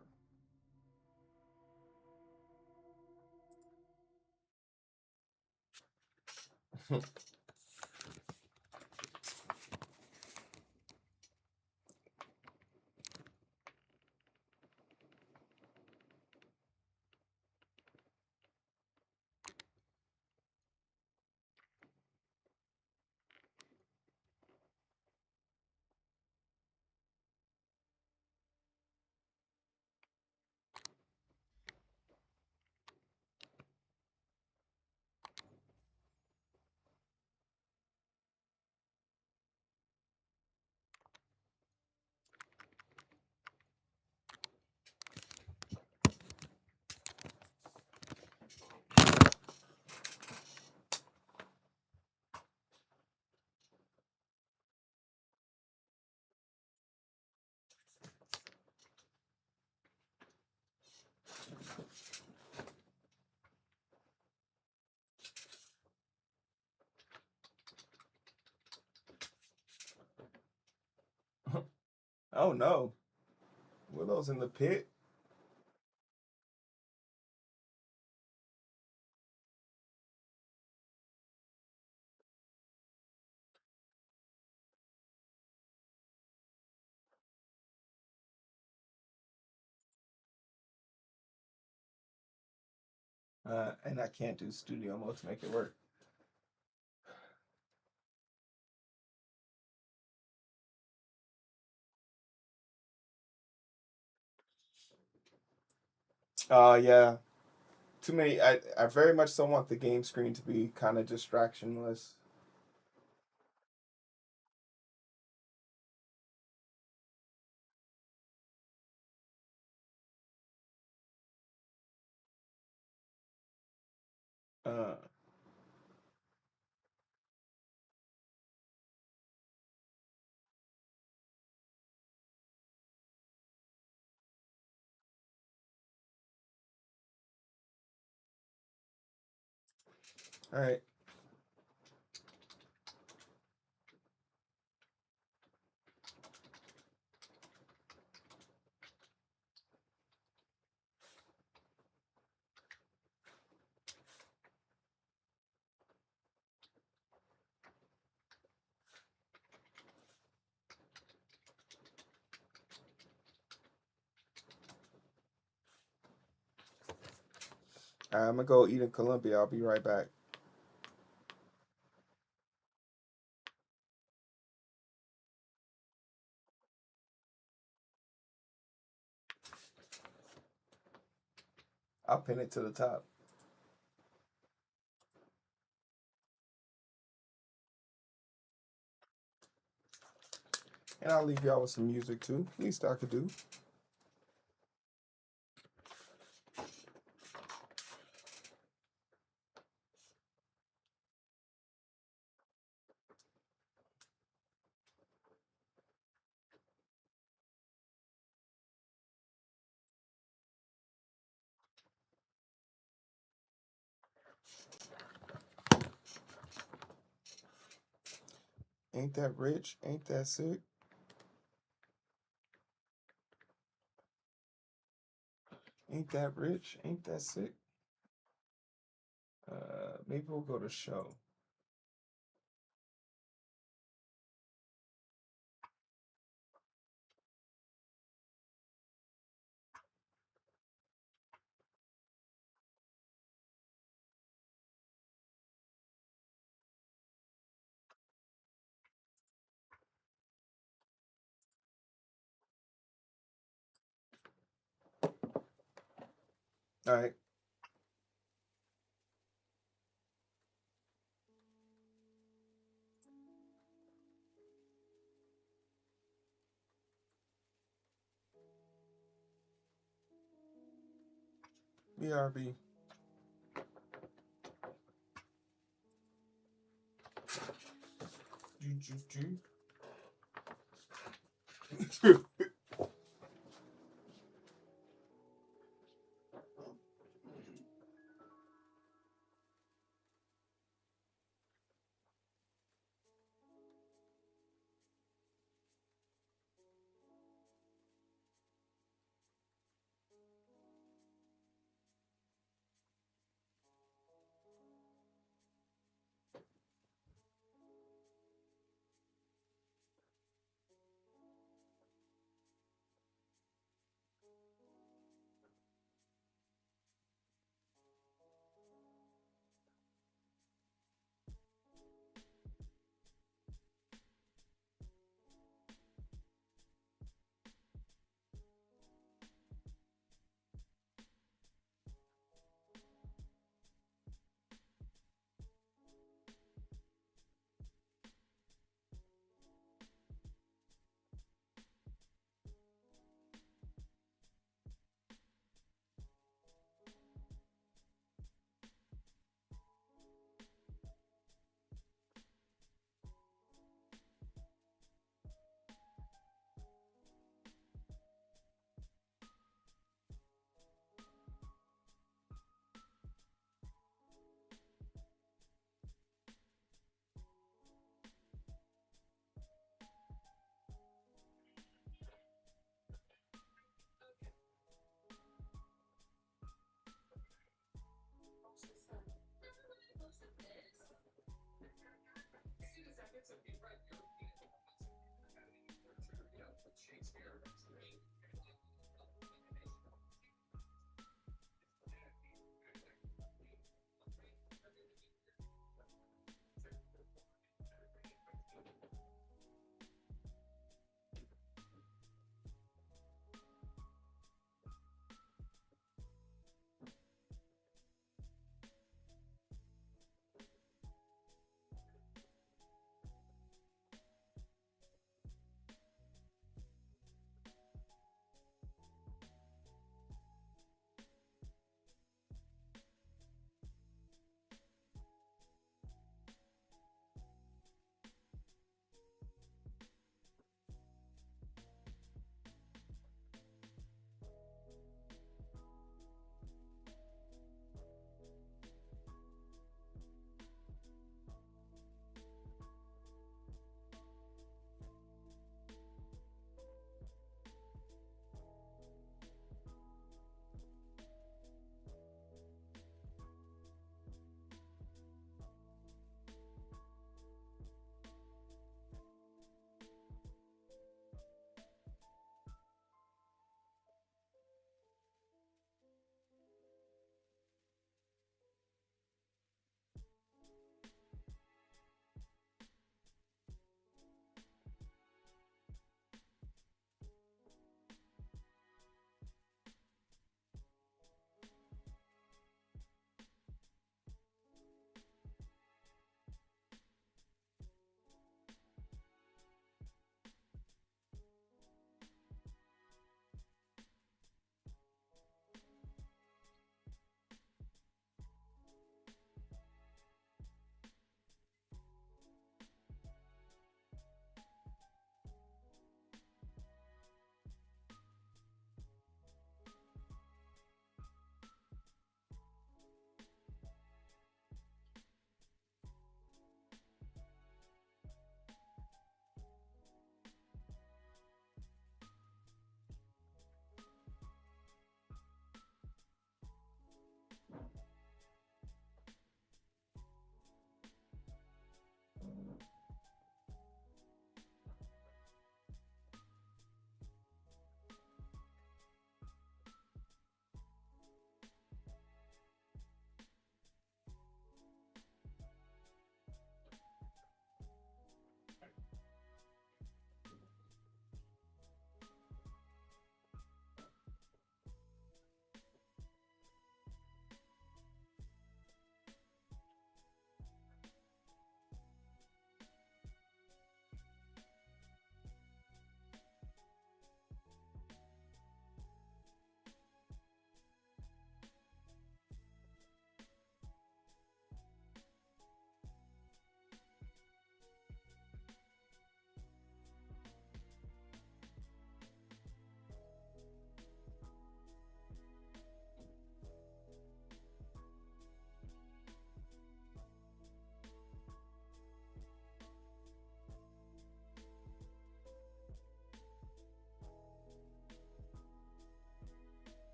Oh no. Willow's in the pit. And I can't do studio mode to make it work. Yeah. Too many. I very much so want the game screen to be kind of distractionless. Uh, all right. I'm gonna go eat in Columbia. I'll be right back. I'll pin it to the top. And I'll leave y'all with some music too. Least I could do. Ain't that rich? Ain't that sick? Ain't that rich? Ain't that sick? Maybe we'll go to show. All right. BRB.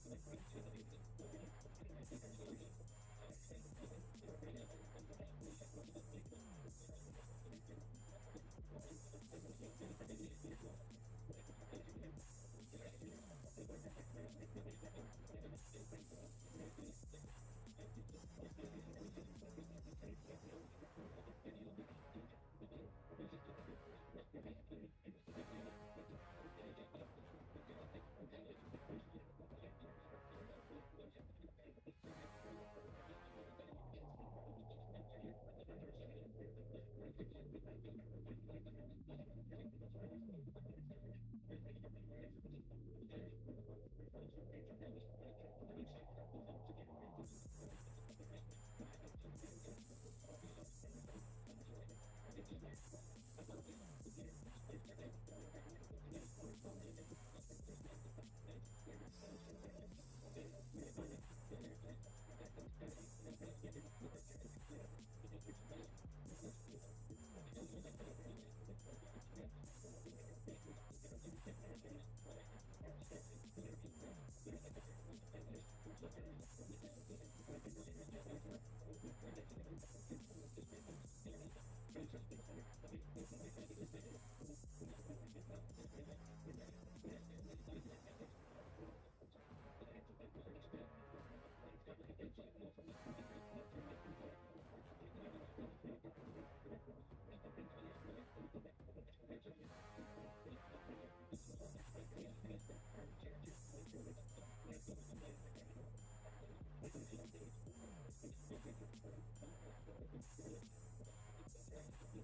That's your thing. And I remember you voted me a birthday song for us to do just last year. I didn't pay attention to that one. First of all, you shot down the idea. You said it was too much expensive, too practical. And second, looking back at it, I kind of agree. I'm glad we didn't do it. I don't think it would have worked, like technically, like logistically. Forget all that. Times are different. I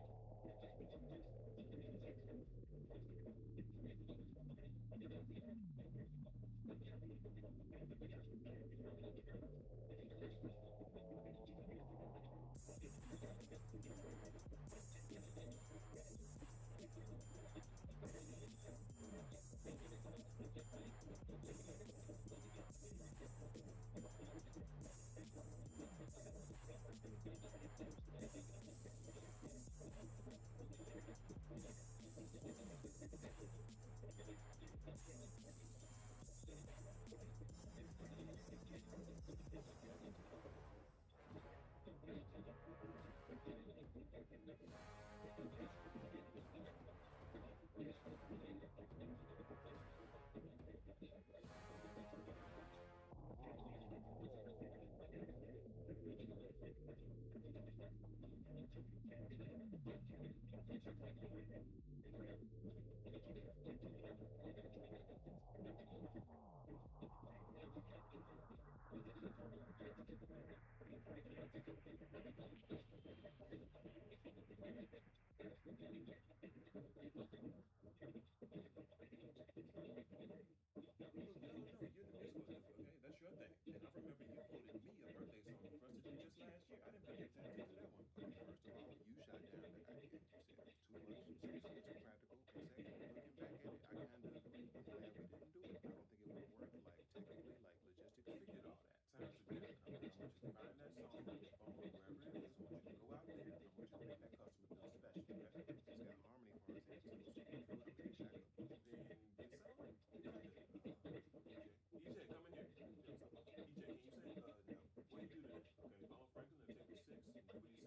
want you to find that song on your phone or wherever it is. I want you to go out there and I want you to make that customer feel special, okay? It's got harmony parts in it too, so I'm feeling a little backup vocal. Then get some. Find it. EJ. EJ, come in here. EJ, can you say, now, what do you do today? Okay, if I'm a Franklin, it'll take me 6. And what do you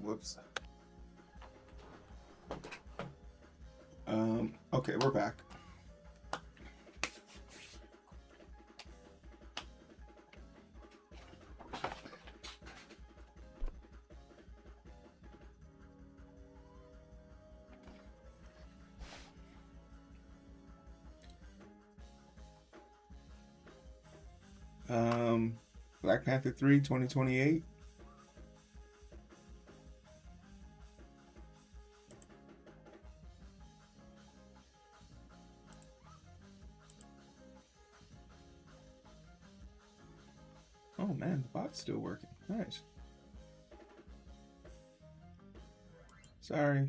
Whoops. Okay, we're back. Black Panther 3, 2028. Oh man, the bot's still working. Nice. Sorry.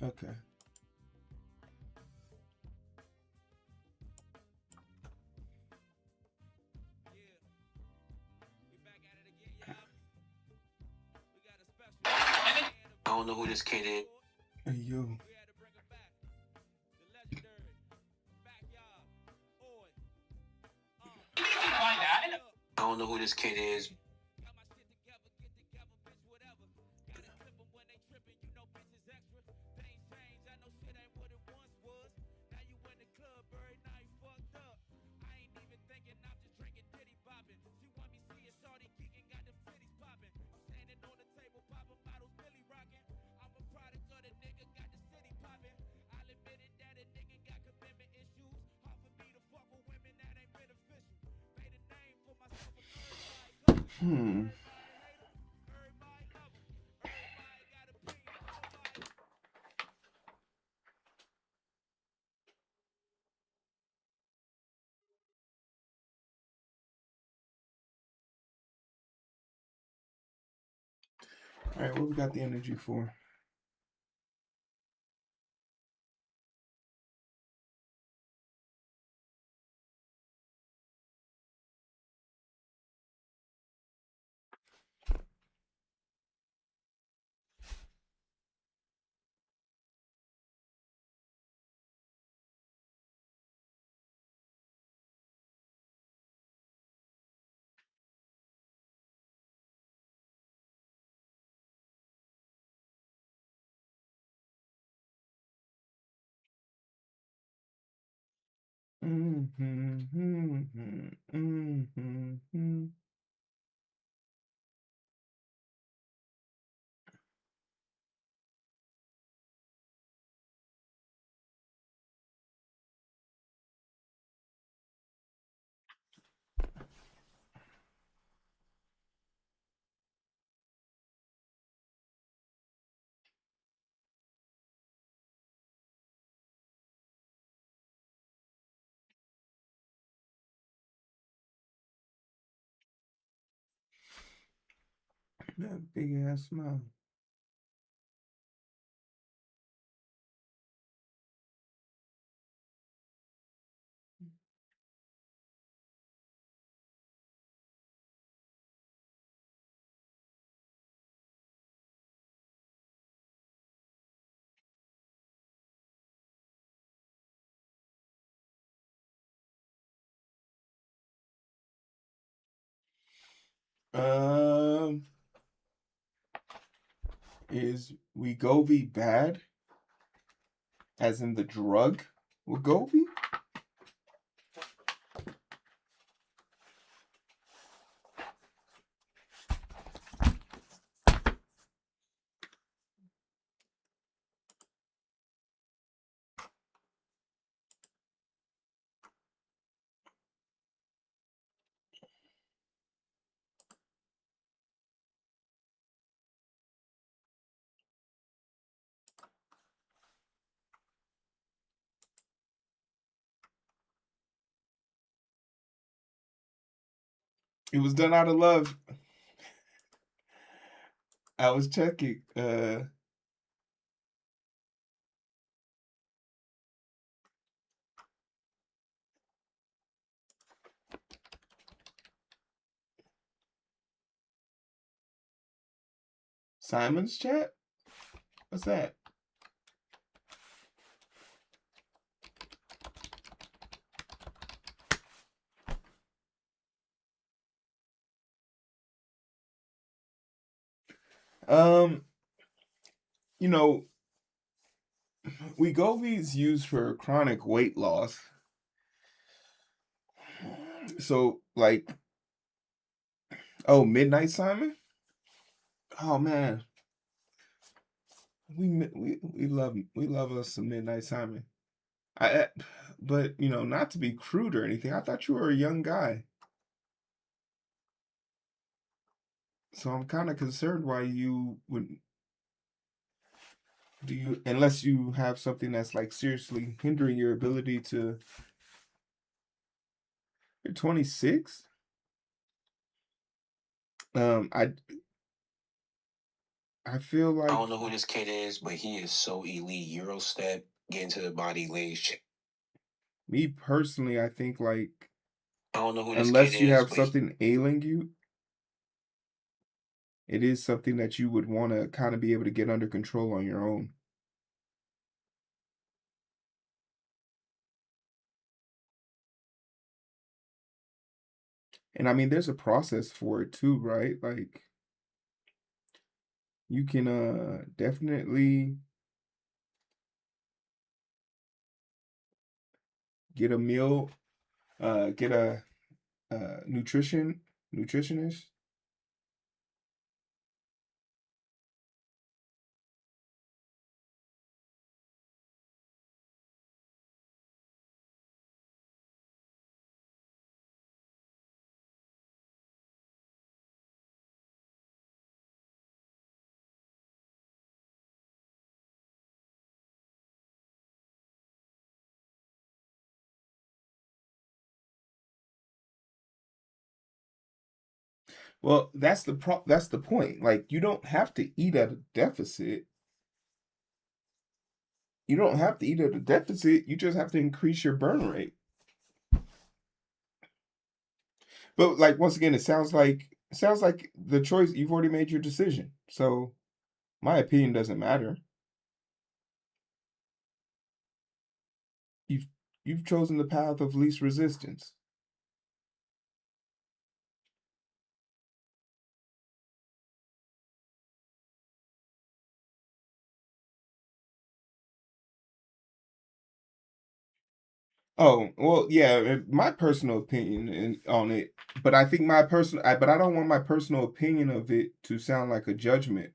Okay. I don't know who this kid is. Hey, yo. I don't know who this kid is. All right, what we got the energy for? That big ass smile. Is Wegovy bad? As in the drug Wegovy? It was done out of love. I was checking. Simon's chat? What's that? You know, Wegovy is used for chronic weight loss. So, like, oh, Midnight Simon? Oh man, we love us some Midnight Simon. But you know, not to be crude or anything. I thought you were a young guy, so I'm kind of concerned why you would do you unless you have something that's like seriously hindering your ability to. You're 26. I feel like I don't know who this kid is, but he is so elite. Euro step, get into the body, legs. Me personally, I think like I don't know who this kid unless you is, have but something ailing you, it is something that you would want to kind of be able to get under control on your own. And I mean, there's a process for it too, right? Like you can definitely get a meal, get a nutritionist. Well, that's the point. Like, you don't have to eat at a deficit. You don't have to eat at a deficit. You just have to increase your burn rate. But like once again, it sounds like the choice you've already made your decision. So my opinion doesn't matter. You've you've chosen the path of least resistance. Oh, well, yeah, my personal opinion on it, but I think but I don't want my personal opinion of it to sound like a judgment,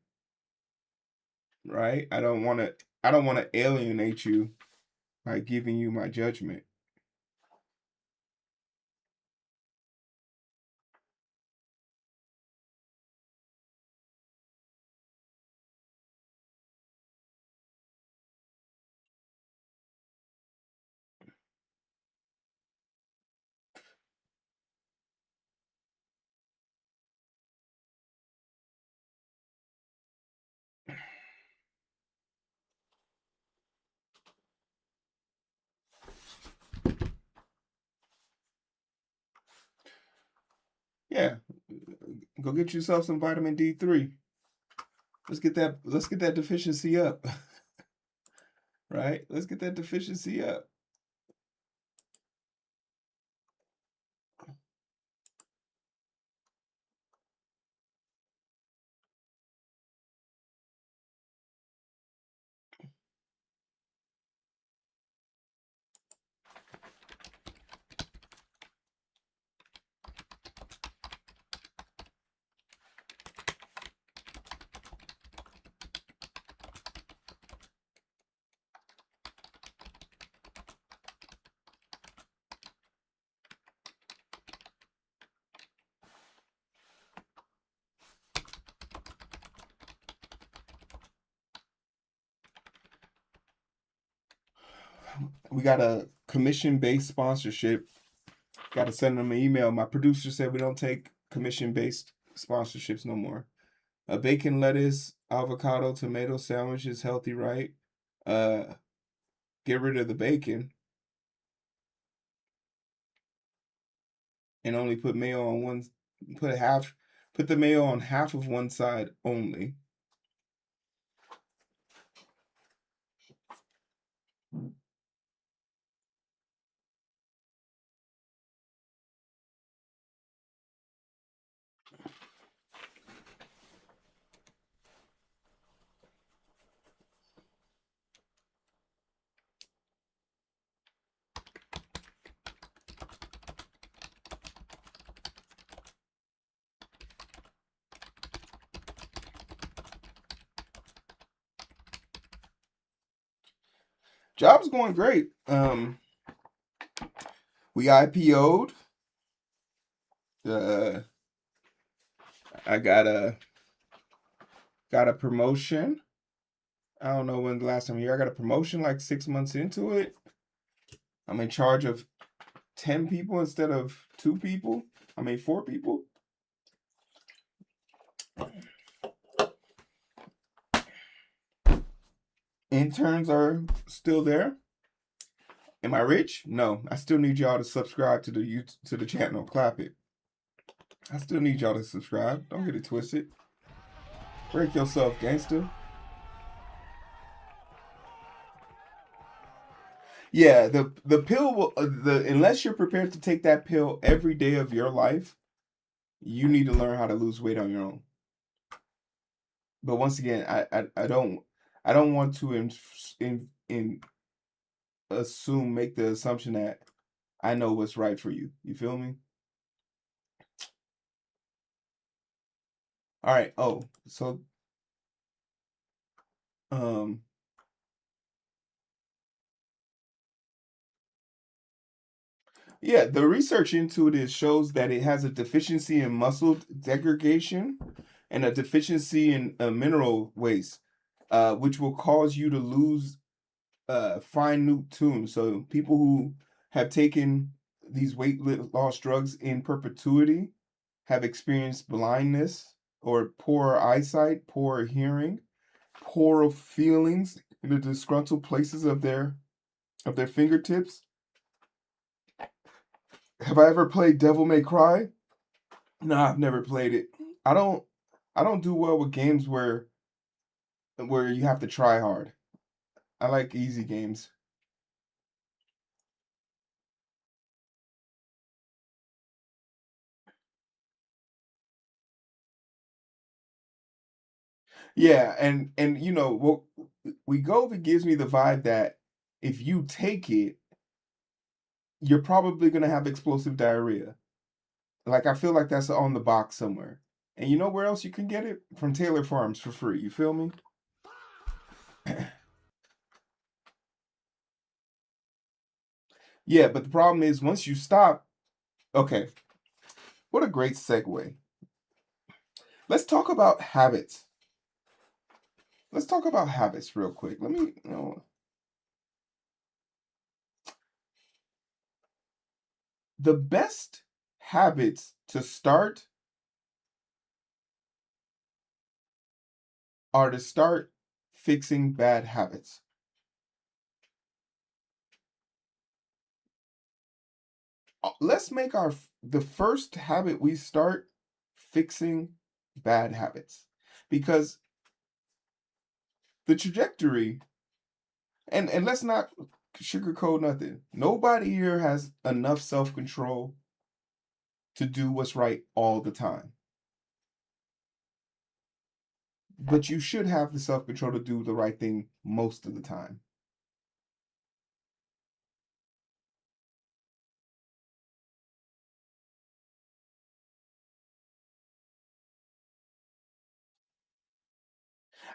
right? I don't want to alienate you by giving you my judgment. Yeah, go get yourself some vitamin D3. Let's get that deficiency up. Right? Let's get that deficiency up. We got a commission-based sponsorship. Got to send them an email. My producer said we don't take commission-based sponsorships no more. A bacon, lettuce, avocado, tomato sandwich is healthy, right? Uh, get rid of the bacon and only put mayo on one. Put the mayo on half of one side only. Job's going great. We IPO'd. I got a promotion. I don't know when the last time here. I got a promotion like 6 months into it. I'm in charge of 10 people instead of 2 people. 4 people. Interns are still there. Am I rich? No. I still need y'all to subscribe to the channel. Clap it. I still need y'all to subscribe. Don't get it twisted. Break yourself, gangster. Yeah, the pill will unless you're prepared to take that pill every day of your life, you need to learn how to lose weight on your own. But once again, I don't want to make the assumption that I know what's right for you. You feel me? All right. Oh, so yeah, the research into it shows that it has a deficiency in muscle degradation and a deficiency in mineral waste, which will cause you to lose fine nuke. So people who have taken these weight loss drugs in perpetuity have experienced blindness or poor eyesight, poor hearing, poor feelings in the disgruntled places of their fingertips? Have I ever played Devil May Cry? No, I've never played it. I don't do well with games where you have to try hard. I like easy games. Yeah, and you know, well, Wegovy gives me the vibe that if you take it, you're probably gonna have explosive diarrhea. Like I feel like that's on the box somewhere. And you know where else you can get it? From Taylor Farms for free. You feel me? Yeah, but the problem is once you stop, okay, what a great segue. Let's talk about habits. Let's talk about habits real quick. Let me, you know, the best habits to start are to start fixing bad habits. Let's make the first habit we start fixing bad habits, because the trajectory, and let's not sugarcoat nothing. Nobody here has enough self-control to do what's right all the time. But you should have the self-control to do the right thing most of the time.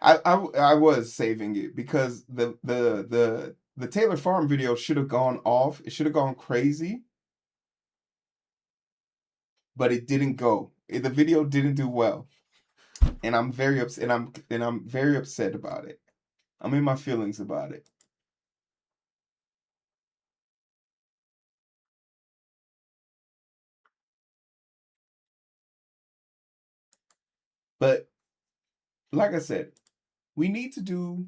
I was saving it because the Taylor Farm video should have gone off. It should have gone crazy, but it didn't go. The video didn't do well, and I'm very upset. And I'm very upset about it. I'm in my feelings about it. But like I said, we need to do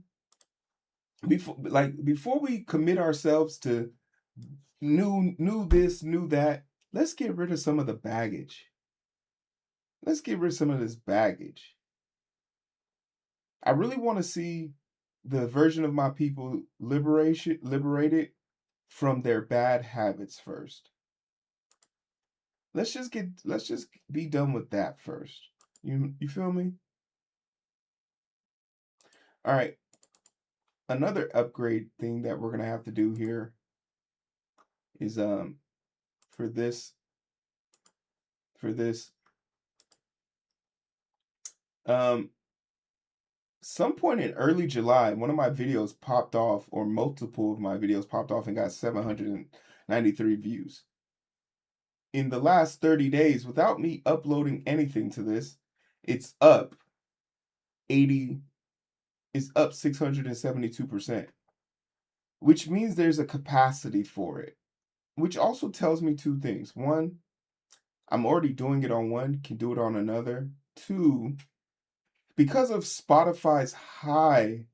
before we commit ourselves to new this, new that. Let's get rid of some of the baggage. Let's get rid of some of this baggage. I really want to see the version of my people liberated from their bad habits first. Let's just be done with that first. You feel me? All right. Another upgrade thing that we're gonna have to do here is for this some point in early July, one of my videos popped off, or multiple of my videos popped off and got 793 views. In the last 30 days, without me uploading anything to this, it's up 672%, which means there's a capacity for it, which also tells me two things. One, I'm already doing it on one, can do it on another. Two, because of Spotify's high,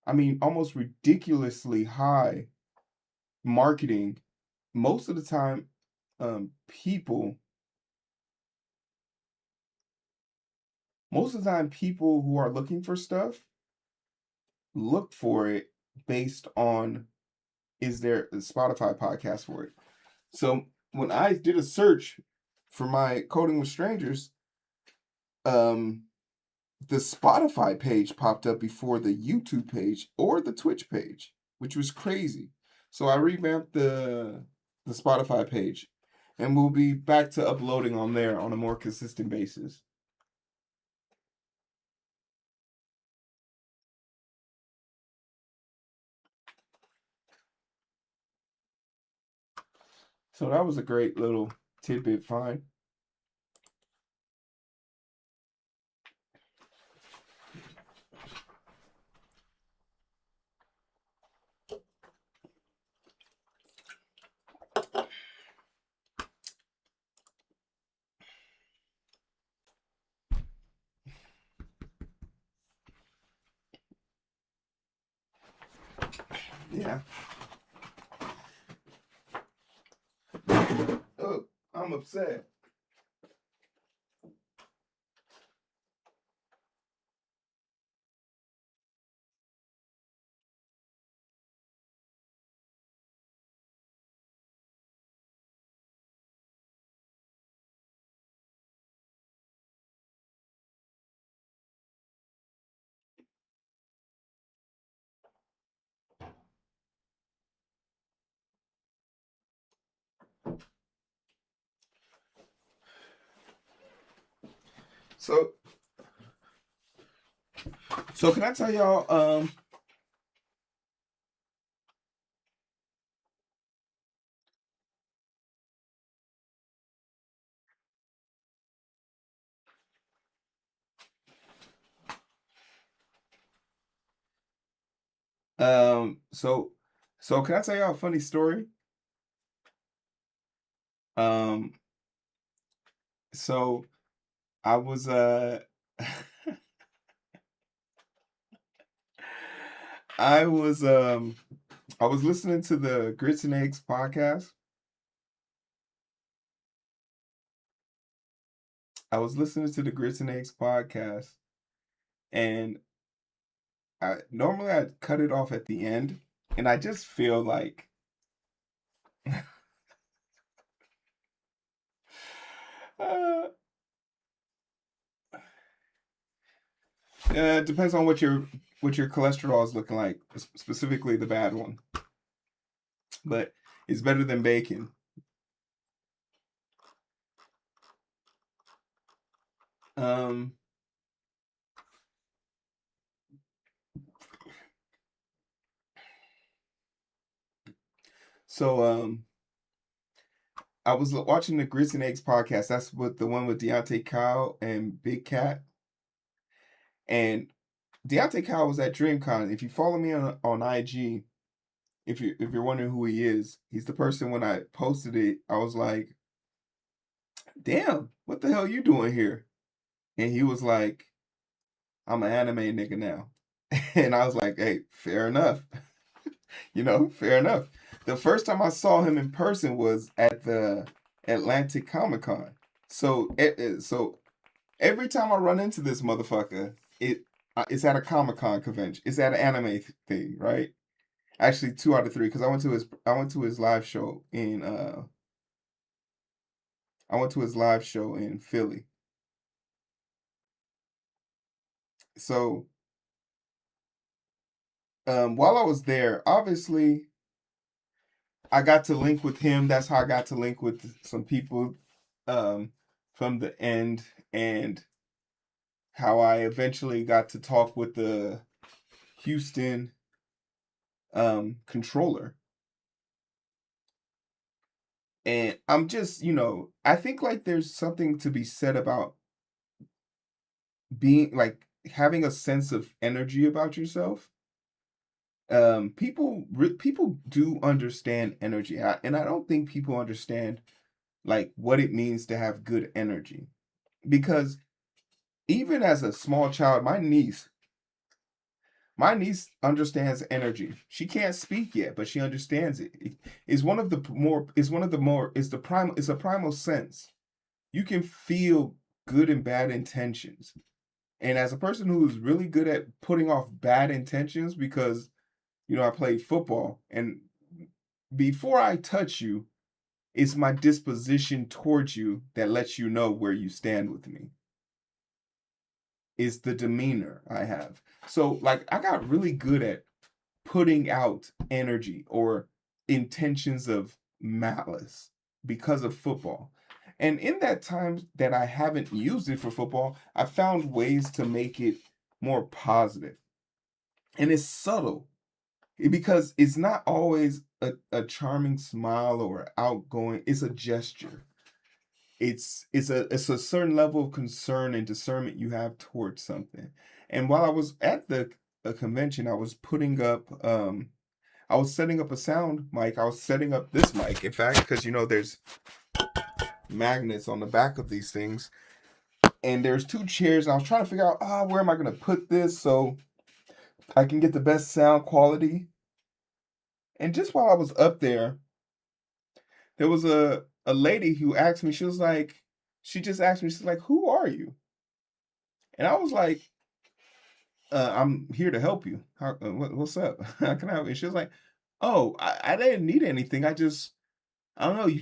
I mean, almost ridiculously high marketing, most of the time, people who are looking for stuff look for it based on, is there a Spotify podcast for it? So when I did a search for my Coding with Strangers, the Spotify page popped up before the YouTube page or the Twitch page, which was crazy. So I revamped the Spotify page, and we'll be back to uploading on there on a more consistent basis. So that was a great little tidbit find. Yeah. Oh, I'm upset. So can I tell y'all so can I tell y'all a funny story? Um so I was I was listening to the Grits and Eggs podcast. I was listening to the Grits and Eggs podcast, and normally I'd cut it off at the end, and I just feel like uh, it depends on what your cholesterol is looking like, specifically the bad one. But it's better than bacon. Um, so I was watching the Grits and Eggs podcast. That's what the one with Deontay Kyle and Big Cat. And Deontay Kyle was at DreamCon. If you follow me on IG, if you're wondering who he is, he's the person when I posted it, I was like, damn, what the hell you doing here? And he was like, I'm an anime nigga now. And I was like, hey, fair enough. Fair enough. The first time I saw him in person was at the Atlantic Comic Con. So every time I run into this motherfucker, it's at a Comic Con convention. It's at an anime thing, right? Actually, 2 out of 3 because I went to his live show in Philly. So while I was there, obviously I got to link with him. That's how I got to link with some people from the end, and how I eventually got to talk with the Houston controller. And I'm just, I think like there's something to be said about being like having a sense of energy about yourself. People do understand energy, and I don't think people understand like what it means to have good energy, because even as a small child, my niece understands energy. She can't speak yet, but she understands it. It's one of the more. It's one of the more. It's the prime. It's a primal sense. You can feel good and bad intentions. And as a person who's really good at putting off bad intentions, because I play football, and before I touch you, it's my disposition towards you that lets you know where you stand with me. Is the demeanor I have. So like I got really good at putting out energy or intentions of malice because of football. And in that time that I haven't used it for football, I found ways to make it more positive. And it's subtle because it's not always a charming smile or outgoing, it's a gesture. It's a certain level of concern and discernment you have towards something. And while I was at the a convention, I was putting up I was setting up a sound mic. I was setting up this mic, in fact, because there's magnets on the back of these things. And there's 2 chairs. And I was trying to figure out, where am I going to put this so I can get the best sound quality. And just while I was up there was a lady who asked me, she just asked me, she's like, "Who are you?" And I was like, "I'm here to help you. What's up? How can I help you?" She was like, "Oh, I didn't need anything. I don't know, you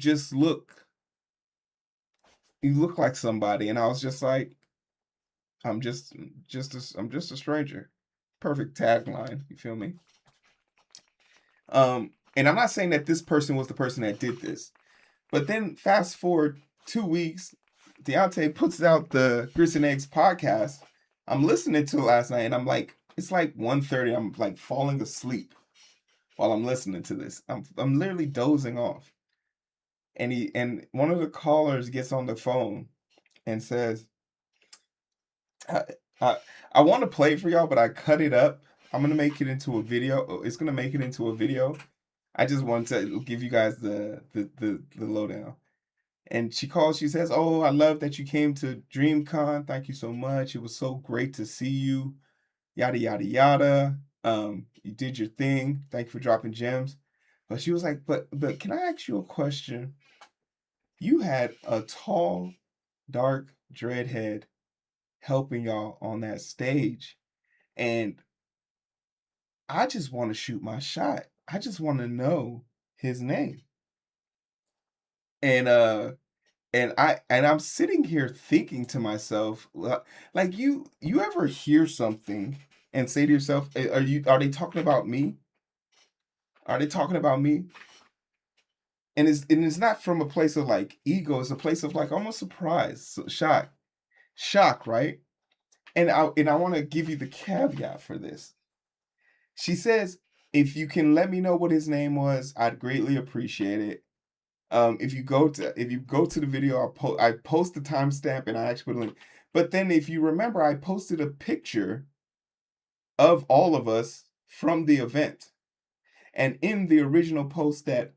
look like somebody." And I was just like, I'm just a stranger." Perfect tagline, you feel me? And I'm not saying that this person was the person that did this, but then fast forward 2 weeks, Deontay puts out the Grits and Eggs podcast. I'm listening to it last night, and I'm like, it's like 1:30. I'm like falling asleep while I'm listening to this. I'm literally dozing off. And one of the callers gets on the phone and says, I, I want to play it for y'all, but I cut it up. I'm gonna make it into a video. It's gonna make it into a video. I just want to give you guys the lowdown. And she calls, she says, "Oh, I love that you came to DreamCon. Thank you so much. It was so great to see you. Yada yada yada. You did your thing. Thank you for dropping gems." But she was like, but can I ask you a question? You had a tall, dark dreadhead helping y'all on that stage. And I just want to shoot my shot. I just want to know his name. And I'm sitting here thinking to myself, like you ever hear something and say to yourself, are they talking about me? Are they talking about me? And it's not from a place of like ego, it's a place of like almost surprise, shock, right? And I want to give you the caveat for this. She says, "If you can let me know what his name was, I'd greatly appreciate it. If you go to the video, I post the timestamp and I actually put a link. But then if you remember, I posted a picture of all of us from the event. And in the original post that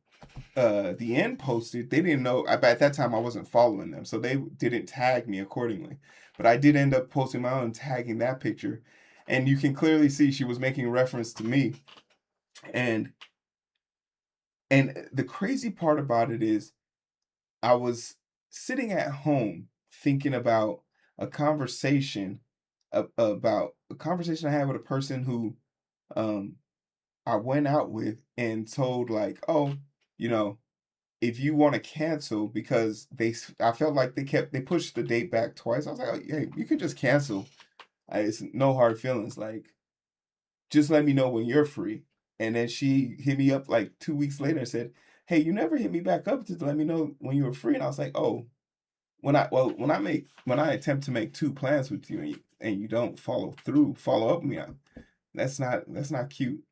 the end posted, they didn't know, at that time I wasn't following them, so they didn't tag me accordingly. But I did end up posting my own, tagging that picture. And you can clearly see she was making reference to me. And the crazy part about it is I was sitting at home thinking about a conversation about a conversation I had with a person who I went out with and told like, "Oh, you know, if you want to cancel," because I felt like they pushed the date back twice. I was like, "Oh, hey, you can just cancel. It's no hard feelings. Like, just let me know when you're free." And then she hit me up like 2 weeks later and said, "Hey, you never hit me back up to let me know when you were free." And I was like, "Oh, when I attempt to make two plans with you and you don't follow up with me, that's not cute."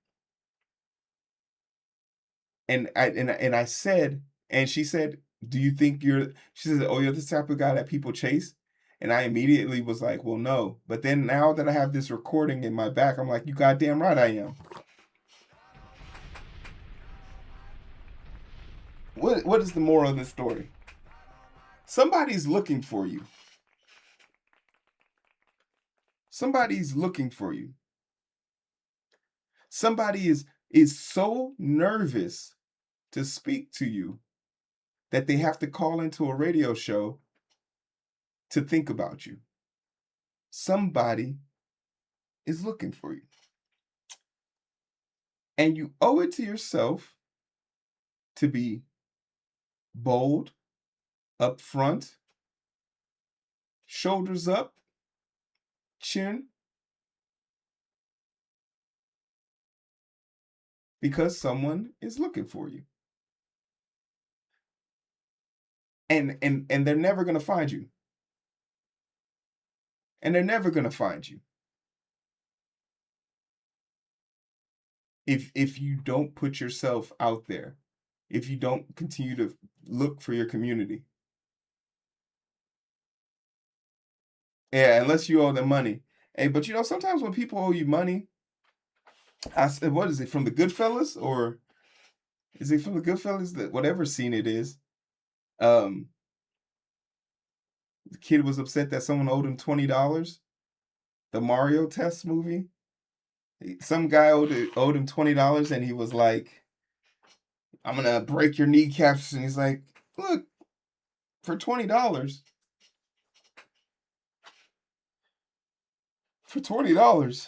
And I said, and she said, "Do you think she said, "Oh, you're the type of guy that people chase?" And I immediately was like, "Well, no." But then now that I have this recording in my back, I'm like, "You goddamn right I am." What is the moral of this story? Somebody's looking for you. Somebody's looking for you. Somebody is so nervous to speak to you that they have to call into a radio show to think about you. Somebody is looking for you. And you owe it to yourself to be bold, upfront, shoulders up, chin, because someone is looking for you. And they're never going to find you. And they're never going to find you if you don't put yourself out there, if you don't continue to look for your community. Yeah, unless you owe them money. Hey, but sometimes when people owe you money, I said, what is it, from the Goodfellas? Or is it from the Goodfellas? That whatever scene it is. The kid was upset that someone owed him $20. The Mario Test movie. Some guy owed him $20 and he was like, I'm gonna break your kneecaps. And he's like, look, for $20. For $20.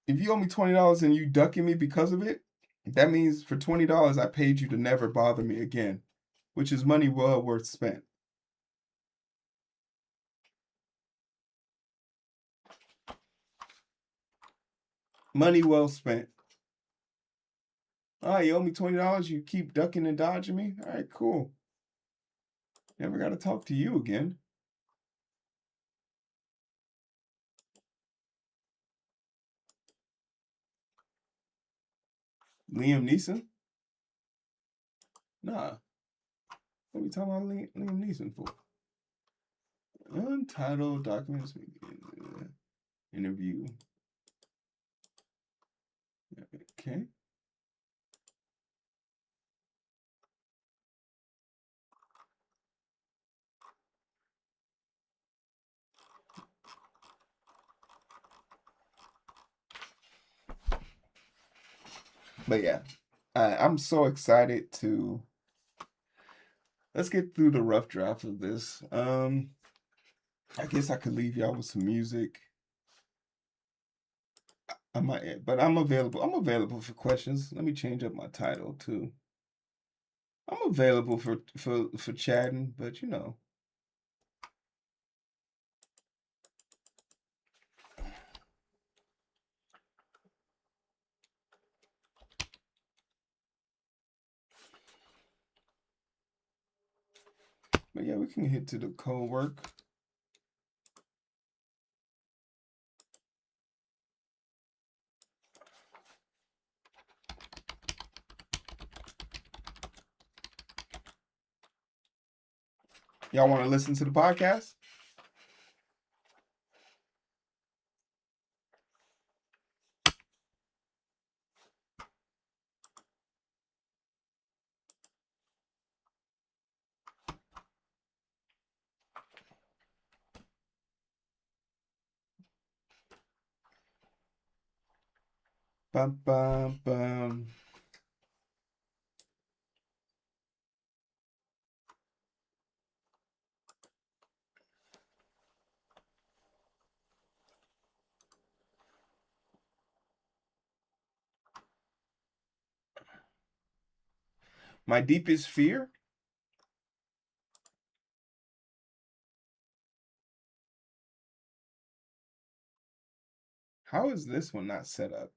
If you owe me $20 and you ducking me because of it, that means for $20 I paid you to never bother me again, which is money well worth spent. Money well spent. All right, you owe me $20. You keep ducking and dodging me. All right, cool. Never got to talk to you again. Liam Neeson? Nah. What are we talking about Liam Neeson for? Untitled documents. Interview. Okay. But yeah, I'm so excited to. Let's get through the rough draft of this. I guess I could leave y'all with some music. I might, but I'm available. I'm available for questions. Let me change up my title too. I'm available for chatting, but you know. But yeah, we can hit to the code work. Y'all want to listen to the podcast? Bum, bum, bum. My deepest fear? How is this one not set up?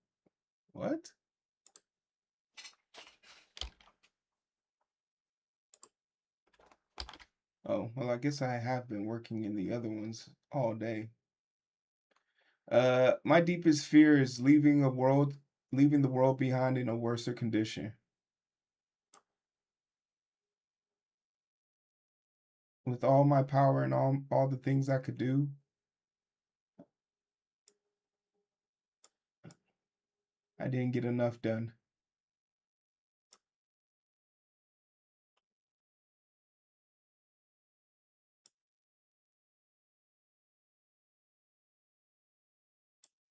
What? Oh, well, I guess I have been working in the other ones all day. My deepest fear is leaving the world behind in a worser condition. With all my power and all the things I could do, I didn't get enough done.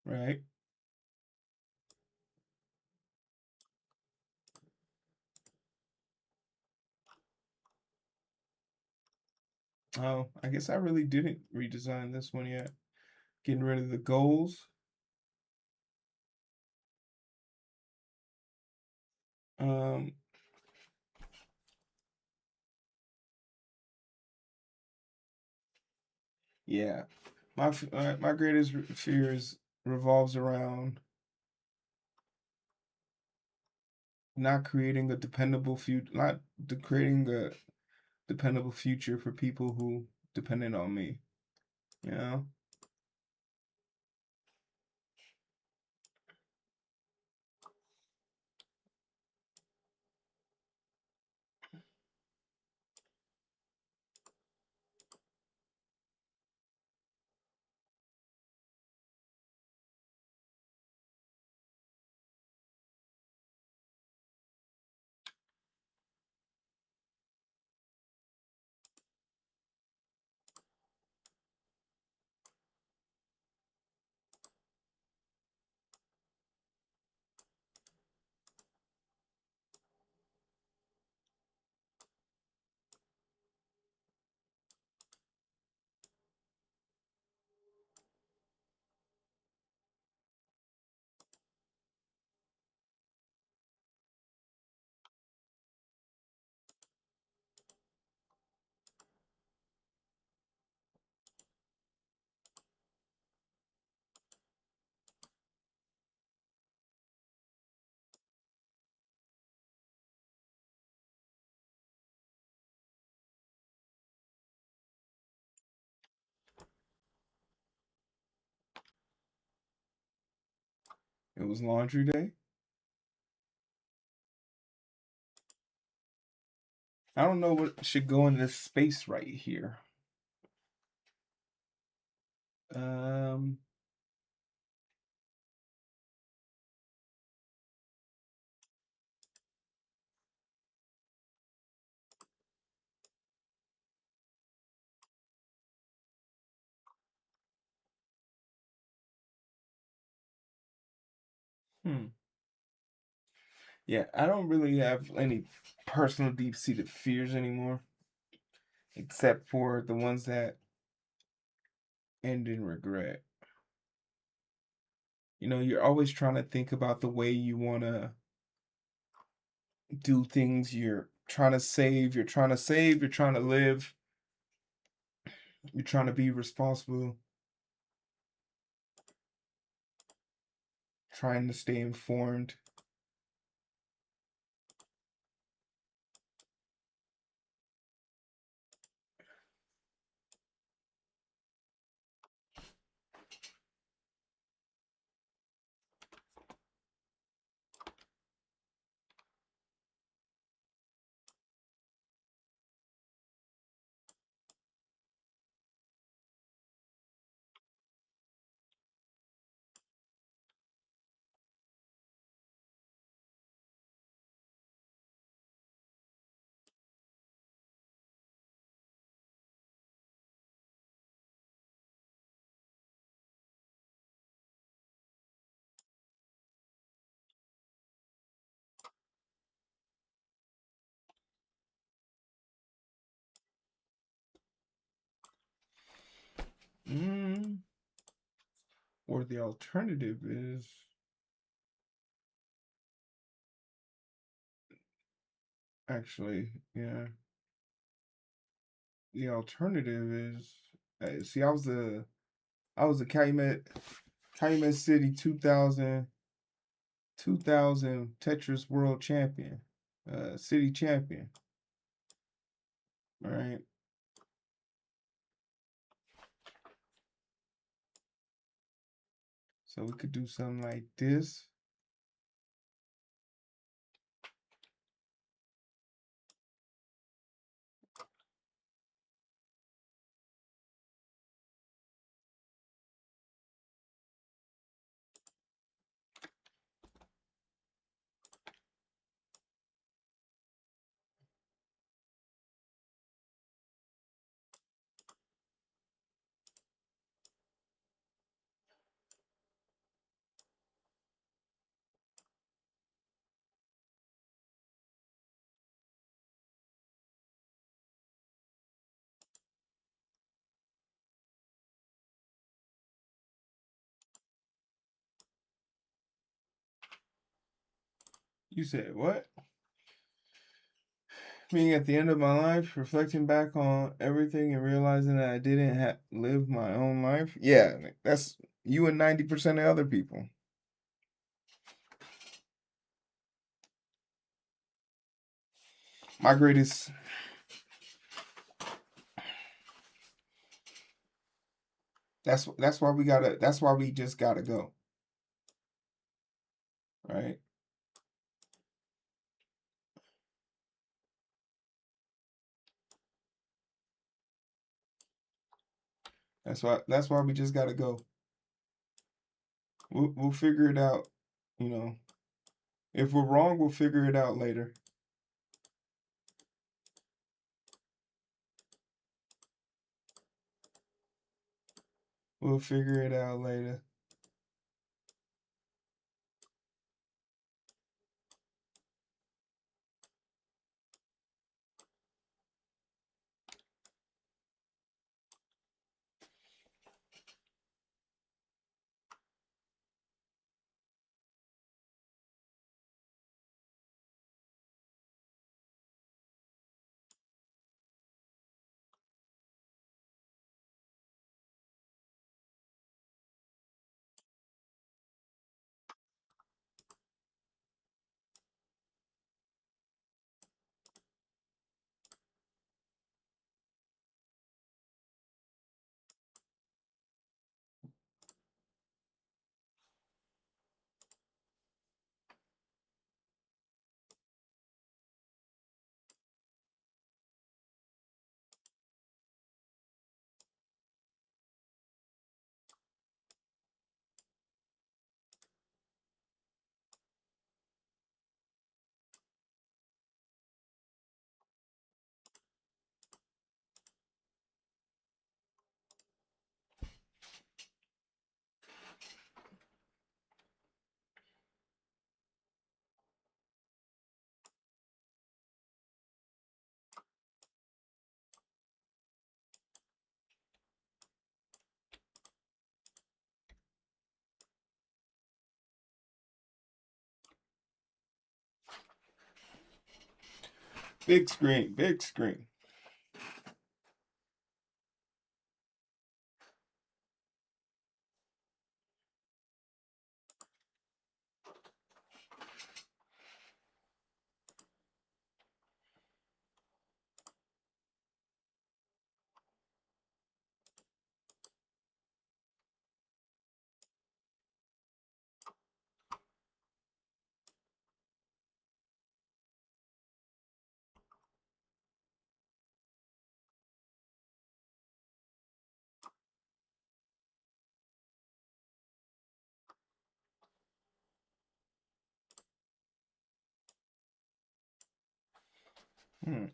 Right? Oh, I guess I really didn't redesign this one yet. Getting rid of the goals. Yeah. My greatest fears revolves around not creating a dependable future, creating a dependable future for people who dependent on me. You know? It was laundry day. I don't know what should go in this space right here. Um, Yeah, I don't really have any personal deep-seated fears anymore, except for the ones that end in regret. You know, you're always trying to think about the way you want to do things. You're trying to save, you're trying to save, you're trying to live, you're trying to be responsible, trying to stay informed. Or the alternative is actually, yeah. The alternative is see, I was a Calumet City 2000 Tetris World Champion, city champion. All right. So we could do something like this. You said what? Being at the end of my life, reflecting back on everything and realizing that I didn't live my own life. Yeah, that's you and 90% of other people. My greatest that's why we just gotta go. Right? That's why we just gotta go. We'll figure it out, you know. If we're wrong, we'll figure it out later. We'll figure it out later. Big screen, big screen. Hmm.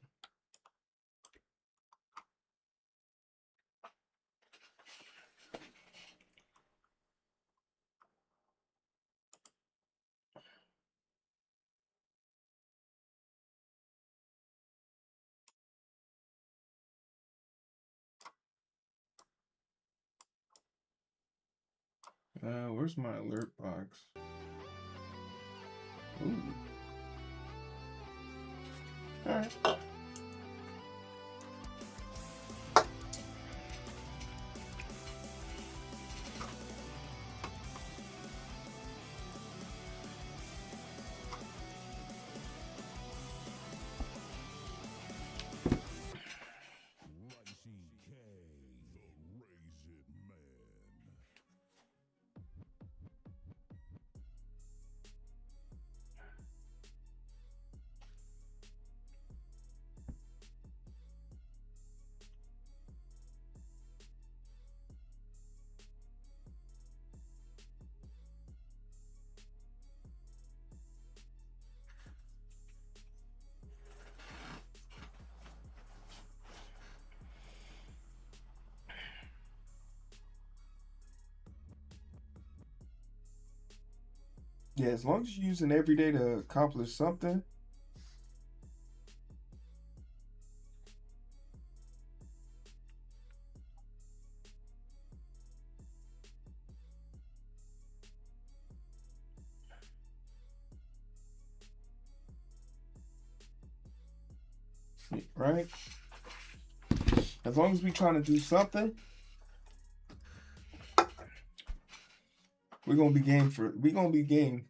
Where's my alert box? Ooh. All right. Yeah, as long as you're using every day to accomplish something. Right? As long as we trying to do something, we're gonna be game.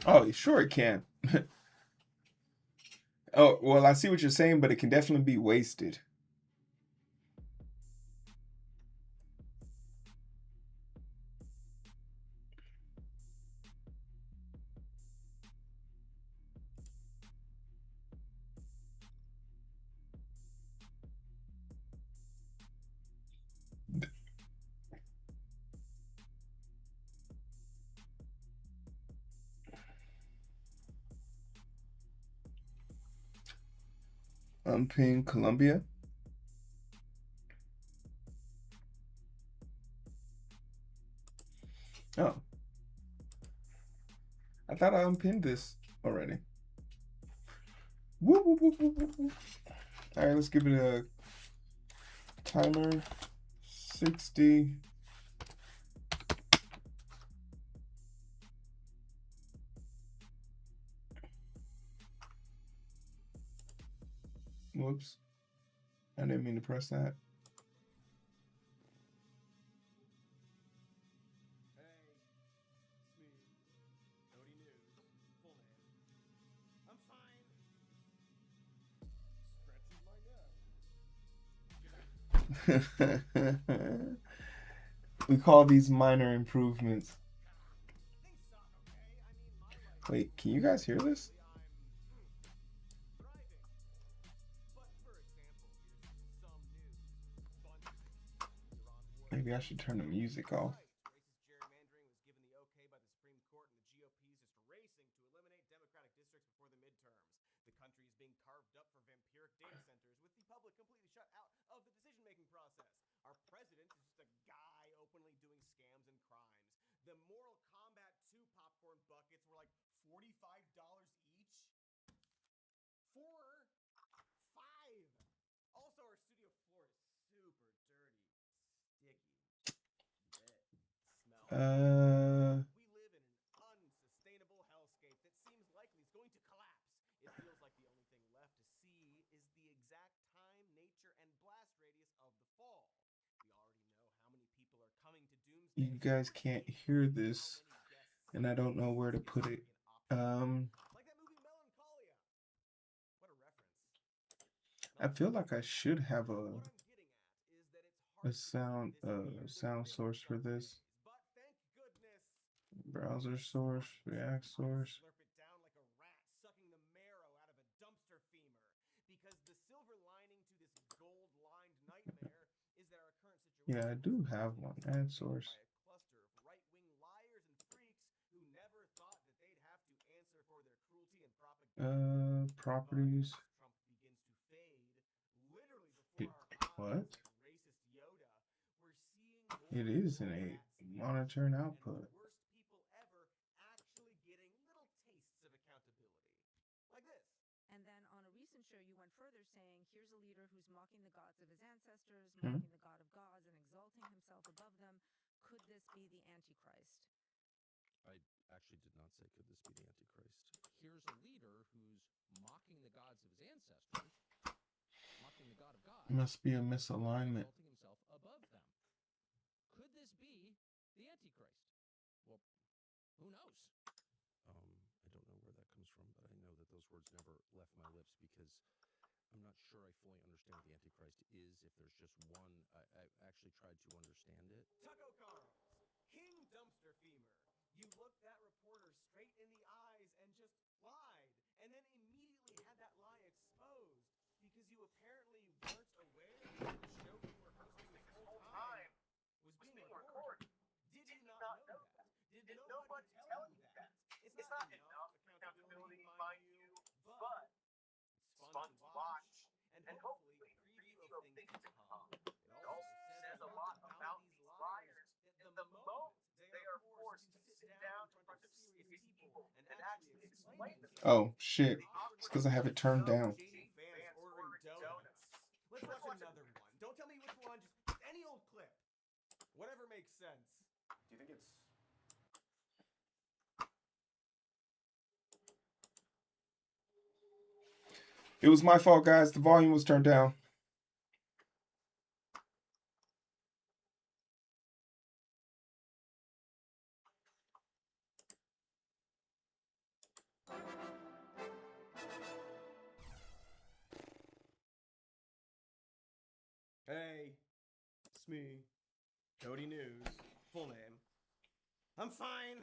Oh, sure it can. Oh, well, I see what you're saying, but it can definitely be wasted. Unpin Columbia. Oh. I thought I unpinned this already. Woo, woo, woo, woo, woo, woo. All right, let's give it a timer. 60. Whoops. I didn't mean to press that. We call these minor improvements. Wait, can you guys hear this? Maybe I should turn the music off. The Mortal Kombat 2 popcorn buckets were like $45 each. 4, 5. Also, our studio floor is super dirty, sticky. Smell. We live in an unsustainable hellscape that seems likely is going to collapse. It feels like the only thing left to see is the exact time, nature, and blast radius of the fall. We already know how many people are coming to Doomsday. You guys can't hear this, and I don't know where to put it. I feel like I should have a sound source for this. Browser source, React source. Yeah, I do have one. Ad source. Properties. What? It is an 8. Monitor and output. And then on a recent show, you went further saying, here's a leader who's mocking the gods of his ancestors, mocking the god of gods, and exalting himself above them. Could this be the Antichrist? I actually did not say, could this be the Antichrist? Here's a leader who's mocking the gods of his ancestors, mocking the god of gods. Must be a misalignment. Exalting himself above them. Could this be the Antichrist? Well, who knows? I don't know where that comes from, but I know that those words never left my lips because I'm not sure I fully understand what the Antichrist is. If there's just one, I actually tried to understand it. Tucko Carls, King Dumpster Femur. You looked that reporter straight in the eyes and just lied, and then immediately had that lie exposed because you apparently weren't aware that the show you were hosting this whole time was being recorded. Did you not know that? Did nobody tell you that? It's not enough accountability, mind you, but it's fun to watch and hopefully preview of things to come. It also says a lot about these liars at the moment they are forced to sit down in front of serious people and actually explain themselves. Oh shit! It's because I have it turned down. Fans ordering donuts. Let's watch another one. Don't tell me which one. Just any old clip. Whatever makes sense. Do you think it's... It was my fault, guys. The volume was turned down. Hey, it's me, Cody News, full name. I'm fine.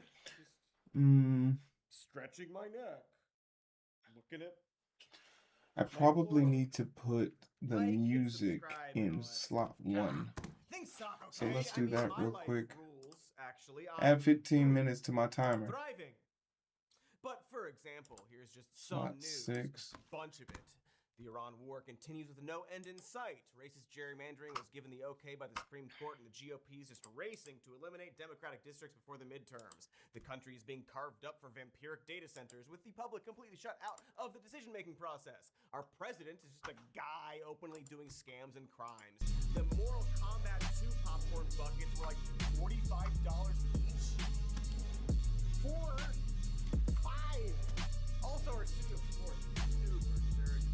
Just stretching my neck. Looking at... I probably need to put the music in slot 1. So let's do that real quick. Add 15 minutes to my timer. Thriving. But for example, here's just Slot some news. 6. A bunch of it. The Iran war continues with no end in sight. Racist gerrymandering was given the okay by the Supreme Court, and the GOP is just racing to eliminate Democratic districts before the midterms. The country is being carved up for vampiric data centers, with the public completely shut out of the decision-making process. Our president is just a guy openly doing scams and crimes. The Mortal Kombat 2 popcorn buckets were like $45 each. 4, 5. Also, our studio floor is super dirty.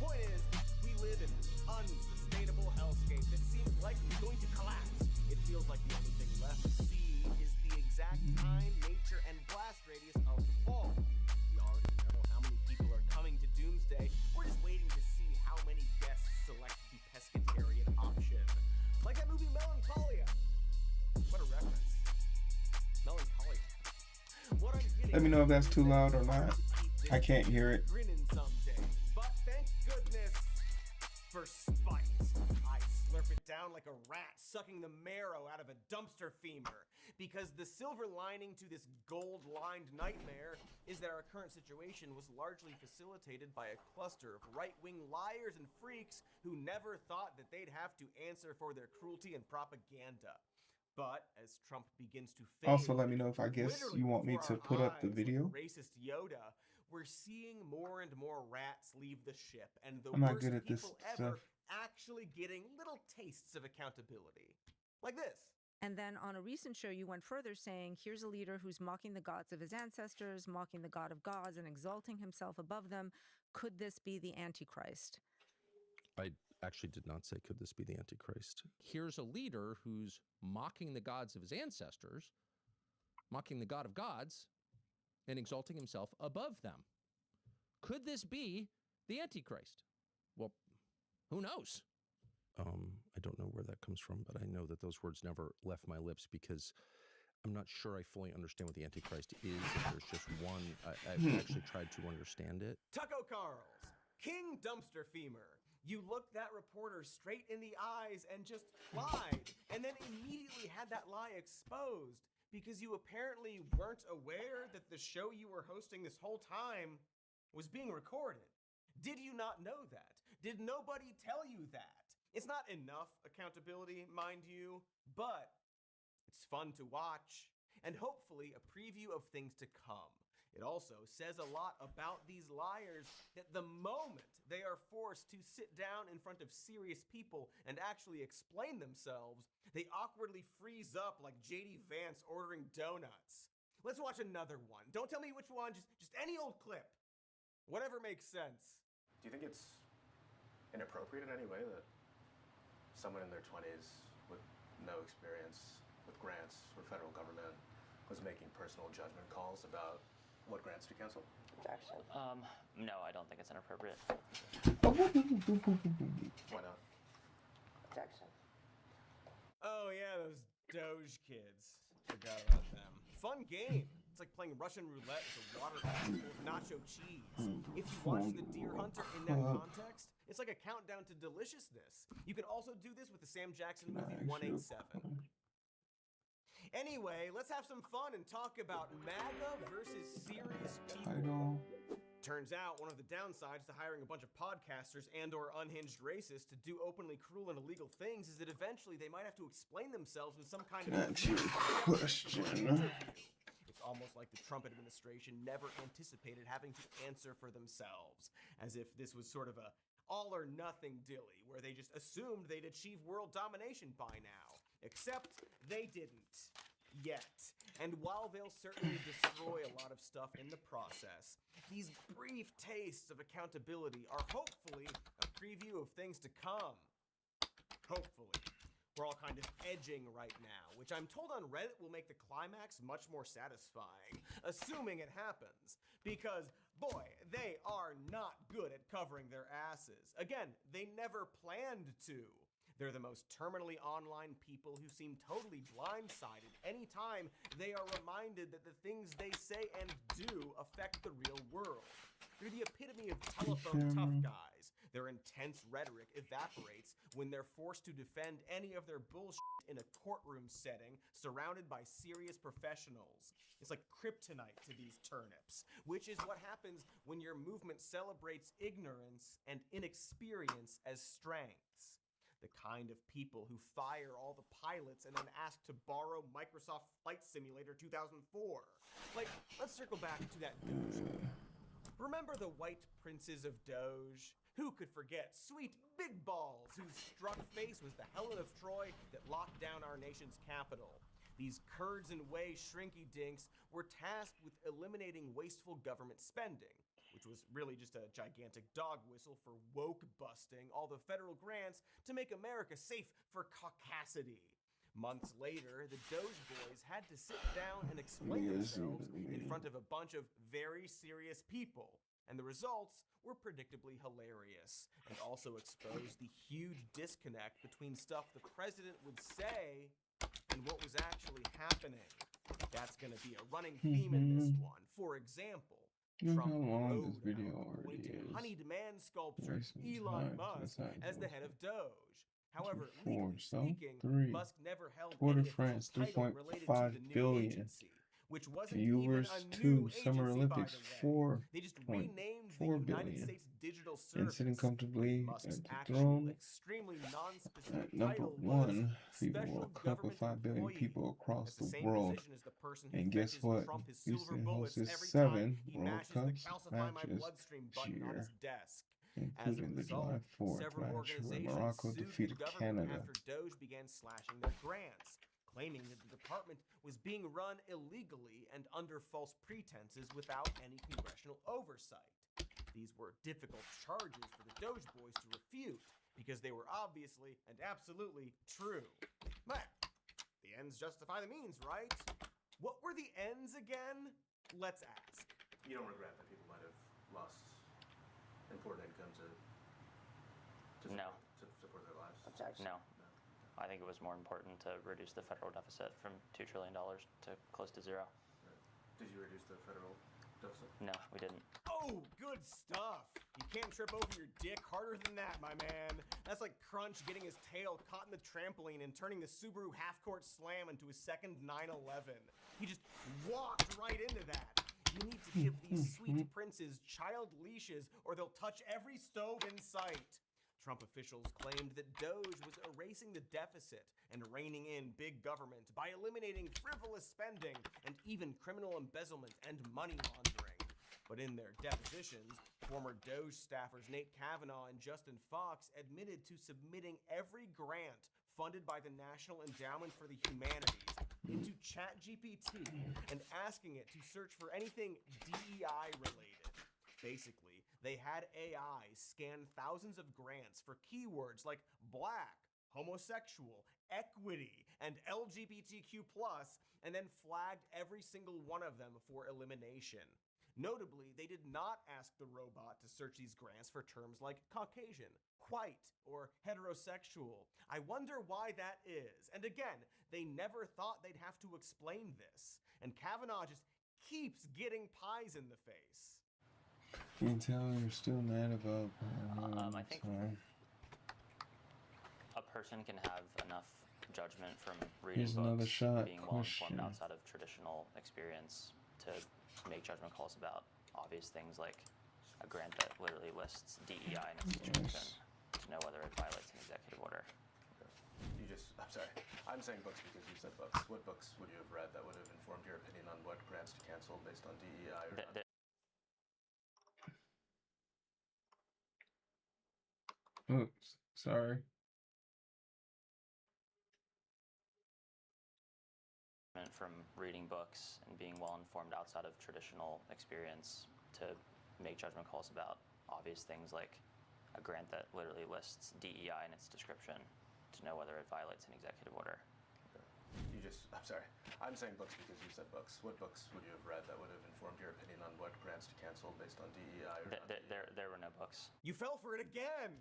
Point is, we live in an unsustainable hellscape that seems likely going to collapse. It feels like the only thing left to see is the exact time, nature, and blast radius of the fall. We already know how many people are coming to Doomsday. We're just waiting to see Let me know if that's too loud or not. I can't hear it. Grinning someday, but thank goodness for spite. I slurp it down like a rat sucking the marrow out of a dumpster femur. Because the silver lining to this gold-lined nightmare is that our current situation was largely facilitated by a cluster of right-wing liars and freaks who never thought that they'd have to answer for their cruelty and propaganda. But as Trump begins to fade, Also, let me know if I guess literally you want me before to our put up the eyes, video. like racist Yoda, we're seeing more and more rats leave the ship, and the I'm not worst good at this people stuff. ever actually getting little tastes of accountability. Like this. And then on a recent show, you went further saying, here's a leader who's mocking the gods of his ancestors, mocking the god of gods, and exalting himself above them. Could this be the Antichrist? I actually did not say, could this be the Antichrist? Here's a leader who's mocking the gods of his ancestors, mocking the god of gods, and exalting himself above them. Could this be the Antichrist? Well, who knows? I don't know where that comes from, but I know that those words never left my lips because I'm not sure I fully understand what the Antichrist is. If there's just one, I've actually tried to understand it. Tucko Carls, King Dumpster Femur. You looked that reporter straight in the eyes and just lied, and then immediately had that lie exposed because you apparently weren't aware that the show you were hosting this whole time was being recorded. Did you not know that? Did nobody tell you that? It's not enough accountability, mind you, but it's fun to watch, and hopefully a preview of things to come. It also says a lot about these liars that the moment they are forced to sit down in front of serious people and actually explain themselves, they awkwardly freeze up like J.D. Vance ordering donuts. Let's watch another one. Don't tell me which one, just any old clip. Whatever makes sense. Do you think it's inappropriate in any way that someone in their 20s with no experience with grants or federal government was making personal judgment calls about what grants to cancel? Objection. No, I don't think it's inappropriate. Why not? Objection. Oh yeah, those Doge kids. Forgot about them. Fun game. It's like playing Russian roulette with a water bottle with nacho cheese. If you watch The Deer Hunter in that context, it's like a countdown to deliciousness. You can also do this with the Sam Jackson movie 187. Anyway, let's have some fun and talk about MAGA versus serious people. Turns out one of the downsides to hiring a bunch of podcasters and or unhinged racists to do openly cruel and illegal things is that eventually they might have to explain themselves in some kind of question. It's almost like the Trump administration never anticipated having to answer for themselves, as if this was sort of a all or nothing dilly where they just assumed they'd achieve world domination by now. Except they didn't. Yet. And while they'll certainly destroy a lot of stuff in the process, these brief tastes of accountability are hopefully a preview of things to come. Hopefully. We're all kind of edging right now, which I'm told on Reddit will make the climax much more satisfying, assuming it happens. Because, boy, they are not good at covering their asses. Again, they never planned to. They're the most terminally online people who seem totally blindsided anytime they are reminded that the things they say and do affect the real world. They're the epitome of telephone tough guys. Their intense rhetoric evaporates when they're forced to defend any of their bullshit in a courtroom setting surrounded by serious professionals. It's like kryptonite to these turnips, which is what happens when your movement celebrates ignorance and inexperience as strengths. The kind of people who fire all the pilots and then ask to borrow Microsoft Flight Simulator 2004. Like, let's circle back to that Doge. Remember the white princes of Doge? Who could forget sweet Big Balls, whose struck face was the Helen of Troy that locked down our nation's capital? These curds and whey shrinky dinks were tasked with eliminating wasteful government spending, which was really just a gigantic dog whistle for woke busting all the federal grants to make America safe for caucasity. Months later, the Doge boys had to sit down and explain themselves in front of a bunch of very serious people. And the results were predictably hilarious, and also exposed the huge disconnect between stuff the president would say and what was actually happening. That's gonna be a running theme in this one, For example, Look how Trump long this rode video out already appointed is. honeyed man sculptor Wasting Elon time Musk besides as the those head of Doge. However, 4, legally so speaking, 3. Musk never held Toward any official France, title related to 3.5 the new billion. agency, which wasn't even Viewers a 2. new Summer agency, Olympics by the way. 4. They just renamed the 4 United billion. States Digital And sitting Service. comfortably Musk's at the actual, throne. extremely non-specific At number title was 1, people Special with a club of Government 5 billion Employee. people across That's the the same world. position as the person who And guess fetches what? Trump his silver Houston bullets hosts every 7 time he World mashes the Cups calcify my matches bloodstream this button on year, his desk. As a including the July result, 4th several match where organizations Morocco sued the defeated government Canada. after Doge began slashing their grants, claiming that the department was being run illegally and under false pretenses without any congressional oversight. These were difficult charges for the Doge boys to refute because they were obviously and absolutely true. But the ends justify the means, right? What were the ends again? Let's ask. You don't regret that people might have lost important income to No. support their lives? No. I think it was more important to reduce the federal deficit from $2 trillion to close to zero. Did you reduce the federal deficit? No, we didn't. Oh, good stuff. You can't trip over your dick harder than that, my man. That's like Crunch getting his tail caught in the trampoline and turning the Subaru half-court slam into a second 911. He just walked right into that. You need to give these sweet princes child leashes or they'll touch every stove in sight. Trump officials claimed that Doge was erasing the deficit and reining in big government by eliminating frivolous spending and even criminal embezzlement and money laundering. But in their depositions, former Doge staffers Nate Kavanaugh and Justin Fox admitted to submitting every grant funded by the National Endowment for the Humanities into ChatGPT and asking it to search for anything DEI related. Basically, they had AI scan thousands of grants for keywords like black, homosexual, equity, and LGBTQ+, and then flagged every single one of them for elimination. Notably, they did not ask the robot to search these grants for terms like Caucasian, white, or heterosexual. I wonder why that is. And again, they never thought they'd have to explain this. And Kavanaugh just keeps getting pies in the face. You can tell you're still mad about I think a person can have enough judgment from reading Here's books another shot. and being well Question. informed outside of traditional experience to make judgment calls about obvious things like a grant that literally lists DEI in its description to know whether it violates an executive order. I'm sorry, I'm saying books because you said books. What books would you have read that would have informed your opinion on what grants to cancel based on DEI or not? Oops, sorry. From reading books and being well informed outside of traditional experience to make judgment calls about obvious things like a grant that literally lists DEI in its description to know whether it violates an executive order. I'm sorry, I'm saying books because you said books. What books would you have read that would have informed your opinion on what grants to cancel based on DEI or not? There were no books. You fell for it again!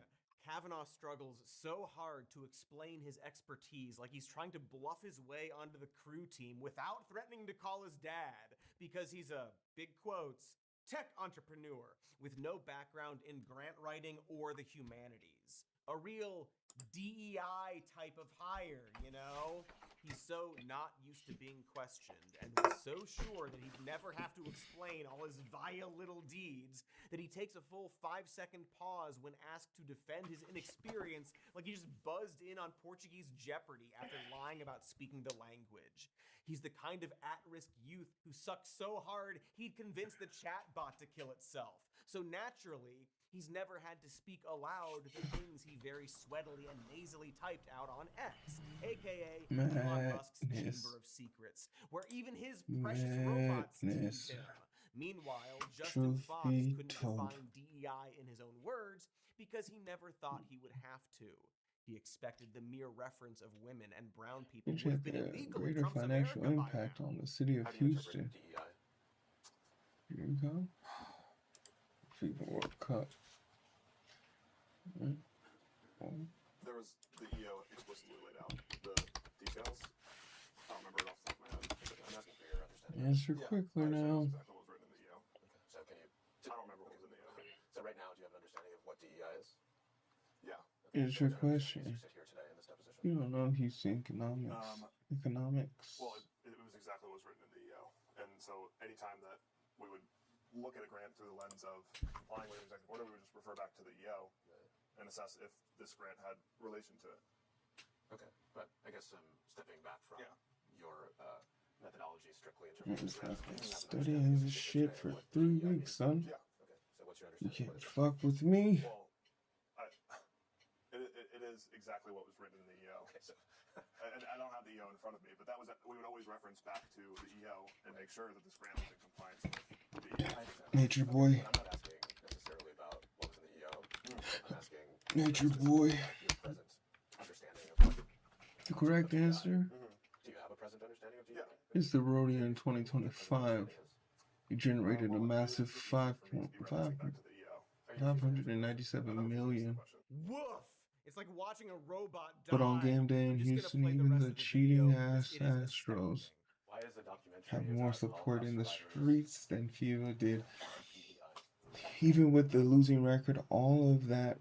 Kavanaugh struggles so hard to explain his expertise like he's trying to bluff his way onto the crew team without threatening to call his dad because he's a, big quotes, tech entrepreneur with no background in grant writing or the humanities. A real DEI type of hire, you know? He's so not used to being questioned and was so sure that he'd never have to explain all his vile little deeds that he takes a full 5-second pause when asked to defend his inexperience like he just buzzed in on Portuguese Jeopardy after lying about speaking the language. He's the kind of at-risk youth who sucks so hard he'd convince the chatbot to kill itself. So naturally, he's never had to speak aloud the things he very sweatily and nasally typed out on X, aka Elon Musk's Chamber of Secrets, where even his precious robots teased him. Meanwhile, Justin Fox couldn't define DEI in his own words because he never thought he would have to. He expected the mere reference of women and brown people would have been illegal in Greater Trump's financial America by impact now. on the city of Houston. Here we go. FIFA World Cup. There was the EO explicitly laid out. The details, I don't remember it off the top of my head. I'm asking for your understanding. Answer quickly now. Exactly what was written in the what DEI is? Yeah. Here's your question. You sit here today in this deposition. You don't know Houston economics. Well, it was exactly what was written in the EO. And so anytime that we would look at a grant through the lens of complying with executive order, we would just refer back to the EO and assess if this grant had relation to it. Okay, but I guess stepping back from your methodology strictly in terms of Studying this shit for 3 weeks, son. Yeah. Okay. So what's your You understanding? can't fuck with me. Well, it is exactly what was written in the EO. Okay, so and I don't have the EO in front of me, but that was we would always reference back to the EO and make sure that this grant was in compliance with the EO. Nature boy. I'm not asking necessarily about what was in the EO. I'm asking Nature boy. your present understanding of what. The correct answer Do you have a present understanding of DEI? is the Rhodium in 2025. It generated a massive 597 million. Woof! It's like watching a robot die. But on game day in Houston, even the cheating ass Astros Why is the documentary have more about support in the Holocaust streets than FIFA did. Even with the losing record, all of that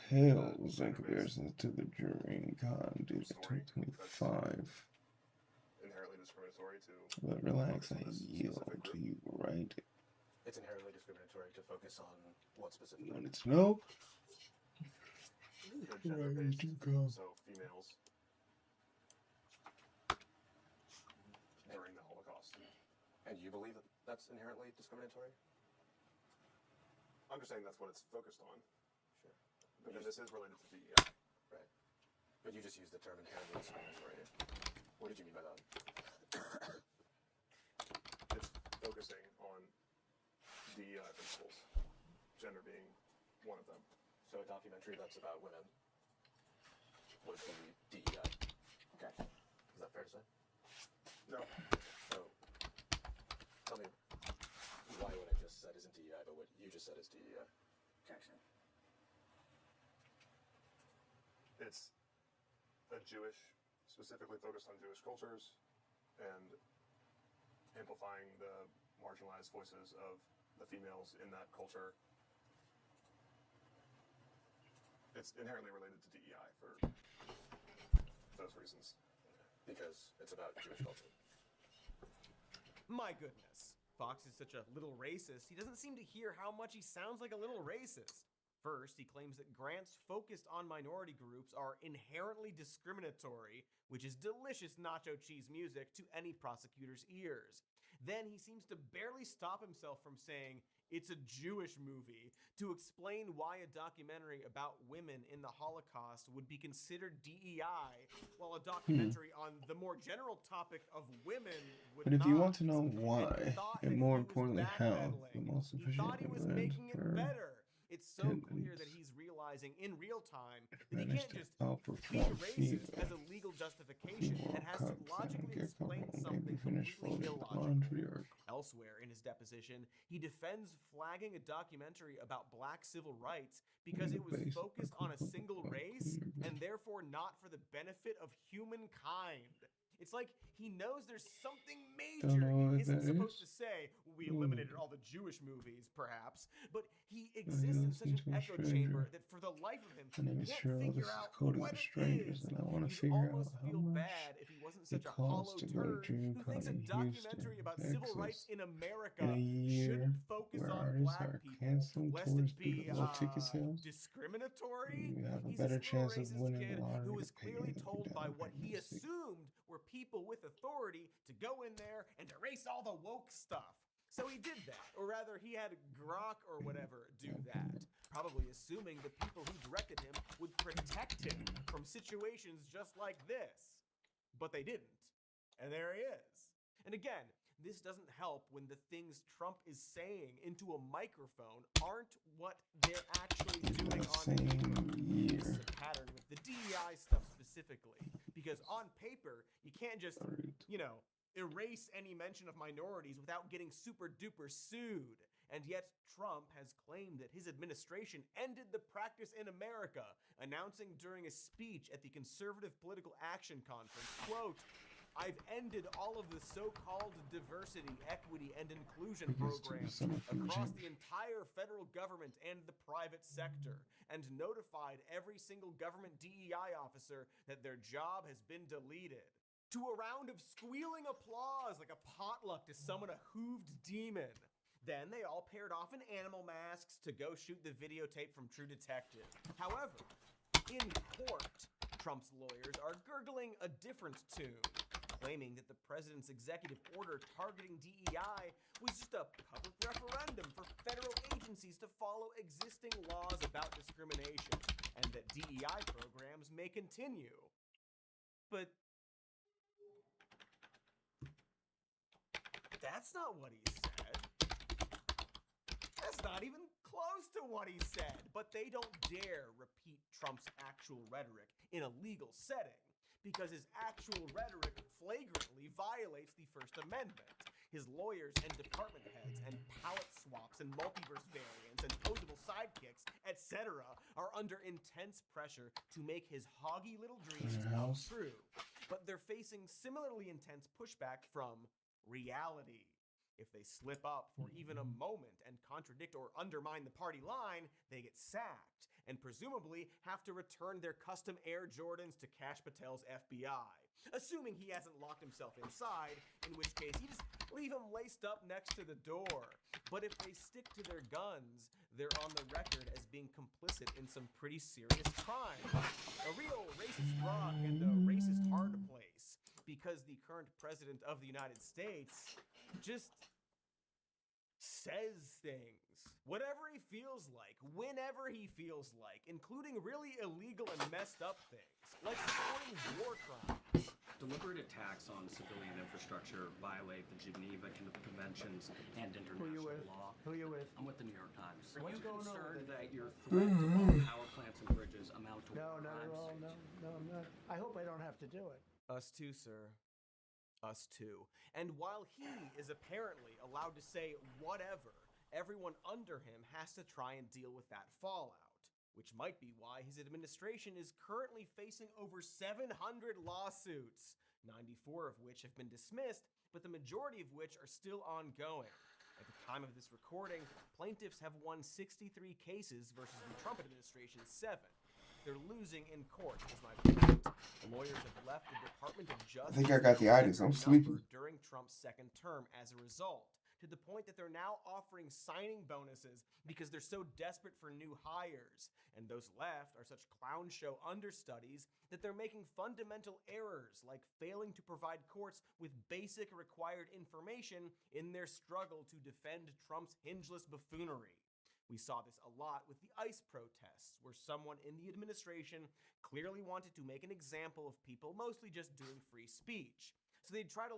pales in comparison to the Dream Con did in 2025. Inherently discriminatory to. But relax, I yield to you, right? It's inherently discriminatory to focus on what specific. You wanted to know? So females during the Holocaust. And you believe that that's inherently discriminatory? I'm just saying that's what it's focused on. Sure. But then this is related to DEI. Right. But you just used the term inherently discriminatory. What did you mean by that? It's focusing on DEI principles, gender being one of them. So a documentary that's about women would be DEI. Okay. Is that fair to say? No. So tell me why what I just said isn't DEI, but what you just said is DEI. Objection. It's a specifically focused on Jewish cultures and amplifying the marginalized voices of the females in that culture. It's inherently related to DEI for those reasons. Because it's about Jewish culture. My goodness. Fox is such a little racist, he doesn't seem to hear how much he sounds like a little racist. First, he claims that grants focused on minority groups are inherently discriminatory, which is delicious nacho cheese music to any prosecutor's ears. Then he seems to barely stop himself from saying, it's a Jewish movie, to explain why a documentary about women in the Holocaust would be considered DEI, while a documentary on the more general topic of women would But if you not. want to know why, and more importantly how, the most efficient Thought he was making it better. It's so clear that he's realizing in real time that he can't just be racist as a legal justification and has to logically explain something completely illogical. Elsewhere in his deposition, he defends flagging a documentary about black civil rights because it was focused on a single race and therefore not for the benefit of humankind. It's like he knows there's something major he isn't supposed to say. We eliminated all the Jewish movies, perhaps, but he exists in such an echo chamber that for the life of him, My name he is can't Cheryl. This figure is out Coding what with it Strangers, is. and I want to He'd figure out almost how feel much bad if he wasn't it such a hollow costs to go to turd Dream who Con thinks a in documentary Houston, about civil rights Texas, in America in a year shouldn't focus where on artists black are people, canceling lest tours it be due to low ticket sales. discriminatory. You have a He's better this little chance of racist winning kid the lottery who to was pay clearly you told by down what he music. assumed were people with authority to go in there and erase all the woke stuff. So he did that, or rather he had Grok or whatever do that, probably assuming the people who directed him would protect him from situations just like this. But they didn't. And there he is. And again, this doesn't help when the things Trump is saying into a microphone aren't what they're actually doing on camera. This is a pattern with the DEI stuff specifically, because on paper, you can't just, erase any mention of minorities without getting super duper sued. And yet Trump has claimed that his administration ended the practice in America, announcing during a speech at the Conservative Political Action Conference, quote, I've ended all of the so-called diversity, equity, and inclusion Biggest programs son of a across bitch. the entire federal government and the private sector, and notified every single government DEI officer that their job has been deleted. To a round of squealing applause like a potluck to summon a hooved demon. Then they all paired off in animal masks to go shoot the videotape from True Detective. However, in court, Trump's lawyers are gurgling a different tune, claiming that the president's executive order targeting DEI was just a public referendum for federal agencies to follow existing laws about discrimination, and that DEI programs may continue. But that's not what he said. That's not even close to what he said. But they don't dare repeat Trump's actual rhetoric in a legal setting, because his actual rhetoric flagrantly violates the First Amendment. His lawyers and department heads and palette swaps and multiverse variants and posable sidekicks, etc., are under intense pressure to make his hoggy little dreams come true. But they're facing similarly intense pushback from reality. If they slip up for even a moment and contradict or undermine the party line, they get sacked and presumably have to return their custom Air Jordans to Kash Patel's FBI. Assuming he hasn't locked himself inside, in which case you just leave him laced up next to the door. But if they stick to their guns, they're on the record as being complicit in some pretty serious crimes. A real racist rock and a racist hard place, because the current president of the United States just says things. Whatever he feels like, whenever he feels like, including really illegal and messed up things, like supporting war crimes. Deliberate attacks on civilian infrastructure violate the Geneva Conventions and international law. Who are you with? I'm with the New York Times. Are What's you going on concerned with that your threat to bomb power plants and bridges amount to No, a not crime at all. stage? No, I'm not. I hope I don't have to do it. Us too, sir. Us too. And while he is apparently allowed to say whatever, everyone under him has to try and deal with that fallout, which might be why his administration is currently facing over 700 lawsuits, 94 of which have been dismissed, but the majority of which are still ongoing. At the time of this recording, plaintiffs have won 63 cases versus the Trump administration's 7. They're losing in court, is my point. The lawyers have left the Department of Justice. I think I got the itis. I'm sleepy. During Trump's second term as a result, to the point that they're now offering signing bonuses because they're so desperate for new hires. And those left are such clown show understudies that they're making fundamental errors like failing to provide courts with basic required information in their struggle to defend Trump's hingeless buffoonery. We saw this a lot with the ICE protests, where someone in the administration clearly wanted to make an example of people mostly just doing free speech. So they'd try to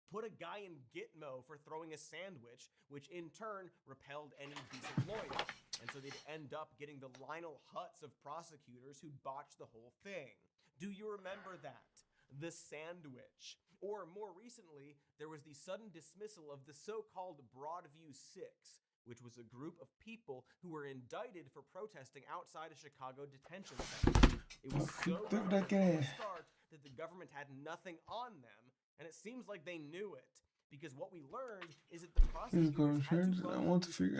put a guy in Gitmo for throwing a sandwich, which in turn repelled any decent lawyer. And so they'd end up getting the Lionel Hutz of prosecutors who'd botch the whole thing. Do you remember that? The sandwich. Or more recently, there was the sudden dismissal of the so-called Broadview Six, which was a group of people who were indicted for protesting outside a Chicago detention center. It was so from the start that the government had nothing on them, and it seems like they knew it. Because what we learned is that the prosecutors had to run through 3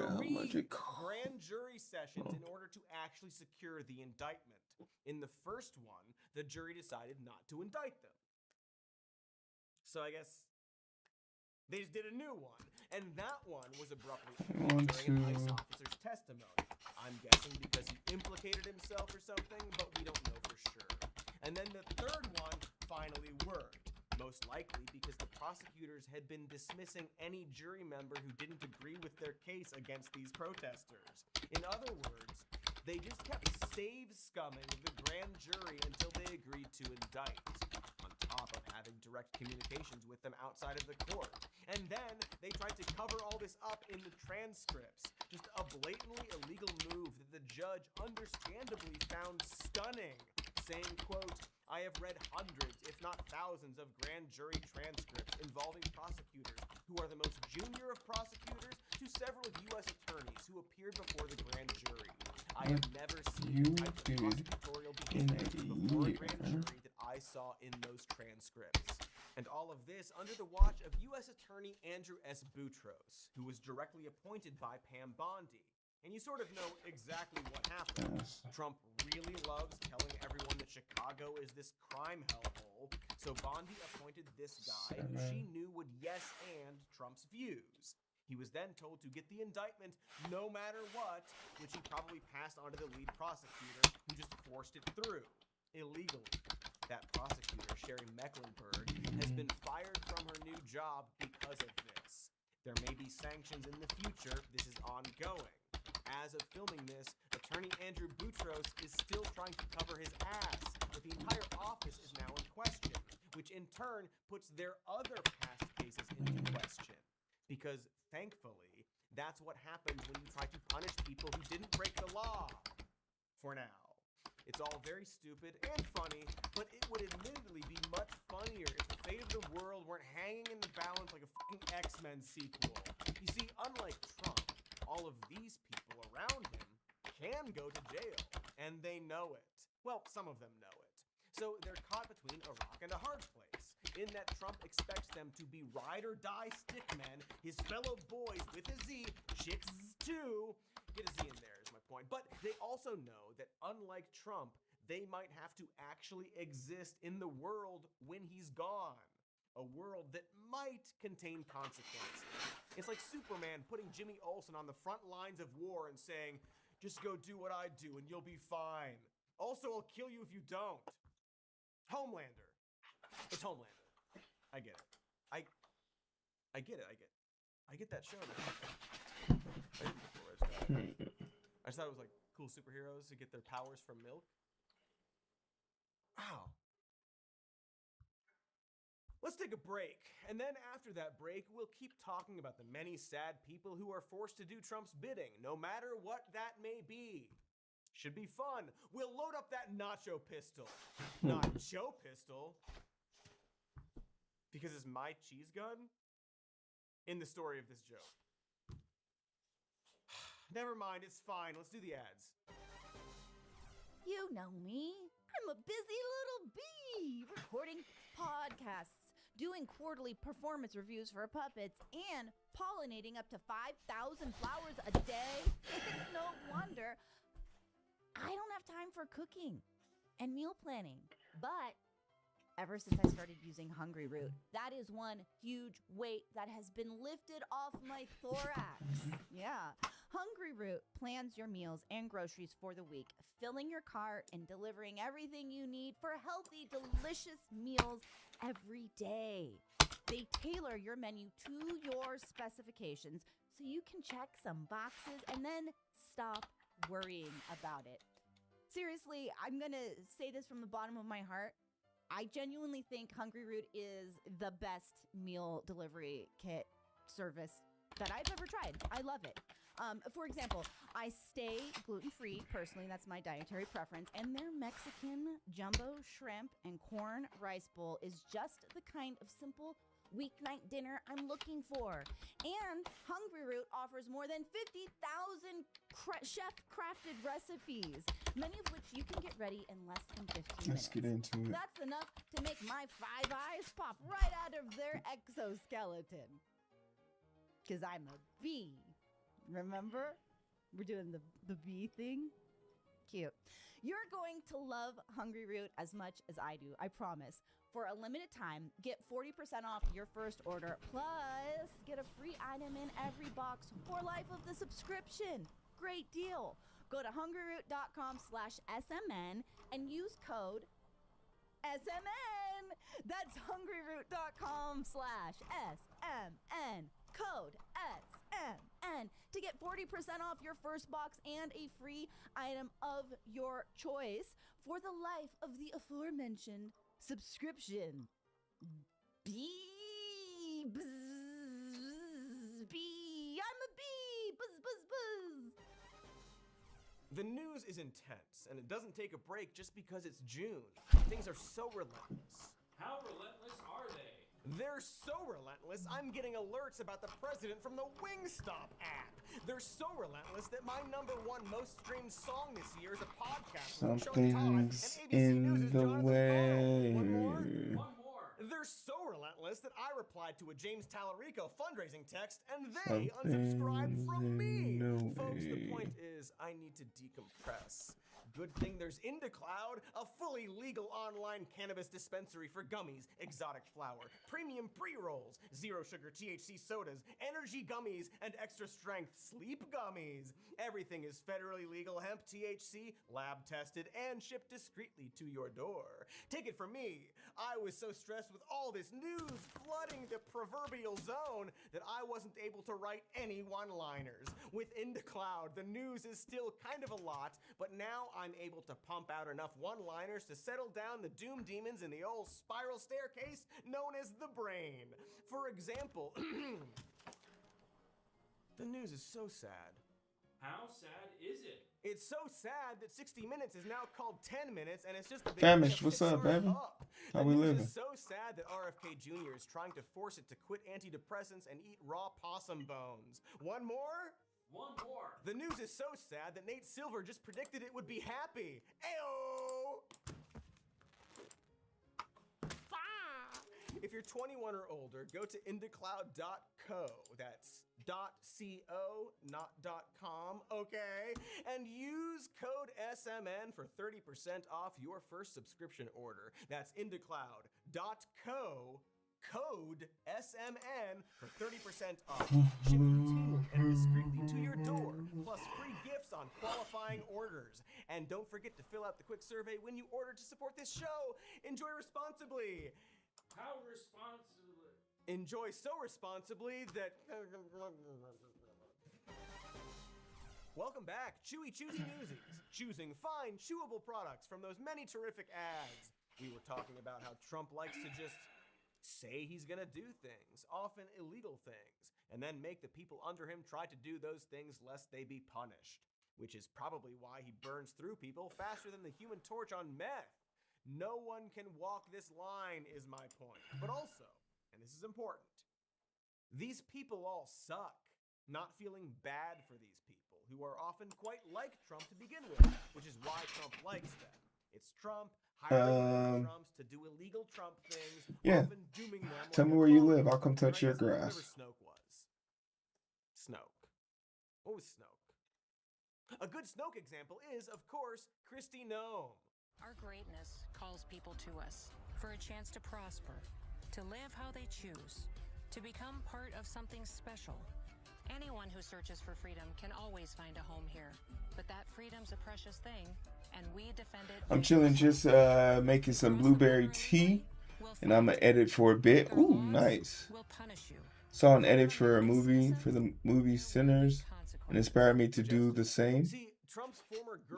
grand jury sessions in order to actually secure the indictment. In the first one, the jury decided not to indict them. So I guess they just did a new one, and that one was abruptly ended during an ICE officer's testimony. I'm guessing because he implicated himself or something, but we don't know for sure. And then the third one finally worked, most likely because the prosecutors had been dismissing any jury member who didn't agree with their case against these protesters. In other words, they just kept save-scumming the grand jury until they agreed to indict, on top of having direct communications with them outside of the court. And then they tried to cover all this up in the transcripts. Just a blatantly illegal move that the judge understandably found stunning, saying, quote, "I have read hundreds, if not thousands, of grand jury transcripts involving prosecutors who are the most junior of prosecutors to several U.S. attorneys who appeared before the grand jury. I have never seen the types of prosecutorial behavior before a grand jury that I saw in those transcripts." And all of this under the watch of U.S. Attorney Andrew S. Boutros, who was directly appointed by Pam Bondi. And you sort of know exactly what happened. Trump really loves telling everyone that Chicago is this crime hellhole, so Bondi appointed this guy who she knew would yes-and Trump's views. He was then told to get the indictment no matter what, which he probably passed on to the lead prosecutor, who just forced it through, illegally. That prosecutor, Sherry Mecklenburg, has been fired from her new job because of this. There may be sanctions in the future. This is ongoing. As of filming this, Attorney Andrew Boutros is still trying to cover his ass, but the entire office is now in question, which in turn puts their other past cases into question. Because, thankfully, that's what happens when you try to punish people who didn't break the law. For now. It's all very stupid and funny, but it would admittedly be much funnier if the fate of the world weren't hanging in the balance like a fucking X-Men sequel. You see, unlike Trump, all of these people around him can go to jail, and they know it. Well, some of them know it. So they're caught between a rock and a hard place, in that Trump expects them to be ride-or-die stickmen, his fellow boys with a Z, chicks too. Get a Z in there is my point. But they also know that unlike Trump, they might have to actually exist in the world when he's gone. A world that might contain consequences. It's like Superman putting Jimmy Olsen on the front lines of war and saying, just go do what I do and you'll be fine. Also, I'll kill you if you don't. Homelander. It's Homelander. I get it. I get it. I get that show. I didn't before. I just thought it was like cool superheroes to get their powers from milk. Wow. Let's take a break. And then after that break, we'll keep talking about the many sad people who are forced to do Trump's bidding, no matter what that may be. Should be fun. We'll load up that nacho pistol. Nacho pistol? Because it's my cheese gun in the story of this joke. Never mind, it's fine. Let's do the ads. You know me. I'm a busy little bee, recording podcasts, doing quarterly performance reviews for puppets, and pollinating up to 5,000 flowers a day. It's no wonder I don't have time for cooking and meal planning. But ever since I started using Hungry Root, that is one huge weight that has been lifted off my thorax. Yeah. Hungry Root plans your meals and groceries for the week, filling your cart and delivering everything you need for healthy, delicious meals every day. They tailor your menu to your specifications so you can check some boxes and then stop worrying about it. Seriously, I'm gonna say this from the bottom of my heart. I genuinely think Hungry Root is the best meal delivery kit service that I've ever tried. I love it. For example, I stay gluten-free, personally, that's my dietary preference, and their Mexican jumbo shrimp and corn rice bowl is just the kind of simple weeknight dinner I'm looking for. And Hungry Root offers more than 50,000 chef-crafted recipes, many of which you can get ready in less than 15 minutes. Let's get into it. That's enough to make my 5 eyes pop right out of their exoskeleton. Because I'm a bee. Remember? We're doing the bee thing. Cute. You're going to love Hungry Root as much as I do, I promise. For a limited time, get 40% off your first order, plus get a free item in every box for life of the subscription. Great deal. Go to hungryroot.com/SMN and use code SMN. That's hungryroot.com/SMN. Code SMN to get 40% off your first box and a free item of your choice for the life of the aforementioned subscription. Bee, buzz, bee, I'm a bee, buzz, buzz, buzz. The news is intense, and it doesn't take a break just because it's June. Things are so relentless. How relentless are they? They're so relentless, I'm getting alerts about the president from the Wingstop app. They're so relentless that my #1 most streamed song this year is a podcast from Showtime, and Something's ABC News in is the Jonathan way. One more. They're so relentless that I replied to a James Tallarico fundraising text and they unsubscribed from me. Folks, the point is I need to decompress. Good thing there's IndaCloud, a fully legal online cannabis dispensary for gummies, exotic flower, premium pre-rolls, zero sugar THC sodas, energy gummies, and extra strength sleep gummies. Everything is federally legal hemp THC, lab tested, and shipped discreetly to your door. Take it from me, I was so stressed with all this news flooding the proverbial zone that I wasn't able to write any one-liners. With IndaCloud, the news is still kind of a lot, but now I'm able to pump out enough one-liners to settle down the doom demons in the old spiral staircase known as the brain. For example, the news is so sad. How sad is it? It's so sad that 60 Minutes is now called 10 Minutes, and it's just the Famish, what's up, baby? How we living? It's so sad that RFK Jr. is trying to force it to quit antidepressants and eat raw possum bones. One more? One more. The news is so sad that Nate Silver just predicted it would be happy. Ayo! If you're 21 or older, go to indacloud.co. That's .co, not .com, okay? And use code SMN for 30% off your first subscription order. That's indacloud.co, code SMN for 30% off. Shipped routinely and discreetly to your door, plus free gifts on qualifying orders. And don't forget to fill out the quick survey when you order to support this show. Enjoy responsibly. How responsibly? Enjoy so responsibly that... Welcome back, Chewy Choosy Newsies. Choosing fine, chewable products from those many terrific ads. We were talking about how Trump likes to just say he's gonna do things, often illegal things, and then make the people under him try to do those things lest they be punished. Which is probably why he burns through people faster than the Human Torch on meth. No one can walk this line, is my point. But also, and this is important, these people all suck. Not feeling bad for these people, who are often quite like Trump to begin with, which is why Trump likes them. It's Trump hiring Trumps to do illegal Trump things, Yeah. often dooming them. Tell me where you live. I'll come touch your grass. Whatever Snoke was. Snoke. What was Snoke? A good Snoke example is, of course, Kristi Noem. Our greatness calls people to us for a chance to prosper, to live how they choose, to become part of something special. Anyone who searches for freedom can always find a home here, but that freedom's a precious thing, and we defend it. I'm chilling, just making some blueberry tea, and I'm gonna edit for a bit. Ooh, nice. Saw an edit for a movie, for the movie Sinners, and inspired me to do the same.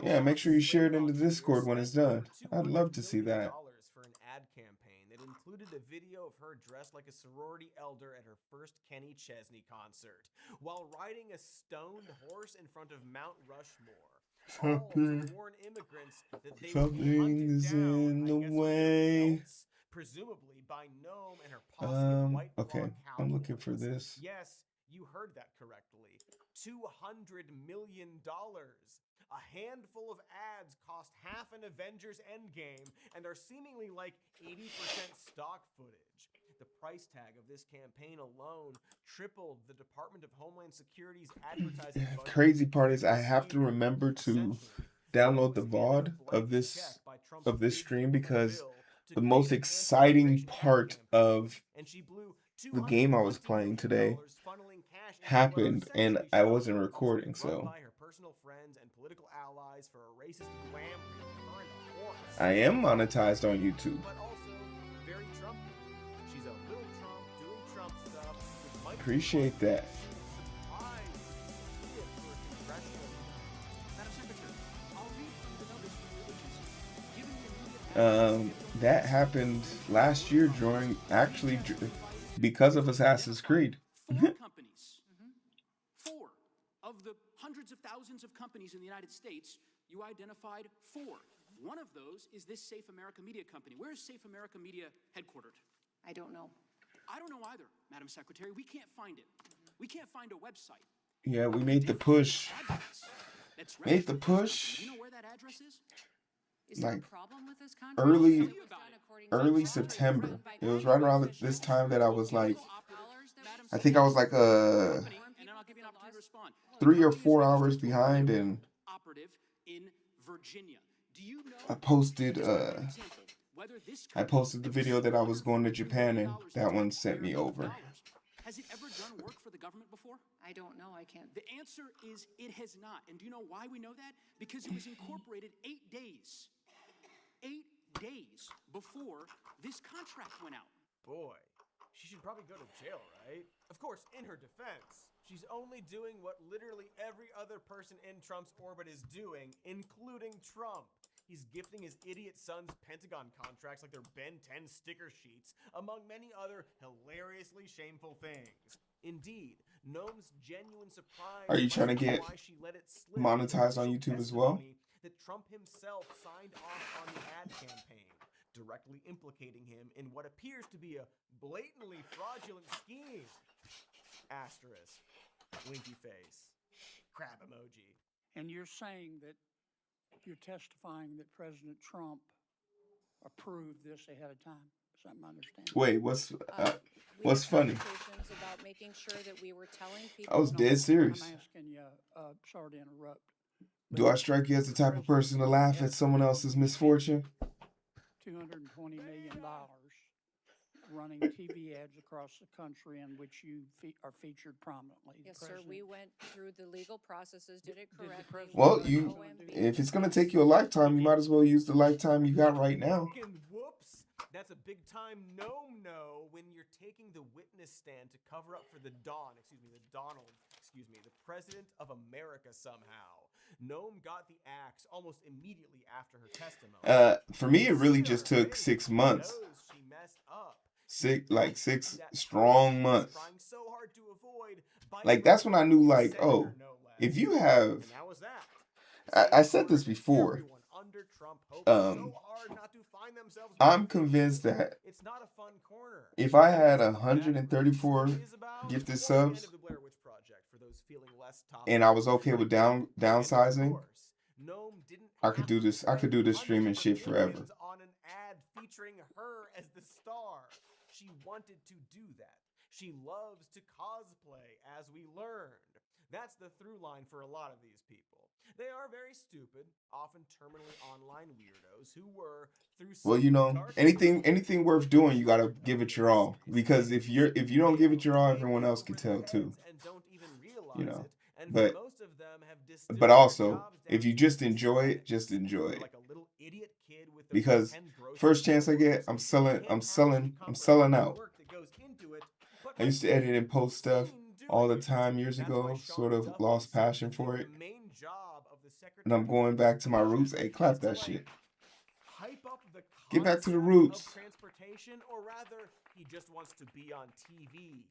Yeah, make sure you share it in the Discord when it's done. I'd love to see that. For an ad campaign that included a video of her dressed like a sorority elder at her first Kenny Chesney concert, while riding a stoned horse in front of Mount Rushmore. All to warn immigrants that they would be hunted Something's down, in the I guess, way. presumably by Noem and her posse of white Okay, rock I'm looking for cowboys. this. Yes, you heard that correctly. $200 million. A handful of ads cost half an Avengers Endgame and are seemingly like 80% stock footage. The price tag of this campaign alone tripled the Department of Homeland Security's advertising budget. Crazy part is I have to remember to download the VOD of this stream, because the most exciting part of the game I was playing today happened and I wasn't recording, so I am monetized on YouTube. Appreciate that. That happened last year because of Assassin's Creed. 4 companies. 4 of the hundreds of thousands of companies in the United States, you identified 4. One of those is this Safe America Media company. Where is Safe America Media headquartered? I don't know. I don't know either, Madam Secretary. We can't find it. We can't find a website. Yeah, we made the push. That's Made the push. You know where that address is? Is there like a problem with this contract? early September. It was right around this time that I was like, I think I was like 3 or 4 hours behind, and I posted the video that I was going to Japan, and that one sent me over. Has it ever done work for the government before? I don't know. I can't. The answer is it has not. And do you know why we know that? Because it was incorporated 8 days. 8 days before this contract went out. Boy, she should probably go to jail, right? Of course, in her defense, she's only doing what literally every other person in Trump's orbit is doing, including Trump. He's gifting his idiot son's Pentagon contracts like they're Ben 10 sticker sheets, among many other hilariously shameful things. Indeed, Noam's genuine surprise Are you trying to get why she let it slip monetized on YouTube as well? that Trump himself signed off on the ad campaign, directly implicating him in what appears to be a blatantly fraudulent scheme. Asterisk. Winky face. Crab emoji. And you're saying that you're testifying that President Trump approved this ahead of time. Is that my understanding? Wait, what's funny? About making sure that we were telling people. I was dead serious. I'm asking you, sorry to interrupt. Do I strike you as the type of person to laugh at someone else's misfortune? $220 million running TV ads across the country in which you are featured prominently. Yes, sir. We went through the legal processes, did it correctly. Well, if it's gonna take you a lifetime, you might as well use the lifetime you got right now. Whoops! That's a big time no when you're taking the witness stand to cover up for the President of America somehow. Noam got the axe almost immediately after her testimony. For me, it really just took 6 months. She messed up. 6 strong months. Like, that's when I knew, like, oh, if you have, I said this before, I'm convinced that if I had 134 gifted subs and I was okay with downsizing, I could do this streaming shit forever. On an ad featuring her as the star. She wanted to do that. She loves to cosplay, as we learned. That's the through line for a lot of these people. They are very stupid, often terminally online weirdos who were through. Well, you know, anything worth doing, you gotta give it your all. Because if you don't give it your all, everyone else can tell too. You know, but also, if you just enjoy it, just enjoy it. Because first chance I get, I'm selling out. I used to edit and post stuff all the time years ago, sort of lost passion for it. And I'm going back to my roots. Hey, clap that shit. Get back to the roots. Transportation, or rather, he just wants to be on TV,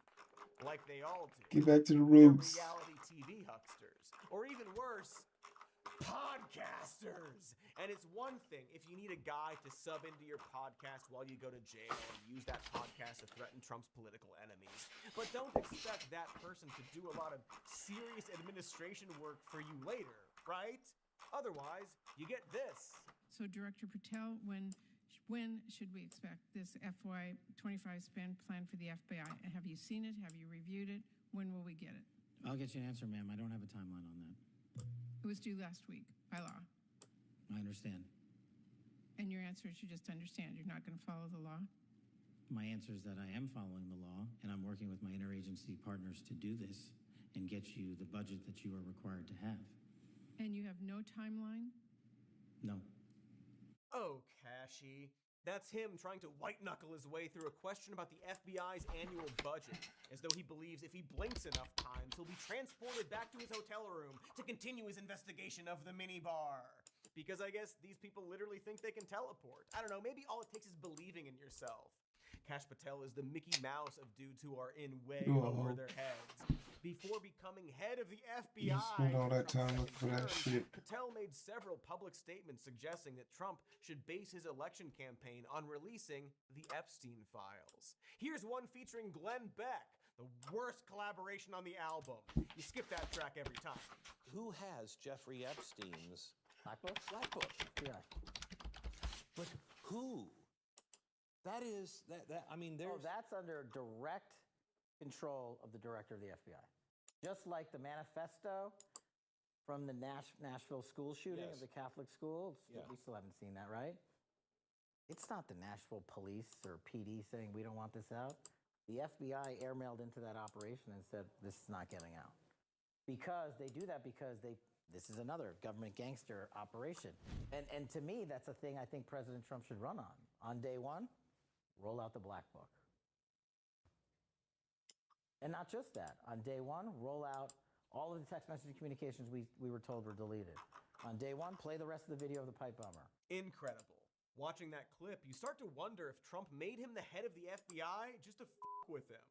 like they all do. Get back to the roots. Reality TV hucksters, or even worse, podcasters. And it's one thing if you need a guy to sub into your podcast while you go to jail and use that podcast to threaten Trump's political enemies. But don't expect that person to do a lot of serious administration work for you later, right? Otherwise, you get this. So, Director Patel, when should we expect this FY25 spend plan for the FBI? Have you seen it? Have you reviewed it? When will we get it? I'll get you an answer, ma'am. I don't have a timeline on that. It was due last week by law. I understand. And your answer is you just understand. You're not going to follow the law? My answer is that I am following the law, and I'm working with my interagency partners to do this and get you the budget that you are required to have. And you have no timeline? No. Oh, Cashy. That's him trying to white-knuckle his way through a question about the FBI's annual budget, as though he believes if he blinks enough times, he'll be transported back to his hotel room to continue his investigation of the minibar. Because I guess these people literally think they can teleport. I don't know, maybe all it takes is believing in yourself. Cash Patel is the Mickey Mouse of dudes who are in way over their heads. Before becoming head of the FBI, You spend all that time looking for that shit. Patel made several public statements suggesting that Trump should base his election campaign on releasing the Epstein files. Here's one featuring Glenn Beck, the worst collaboration on the album. You skip that track every time. Who has Jeffrey Epstein's Black Book? Black Book? Yeah. But who? That is that. I mean, there's. Oh, that's under direct control of the director of the FBI. Just like the manifesto from the Nashville school shooting of the Catholic school. We still haven't seen that, right? It's not the Nashville police or PD saying we don't want this out. The FBI airmailed into that operation and said this is not getting out. Because they do that because this is another government gangster operation. And to me, that's a thing I think President Trump should run on. On day one, roll out the black book. And not just that. On day one, roll out all of the text message communications we were told were deleted. On day one, play the rest of the video of the pipe bomber. Incredible. Watching that clip, you start to wonder if Trump made him the head of the FBI just to f*** with him.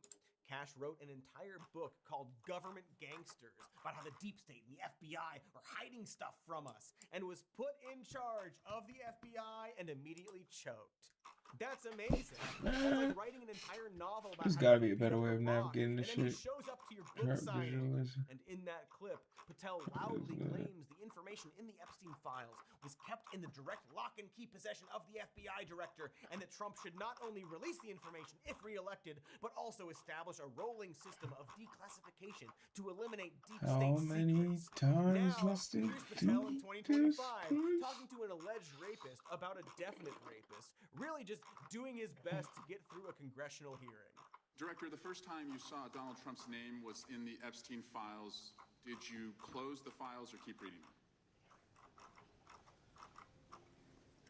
Cash wrote an entire book called Government Gangsters about how the deep state and the FBI are hiding stuff from us, and was put in charge of the FBI and immediately choked. That's amazing. That's like writing an entire novel about There's how gotta be a better way of navigating this and then he shit. shows up to your book Trump signing. visualization. And in that clip, Patel loudly claims the information in the Epstein files was kept in the direct lock and key possession of the FBI director, and that Trump should not only release the information if reelected, but also establish a rolling system of declassification to eliminate deep How state many secrets. times Now, must they here's Patel in do 2025 this? talking to an alleged rapist about a definite rapist, really just doing his best to get through a congressional hearing. Director, the first time you saw Donald Trump's name was in the Epstein files. Did you close the files or keep reading them?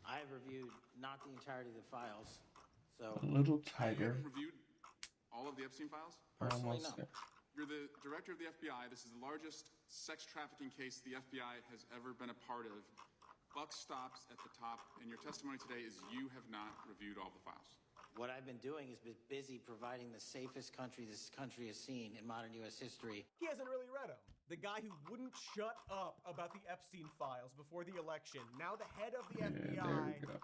I've reviewed not the entirety of the files, so... A little You tighter. haven't reviewed all of the Epstein files? Personally, Almost no. there. You're the director of the FBI. This is the largest sex trafficking case the FBI has ever been a part of. Buck stops at the top, and your testimony today is you have not reviewed all the files. What I've been doing is been busy providing the safest country this country has seen in modern U.S. history. He hasn't really read them. The guy who wouldn't shut up about the Epstein files before the election, now the head of the There FBI, we go.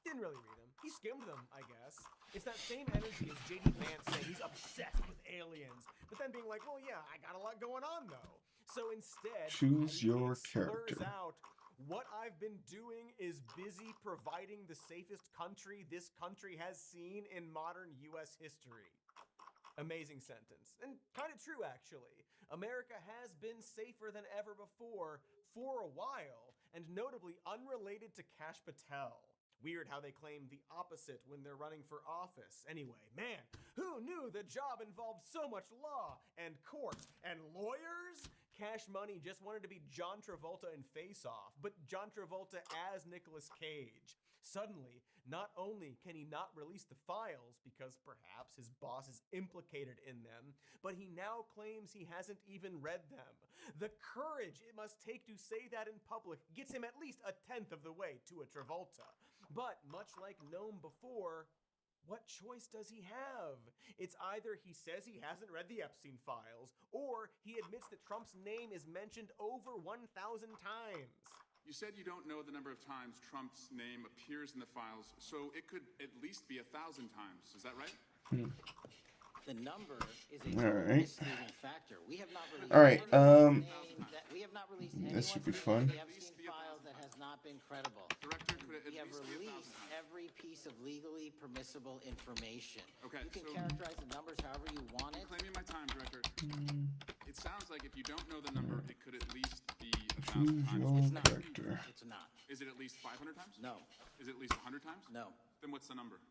didn't really read them. He skimmed them, I guess. It's that same energy as J.D. Vance saying he's obsessed with aliens, but then being like, well, yeah, I got a lot going on, though. So instead, Choose your slurs character. out, what I've been doing is busy providing the safest country this country has seen in modern U.S. history. Amazing sentence. And kind of true, actually. America has been safer than ever before for a while, and notably unrelated to Kash Patel. Weird how they claim the opposite when they're running for office. Anyway, man, who knew the job involved so much law and court and lawyers? Cash Money just wanted to be John Travolta in Face Off, but John Travolta as Nicolas Cage. Suddenly, not only can he not release the files because perhaps his boss is implicated in them, but he now claims he hasn't even read them. The courage it must take to say that in public gets him at least a tenth of the way to a Travolta. But much like Gnome before, what choice does he have? It's either he says he hasn't read the Epstein files, or he admits that Trump's name is mentioned over 1,000 times. You said you don't know the number of times Trump's name appears in the files, so it could at least be 1,000 times. Is that right? The number is a Alright. misleading factor. We have not released Alright, anyone's name we have not released this should anyone's be fun. name in the Epstein files that has not been credible. Director, could it at We have least be 1,000 released times? every piece of legally permissible information. Okay, You can so- characterize the numbers however you want it. Claiming my time, Director. It sounds like if you don't know the number, it could at least be 1,000 Choose times. your It's not. character. It's not. Is it at least 500 times? No. Is it at least 100 times? No. Then what's the number?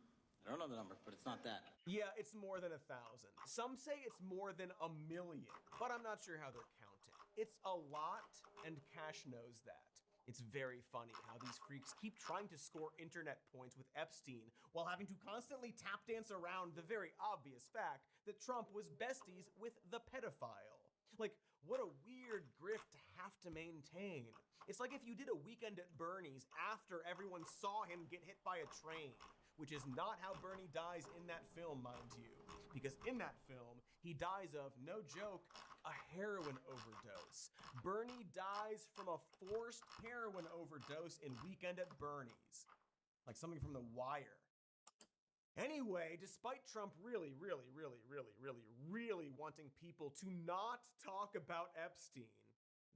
I don't know the number, but it's not that. Yeah, it's more than 1,000. Some say it's more than 1,000,000, but I'm not sure how they're counting. It's a lot, and Cash knows that. It's very funny how these freaks keep trying to score internet points with Epstein while having to constantly tap dance around the very obvious fact that Trump was besties with the pedophile. Like, what a weird grift to have to maintain. It's like if you did a weekend at Bernie's after everyone saw him get hit by a train, which is not how Bernie dies in that film, mind you. Because in that film, he dies of, no joke, a heroin overdose. Bernie dies from a forced heroin overdose in Weekend at Bernie's. Like something from The Wire. Anyway, despite Trump really wanting people to not talk about Epstein,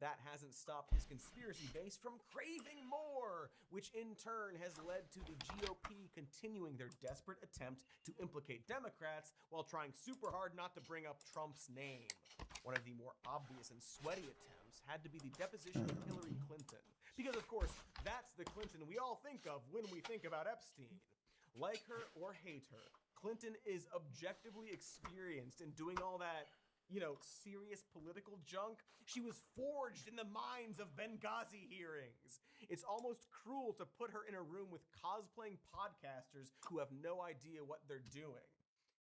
That hasn't stopped his conspiracy base from craving more, which in turn has led to the GOP continuing their desperate attempt to implicate Democrats while trying super hard not to bring up Trump's name. One of the more obvious and sweaty attempts had to be the deposition of Hillary Clinton, because of course, that's the Clinton we all think of when we think about Epstein. Like her or hate her, Clinton is objectively experienced in doing all that, serious political junk. She was forged in the mines of Benghazi hearings. It's almost cruel to put her in a room with cosplaying podcasters who have no idea what they're doing.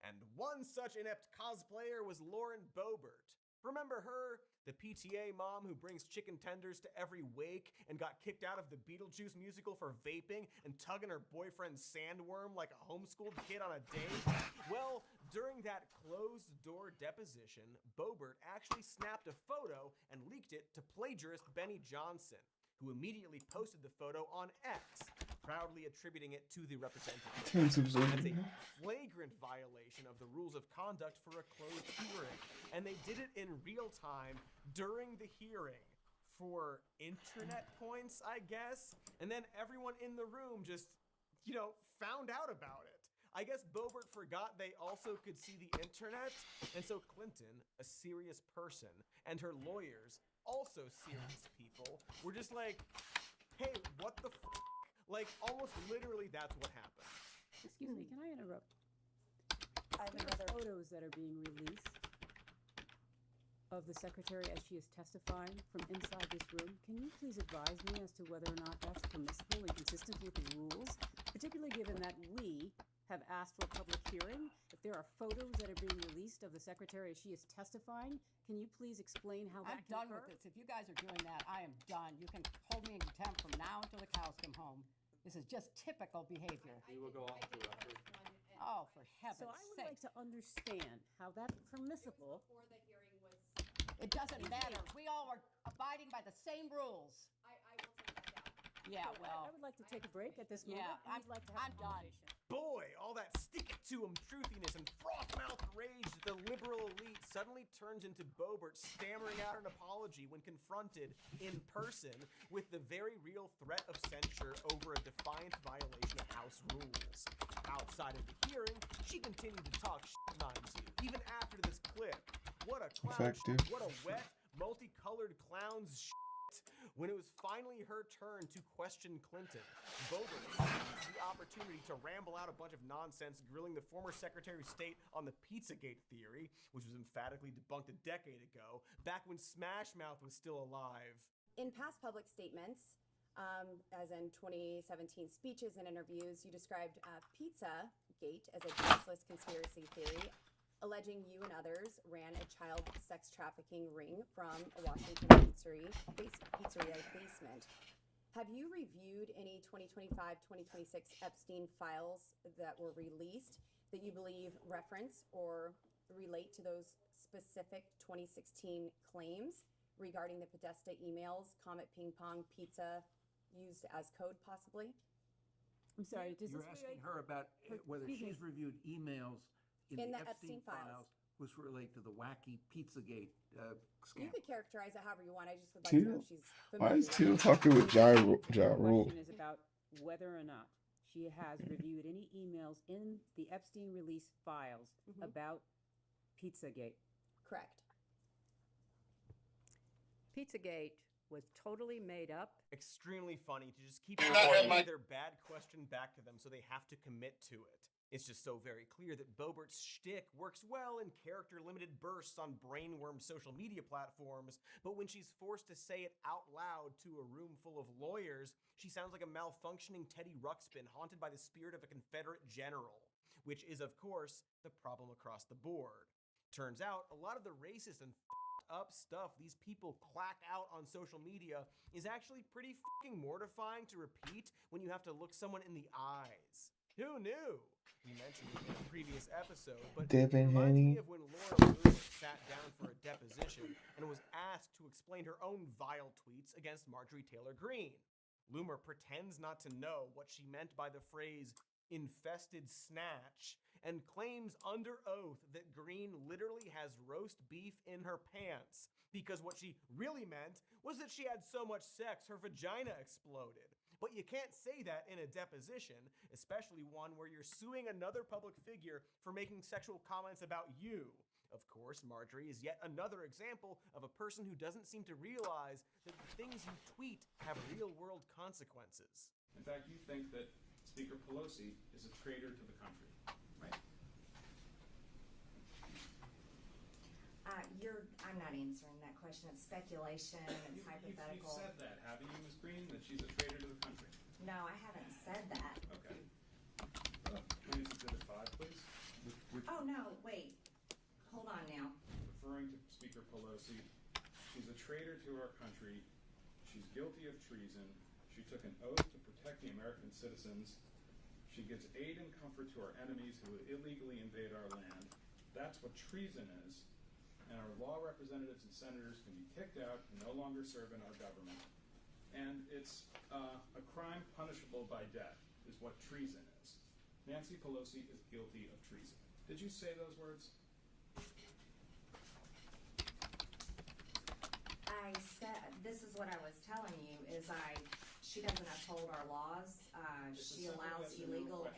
And one such inept cosplayer was Lauren Boebert. Remember her? The PTA mom who brings chicken tenders to every wake and got kicked out of the Beetlejuice musical for vaping and tugging her boyfriend's sandworm like a homeschooled kid on a date? Well, during that closed-door deposition, Boebert actually snapped a photo and leaked it to plagiarist Benny Johnson, who immediately posted the photo on X, proudly attributing it to the representative. That's a flagrant violation of the rules of conduct for a closed hearing, and they did it in real time during the hearing for internet points, I guess, and then everyone in the room just, found out about it. I guess Boebert forgot they also could see the internet, and so Clinton, a serious person, and her lawyers, also serious people, were just like, hey, what the f***? Like, almost literally that's what happened. Excuse me, can I interrupt? I have There another. are photos that are being released of the secretary as she is testifying from inside this room. Can you please advise me as to whether or not that's permissible and consistent with the rules, particularly given that we have asked for a public hearing? If there are photos that are being released of the secretary as she is testifying, can you please explain how that I'm done with this. If you guys are doing that, I am done. You can hold me in contempt from now until the cows come home. This is just typical behavior. We will go off the record. Oh, for heaven's So I would sake. like to understand how that's permissible. It doesn't matter. We all are abiding by the same rules. I will take that down. Yeah, So well. I would like to take a break at this moment. Yeah, I'd like to have I'm a done. conversation. Boy, all that stick it to 'em truthiness and froth-mouth rage that the liberal elite suddenly turns into Boebert stammering out an apology when confronted in person with the very real threat of censure over a defiant violation of House rules. Outside of the hearing, she continued to talk shit, mind you, even after this clip. What a clown Effective. shit, what a wet, multicolored clown's shit. When it was finally her turn to question Clinton, Boebert seized the opportunity to ramble out a bunch of nonsense, grilling the former Secretary of State on the Pizzagate theory, which was emphatically debunked a decade ago, back when Smash Mouth was still alive. In past public statements, as in 2017 speeches and interviews, you described Pizzagate as a baseless conspiracy theory, alleging you and others ran a child sex trafficking ring from a Washington pizzeria basement. Have you reviewed any 2025-2026 Epstein files that were released that you believe reference or relate to those specific 2016 claims regarding the Podesta emails, Comet Ping Pong Pizza used as code possibly? I'm sorry, does You're this asking her about whether she's reviewed emails in the Epstein files which relate to the wacky Pizzagate scam. You could characterize it however you want. I just would like to know if she's familiar. Why is Teal talking with Ja Rule? The question is about whether or not she has reviewed any emails in the Epstein release files about Pizzagate. Correct. Pizzagate was totally made up. Extremely funny to just keep Not have my- their bad question back to them so they have to commit to it. It's just so very clear that Boebert's shtick works well in character-limited bursts on brainworm social media platforms, but when she's forced to say it out loud to a room full of lawyers, she sounds like a malfunctioning Teddy Ruxpin haunted by the spirit of a Confederate general, which is, of course, the problem across the board. Turns out, a lot of the racist and up stuff these people clack out on social media is actually pretty fucking mortifying to repeat when you have to look someone in the eyes. Who knew? We mentioned it in a previous episode, but Devin it reminds Haney. me of when Laura Lewis sat down for a deposition and was asked to explain her own vile tweets against Marjorie Taylor Greene. Loomer pretends not to know what she meant by the phrase infested snatch, and claims under oath that Green literally has roast beef in her pants because what she really meant was that she had so much sex her vagina exploded. But you can't say that in a deposition, especially one where you're suing another public figure for making sexual comments about you. Of course, Marjorie is yet another example of a person who doesn't seem to realize that the things you tweet have real-world consequences. In fact, you think that Speaker Pelosi is a traitor to the country, right? I'm not answering that question. It's speculation. It's hypothetical. You've said that, haven't you, Ms. Green? That she's a traitor to the country. No, I haven't said that. Okay. Please, Exhibit 5, please. Oh, no, wait. Hold on now. Referring to Speaker Pelosi, she's a traitor to our country. She's guilty of treason. She took an oath to protect the American citizens. She gives aid and comfort to our enemies who would illegally invade our land. That's what treason is. And our law representatives and senators can be kicked out and no longer serve in our government. And it's a crime punishable by death, is what treason is. Nancy Pelosi is guilty of treason. Did you say those words? I said, this is what I was telling you, is she doesn't uphold our laws. She allows illegal.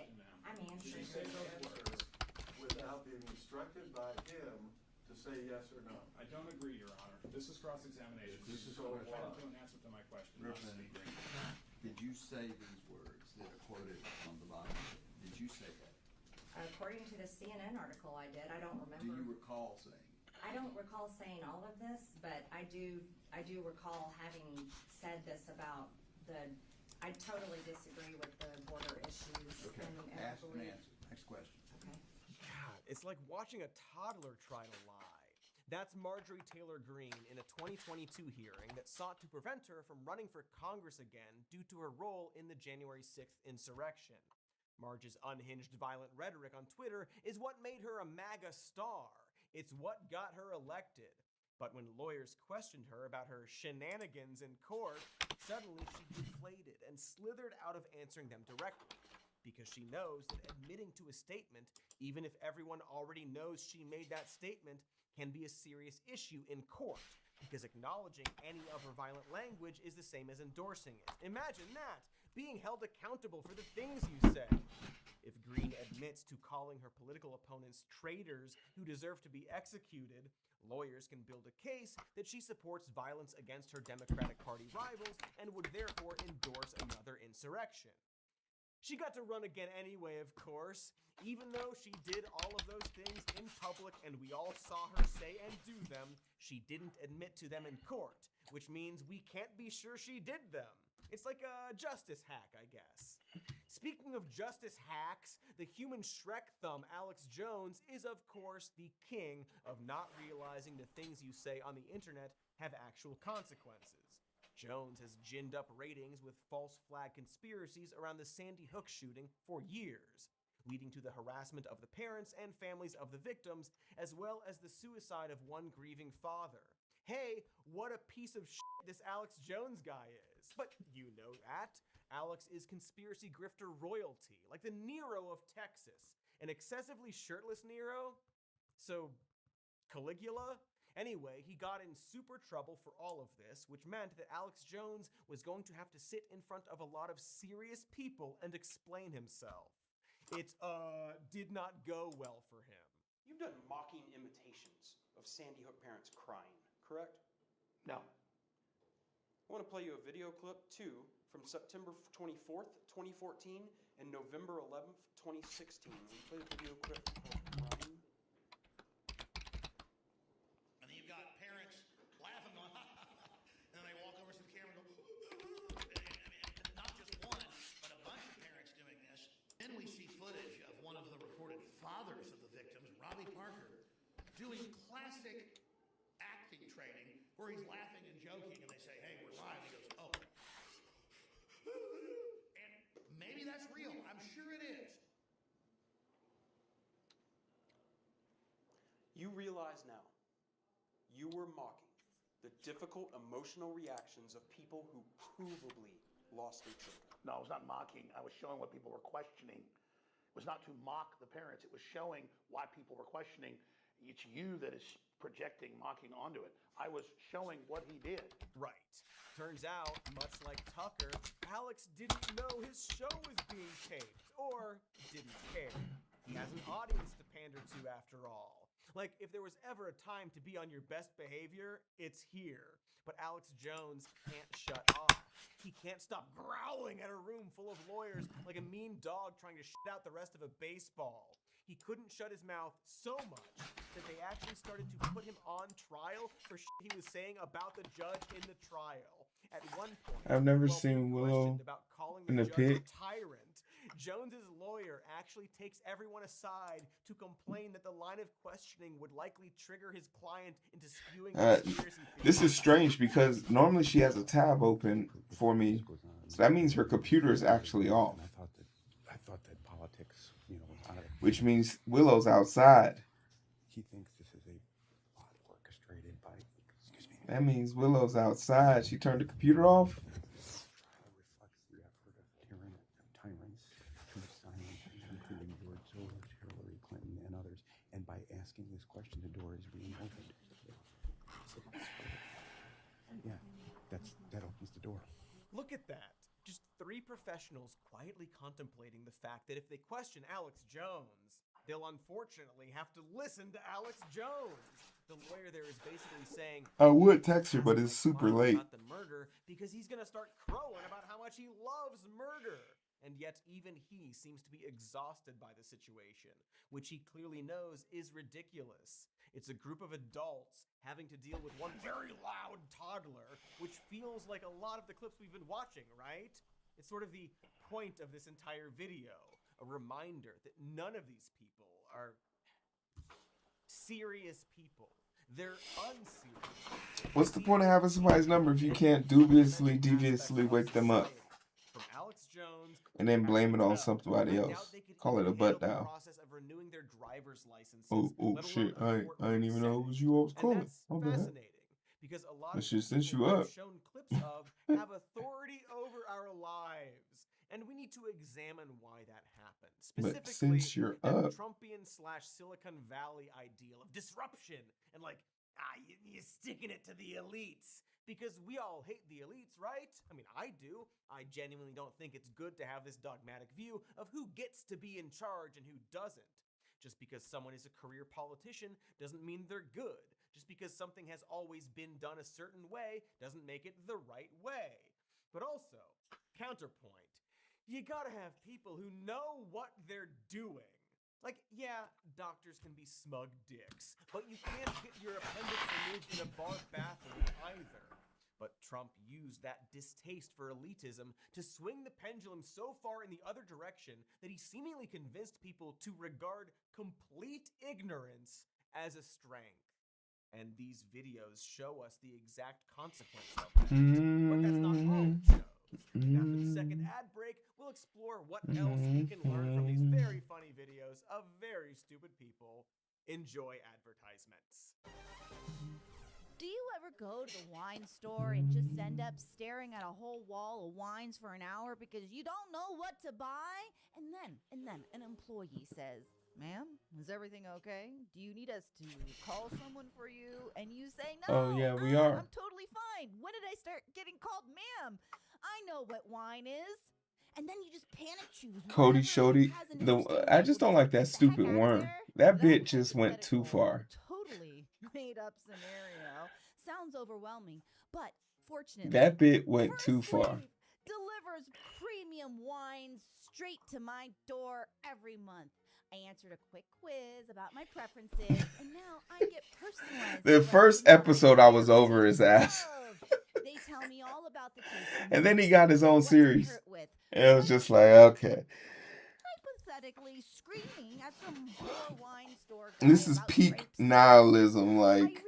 I'm answering. Did you say those words without being instructed by him to say yes or no? I don't agree, Your Honor. This is cross-examination. This is so cross-examination. entitled to an answer to my question. Did you say these words that are quoted on the bottom? Did you say that? According to the CNN article, I did. I don't remember. Do you recall saying? I don't recall saying all of this, but I do recall having said this about I totally disagree with the border issues. Okay, and ask and answer. Next question. Okay. God, it's like watching a toddler try to lie. That's Marjorie Taylor Greene in a 2022 hearing that sought to prevent her from running for Congress again due to her role in the January 6th insurrection. Marge's unhinged violent rhetoric on Twitter is what made her a MAGA star. It's what got her elected. But when lawyers questioned her about her shenanigans in court, suddenly she deflated and slithered out of answering them directly. Because she knows that admitting to a statement, even if everyone already knows she made that statement, can be a serious issue in court. Because acknowledging any of her violent language is the same as endorsing it. Imagine that, being held accountable for the things you said. If Greene admits to calling her political opponents traitors who deserve to be executed, lawyers can build a case that she supports violence against her Democratic Party rivals and would therefore endorse another insurrection. She got to run again anyway, of course, even though she did all of those things in public and we all saw her say and do them, she didn't admit to them in court, which means we can't be sure she did them. It's like a justice hack, I guess. Speaking of justice hacks, the human Shrek thumb Alex Jones is of course the king of not realizing the things you say on the internet have actual consequences. Jones has ginned up ratings with false flag conspiracies around the Sandy Hook shooting for years, leading to the harassment of the parents and families of the victims, as well as the suicide of one grieving father. Hey, what a piece of shit this Alex Jones guy is. But you know that. Alex is conspiracy grifter royalty, like the Nero of Texas. An excessively shirtless Nero? So, Caligula? Anyway, he got in super trouble for all of this, which meant that Alex Jones was going to have to sit in front of a lot of serious people and explain himself. It, did not go well for him. You've done mocking imitations of Sandy Hook parents crying, correct? No. I want to play you a video clip, too, from September 24th, 2014 and November 11th, 2016. Will you play the video clip called Crying? And then you've got parents laughing, going, ha, ha, ha. And then they walk over to the camera and go, and not just one, but a bunch of parents doing this. Then we see footage of one of the reported fathers of the victims, Robbie Parker, doing classic acting training where he's laughing and joking, and they say, hey, we're live. He goes, oh. And maybe that's real. I'm sure it is. You realize now, you were mocking the difficult emotional reactions of people who provably lost their children. No, I was not mocking. I was showing what people were questioning. was not to mock the parents. It was showing why people were questioning. It's you that is projecting mocking onto it. I was showing what he did. Right. Turns out, much like Tucker, Alex didn't know his show was being taped, or didn't care. He has an audience to pander to after all. Like, if there was ever a time to be on your best behavior, it's here. But Alex Jones can't shut off. He can't stop growling at a room full of lawyers like a mean dog trying to shit out the rest of a baseball. He couldn't shut his mouth so much that they actually started to put him on trial for shit he was saying about the judge in the trial. At one point, I've never while being seen Willow questioned about calling in the the judge pit. a tyrant, Jones's lawyer actually takes everyone aside to complain that the line of questioning would likely trigger his client into spewing conspiracy theories. This is strange because normally she has a tab open for me, so that means her computer is actually off. I thought that politics, was out of it. Which means Willow's outside. He thinks this is a plot orchestrated by, That means Willow's outside. She turned the computer off. trial reflects the effort of tyrants to silence, including George Soros, Hillary Clinton, and others. And by asking this question, the door is being opened. Yeah, that opens the door. Look at that. Just three professionals quietly contemplating the fact that if they question Alex Jones, they'll unfortunately have to listen to Alex Jones. The lawyer there is basically saying, I would text her, but it's super late. about the murder because he's going to start crowing about how much he loves murder. And yet even he seems to be exhausted by the situation, which he clearly knows is ridiculous. It's a group of adults having to deal with one very loud toddler, which feels like a lot of the clips we've been watching, right? It's sort of the point of this entire video, a reminder that none of these people are serious people. They're unserious. What's the point of having somebody's number if you can't deviously wake them up? From Alex Jones And then blame it on somebody else. Call it a butt dial. process of renewing their driver's licenses. Oh shit! I didn't even know it was you I was calling. And that's fascinating because a lot of That shit people sent you we've up. shown clips of have authority over our lives, and we need to examine why that happened. But Specifically, since you're that up, Trumpian/Silicon Valley ideal of disruption and you're sticking it to the elites. Because we all hate the elites, right? I mean, I do. I genuinely don't think it's good to have this dogmatic view of who gets to be in charge and who doesn't. Just because someone is a career politician doesn't mean they're good. Just because something has always been done a certain way doesn't make it the right way. But also, counterpoint, you gotta have people who know what they're doing. Yeah, doctors can be smug dicks, but you can't get your appendix removed in a bar bathroom either. But Trump used that distaste for elitism to swing the pendulum so far in the other direction that he seemingly convinced people to regard complete ignorance as a strength. And these videos show us the exact consequence of that. But that's not all it shows. After the second ad break, we'll explore what else we can learn from these very funny videos of very stupid people. Enjoy advertisements. Do you ever go to the wine store and just end up staring at a whole wall of wines for an hour because you don't know what to buy? And then an employee says, "Ma'am, is everything okay? Do you need us to call someone for you?" And you say, "No, oh yeah, we are. I'm totally fine. When did I start getting called ma'am? I know what wine is." And then you just panic choose. Cody Shody. I just don't like that stupid worm. That bit just went too far. Totally made up scenario. Sounds overwhelming, but fortunately, That bit went too far. delivers premium wines straight to my door every month. I answered a quick quiz about my preferences, and now I get personalized. The first episode I was over his ass. They tell me all about the taste. And then he got his own series. And it was just like, okay. Hypothetically screaming at some poor wine store. This is peak nihilism. Like,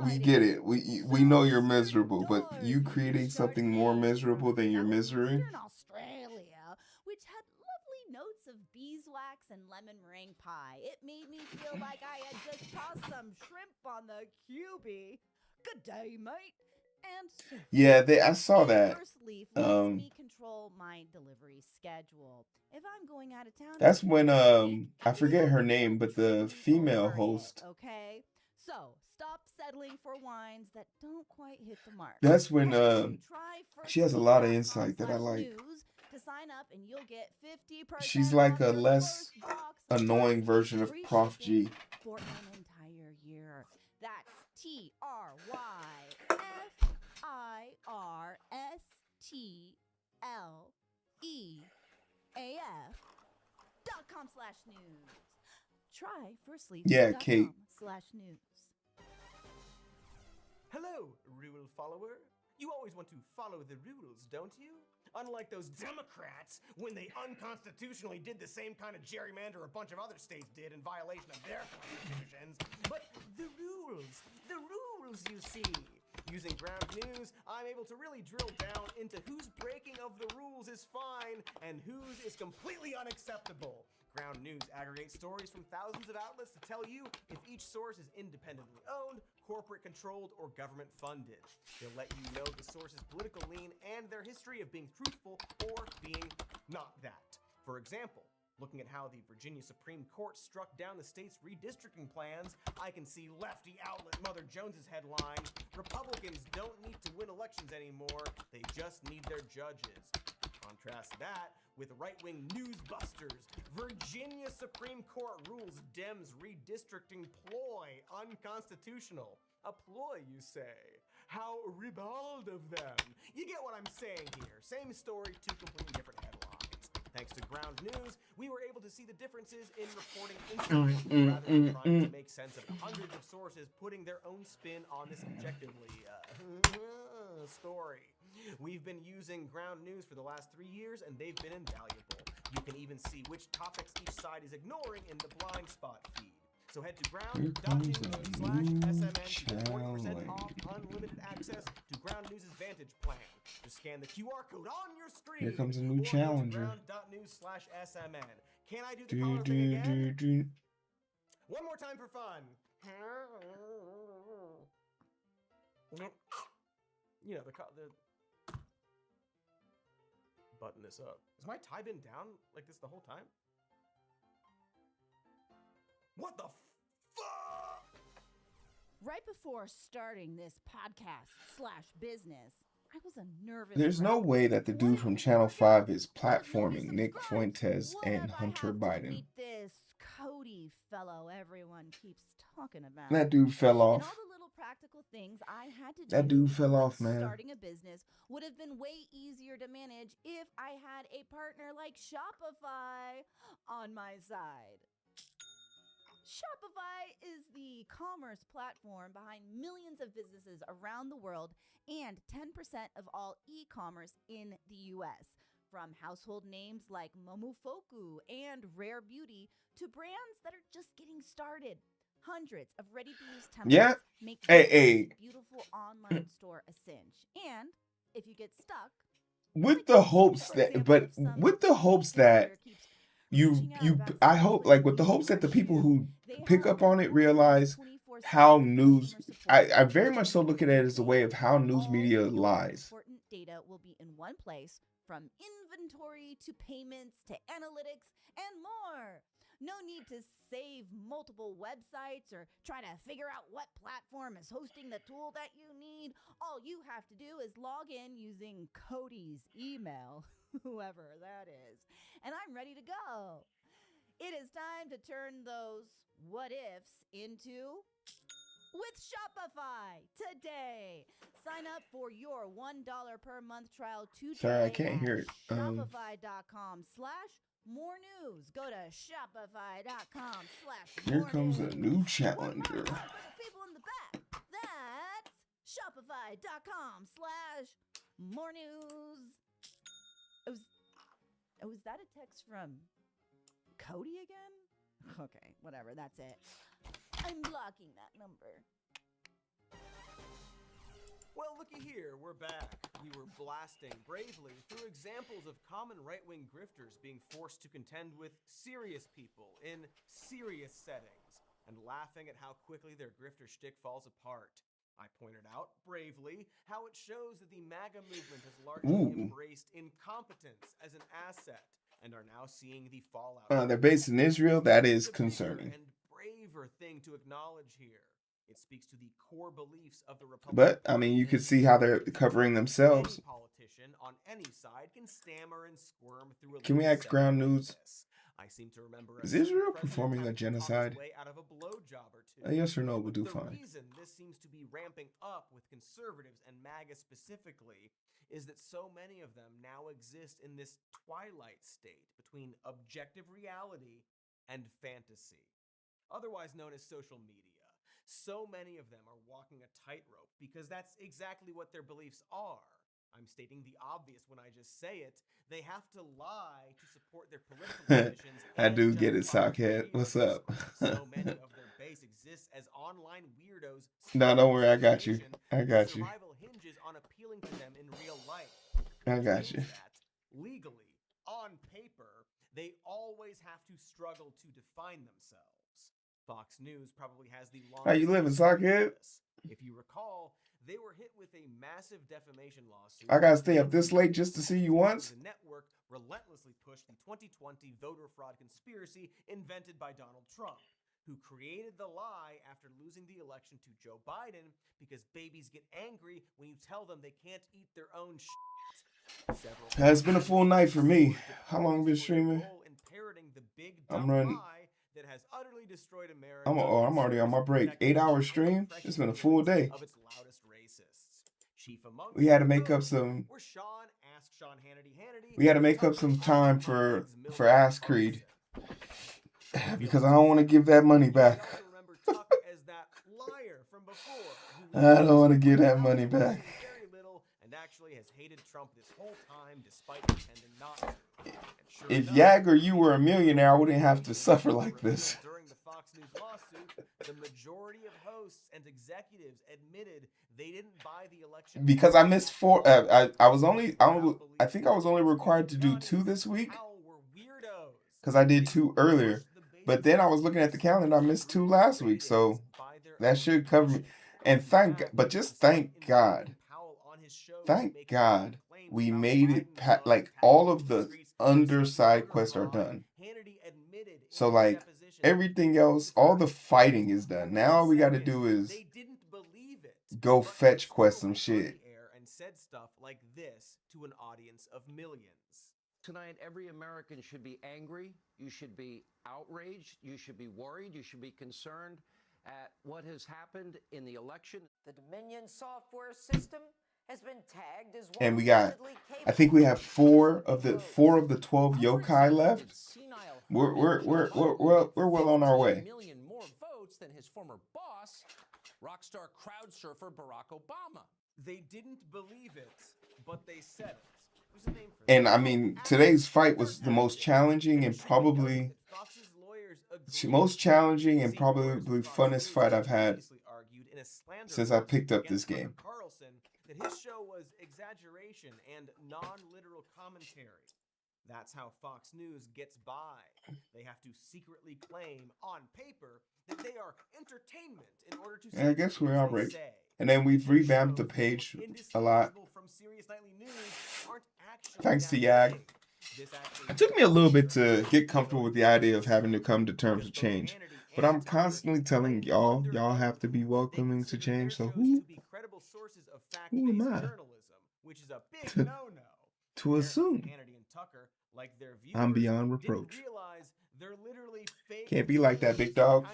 we get it. We know you're miserable, but you creating something more miserable than your misery? In Australia, which had lovely notes of beeswax and lemon meringue pie. It made me feel like I had just tossed some shrimp on the Good day, mate. And Yeah, I saw that. control my delivery schedule. If I'm going out of town, That's when I forget her name, but the female host. Okay, so stop settling for wines that don't quite hit the mark. That's when Try she has a lot of insight that I like. news to sign up, and you'll get 50% She's like a off your less first box annoying plus version of free Prof shipping G. for an entire year. That's TRYFIRSTLEAF.com/news. Try Yeah, Kate. firstleaf.com/news. Hello, rule follower. You always want to follow the rules, don't you? Unlike those Democrats, when they unconstitutionally did the same kind of gerrymander a bunch of other states did in violation of their constitutions. But the rules, you see. Using Ground News, I'm able to really drill down into whose breaking of the rules is fine and whose is completely unacceptable. Ground News aggregates stories from thousands of outlets to tell you if each source is independently owned, corporate controlled, or government funded. They'll let you know the source's political lean and their history of being truthful or being not that. For example, looking at how the Virginia Supreme Court struck down the state's redistricting plans, I can see lefty outlet Mother Jones's headline, "Republicans don't need to win elections anymore, they just need their judges." Contrast that with right-wing newsbusters. Virginia Supreme Court rules Dems redistricting ploy unconstitutional. A ploy, you say? How ribald of them. You get what I'm saying here. Same story, two completely different headlines. Thanks to Ground News, we were able to see the differences in reporting instantly rather than trying to make sense of the hundreds of sources putting their own spin on this objectively story. We've been using Ground News for the last 3 years, and they've been invaluable. You can even see which topics each side is ignoring in the blind spot feed. So head to ground.news/SMN to get 40% off unlimited access to Ground News' Vantage plan. Just scan the QR code on your screen. Here comes a new challenger. Ground.news/SMN. Can I do the caller thing again? One more time for fun. You know, the button this up. Has my tie been down like this the whole time? What the fuck? Right before starting this podcast/business, I was a nervous. There's no way that the dude from Channel 5 is platforming Nick Fuentes and Hunter Biden. This Cody fellow everyone keeps talking about. That dude fell off. And all the little practical things I had to do. That dude fell off, man. Starting a business would have been way easier to manage if I had a partner like Shopify on my side. Shopify is the commerce platform behind millions of businesses around the world and 10% of all e-commerce in the US. From household names like Momofuku and Rare Beauty to brands that are just getting started. Hundreds of ready-to-use templates make a beautiful online store a cinch. And if you get stuck, with the hopes that I hope, like, with the hopes that the people who pick up on it realize how news, I very much so look at it as a way of how news media lies. Important data will be in one place, from inventory to payments to analytics and more. No need to save multiple websites or try to figure out what platform is hosting the tool that you need. All you have to do is log in using Cody's email, whoever that is, and I'm ready to go. It is time to turn those what ifs into with Shopify today. Sign up for your $1 per month trial today. Sorry, I can't hear it. Shopify.com/more news. Go to Shopify.com/more Here comes a new challenger. People in the back. That's Shopify.com/more news. Oh, is that a text from Cody again? Okay, whatever, that's it. I'm blocking that number. Well, looky here, we're back. We were blasting bravely through examples of common right-wing grifters being forced to contend with serious people in serious settings, and laughing at how quickly their grifter shtick falls apart. I pointed out, bravely, how it shows that the MAGA movement has largely embraced incompetence as an asset and are now seeing the fallout. They're based in Israel. That is concerning. And braver thing to acknowledge here. It speaks to the core beliefs of the Republican But, I Party mean, you and can see how they're covering themselves. any politician on any side can stammer and squirm through a Can we little ask Ground segment like News? this. I seem to remember Is a certain Israel president performing a having to talk his genocide? way out of a blowjob or two. Yes or no will do The fine. reason this seems to be ramping up with conservatives and MAGA specifically is that so many of them now exist in this twilight state between objective reality and fantasy, otherwise known as social media. So many of them are walking a tightrope because that's exactly what their beliefs are. I'm stating the obvious when I just say it. They have to lie to support their political positions. I do get it, Sockhead. What's up? So many of their base exists as online weirdos. No, don't worry. I got you. I got you. Survival hinges on appealing to them in real life. I got you. Legally, on paper, they always have to struggle to define themselves. Fox News probably has the longest. How you living, Sockhead? If you recall, they were hit with a massive defamation lawsuit. I gotta stay up this late just to see you once. The network relentlessly pushed the 2020 voter fraud conspiracy invented by Donald Trump, who created the lie after losing the election to Joe Biden because babies get angry when you tell them they can't eat their own shit. It's been a full night for me. How long have you been streaming? I'm running. That has utterly destroyed America. I'm already on my break. 8-hour stream. It's been a full day. We had to make up some. We had to make up some time for Ask Creed because I don't want to give that money back. I don't want to give that money back. And actually has hated Trump this whole time despite pretending not to. If Yag or you were a millionaire, I wouldn't have to suffer like this. During the Fox News lawsuit, the majority of hosts and executives admitted they didn't buy the election because I missed 4. I think I was only required to do 2 this week because I did 2 earlier. But then I was looking at the calendar. I missed 2 last week, so that should cover me. And thank God. Thank God we made it. Like all of the underside quests are done. So like everything else, all the fighting is done. Now all we got to do is go fetch quest some shit. And said stuff like this to an audience of millions. Tonight, every American should be angry. You should be outraged. You should be worried. You should be concerned at what has happened in the election. The Dominion software system has been tagged as and we got, I think we have 4 of the 12 yokai left. We're well on our way. Million more votes than his former boss, rockstar crowd surfer Barack Obama. They didn't believe it, but they said it. There's a name for And I mean, today's fight was the most challenging and probably funnest fight I've had since I picked up this game. That his show was exaggeration and non-literal commentary. That's how Fox News gets by. They have to secretly claim on paper that they are entertainment in order to Yeah, I guess we're all right. And then we've revamped the page a lot. Thanks to Yag. It took me a little bit to get comfortable with the idea of having to come to terms with change. But I'm constantly telling y'all have to be welcoming to change. So who am I to assume? I'm beyond reproach. Can't be like that, big dog.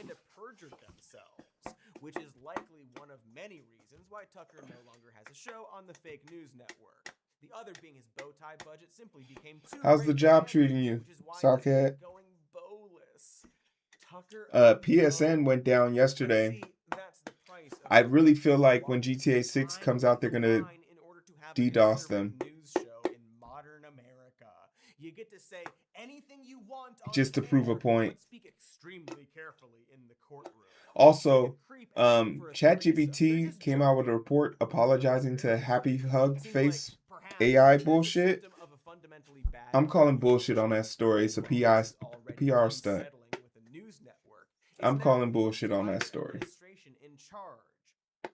Which is likely one of many reasons why Tucker no longer has a show on the fake news network. The other being his bow tie budget simply became too How's the job treating you, Sockhead? PSN went down yesterday. I really feel like when GTA 6 comes out, they're gonna DDoS them. You get to say anything you want just to prove a point. Speak extremely carefully in the courtroom. Also, ChatGPT came out with a report apologizing to Happy Hug Face AI bullshit. I'm calling bullshit on that story. It's a PR stunt. I'm calling bullshit on that story.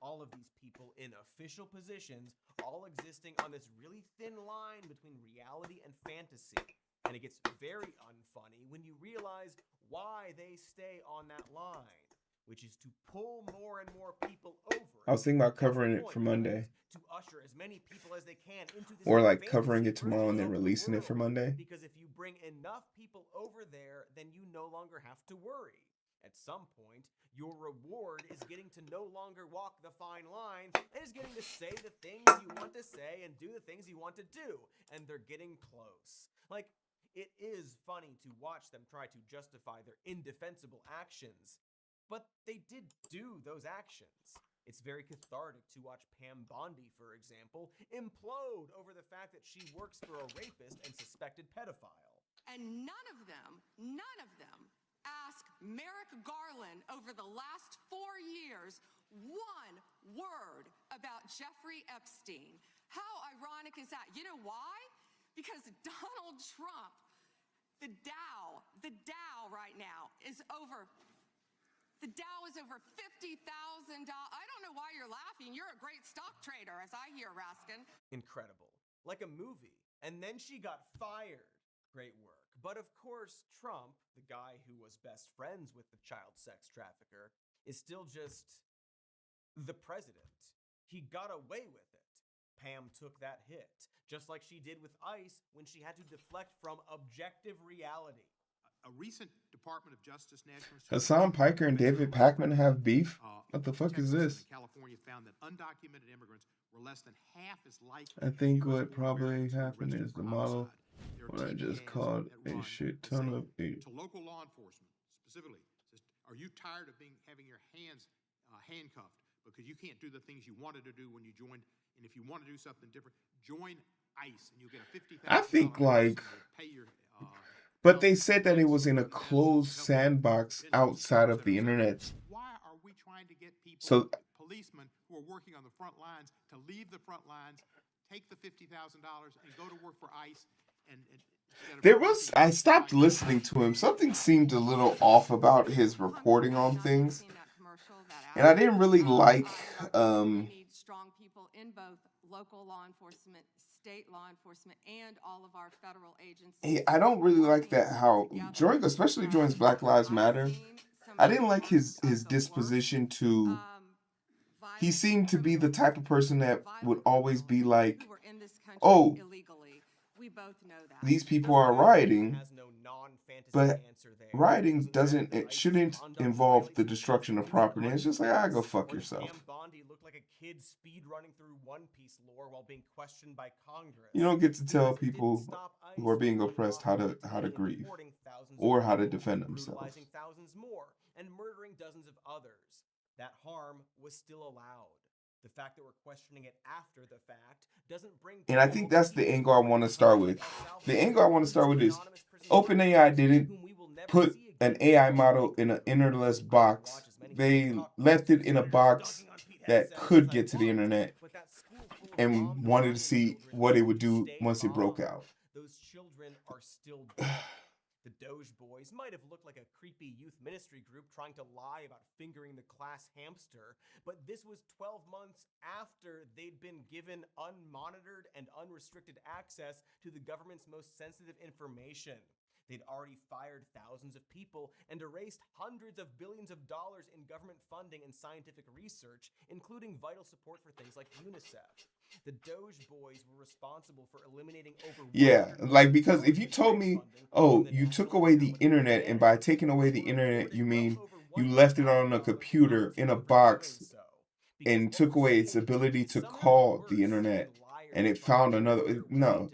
All of these in official positions, all existing on this really thin line between reality and fantasy. And it gets very unfunny when you realize why they stay on that line, which is to pull more and more people over. I was thinking about covering it for Monday. To usher as many people as they can into this Or like fantasy covering it tomorrow and then version of the releasing it for world. Monday. Because if you bring enough people over there, then you no longer have to worry. At some point, your reward is getting to no longer walk the fine line and is getting to say the things you want to say and do the things you want to do. And they're getting close. Like, it is funny to watch them try to justify their indefensible actions. But they did do those actions. It's very cathartic to watch Pam Bondi, for example, implode over the fact that she works for a rapist and suspected pedophile. And none of them ask Merrick Garland over the last 4 years one word about Jeffrey Epstein. How ironic is that? You know why? Because Donald Trump, the Dow right now is over. The Dow is over $50,000. I don't know why you're laughing. You're a great stock trader, as I hear, Raskin. Incredible. Like a movie. And then she got fired. Great work. But of course, Trump, the guy who was best friends with the child sex trafficker, is still just the president. He got away with it. Pam took that hit, just like she did with ICE when she had to deflect from objective reality. A recent Department of Justice National Hassan Piker and David Pakman have beef? What the fuck is this? California found that undocumented immigrants were less than half as likely. I think what probably happened is the model, what I just called a shit ton of to local law enforcement, specifically, says, are you tired of having your hands handcuffed because you can't do the things you wanted to do when you joined? And if you want to do something different, join ICE and you'll get a $50,000. I think like, pay your, but they said that it was in a closed sandbox outside of the internet. Why are we trying to get people, so, policemen who are working on the front lines, to leave the front lines, take the $50,000 and go to work for ICE? I stopped listening to him. Something seemed a little off about his reporting on things. And I didn't really like, need strong people in both local law enforcement, state law enforcement, and all of our federal agencies. I don't really like that how, especially during Black Lives Matter, I didn't like his disposition to, he seemed to be the type of person that would always be like, oh, these people are rioting, but rioting shouldn't involve the destruction of property. It's just like, go fuck yourself. Bondi looked like a kid speed running through One Piece lore while being questioned by Congress. You don't get to tell people who are being oppressed how to grieve or how to defend themselves. Thousands more and murdering dozens of others. That harm was still allowed. The fact that we're questioning it after the fact doesn't bring. And I think that's the angle I want to start with. The angle I want to start with is OpenAI didn't put an AI model in an internetless box. They left it in a box that could get to the internet and wanted to see what it would do once it broke out. Those children are still dead. The Doge Boys might have looked like a creepy youth ministry group trying to lie about fingering the class hamster, but this was 12 months after they'd been given unmonitored and unrestricted access to the government's most sensitive information. They'd already fired thousands of people and erased hundreds of billions of dollars in government funding and scientific research, including vital support for things like UNICEF. The Doge Boys were responsible for eliminating over... Yeah, like, because if you told me, oh, you took away the internet, and by taking away the internet, you mean you left it on a computer in a box and took away its ability to call the internet, and it found another... No.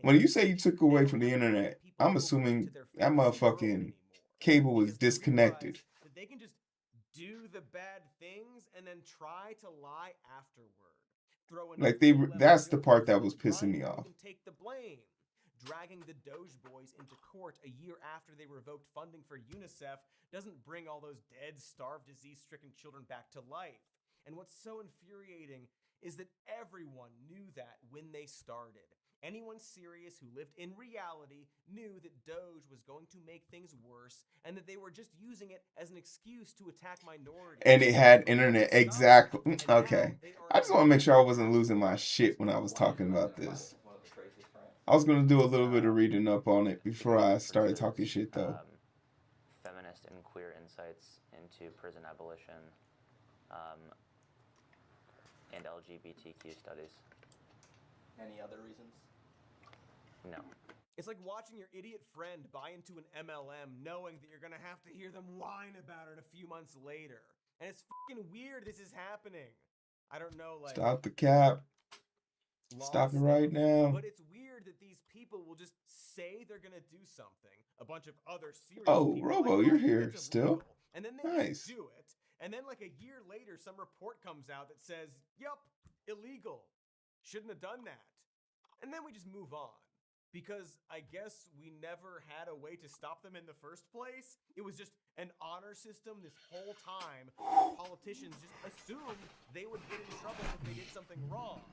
When you say you took away from the internet, I'm assuming that motherfucking cable was disconnected. They can just do the bad things and then try to lie afterward. Like, that's the part that was pissing me off. Take the blame. Dragging the Doge Boys into court a year after they revoked funding for UNICEF doesn't bring all those dead, starved, disease-stricken children back to life. And what's so infuriating is that everyone knew that when they started. Anyone serious who lived in reality knew that Doge was going to make things worse and that they were just using it as an excuse to attack minorities. And it had internet. Exactly. Okay. I just want to make sure I wasn't losing my shit when I was talking about this. I was going to do a little bit of reading up on it before I started talking shit, though. Feminist and queer insights into prison abolition and LGBTQ studies. Any other reasons? No. It's like watching your idiot friend buy into an MLM knowing that you're going to have to hear them whine about it a few months later. And it's fucking weird this is happening. I don't know, like... Stop the cap. Stop it right now. But it's weird that these people will just say they're going to do something. A bunch of other serious Oh, people Robo, like, you're here it's still. illegal. And then they Nice. just do it. And then like a year later, some report comes out that says, yup, illegal. Shouldn't have done that. And then we just move on. Because I guess we never had a way to stop them in the first place. It was just an honor system this whole time. Politicians just assumed they would get in trouble if they did something wrong.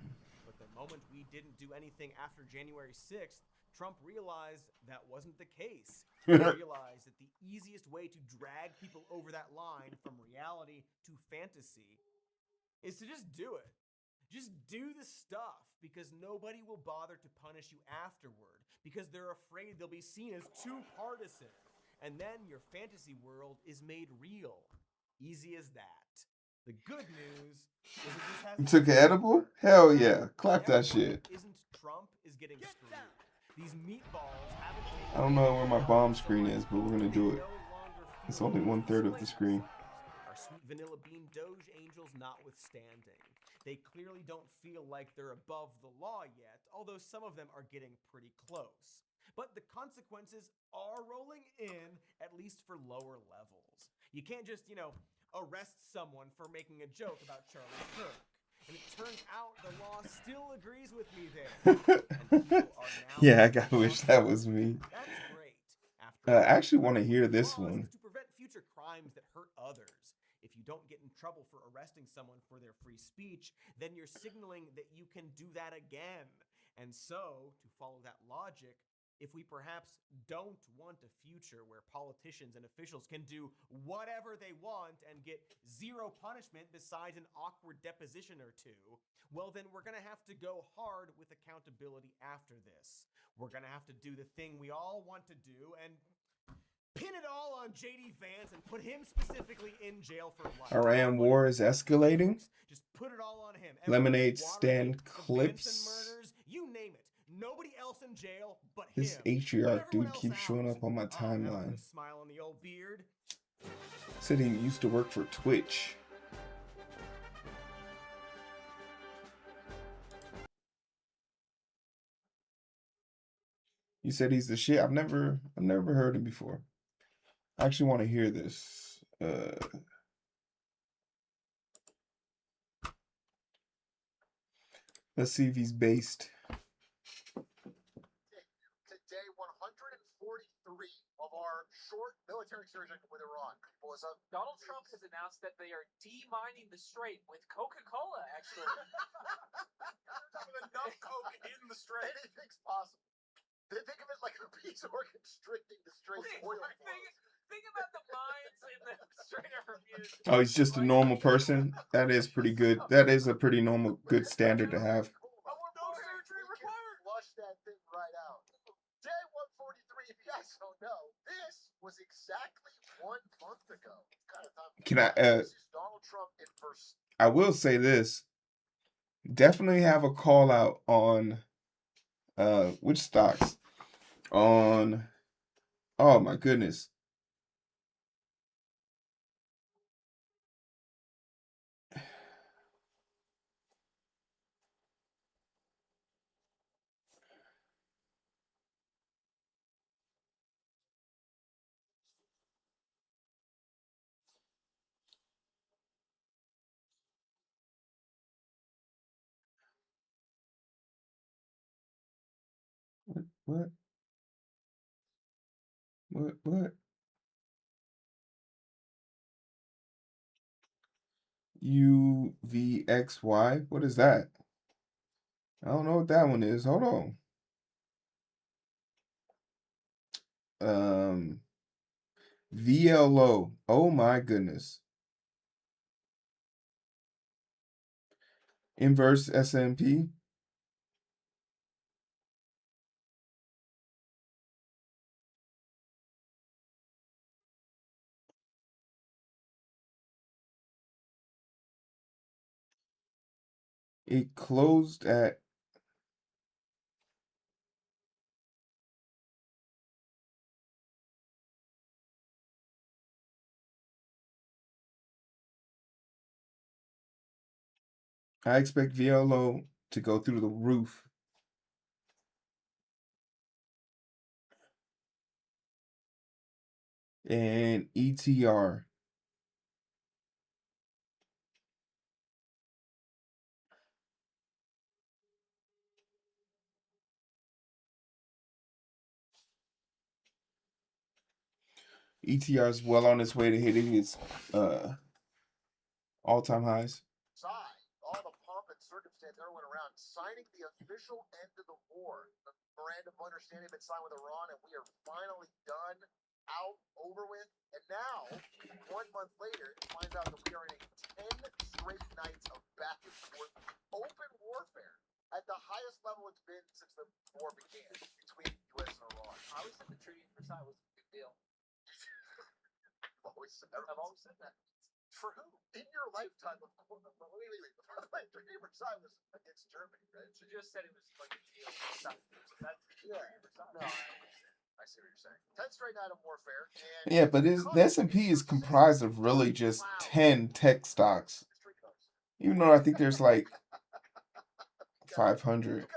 But the moment we didn't do anything after January 6th, Trump realized that wasn't the case. He realized that the easiest way to drag people over that line from reality to fantasy is to just do it. Just do the stuff, because nobody will bother to punish you afterward, because they're afraid they'll be seen as too partisan. And then your fantasy world is made real. Easy as that. The good news is it just has... You took an edible? Hell yeah. Clap that shit. Isn't Trump is getting screwed. These meatballs haven't... I don't know where my bomb screen is, but we're going to do it. It's only 1/3 of the screen. Our sweet vanilla bean Doge angels notwithstanding. They clearly don't feel like they're above the law yet, although some of them are getting pretty close. But the consequences are rolling in, at least for lower levels. You can't just, arrest someone for making a joke about Charlie Kirk. And it turns out the law still agrees with me there. And people are now... Yeah, I wish that was me. That's great. I actually want to hear this one. To prevent future crimes that hurt others. If you don't get in trouble for arresting someone for their free speech, then you're signaling that you can do that again. And so, to follow that logic, if we perhaps don't want a future where politicians and officials can do whatever they want and get zero punishment besides an awkward deposition or two, well then we're going to have to go hard with accountability after this. We're going to have to do the thing we all want to do and pin it all on J.D. Vance and put him specifically in jail for life. Iran war is escalating. Just put it all on him. Lemonade stand clips. Murders, you name it. Nobody else in jail but This him. Atriarch dude keeps showing up on my timeline. Smile on the old beard. Said he used to work for Twitch. You said he's the shit. I've never heard him before. I actually want to hear this. Let's see if he's based. Today, 143 of our short military series with Iran. Donald Trump has announced that they are demining the strait with Coca-Cola, actually. There's enough Coke in the strait. Anything's possible. They think of it like a piece of constricting the strait's oil flows. Think about the mines in the Strait of Hormuz. Oh, he's just a normal person. That is pretty good. That is a pretty normal, good standard to have. No surgery required. Flush that thing right out. Day 143, if you guys don't know, this was exactly 1 month ago. Can I? This is Donald Trump in person. I will say this. Definitely have a call out on which stocks? On, oh my goodness. What? UVXY? What is that? I don't know what that one is. Hold on. VLO. Oh my goodness. Inverse SMP. It closed at I expect VLO to go through the roof. And ETR. ETR is well on its way to hitting its all-time highs. All the pomp and circumstance, everyone around signing the official end of the war. The memorandum of understanding been signed with Iran, and we are finally done, out, over with. And now, 1 month later, it finds out that we are in a 10 straight nights of back and forth open warfare at the highest level it's been since the war began between the U.S. and Iran. I always said the Treaty of Versailles was a big deal. I've always said that. For who? In your lifetime, wait. The Treaty of Versailles was against Germany, right? You just said it was like a deal. That's Yeah. No, I see what you're saying. 10 straight night of warfare. And Yeah, but the S&P is comprised of really just 10 tech stocks. Even though I think there's like 500.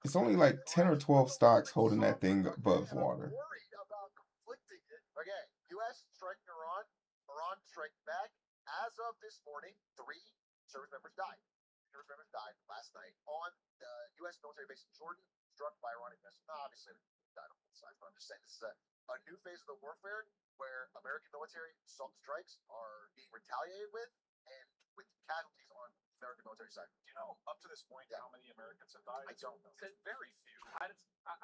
It's only like 10 or 12 stocks holding that thing above water. Okay, U.S. striking Iran. Iran striking back. As of this morning, 3 service members died. Service members died last night on the U.S. military base in Jordan, struck by Iranian missiles. Obviously, they died on both sides, but I'm just saying this is a new phase of the warfare where American military assault strikes are being retaliated with, and with casualties on the American military side. Do you know up to this point how many Americans have died? I don't know. It's very few. I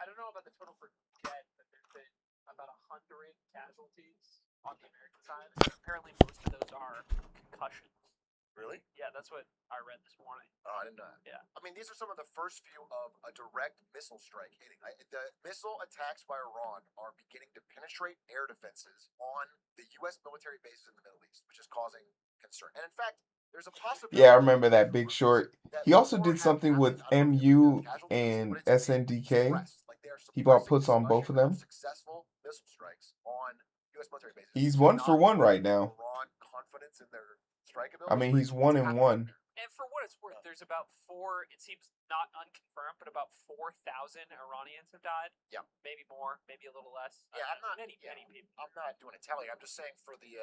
don't know about the total for dead, but there's been about 100 casualties on the American side. And apparently, most of those are concussions. Really? Yeah, that's what I read this morning. Oh, I didn't know that. Yeah. I mean, these are some of the first few of a direct missile strike hitting. The missile attacks by Iran are beginning to penetrate air defenses on the U.S. military bases in the Middle East, which is causing concern. And in fact, there's a possibility. Yeah, I remember that Big Short. He also did something with MU and SNDK. He bought puts on both of them. Successful missile strikes on U.S. military bases. He's 1 for 1 right now. Iran confidence in their strikeability. I mean, he's 1 and 1. And for what it's worth, there's about it seems not unconfirmed, but about 4,000 Iranians have died. Yeah. Maybe more, maybe a little less. Yeah, I'm not. Many people. I'm not doing a tally. I'm just saying for the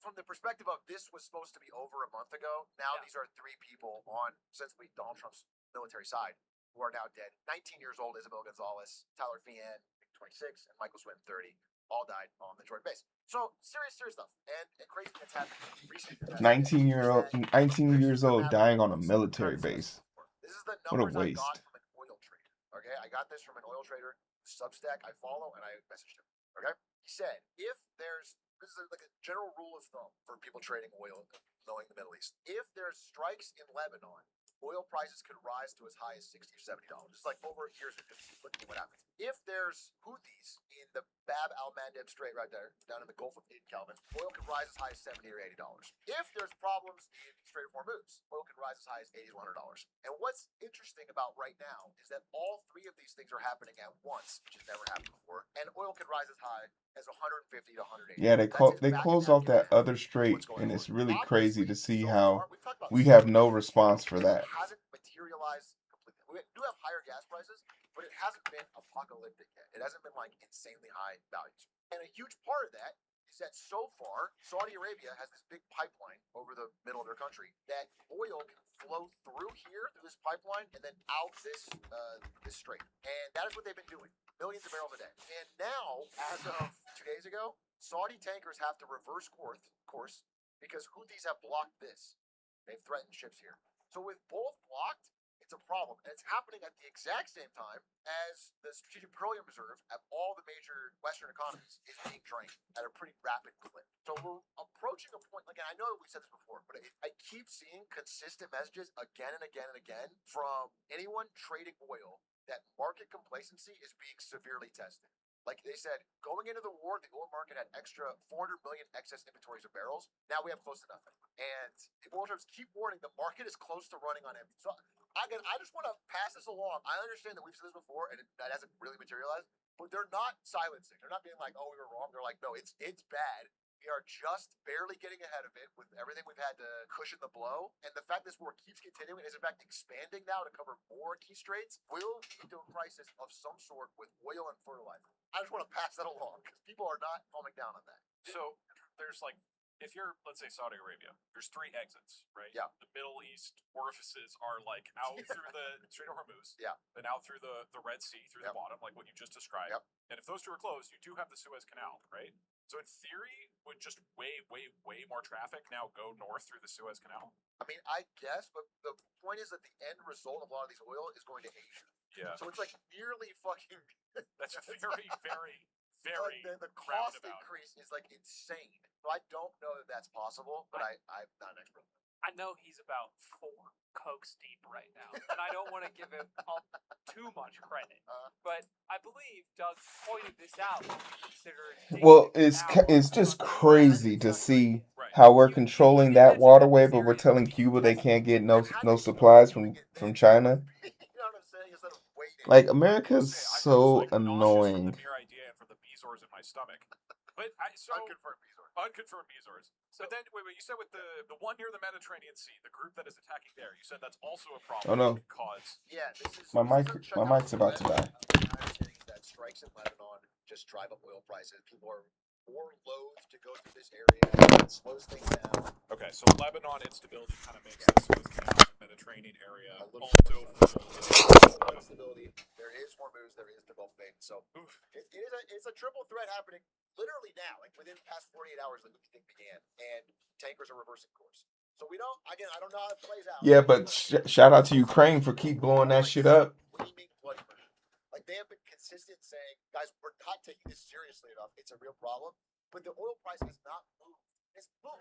from the perspective of this was supposed to be over a month ago. Now these are 3 people on ostensibly Donald Trump's military side who are now dead. 19 years old, Isabel Gonzalez, Tyler Fian, 26, and Michael Swinton, 30. All died on the Jordan base. So serious stuff. And crazy that's happened recently. 19 years old dying on a military base. This is the What a numbers waste. I got from an oil trader. Okay, I got this from an oil trader Substack I follow, and I messaged him. Okay, he said this is like a general rule of thumb for people trading oil, knowing the Middle East. If there's strikes in Lebanon, oil prices could rise to as high as $60 or $70. Just like over years, just looking at what happens. If there's Houthis in the Bab al-Mandeb Strait right there, down in the Gulf of Aden, Calvin, oil could rise as high as $70 or $80. If there's problems in Strait of Hormuz, oil could rise as high as $80 or $100. And what's interesting about right now is that all 3 of these things are happening at once, which has never happened before, and oil could rise as high as 150 to 180. Yeah, they closed off that other strait, and it's really crazy to see how we have no response for that. It hasn't materialized completely. We do have higher gas prices, but it hasn't been apocalyptic yet. It hasn't been like insanely high values. And a huge part of that is that so far, Saudi Arabia has this big pipeline over the middle of their country that oil can flow through here, through this pipeline, and then out this strait. And that is what they've been doing. Millions of barrels a day. And now, as of 2 days ago, Saudi tankers have to reverse course because Houthis have blocked this. They've threatened ships here. So with both blocked, it's It's a problem, and it's happening at the exact same time as the Strategic Petroleum Reserve at all the major Western economies is being drained at a pretty rapid clip. So we're approaching a point, like, and I know that we've said this before, but I keep seeing consistent messages again and again and again from anyone trading oil that market complacency is being severely tested. Like they said, going into the war, the oil market had extra 400 million excess inventories of barrels. Now we have close to nothing. And the oil traders keep warning the market is close to running on empty. So again, I just want to pass this along. I understand that we've said this before and that hasn't really materialized, but they're not silencing. They're not being like, oh, we were wrong. They're like, no, it's bad. We are just barely getting ahead of it with everything we've had to cushion the blow. And the fact this war keeps continuing and is in fact expanding now to cover more key straits will lead to a crisis of some sort with oil and fertilizer. I just want to pass that along because people are not calming down on that. So there's like, if you're, let's say, Saudi Arabia, there's 3 exits, right? Yeah. The Middle East orifices are like out through the Strait of Hormuz. Yeah. Then out through the Red Sea, through the bottom, like what you just described. Yep. And if those 2 are closed, you do have the Suez Canal, right? So in theory, would just way more traffic now go north through the Suez Canal? I mean, I guess, but the point is that the end result of a lot of these oil is going to Asia. Yeah. So it's like nearly fucking. That's very, very the cost increase is like insane. So I don't know that that's possible, but I'm not an expert. I know he's about 4 Cokes deep right now, and I don't want to give him too much credit, but I believe Doug pointed this out when we considered. Well, it's just crazy to see how we're controlling that waterway, but we're telling Cuba they can't get no supplies from China. Like, America's so annoying. Mere idea and from the Bezors in my stomach. But unconfirmed Bezors. But then, wait, you said with the one near the Mediterranean Sea, the group that is attacking there, you said that's also a problem. Oh no. Because this is My mic's about to die. My understanding is that strikes in Lebanon just drive up oil prices. People are more loath to go through this area. It slows things down. Okay, so Lebanon instability kind of makes the Suez Canal Mediterranean area also instability. There is Hormuz, there is the Gulf of Aden. So it's a triple threat happening literally now, like within the past 48 hours the thing began, and tankers are reversing course. So we don't. Again, I don't know how it plays out. Yeah, but shout out to Ukraine for keep blowing that shit up. Bloody murder. Like they have been consistent saying, guys, we're not taking this seriously enough. It's a real problem. But the oil price has not moved.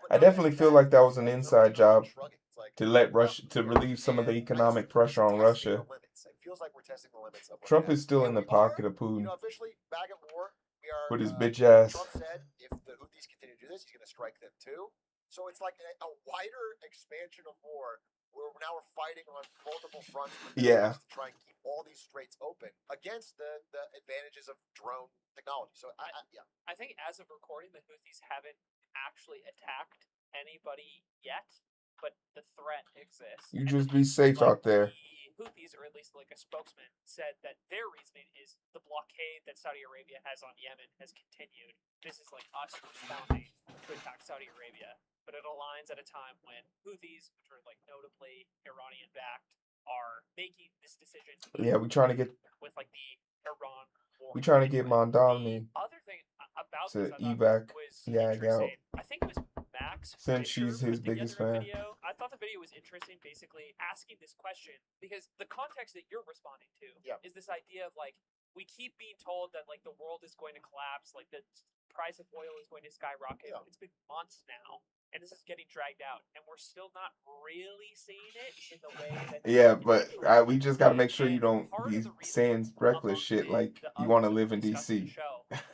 I definitely feel like that was an inside job to let Russia to relieve some of the economic pressure on Russia. It feels like we're testing the limits of Trump is still in the pocket of Putin officially back at war. We are with his bitch ass. Trump said if the Houthis continue to do this, he's going to strike them too. So it's like a wider expansion of war where now we're fighting on multiple fronts to try and keep all these straits open against the advantages of drone technology. So I think as of recording, the Houthis haven't actually attacked anybody yet, but the threat exists. You just be safe out there. The Houthis, or at least like a spokesman, said that their reasoning is the blockade that Saudi Arabia has on Yemen has continued. This is like us responding to attack Saudi Arabia, but it aligns at a time when Houthis, which are like notably Iranian-backed, are making this decision. Yeah, we trying to get with like the Iran war. We trying to get Mondani Other thing about to this evac was Yag out. I think it was Max. Since she's his biggest fan. Video. I thought the video was interesting, basically asking this question because the context that you're responding to is this idea of like we keep being told that like the world is going to collapse, like the price of oil is going to skyrocket. It's been months now, and this is getting dragged out, and we're still not really seeing it in the way that. Yeah, but we just got to make sure you don't be saying reckless shit like you want to live in DC.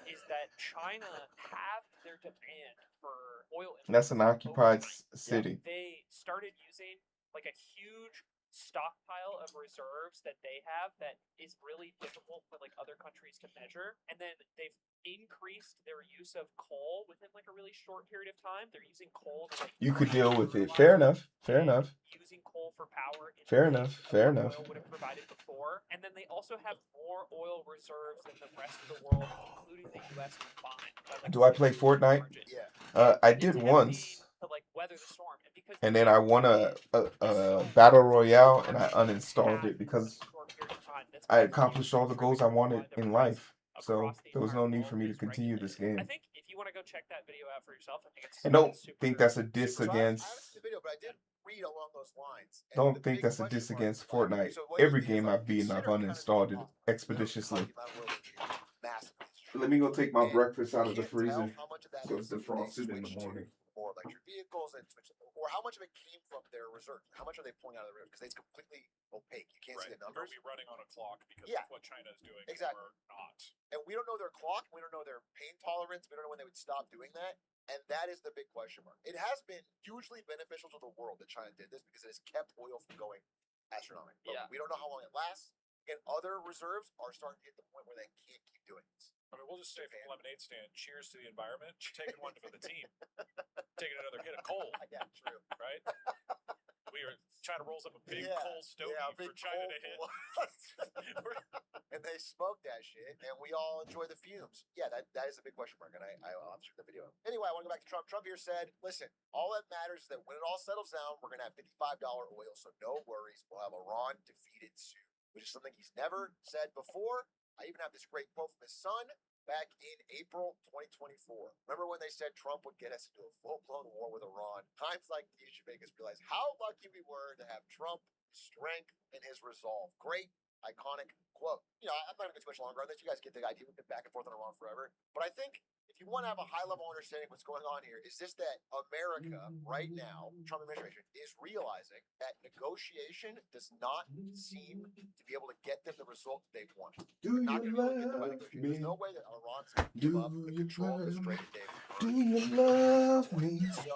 Is that China have their demand for oil? That's an occupied city. They started using like a huge stockpile of reserves that they have that is really difficult for like other countries to measure, and then they've increased their use of coal within like a really short period of time. They're using coal to like You could deal with it. Fair enough. Using coal for power Fair enough. oil would have provided before, and then they also have more oil reserves than the rest of the world, including the U.S. combined. Do I play Fortnite? I did once. To like weather the storm, and because And then I won a battle royale, and I uninstalled it because I accomplished all the goals I wanted in life. So across the there was entire no need world for me to is continue regulated. this game. I think if you want to go check that video out for yourself, I think it's And don't super, think that's a diss super So against. I haven't seen the video, but I did read along those lines. And Don't the think big that's a question diss mark against is, like, Fortnite. so what Every he did is, game like, I've beaten, I've consider kind of uninstalled it the expeditiously. amount of world is massively destroyed. Let me go take my And breakfast out you of the can't tell freezer. how much of that So is it's defrosted in the they switched morning. to more electric vehicles and switched, or how much of it came from their reserves. How much are they pulling out of the reserves? Because it's completely opaque. You can't see the Are numbers. we running on a clock because Yeah. of what China is doing Exactly. or not? And we don't know their clock. We don't know their pain tolerance. We don't know when they would stop doing that. And that is the big question mark. It has been hugely beneficial to the world that China did this because it has kept oil from going astronomical. But Yeah. we don't know how long it lasts. And other reserves are starting to hit the point where they can't keep doing this. I mean, we'll just say from lemonade stand, cheers to the environment. Taking one for the team. Taking another hit of coal. Yeah, true. Right? China rolls up a big coal stogie big for China coal to hit. And they smoke that shit, and we all enjoy the fumes. Yeah, that is a big question mark, and I'll check the video. Anyway, I want to go back to Trump. Trump here said, listen, all that matters is that when it all settles down, we're going to have $55 oil, so no worries. We'll have Iran defeated soon, which is something he's never said before. I even have this great quote from his son back in April 2024. Remember when they said Trump would get us into a full-blown war with Iran? Times like these should make us realize how lucky we were to have Trump, his strength, and his resolve. Great, iconic quote. You know, I'm not going to go too much longer on this. You guys get the idea. We've been back and forth on Iran forever. But I think if you want to have a high-level understanding of what's going on here, is this that America right now, Trump administration, is realizing that negotiation does not seem to be able to get them the result they want. Do Not you going to be able to get them by love negotiation. me? There's no way that Iran's going to give up the control of the Strait of David. Do you love me? So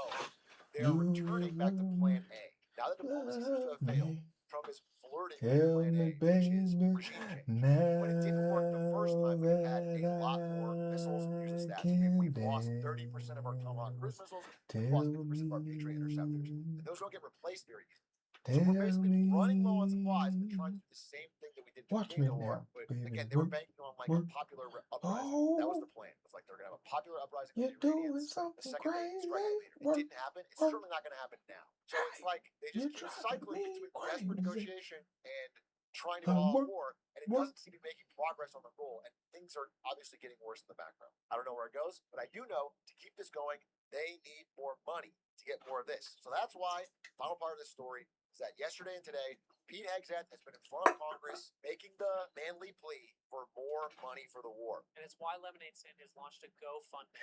they are returning back to Plan A. Now that diplomacy seems to have failed, Trump is flirting with Tell Plan me, A, which is baby, regime change. now When it didn't work the first time, we had a lot more missiles and use the stats. We've lost 30% of our Tomahawk cruise missiles. We've lost 50% of our Patriot interceptors. And those don't get replaced very easily. So we're basically running low on supplies and trying to do the same thing that we did at the Watch beginning of me the war. now, But baby. again, they were banking on like a popular uprising. That was the plan. It was like they're going to have a popular uprising of You're the doing Iranians the something second they strike a leader. It didn't happen. It's certainly not going to happen now. So it's like they just keep cycling between desperate negotiation and trying to go all war, and it doesn't seem to be making progress on the goal, and things are obviously getting worse in the background. I don't know where it goes, but I do know to keep this going, they need more money to get more of this. So that's why, final part of this story is that yesterday and today, Pete Hegseth has been in front of Congress making the manly plea for more money for the war. And it's why Lemonade Stand has launched a GoFundMe.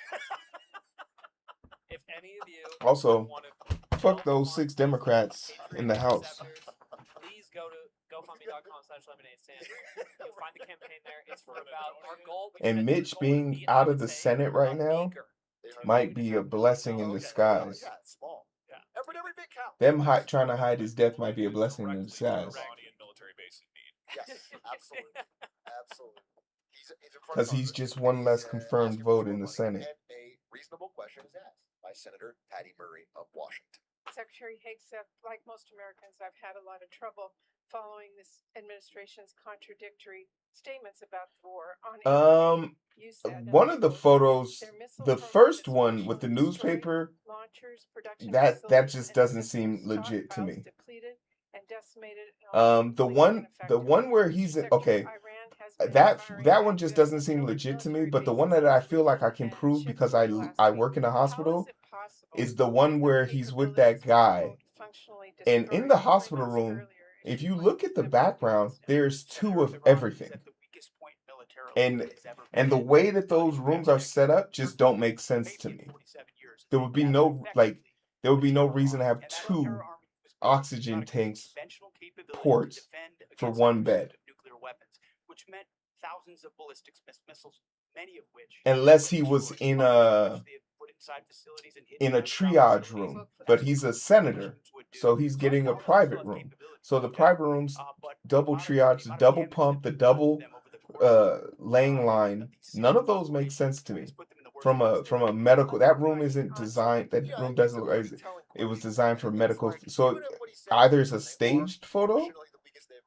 If any of you Also, want to fuck those 6 Democrats in the House. please go to gofundme.com/lemonadestand. You'll find the campaign there. It's for about our goal. And Mitch being out of the Senate right now might be a blessing in disguise. Yeah, it's small. Yeah. But every bit counts. Them trying to hide his death might be a blessing in disguise. Iranian military base in need. Yes, absolutely. Absolutely. He's in front Because of he's Congress. just one less He's, confirmed asking for vote in more the money. Senate. And a reasonable question is asked by Senator Patty Murray of Washington. Secretary Hegseth, like most Americans, I've had a lot of trouble following this administration's contradictory statements about the war. On you said, One of the photos, the first one with the newspaper, launchers, production that just doesn't seem legit to me. depleted and decimated. The one where he's okay, that one just doesn't seem legit to me. But the one that I feel like I can prove because I work in a hospital is the one where he's with that guy, and in the hospital room, if you look at the background, there's 2 of everything, and the way that those rooms are set up just don't make sense to me. There would be no reason to have 2 oxygen tanks ports for one bed. Which meant thousands of ballistic missiles, many of which, unless he was in a triage room, but he's a senator, so he's getting a private room. So the private room's double triage, the double pump, the double laying line. None of those make sense to me. From a medical, that room isn't designed. That room doesn't look like it was designed for medical. So either it's a staged photo,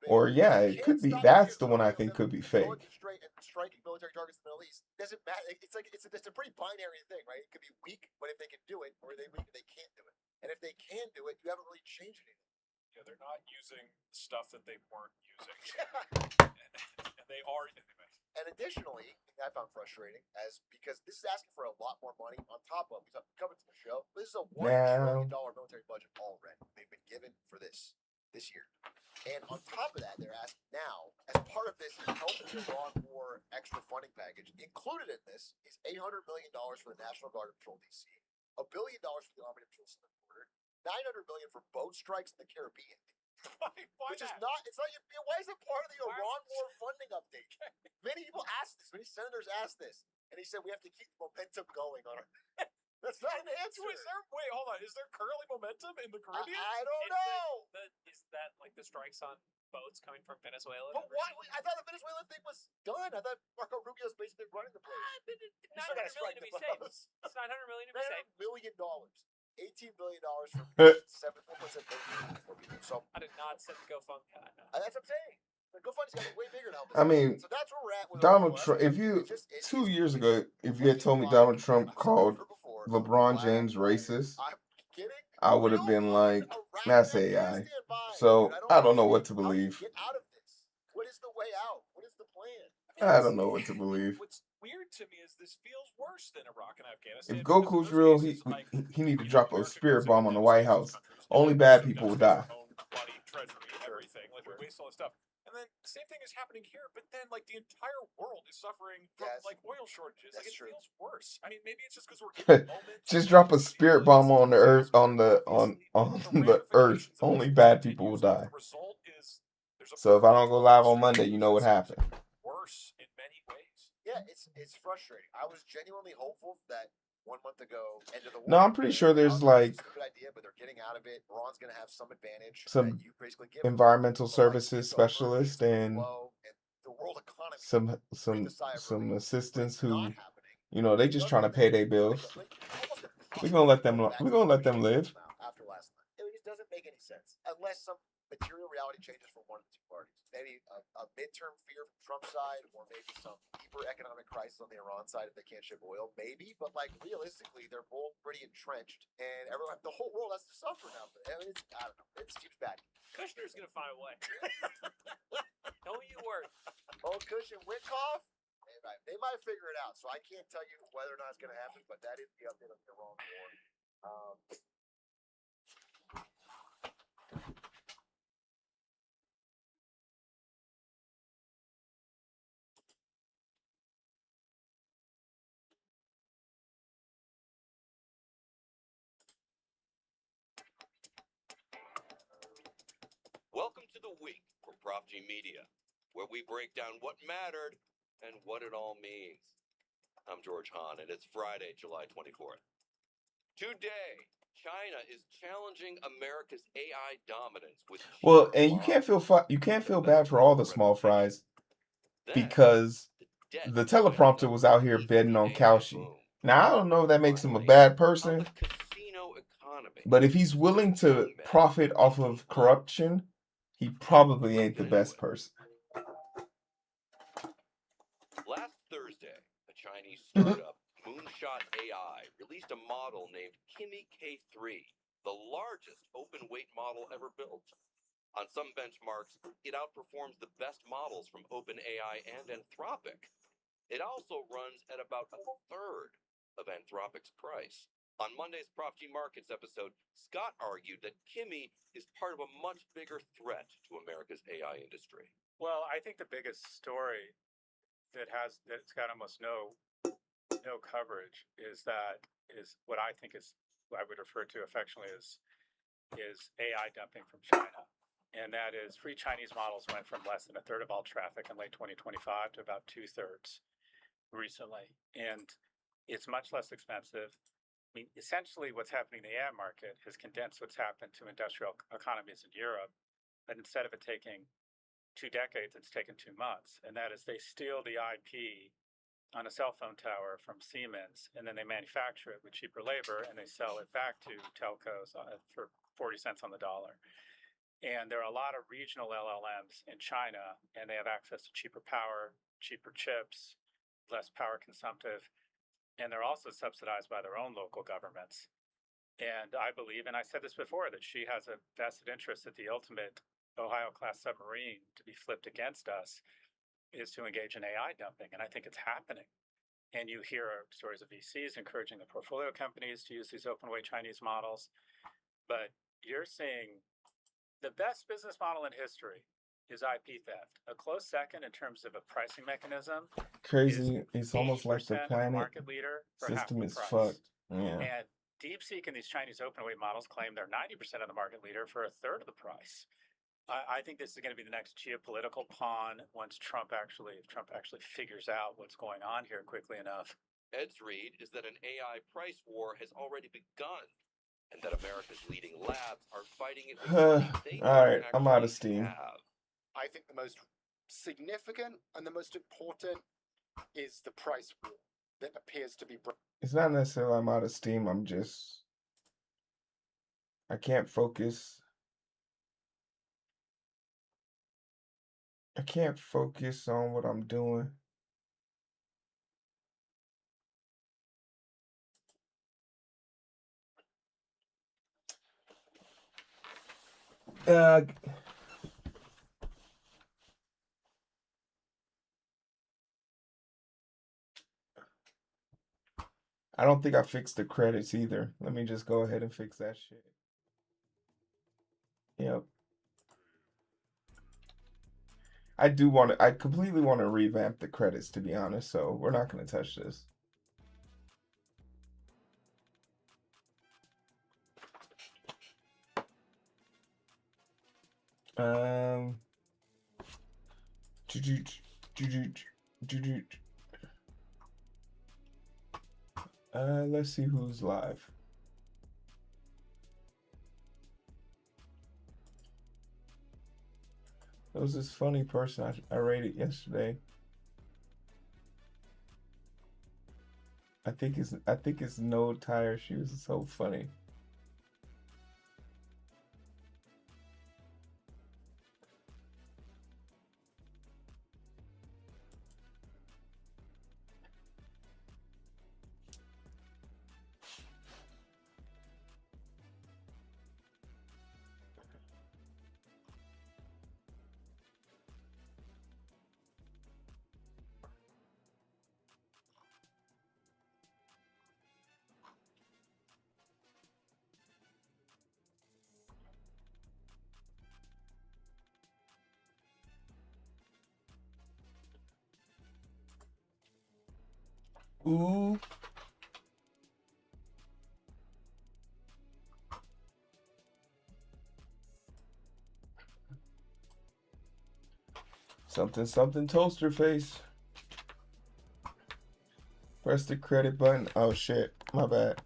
or yeah, it could be. That's the one I think could be fake. Striking military targets in the Middle East doesn't matter. It's a pretty binary thing, right? It could be weak, but if they can do it, or they weak, they can't do it. And if they can do it, you haven't really changed anything. Yeah, they're not using stuff that they weren't using. And they are. And And additionally, I found frustrating because this is asking for a lot more money on top of coming to the show. This is a $1 trillion military budget already. They've been given for this year. And on top of that, they're asking now, as part of this Help Iran War extra funding package, included in this is $800 million for the National Guard and Patrol DC, $1 billion for the Army to patrol the border, $900 million for boat strikes in the Caribbean. Which is not, it's not, why is it part of the Iran War funding update? Many people asked this, many senators asked this, and he said we have to keep momentum going on our. That's not an answer. Wait, hold on. Is there currently momentum in the Caribbean? I don't know. Is that like the strikes on boats coming from Venezuela? But why? I thought the Venezuela thing was done. I thought Marco Rubio's basically running the place. $900 million to be safe. It's $900 million to be safe. $900 million. $18 billion for 7% for people. So I did not send the GoFundMe. That's what I'm saying. The GoFundMe's got way bigger to help us. I mean, so that's where we're at with Donald Trump. If you 2 years ago, if you had told me Donald Trump called LeBron James racist, I would have been like, "That's AI." So I don't know what to believe. Get out of this. What is the way out? What is the plan? I don't know what to believe. What's weird to me is this feels worse than Iraq and Afghanistan. If Goku's real, he need to drop a spirit bomb on the White House. Only bad people will die. Money, treasury, everything. Like we waste all this stuff. And then the same thing is happening here, but then like the entire world is suffering from like oil shortages. Like it feels worse. I mean, maybe it's just because we're getting moments. Just drop a spirit bomb on the earth, on the earth. Only bad people will die. So if I don't go live on Monday, you know what happened. Worse in many ways. Yeah, it's frustrating. I was genuinely hopeful that 1 month ago, end of the war. No, I'm pretty sure there's like It's a good idea, but they're getting out of it. Iran's going to have some advantage. some that you basically give environmental services specialists and the world economy. some assistants who, you know, they just trying to pay their bills. We're gonna let them live. After last night, it just doesn't make any sense unless some material reality changes for one of the two parties. Maybe a midterm fear from Trump's side, or maybe some deeper economic crisis on the Iran side if they can't ship oil. Maybe, but like realistically, they're both pretty entrenched, and the whole world has to suffer now. I mean, I don't know. It seems bad. Kushner's gonna find a way. Don't you worry. Old Kush and Witkoff, they might figure it out. So I can't tell you whether or not it's going to happen, but that is the update of the Iran war. Welcome to the week from Prop G Media, where we break down what mattered and what it all means. I'm George Hahn, and it's Friday, July 24th. Today, China is challenging America's AI dominance with Well, and you can't feel bad for all the small fries because the teleprompter was out here betting on Kalshi. Now I don't know if that makes him a bad person, but if he's willing to profit off of corruption, he probably ain't the best person. Last Thursday, a Chinese startup, Moonshot AI, released a model named Kimi K3, the largest open weight model ever built. On some benchmarks, it outperforms the best models from OpenAI and Anthropic. It also runs at about a third of Anthropic's price. On Monday's Prop G Markets episode, Scott argued that Kimi is part of a much bigger threat to America's AI industry. Well, I think the biggest story that's got almost no coverage is what I think is what I would refer to affectionately as AI dumping from China. And that is free Chinese models went from less than a third of all traffic in late 2025 to about 2/3 recently. And it's much less expensive. I mean, essentially what's happening in the AI market has condensed what's happened to industrial economies in Europe. But instead of it taking 2 decades, it's taken 2 months. And that is they steal the IP on a cell phone tower from Siemens, and then they manufacture it with cheaper labor, and they sell it back to telcos for 40 cents on the dollar. And there are a lot of regional LLMs in China, and they have access to cheaper power, cheaper chips, less power consumptive, and they're also subsidized by their own local governments. And I believe, and I said this before, that she has a vested interest at the ultimate Ohio-class submarine to be flipped against us. is to engage in AI dumping, and I think it's happening. And you hear stories of VCs encouraging the portfolio companies to use these open weight Chinese models. But you're seeing the best business model in history is IP theft. A close second in terms of a pricing mechanism. Crazy. It's almost like the 80% of planet market leader for half system the is price. fucked. Yeah. And DeepSeek and these Chinese open weight models claim they're 90% of the market leader for a third of the price. I think this is going to be the next geopolitical pawn once if Trump actually figures out what's going on here quickly enough. Ed's read is that an AI price war has already begun, and that America's leading labs are fighting it with money they All don't right, I'm out of actually steam. have. I think the most significant and the most important is the price war that appears to be. It's not necessarily I'm out of steam. I can't focus. I can't focus on what I'm doing. I don't think I fixed the credits either. Let me just go ahead and fix that shit. Yep. I completely want to revamp the credits, to be honest, so we're not going to touch this. Let's see who's live. There was this funny person I rated yesterday. I think it's No Tire. She was so funny. Ooh. Something toaster face. Press the credit button. Oh shit, my bad.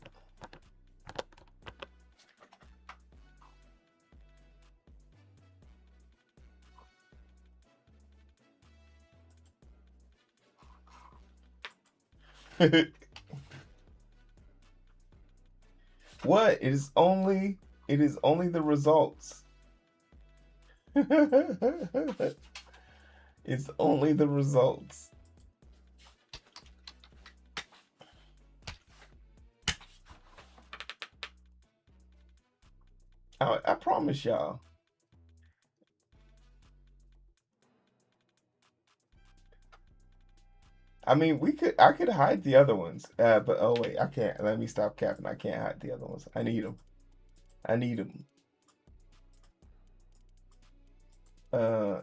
What? It is only the results. It's only the results. I promise y'all. I mean, I could hide the other ones, but oh wait, I can't. Let me stop capping. I can't hide the other ones. I need them. I need them.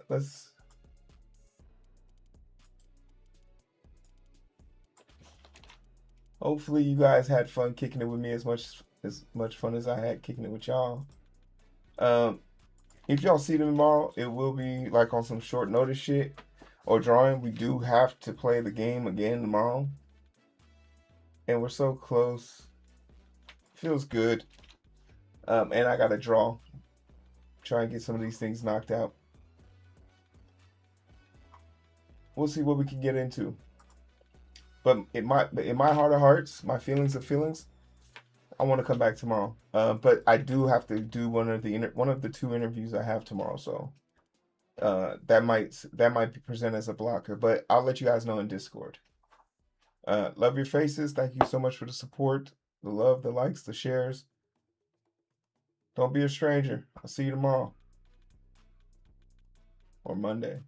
Let's. Hopefully, you guys had fun kicking it with me as much fun as I had kicking it with y'all. If y'all see them tomorrow, it will be like on some short notice shit or drawing. We do have to play the game again tomorrow, and we're so close. Feels good. And I gotta draw. Try and get some of these things knocked out. We'll see what we can get into. But in my heart of hearts, my feelings of feelings, I want to come back tomorrow. But I do have to do one of the 2 interviews I have tomorrow. So that might present as a blocker. But I'll let you guys know in Discord. Love your faces. Thank you so much for the support, the love, the likes, the shares. Don't be a stranger. I'll see you tomorrow or Monday.